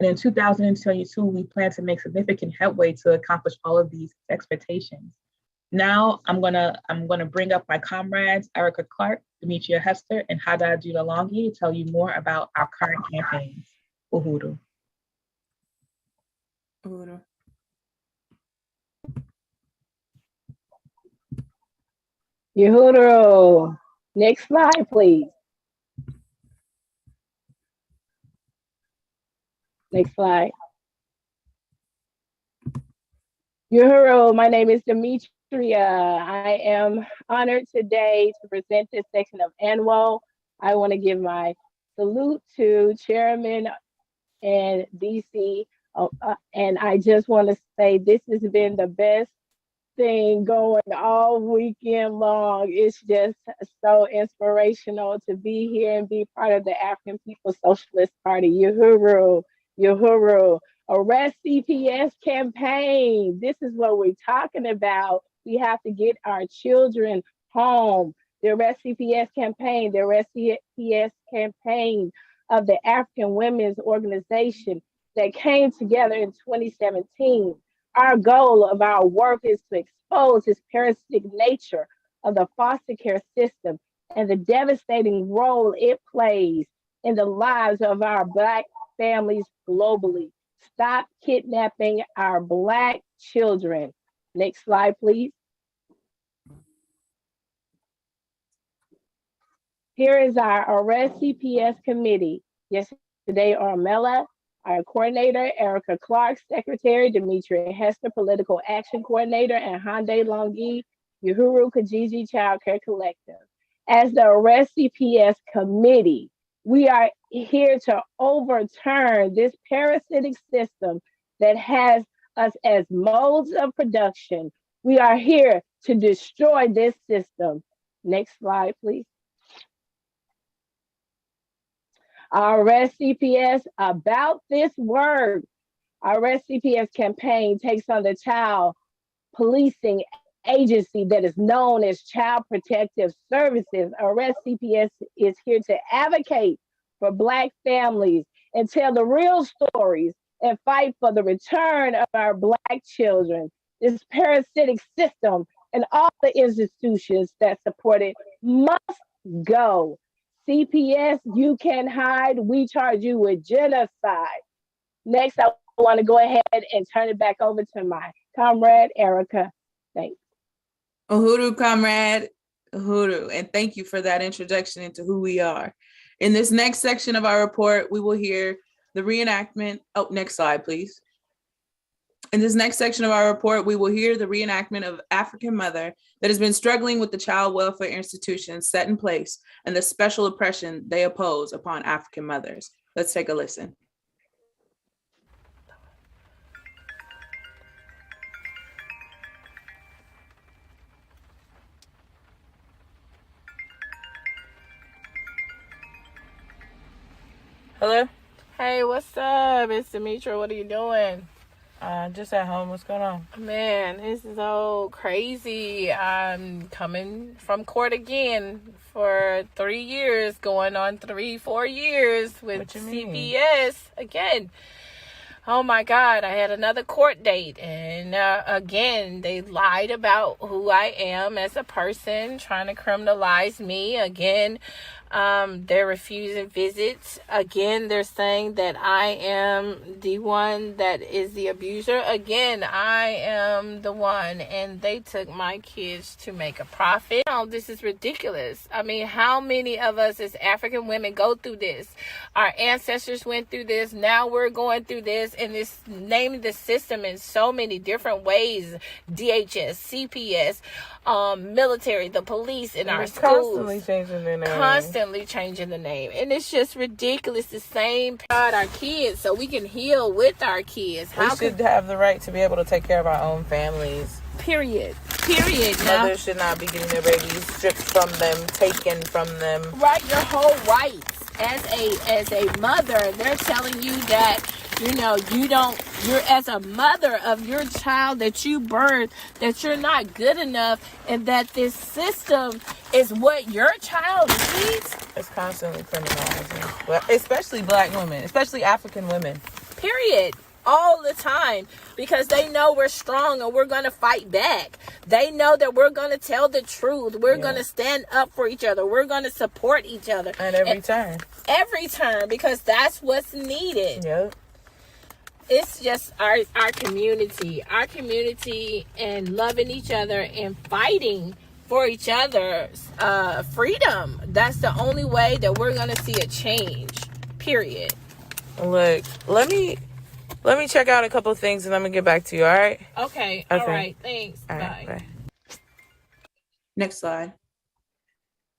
And in 2022, we plan to make significant headway to accomplish all of these expectations. Now I'm gonna bring up my comrades, Erica Clark, Demetria Hester, and Hada Julalongi to tell you more about our current campaigns. Uhuru. Uhuru. Uhuru. Next slide, please. Next slide. Uhuru, my name is Demetria. I am honored today to present this section of ANWO. I want to give my salute to Chairman and DC. And I just want to say this has been the best thing going all weekend long. It's just so inspirational to be here and be part of the African People's Socialist Party. Uhuru, Uhuru. Arrest CPS campaign. This is what we're talking about. We have to get our children home. The Arrest CPS campaign, the Arrest CPS campaign of the African Women's Organization that came together in 2017. Our goal of our work is to expose this parasitic nature of the foster care system and the devastating role it plays in the lives of our Black families globally. Stop kidnapping our Black children. Next slide, please. Here is our Arrest CPS committee. Yesterday, Armella, our coordinator, Erica Clark, secretary, Demetria Hester, political action coordinator, and Hande Longi, Uhuru Kijiji Child Care Collective. As the Arrest CPS committee, we are here to overturn this parasitic system that has us as modes of production. We are here to destroy this system. Next slide, please. Our Arrest CPS about this work. Our Arrest CPS campaign takes on the child policing agency that is known as Child Protective Services. Arrest CPS is here to advocate for Black families and tell the real stories and fight for the return of our Black children. This parasitic system and all the institutions that support it must go. CPS, you can hide. We charge you with genocide. Next, I want to go ahead and turn it back over to my comrade, Erica. Thanks. Uhuru, comrade. Uhuru. And thank you for that introduction into who we are. In this next section of our report, we will hear the reenactment. Oh, next slide, please. In this next section of our report, we will hear the reenactment of African mother that has been struggling with the child welfare institutions set in place and the special oppression they oppose upon African mothers. Let's take a listen. Hello? Hey, what's up? It's Demetria. What are you doing? Just at home. What's going on? Man, it's so crazy. I'm coming from court again for 3 years, going on 4 years with CPS again. Oh my God, I had another court date, and again, they lied about who I am as a person, trying to criminalize me. Again, they're refusing visits. Again, they're saying that I am the one that is the abuser. Again, I am the one, and they took my kids to make a profit. Oh, this is ridiculous. I mean, how many of us as African women go through this? Our ancestors went through this. Now we're going through this, and it's naming the system in so many different ways. DHS, CPS, military, the police in our schools. Constantly changing their name. Changing the name, and it's just ridiculous. The same our kids, so we can heal with our kids. We should have the right to be able to take care of our own families. Period. Mothers should not be getting their babies stripped from them, taken from them. Right, your whole rights as a mother. They're telling you that you You're as a mother of your child that you birthed, that you're not good enough, and that this system is what your child needs. It's constantly criminalizing, but especially Black women, especially African women. Period. All the time, because they know we're strong and we're going to fight back. They know that we're going to tell the truth. We're going to stand up for each other. We're going to support each other. At every turn. Every turn, because that's what's needed. Yep. It's just our community and loving each other and fighting for each other's freedom. That's the only way that we're going to see a change, period. Look, let me check out a couple of things and I'm going to get back to you, all right? Okay. All right. Thanks. All Bye. right, bye. Next slide.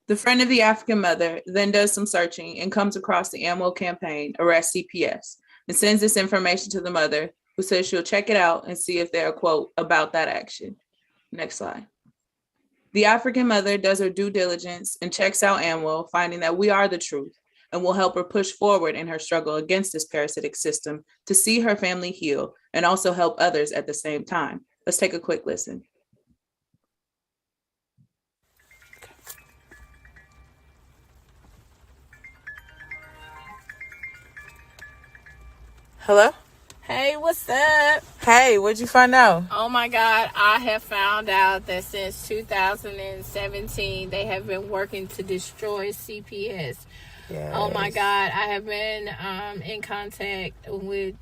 The friend of the African mother then does some searching and comes across the AMWO campaign, Arrest CPS, and sends this information to the mother, who says she'll check it out and see if there are, quote, about that action. Next slide. The African mother does her due diligence and checks out AMWO, finding that we are the truth and will help her push forward in her struggle against this parasitic system to see her family heal and also help others at the same time. Let's take a quick listen. Hello? Hey, what's up? Hey, what'd you find out? Oh my God, I have found out that since 2017, they have been working to destroy CPS. Yes. Oh my God, I have been in contact with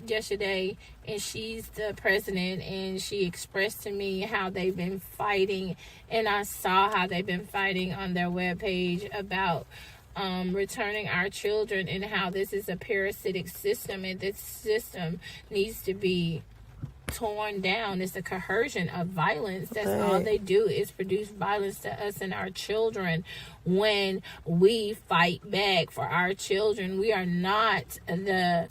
yesterday, and she's the president, and she expressed to me how they've been fighting, and I saw how they've been fighting on their webpage about returning our children, and how this is a parasitic system, and this system needs to be torn down. It's a coercion of violence. That's all they do, is produce violence to us and our children. When we fight back for our children, we are not the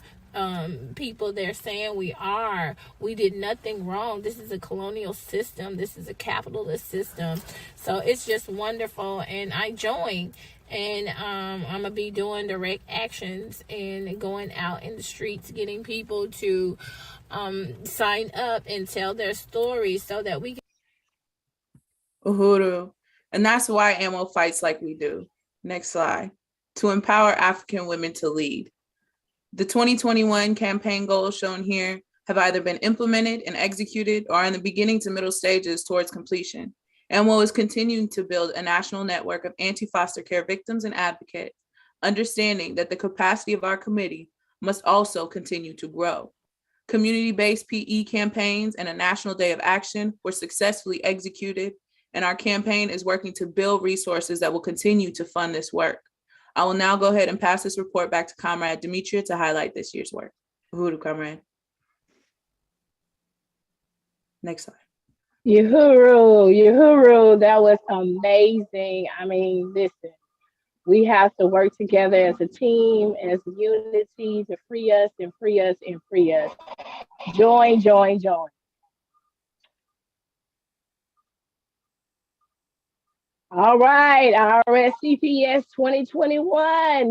people they're saying we are. We did nothing wrong. This is a colonial system. This is a capitalist system. So it's just wonderful, and I join. And I'm gonna be doing direct actions and going out in the streets, getting people to sign up and tell their stories so that we can. Uhuru. And that's why AMWO fights like we do. Next slide. To empower African women to lead. The 2021 campaign goals shown here have either been implemented and executed or are in the beginning to middle stages towards completion. AMWO is continuing to build a national network of anti-foster care victims and advocates, understanding that the capacity of our committee must also continue to grow. Community-based PE campaigns and a National Day of Action were successfully executed, and our campaign is working to build resources that will continue to fund this work. I will now go ahead and pass this report back to Comrade Demetria to highlight this year's work. Uhuru, Comrade. Next slide. Uhuru, that was amazing. I mean, listen, we have to work together as a team, as unity to free us and free us and free us. Join. All right, RSCPS 2021.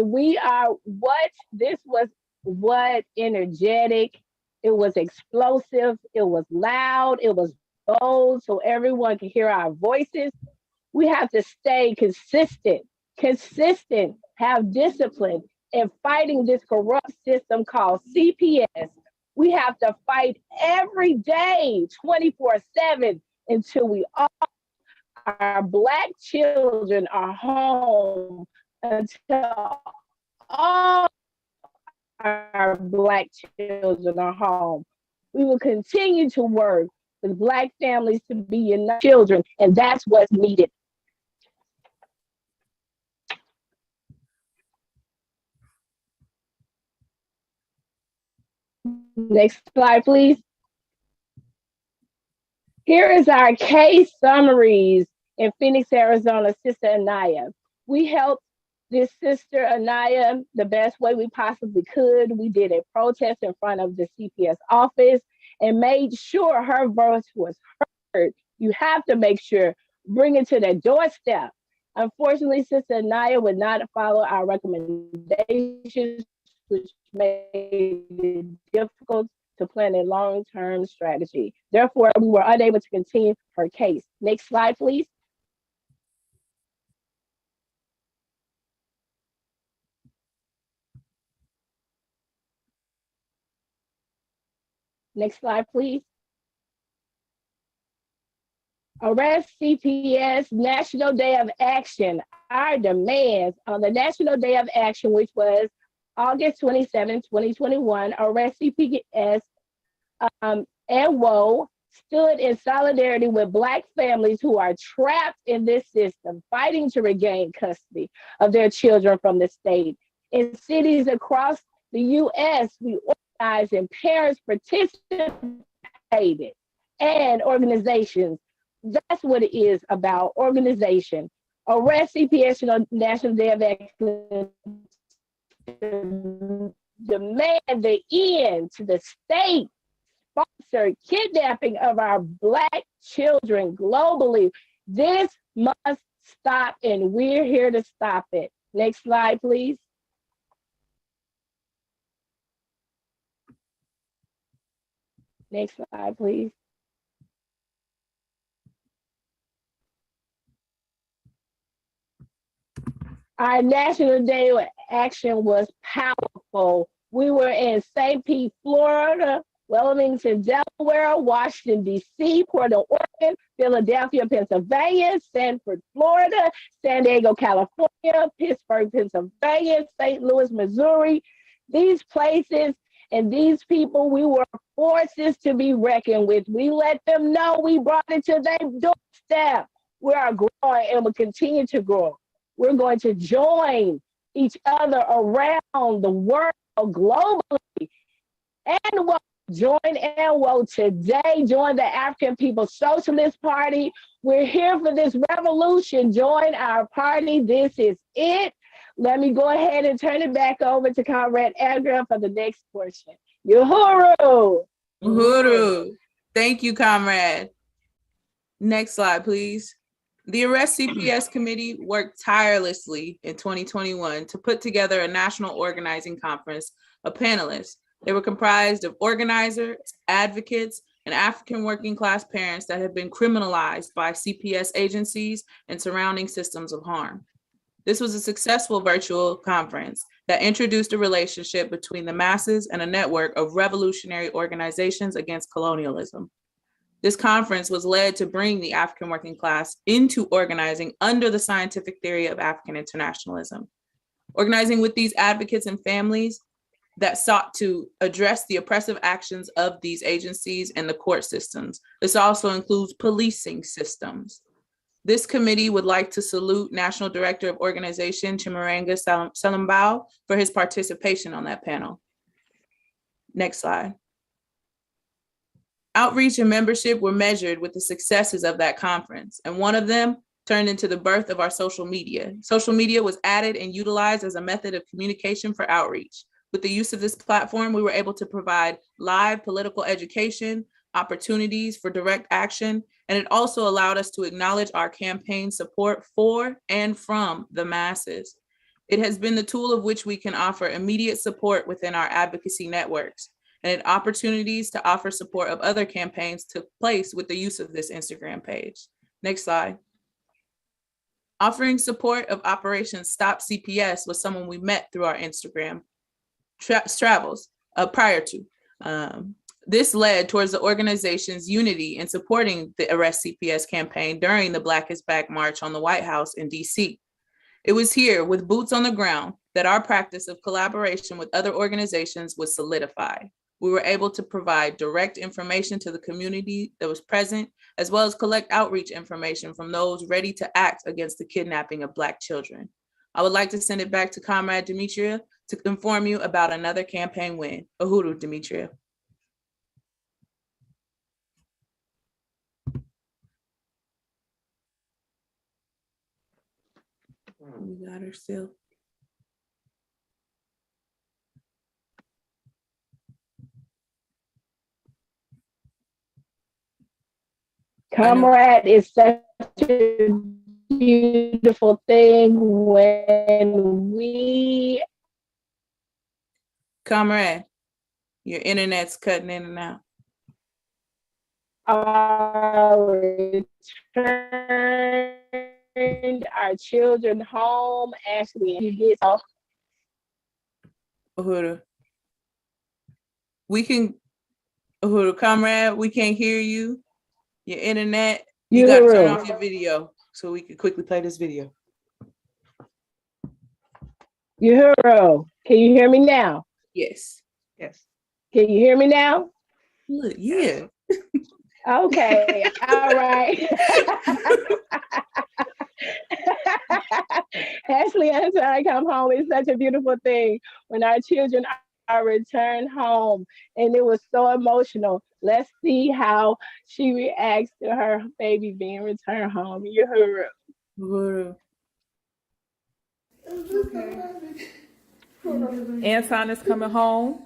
This was energetic. It was explosive. It was loud. It was bold, so everyone can hear our voices. We have to stay consistent, have discipline in fighting this corrupt system called CPS. We have to fight every day, 24/7, until our Black children are home, until all our Black children are home. We will continue to work with Black families to be united children, and that's what's needed. Next slide, please. Here is our case summaries in Phoenix, Arizona, Sister Anaya. We helped this Sister Anaya the best way we possibly could. We did a protest in front of the CPS office and made sure her voice was heard. You have to make sure, bring it to their doorstep. Unfortunately, Sister Anaya would not follow our recommendations, which made it difficult to plan a long-term strategy. Therefore, we were unable to continue her case. Next slide, please. Next slide, please. Arrest CPS National Day of Action. Our demands on the National Day of Action, which was August 27, 2021, Arrest CPS and WO stood in solidarity with Black families who are trapped in this system, fighting to regain custody of their children from the state. In cities across the U.S., we organized and parents participated, and organizations. That's what it is about, organization. Arrest CPS National Day of Action demand the end to the state-sponsored kidnapping of our Black children globally. This must stop, and we're here to stop it. Next slide, please. Next slide, please. Our National Day of Action was powerful. We were in St. Pete, Florida, Wilmington, Delaware, Washington, D.C., Portland, Oregon, Philadelphia, Pennsylvania, Sanford, Florida, San Diego, California, Pittsburgh, Pennsylvania, St. Louis, Missouri. These places and these people, we were forces to be reckoned with. We let them know we brought it to their doorstep. We are growing and will continue to grow. We're going to join each other around the world globally. And we'll join ANWO today. Join the African People's Socialist Party. We're here for this revolution. Join our party. This is it. Let me go ahead and turn it back over to Comrade Edgar for the next portion. Uhuru! Uhuru. Thank you, Comrade. Next slide, please. The Arrest CPS Committee worked tirelessly in 2021 to put together a national organizing conference of panelists. They were comprised of organizers, advocates, and African working class parents that have been criminalized by CPS agencies and surrounding systems of harm. This was a successful virtual conference that introduced a relationship between the masses and a network of revolutionary organizations against colonialism. This conference was led to bring the African working class into organizing under the scientific theory of African internationalism. Organizing with these advocates and families that sought to address the oppressive actions of these agencies and the court systems. This also includes policing systems. This committee would like to salute National Director of Organization Chimaranga Salambao for his participation on that panel. Next slide. Outreach and membership were measured with the successes of that conference, and one of them turned into the birth of our social media. Social media was added and utilized as a method of communication for outreach. With the use of this platform, we were able to provide live political education, opportunities for direct action, and it also allowed us to acknowledge our campaign support for and from the masses. It has been the tool of which we can offer immediate support within our advocacy networks, and opportunities to offer support of other campaigns took place with the use of this Instagram page. Next slide. Offering support of Operation Stop CPS was someone we met through our Instagram travels prior to. This led towards the organization's unity in supporting the Arrest CPS campaign during the Black is Back March on the White House in DC. It was here with boots on the ground that our practice of collaboration with other organizations was solidified. We were able to provide direct information to the community that was present, as well as collect outreach information from those ready to act against the kidnapping of Black children. I would like to send it back to Comrade Demetria to inform you about another campaign win. Uhuru, Demetria. We got her still. Comrade is such a beautiful thing when we... Comrade. Your internet's cutting in and out. Returned our children home. Ashley, you get off. Uhuru. We can, Uhuru, comrade, we can't hear you. Your internet, you got to turn off your video so we can quickly play this video. Uhuru, can you hear me now? Yes. Yes. Can you hear me now? Look, yeah. Okay, all right. Ashley, until I come home, it's such a beautiful thing when our children are returned home, and it was so emotional. Let's see how she reacts to her baby being returned home. Uhuru. Anton is coming home.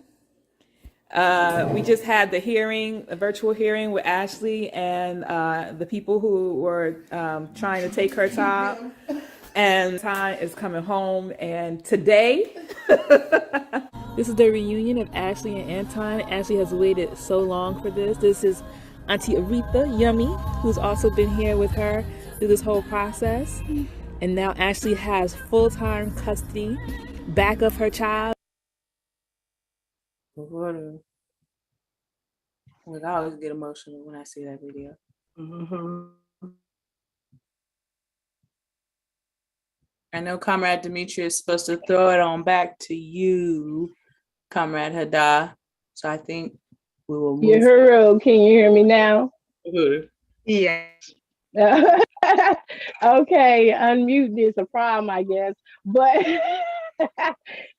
We just had the hearing, a virtual hearing with Ashley and the people who were trying to take her job. And Anton is coming home. And today, this is the reunion of Ashley and Anton. Ashley has waited so long for this. This is Auntie Aretha Yummy, who's also been here with her through this whole process. And now Ashley has full-time custody back of her child. Look, I always get emotional when I see that video. I know Comrade Dimitri is supposed to throw it on back to you, Comrade Hada. So I think we will move. Uhuru, can you hear me now? Yes. Okay, unmute is a problem, I guess. But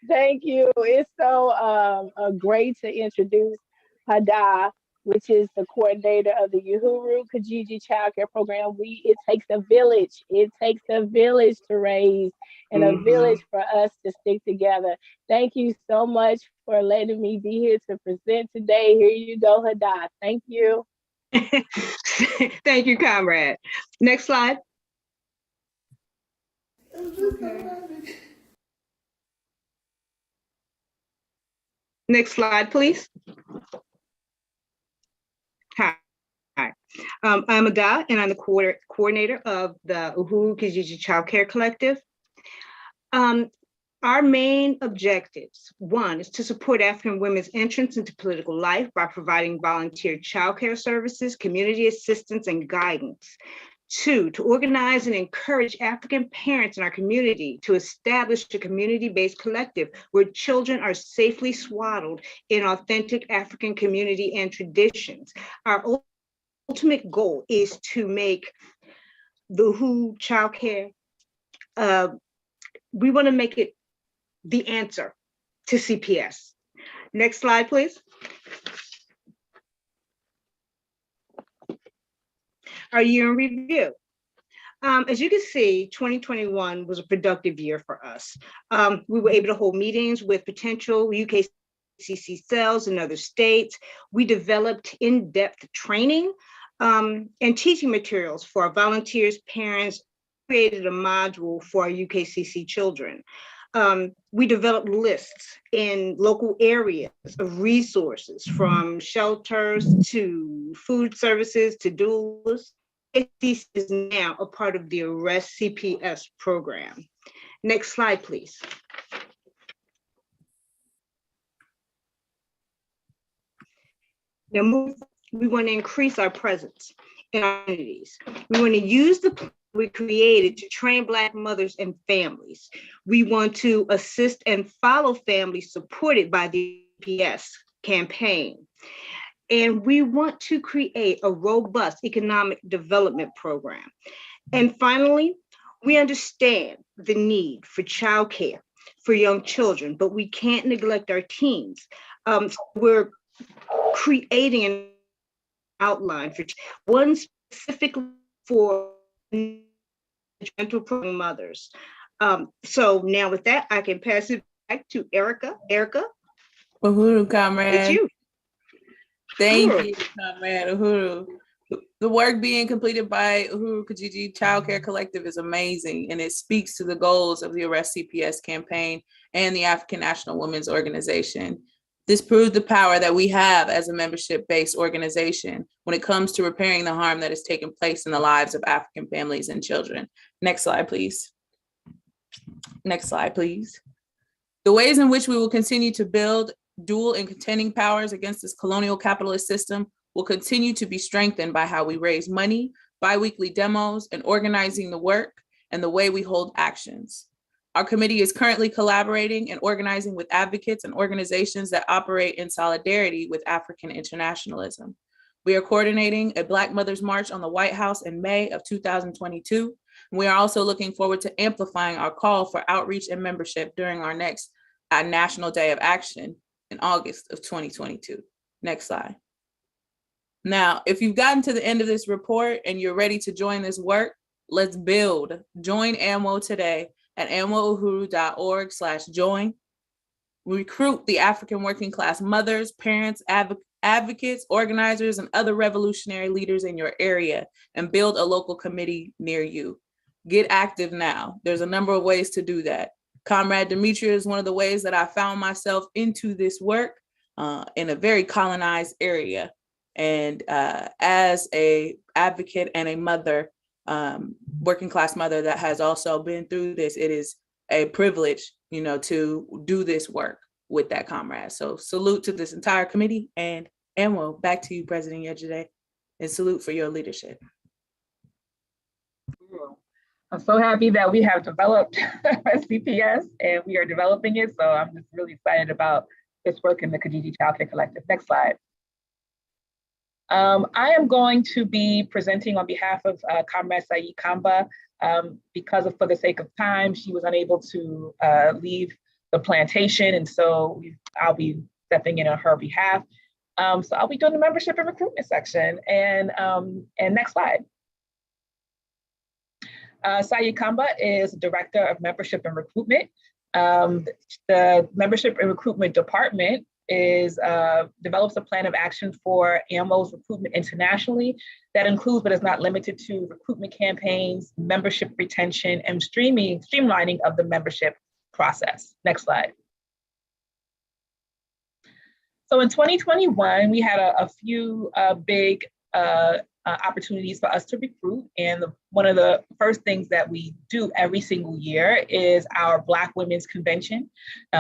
thank you. It's so great to introduce Hada, which is the coordinator of the Uhuru Kijiji Child Care Program. It takes a village. It takes a village to raise and a village for us to stick together. Thank you so much for letting me be here to present today. Here you go, Hada. Thank you. Thank you, comrade. Next slide. Next slide, please. Hi. I'm Ada, and I'm the coordinator of the Uhuru Kijiji Child Care Collective. Our main objectives, one, is to support African women's entrance into political life by providing volunteer childcare services, community assistance, and guidance. Two, to organize and encourage African parents in our community to establish a community-based collective where children are safely swaddled in authentic African community and traditions. Our ultimate goal is to make the Uhuru childcare, we want to make it the answer to CPS. Next slide, please. Our year in review. As you can see, 2021 was a productive year for us. We were able to hold meetings with potential UKCC cells in other states. We developed in-depth training and teaching materials for our volunteers, parents, created a module for our UKCC children. We developed lists in local areas of resources from shelters to food services to doulas. This is now a part of the Arrest CPS program. Next slide, please. Now, we want to increase our presence in our communities. We want to use the plan we created to train Black mothers and families. We want to assist and follow families supported by the APS campaign. And we want to create a robust economic development program. And finally, we understand the need for childcare for young children, but we can't neglect our teens. We're creating an outline for one specifically for mental problem mothers. So now with that, I can pass it back to Erica. Erica? Uhuru, comrade. It's you. Thank Uhuru. you, Comrade Uhuru. The work being completed by Uhuru Kijiji Child Care Collective is amazing, and it speaks to the goals of the Arrest CPS campaign and the African National Women's Organization. This proved the power that we have as a membership-based organization when it comes to repairing the harm that has taken place in the lives of African families and children. Next slide, please. Next slide, please. The ways in which we will continue to build dual and contending powers against this colonial capitalist system will continue to be strengthened by how we raise money, bi-weekly demos, and organizing the work and the way we hold actions. Our committee is currently collaborating and organizing with advocates and organizations that operate in solidarity with African internationalism. We are coordinating a Black Mothers March on the White House in May of 2022. And we are also looking forward to amplifying our call for outreach and membership during our next National Day of Action in August of 2022. Next slide. Now, if you've gotten to the end of this report and you're ready to join this work, let's build. Join AMWO today at amwouhuru.org/join. Recruit the African working class mothers, parents, advocates, organizers, and other revolutionary leaders in your area and build a local committee near you. Get active now. There's a number of ways to do that. Comrade Demetria is one of the ways that I found myself into this work in a very colonized area. And as a advocate and a mother, working class mother that has also been through this, it is a privilege, you know, to do this work with that comrade. So salute to this entire committee, and AMWO, back to you, President Yejide, and salute for your leadership. I'm so happy that we have developed CPS and we are developing it. So I'm just really excited about this work in the Kijiji Child Care Collective. Next slide. I am going to be presenting on behalf of Comrade Sayi Kamba. For the sake of time, she was unable to leave the plantation, and so I'll be stepping in on her behalf. So I'll be doing the membership and recruitment section. And next slide. Sayi Kamba is Director of Membership and Recruitment. The Membership and Recruitment Department develops a plan of action for AMWO's recruitment internationally that includes but is not limited to recruitment campaigns, membership retention, and streamlining of the membership process. Next slide. So in 2021, we had a few big opportunities for us to recruit. And one of the first things that we do every single year is our Black Women's Convention,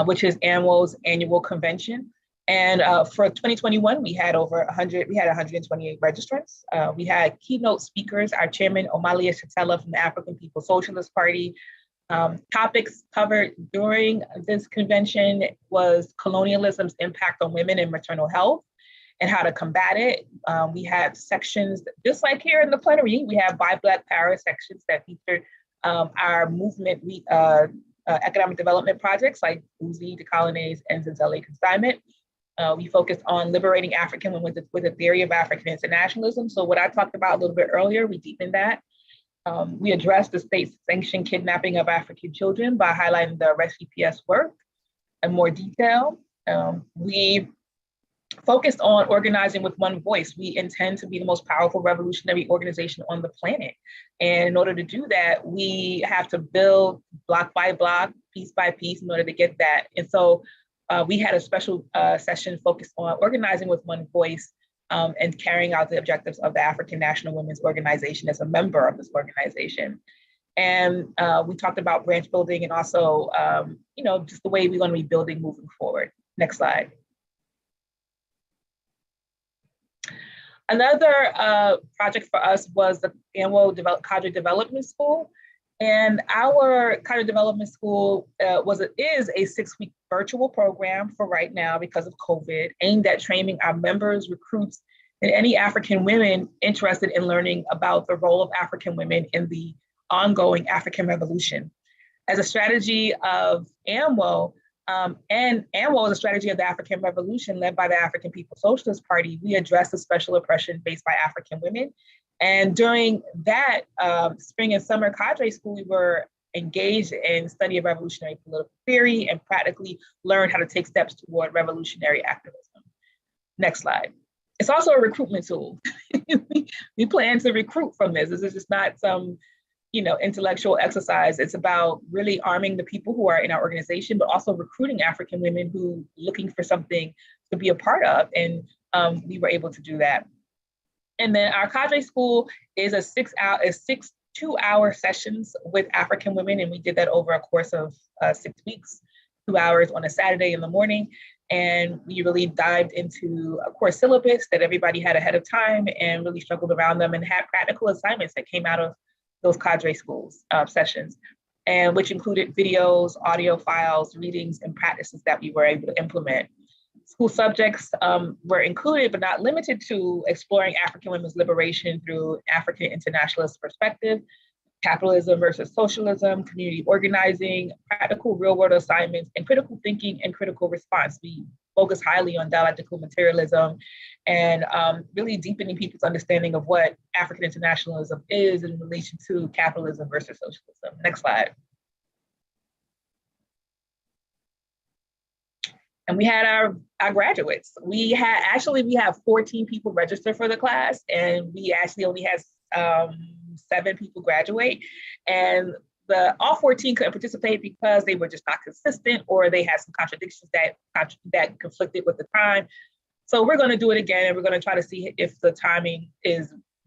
which is AMWO's annual convention. And for 2021, we had 128 registrants. We had keynote speakers, our chairman, Omalia Shatella from the African People's Socialist Party. Topics covered during this convention was colonialism's impact on women and maternal health and how to combat it. We had sections, just like here in the plenary, we have Buy Black Power sections that feature our movement, economic development projects like Uzi, Decolonize, and Zinzele Consignment. We focused on liberating African women with a theory of African internationalism. So what I talked about a little bit earlier, we deepened that. We addressed the state-sanctioned kidnapping of African children by highlighting the REST-CPS work in more detail. We focused on organizing with one voice. We intend to be the most powerful revolutionary organization on the planet. And in order to do that, we have to build block by block, piece by piece in order to get that. And so we had a special session focused on organizing with one voice and carrying out the objectives of the African National Women's Organization as a member of this organization. And we talked about branch building and also, just the way we're going to be building moving forward. Next slide. Another project for us was the AMWO Cadre Development School. And our Cadre Development School is a 6-week virtual program for right now because of COVID, aimed at training our members, recruits, and any African women interested in learning about the role of African women in the ongoing African Revolution. As a strategy of AMWO, and AMWO is a strategy of the African Revolution led by the African People's Socialist Party, we address the special oppression faced by African women. And during that spring and summer cadre school, we were engaged in study of revolutionary political theory and practically learned how to take steps toward revolutionary activism. Next slide. It's also a recruitment tool. We plan to recruit from this. This is just not some intellectual exercise. It's about really arming the people who are in our organization, but also recruiting African women who looking for something to be a part of. And we were able to do that. And then our cadre school is a 2-hour sessions with African women. And we did that over a course of 6 weeks, 2 hours on a Saturday in the morning. And we really dived into a course syllabus that everybody had ahead of time and really struggled around them and had practical assignments that came out of those cadre schools sessions, and which included videos, audio files, readings, and practices that we were able to implement. School subjects were included, but not limited to exploring African women's liberation through African internationalist perspective, capitalism versus socialism, community organizing, practical real-world assignments, and critical thinking and critical response. We focus highly on dialectical materialism and really deepening people's understanding of what African internationalism is in relation to capitalism versus socialism. Next slide. And we had our graduates. We have 14 people registered for the class, and we actually only had 7 people graduate. And all 14 couldn't participate because they were just not consistent, or they had some contradictions that conflicted with the time. So we're going to do it again, and we're going to try to see if the timing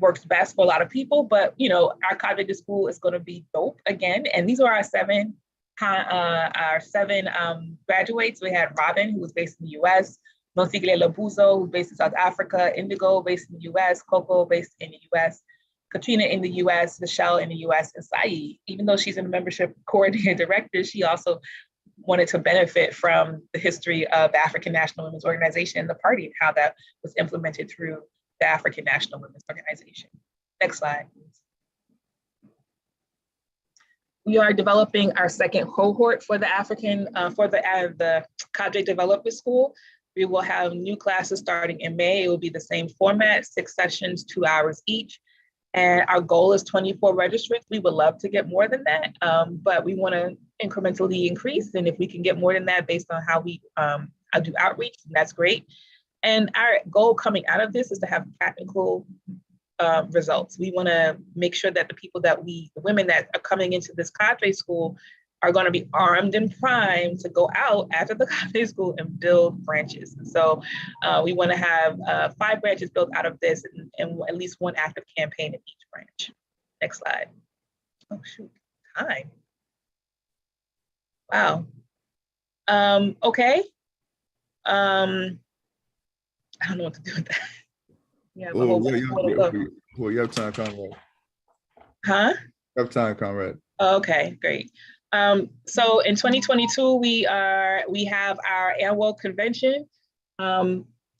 works best for a lot of people. But our cadre de school is going to be dope again. And these are our 7 graduates. We had Robin, who was based in the US, Monsigile Labuzo, who's based in South Africa, Indigo, based in the US, Coco, based in the US, Katrina in the US, Michelle in the US, and Saeed. Even though she's a membership coordinator director, she also wanted to benefit from the history of the African National Women's Organization and the party and how that was implemented through the African National Women's Organization. Next slide, please. We are developing our second cohort for the the Cadre Development School. We will have new classes starting in May. It will be the same format, 6 sessions, 2 hours each. And our goal is 24 registrants. We would love to get more than that, but we want to incrementally increase. And if we can get more than that based on how we do outreach, that's great. And our goal coming out of this is to have practical results. We want to make sure that the women that are coming into this cadre school are going to be armed and primed to go out after the cadre school and build branches. So we want to have 5 branches built out of this and at least 1 active campaign in each branch. Next slide. Oh shoot, time. Wow. Okay. I don't know what to do with that. Yeah, you have time, Conrad. Huh? You have time, Conrad. Okay, great. So in 2022, we have our annual convention.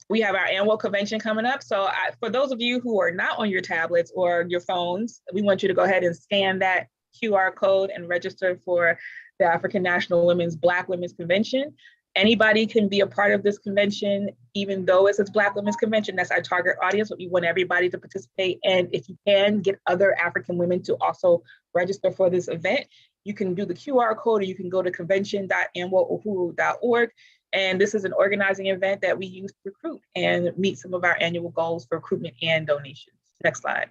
We have our annual convention coming up. So for those of you who are not on your tablets or your phones, we want you to go ahead and scan that QR code and register for the African National Black Women's Convention. Anybody can be a part of this convention, even though it's a Black Women's Convention. That's our target audience, but we want everybody to participate. And if you can get other African women to also register for this event, you can do the QR code, or you can go to convention.anwouhuru.org. And this is an organizing event that we use to recruit and meet some of our annual goals for recruitment and donations. Next slide.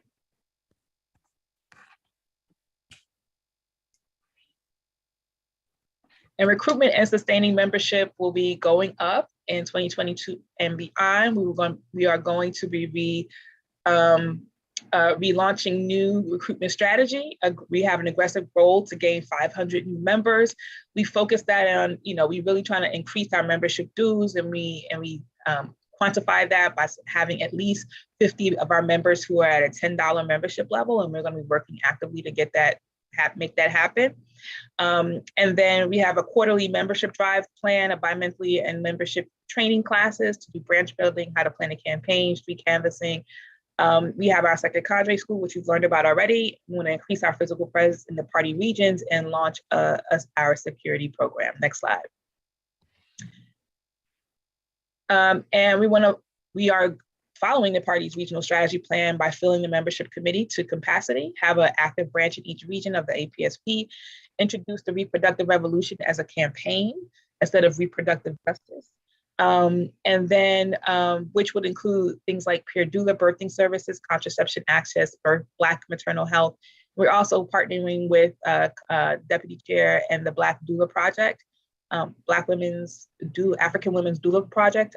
And recruitment and sustaining membership will be going up in 2022 and beyond. We are going to be relaunching new recruitment strategy. We have an aggressive goal to gain 500 new members. We focus that on, we really trying to increase our membership dues, and we quantify that by having at least 50 of our members who are at a $10 membership level, and we're going to be working actively to get that, make that happen. And then we have a quarterly membership drive plan, a bi-monthly and membership training classes to do branch building, how to plan a campaign, street canvassing. We have our second cadre school, which we've learned about already. We want to increase our physical presence in the party regions and launch our security program. Next slide. And we are following the party's regional strategy plan by filling the membership committee to capacity, have an active branch in each region of the APSP, introduce the reproductive revolution as a campaign instead of reproductive justice. And then, which would include things like peer doula birthing services, contraception access, Black maternal health. We're also partnering with Deputy Chair and the Black Doula Project African Women's Doula Project,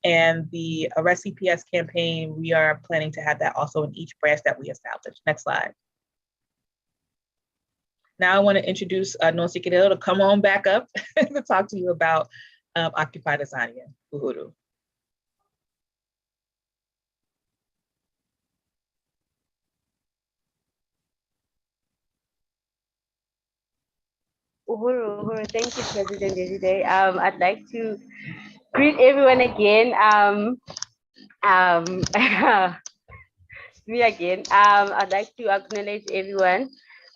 and the Arrest CPS campaign. We are planning to have that also in each branch that we establish. Next slide. Now I want to introduce Nosi Cadillo to come on back up to talk to you about Occupy Tanzania, Uhuru. Uhuru, thank you, President Desiree. I'd like to greet everyone again. Me again. I'd like to acknowledge everyone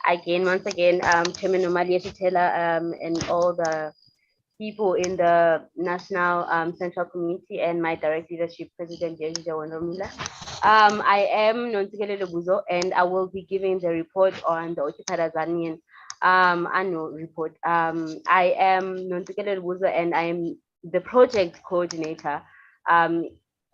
again, once again, Chairman Omali Yeshitela, and all the people in the National Central Committee and my direct leadership, President Yeshitela Wandomila. I am Nonsigele Lebuzo, and I will be giving the report on the Occupy Tanzanian annual report. I am Nonsigele Lebuzo, and I am the project coordinator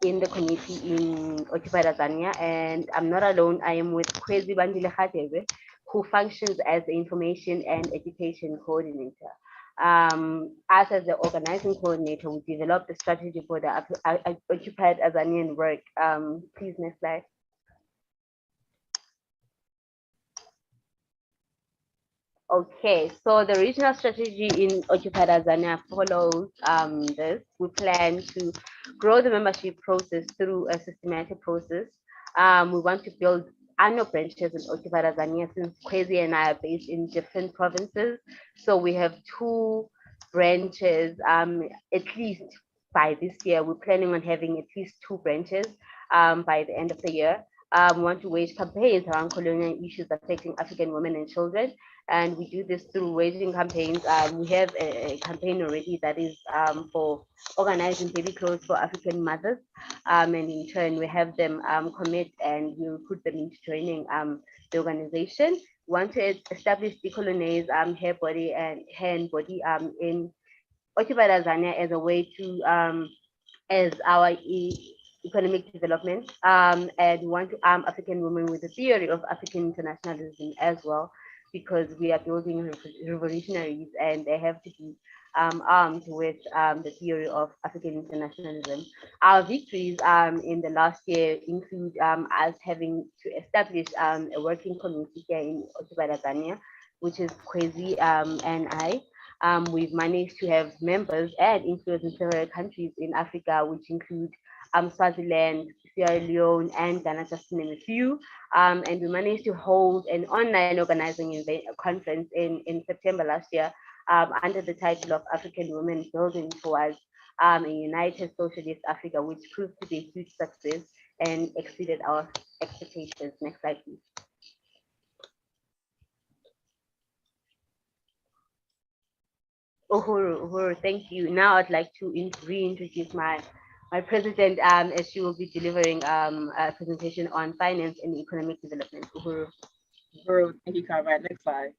in the committee in Occupy Tanzania, and I'm not alone. I am with Kwezi Bandile Khatebe, who functions as the information and education coordinator. Us as the organizing coordinator, we developed the strategy for the Occupied Tanzanian work. Please, next slide. Okay, so the regional strategy in Occupied Tanzania follows this. We plan to grow the membership process through a systematic process. We want to build annual branches in Occupied Tanzania, since Kwezi and I are based in different provinces. So we have 2 branches, at least by this year. We're planning on having at least 2 branches by the end of the year. We want to wage campaigns around colonial issues affecting African women and children. And we do this through waging campaigns. We have a campaign already that is for organizing baby clothes for African mothers. And in turn, we have them commit, and we will put them into joining the organization. We want to establish decolonize hair, body, and hand body in Occupy Tanzania as a way to, as our economic development. And we want to arm African women with the theory of African internationalism as well, because we are building revolutionaries, and they have to be armed with the theory of African internationalism. Our victories in the last year include us having to establish a working community here in Occupy Tanzania, which is Kwezi and I. We've managed to have members and influence in several countries in Africa, which include Swaziland, Sierra Leone, and Ghana, just to name a few. And we managed to hold an online organizing event, a conference in September last year, under the title of African Women Building Towards a United Socialist Africa, which proved to be a huge success and exceeded our expectations. Next slide, please. Uhuru, thank you. Now I'd like to reintroduce my president, as she will be delivering a presentation on finance and economic development. Uhuru. Thank you, Conrad. Next slide.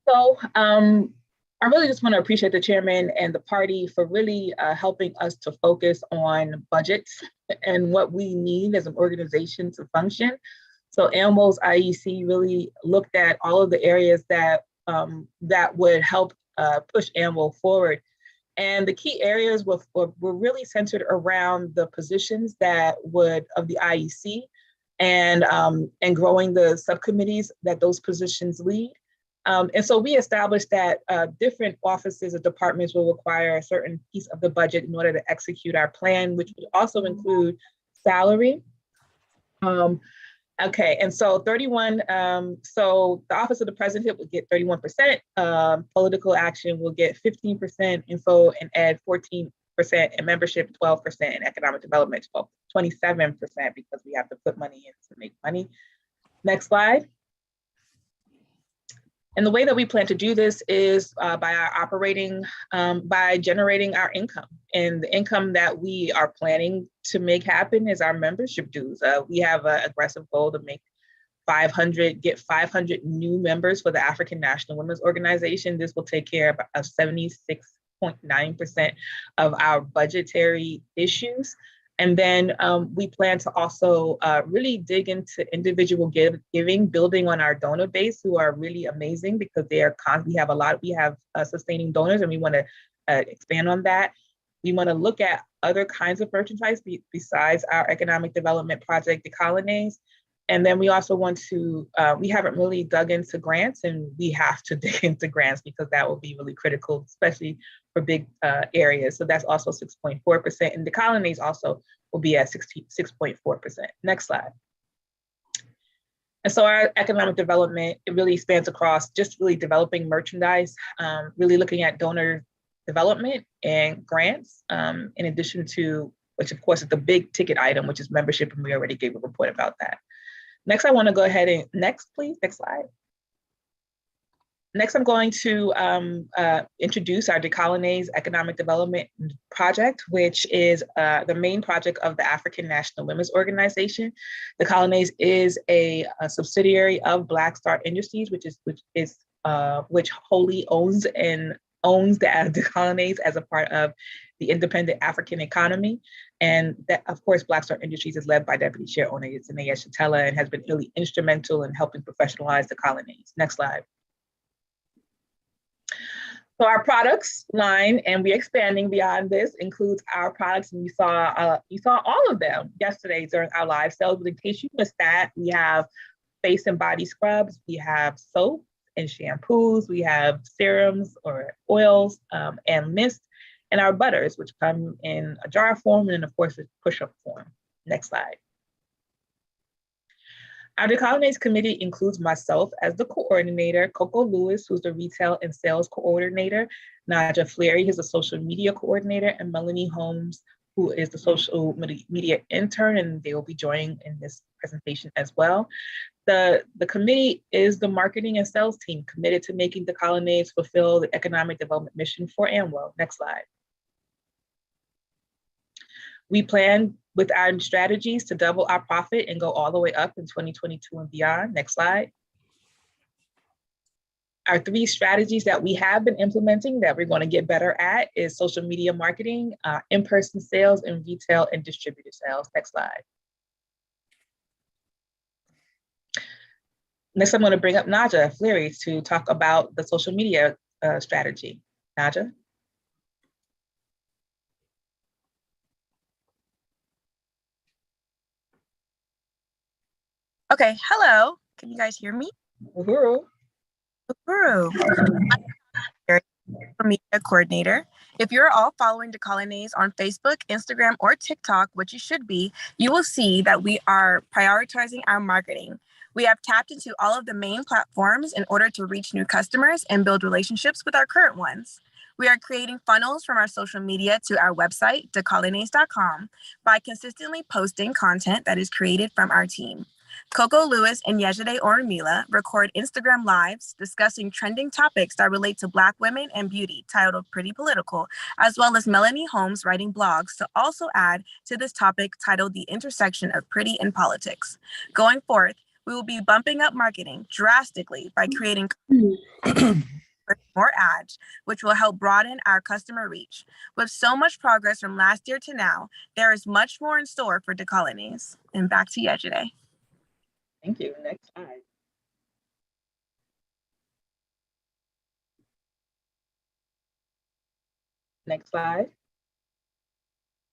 So I really just want to appreciate the chairman and the party for really helping us to focus on budgets and what we need as an organization to function. So AMWO's IEC really looked at all of the areas that that would help push AMWO forward. And the key areas were really centered around the positions that of the IEC and growing the subcommittees that those positions lead. And so we established that different offices or departments will require a certain piece of the budget in order to execute our plan, which would also include salary. Okay, and so 31, so the Office of the President will get 31%, political action will get 15%, info and ed 14%, and membership 12%, and economic development 27%, because we have to put money in to make money. Next slide. And the way that we plan to do this is by our operating, by generating our income. And the income that we are planning to make happen is our membership dues. We have an aggressive goal to make 500 new members for the African National Women's Organization. This will take care of 76.9% of our budgetary issues. And then we plan to also really dig into individual giving, building on our donor base, who are really amazing because we have sustaining donors, and we want to expand on that. We want to look at other kinds of merchandise besides our economic development project, Decolonize. And then we also want to, we haven't really dug into grants, and we have to dig into grants because that will be really critical, especially for big areas. So that's also 6.4%. And Decolonize also will be at 6.4%. Next slide. And so our economic development, it really spans across just really developing merchandise, really looking at donor development and grants, in addition to, which of course is the big ticket item, which is membership, and we already gave a report about that. Next, I want to go ahead and, next please, next slide. Next, I'm going to introduce our Decolonize Economic Development Project, which is the main project of the African National Women's Organization. Decolonize is a subsidiary of Black Star Industries, which wholly owns the Decolonize as a part of the independent African economy. And that, of course, Black Star Industries is led by Deputy Chair Oneye Shatella and has been really instrumental in helping professionalize Decolonize. Next slide. So our products line, and we're expanding beyond this, includes our products, and you saw all of them yesterday during our live sales. But in case you missed that, we have face and body scrubs, we have soap and shampoos, we have serums or oils and mist, and our butters, which come in a jar form, and then of course, a push-up form. Next slide. Our Decolonize committee includes myself as the coordinator, Coco Lewis, who's the retail and sales coordinator, Naja Fleury, who's the social media coordinator, and Melanie Holmes, who is the social media intern, and they will be joining in this presentation as well. The committee is the marketing and sales team committed to making Decolonize fulfill the economic development mission for AMWO. Next slide. We plan with our strategies to double our profit and go all the way up in 2022 and beyond. Next slide. Our 3 strategies that we have been implementing that we're going to get better at is social media marketing, in-person sales, and retail and distributor sales. Next slide. Next, I'm going to bring up Naja Fleury to talk about the social media strategy. Naja. Okay, hello. Can you guys hear me? Uhuru. Uhuru. I'm media coordinator. If you're all following Decolonize on Facebook, Instagram, or TikTok, which you should be, you will see that we are prioritizing our marketing. We have tapped into all of the main platforms in order to reach new customers and build relationships with our current ones. We are creating funnels from our social media to our website, decolonize.com, by consistently posting content that is created from our team. Coco Lewis and Yejide Orumila record Instagram lives discussing trending topics that relate to Black women and beauty, titled Pretty Political, as well as Melanie Holmes writing blogs to also add to this topic titled The Intersection of Pretty and Politics. Going forth, we will be bumping up marketing drastically by creating more ads, which will help broaden our customer reach. With so much progress from last year to now, there is much more in store for Decolonize. And back to Yejide. Thank you. Next slide. Next slide.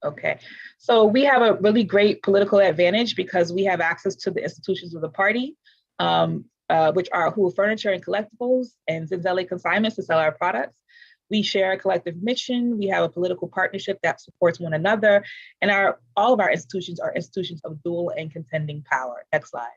Okay, so we have a really great political advantage because we have access to the institutions of the party, which are Hulu Furniture and Collectibles and Zinzele Consignments to sell our products. We share a collective mission. We have a political partnership that supports one another, and all of our institutions are institutions of dual and contending power. Next slide.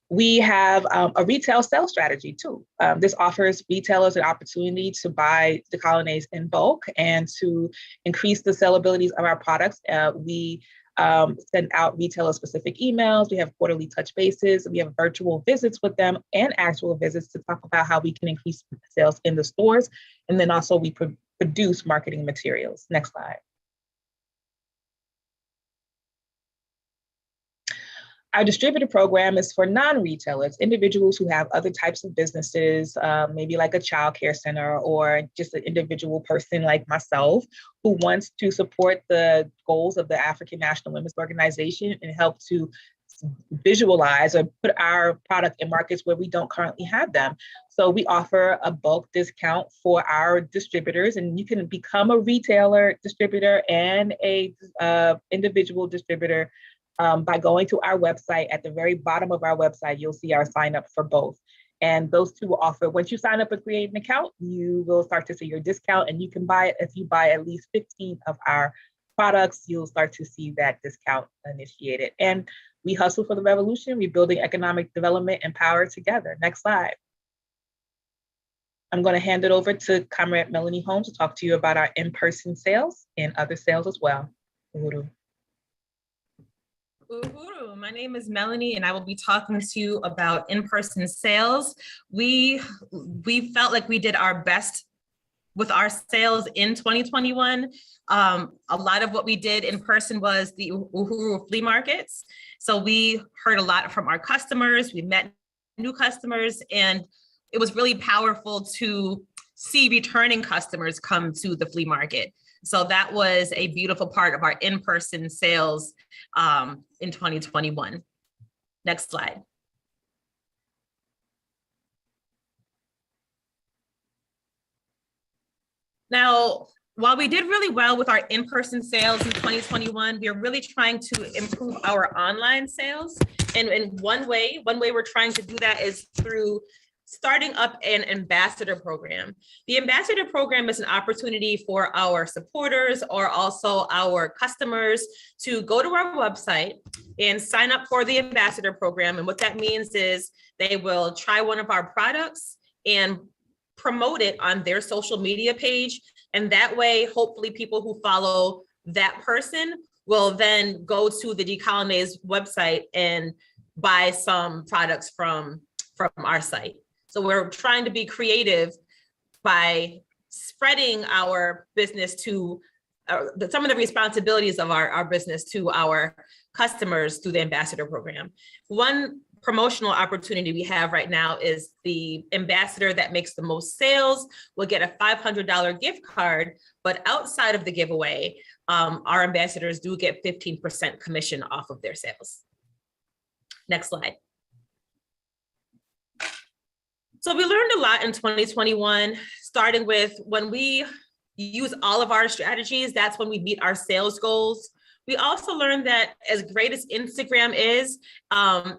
We have a retail sales strategy too. This offers retailers an opportunity to buy Decolonize in bulk and to increase the sellability of our products. We send out retailer specific emails. We have quarterly touch bases. We have virtual visits with them and actual visits to talk about how we can increase sales in the stores. And then also we produce marketing materials. Next slide. Our distributor program is for non-retailers, individuals who have other types of businesses, maybe like a childcare center or just an individual person like myself who wants to support the goals of the African National Women's Organization and help to visualize or put our product in markets where we don't currently have them. So we offer a bulk discount for our distributors, and you can become a retailer distributor and a individual distributor by going to our website. At the very bottom of our website, you'll see our sign up for both. And those two offer, once you sign up and create an account, you will start to see your discount, and you can buy it. If you buy at least 15 of our products, you'll start to see that discount initiated. And we hustle for the revolution. We're building economic development and power together. Next slide. I'm going to hand it over to Comrade Melanie Holmes to talk to you about our in-person sales and other sales as well. Uhuru. Uhuru. My name is Melanie, and I will be talking to you about in-person sales. We felt like we did our best with our sales in 2021. A lot of what we did in person was the Uhuru flea markets. So we heard a lot from our customers. We met new customers, and it was really powerful to see returning customers come to the flea market. So that was a beautiful part of our in-person sales in 2021. Next slide. Now, while we did really well with our in-person sales in 2021, we are really trying to improve our online sales. And in one way we're trying to do that is through starting up an ambassador program. The ambassador program is an opportunity for our supporters or also our customers to go to our website and sign up for the ambassador program. And what that means is they will try one of our products and promote it on their social media page. And that way, hopefully people who follow that person will then go to the Decolonize website and buy some products from our site. So we're trying to be creative by spreading our business to some of the responsibilities of our business to our customers through the ambassador program. One promotional opportunity we have right now is the ambassador that makes the most sales will get a $500 gift card, but outside of the giveaway, our ambassadors do get 15% commission off of their sales. Next slide. So we learned a lot in 2021, starting with when we use all of our strategies, that's when we meet our sales goals. We also learned that as great as Instagram is,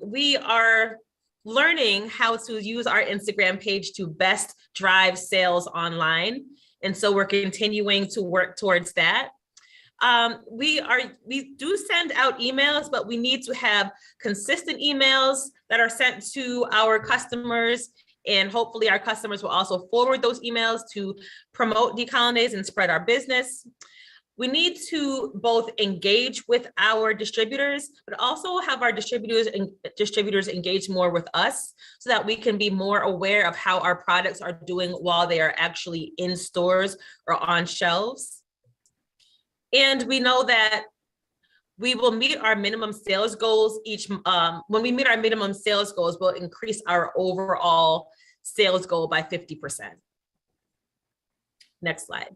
we are learning how to use our Instagram page to best drive sales online. And so we're continuing to work towards that. We do send out emails, but we need to have consistent emails that are sent to our customers. And hopefully our customers will also forward those emails to promote Decolonize and spread our business. We need to both engage with our distributors, but also have our distributors engage more with us so that we can be more aware of how our products are doing while they are actually in stores or on shelves. And we know that we will meet our minimum sales goals when we meet our minimum sales goals, we'll increase our overall sales goal by 50%. Next slide.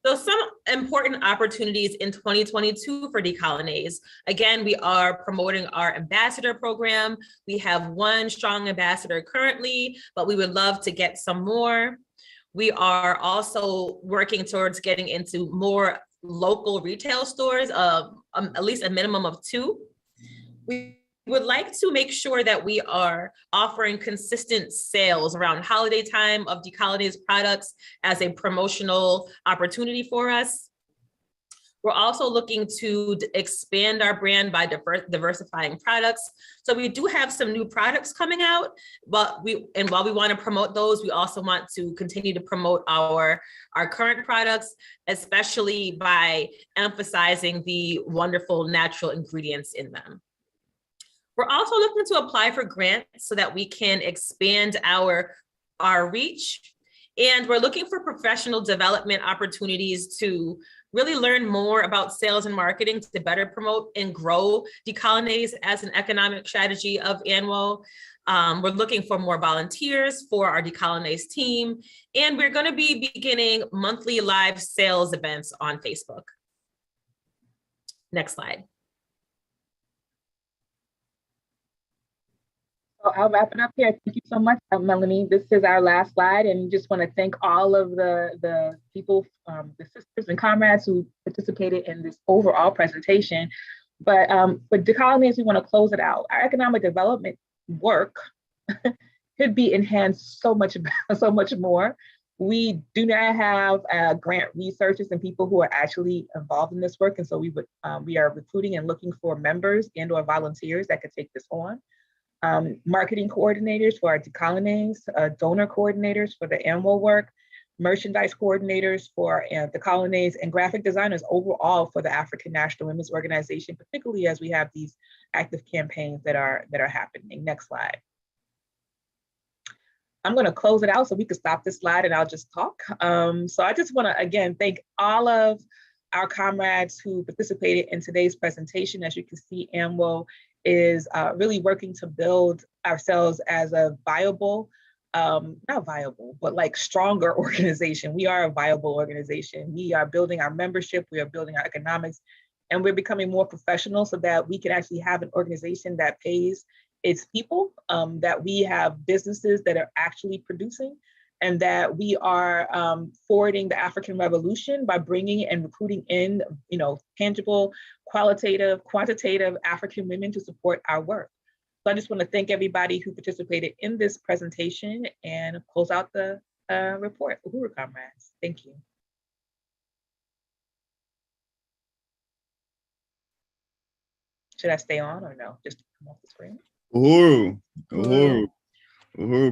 So some important opportunities in 2022 for Decolonize. Again, we are promoting our ambassador program. We have one strong ambassador currently, but we would love to get some more. We are also working towards getting into more local retail stores, at least a minimum of 2. We would like to make sure that we are offering consistent sales around holiday time of Decolonize products as a promotional opportunity for us. We're also looking to expand our brand by diversifying products. So we do have some new products coming out, but while we want to promote those, we also want to continue to promote our current products, especially by emphasizing the wonderful natural ingredients in them. We're also looking to apply for grants so that we can expand our reach. And we're looking for professional development opportunities to really learn more about sales and marketing to better promote and grow Decolonize as an economic strategy of ANWO. We're looking for more volunteers for our Decolonize team, and we're going to be beginning monthly live sales events on Facebook. Next slide. So I'll wrap it up here. Thank you so much, Melanie. This is our last slide, and just want to thank all of the people, the sisters and comrades who participated in this overall presentation. But for Decolonize, we want to close it out. Our economic development work could be enhanced so much more. We do not have grant researchers and people who are actually involved in this work, and so we are recruiting and looking for members and/or volunteers that could take this on. Marketing coordinators for our Decolonize, donor coordinators for the ANWO work, merchandise coordinators for Decolonize, and graphic designers overall for the African National Women's Organization, particularly as we have these active campaigns that are happening. Next slide. I'm going to close it out so we can stop this slide and I'll just talk. So I just want to again thank all of our comrades who participated in today's presentation. As you can see, ANWO is really working to build ourselves as a viable, not viable, but like stronger organization. We are a viable organization. We are building our membership, we are building our economics, and we're becoming more professional so that we can actually have an organization that pays its people, that we have businesses that are actually producing, and that we are forwarding the African revolution by bringing and recruiting in, tangible, qualitative, quantitative African women to support our work. So I just want to thank everybody who participated in this presentation and close out the report. Uhuru comrades, thank you. Should I stay on or no? Just come off the screen. Uhuru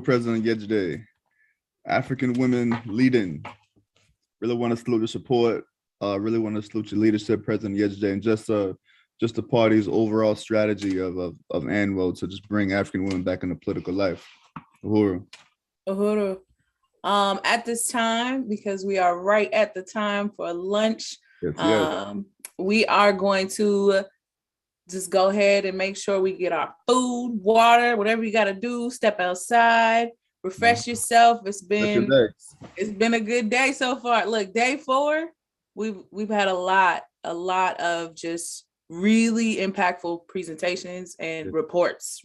President Yejide. African women leading. Really want to salute your support. Really want to salute your leadership, President Yejide, and just the party's overall strategy of ANWO to just bring African women back into political life. Uhuru. At this time, because we are right at the time for lunch, yes. We are going to just go ahead and make sure we get our food, water, whatever you got to do. Step outside, refresh yourself. It's been a good day so far. Look, day 4, we've had a lot of just really impactful presentations and reports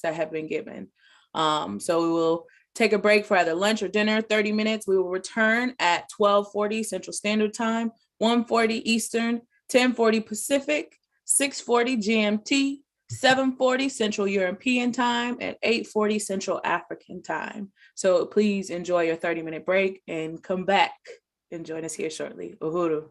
that have been given. So we will take a break for either lunch or dinner, 30 minutes. We will return at 12:40 Central Standard Time, 1:40 Eastern, 10:40 Pacific, 6:40 GMT, 7:40 Central European Time, and 8:40 Central African Time. So please enjoy your 30-minute break and come back and join us here shortly. Uhuru.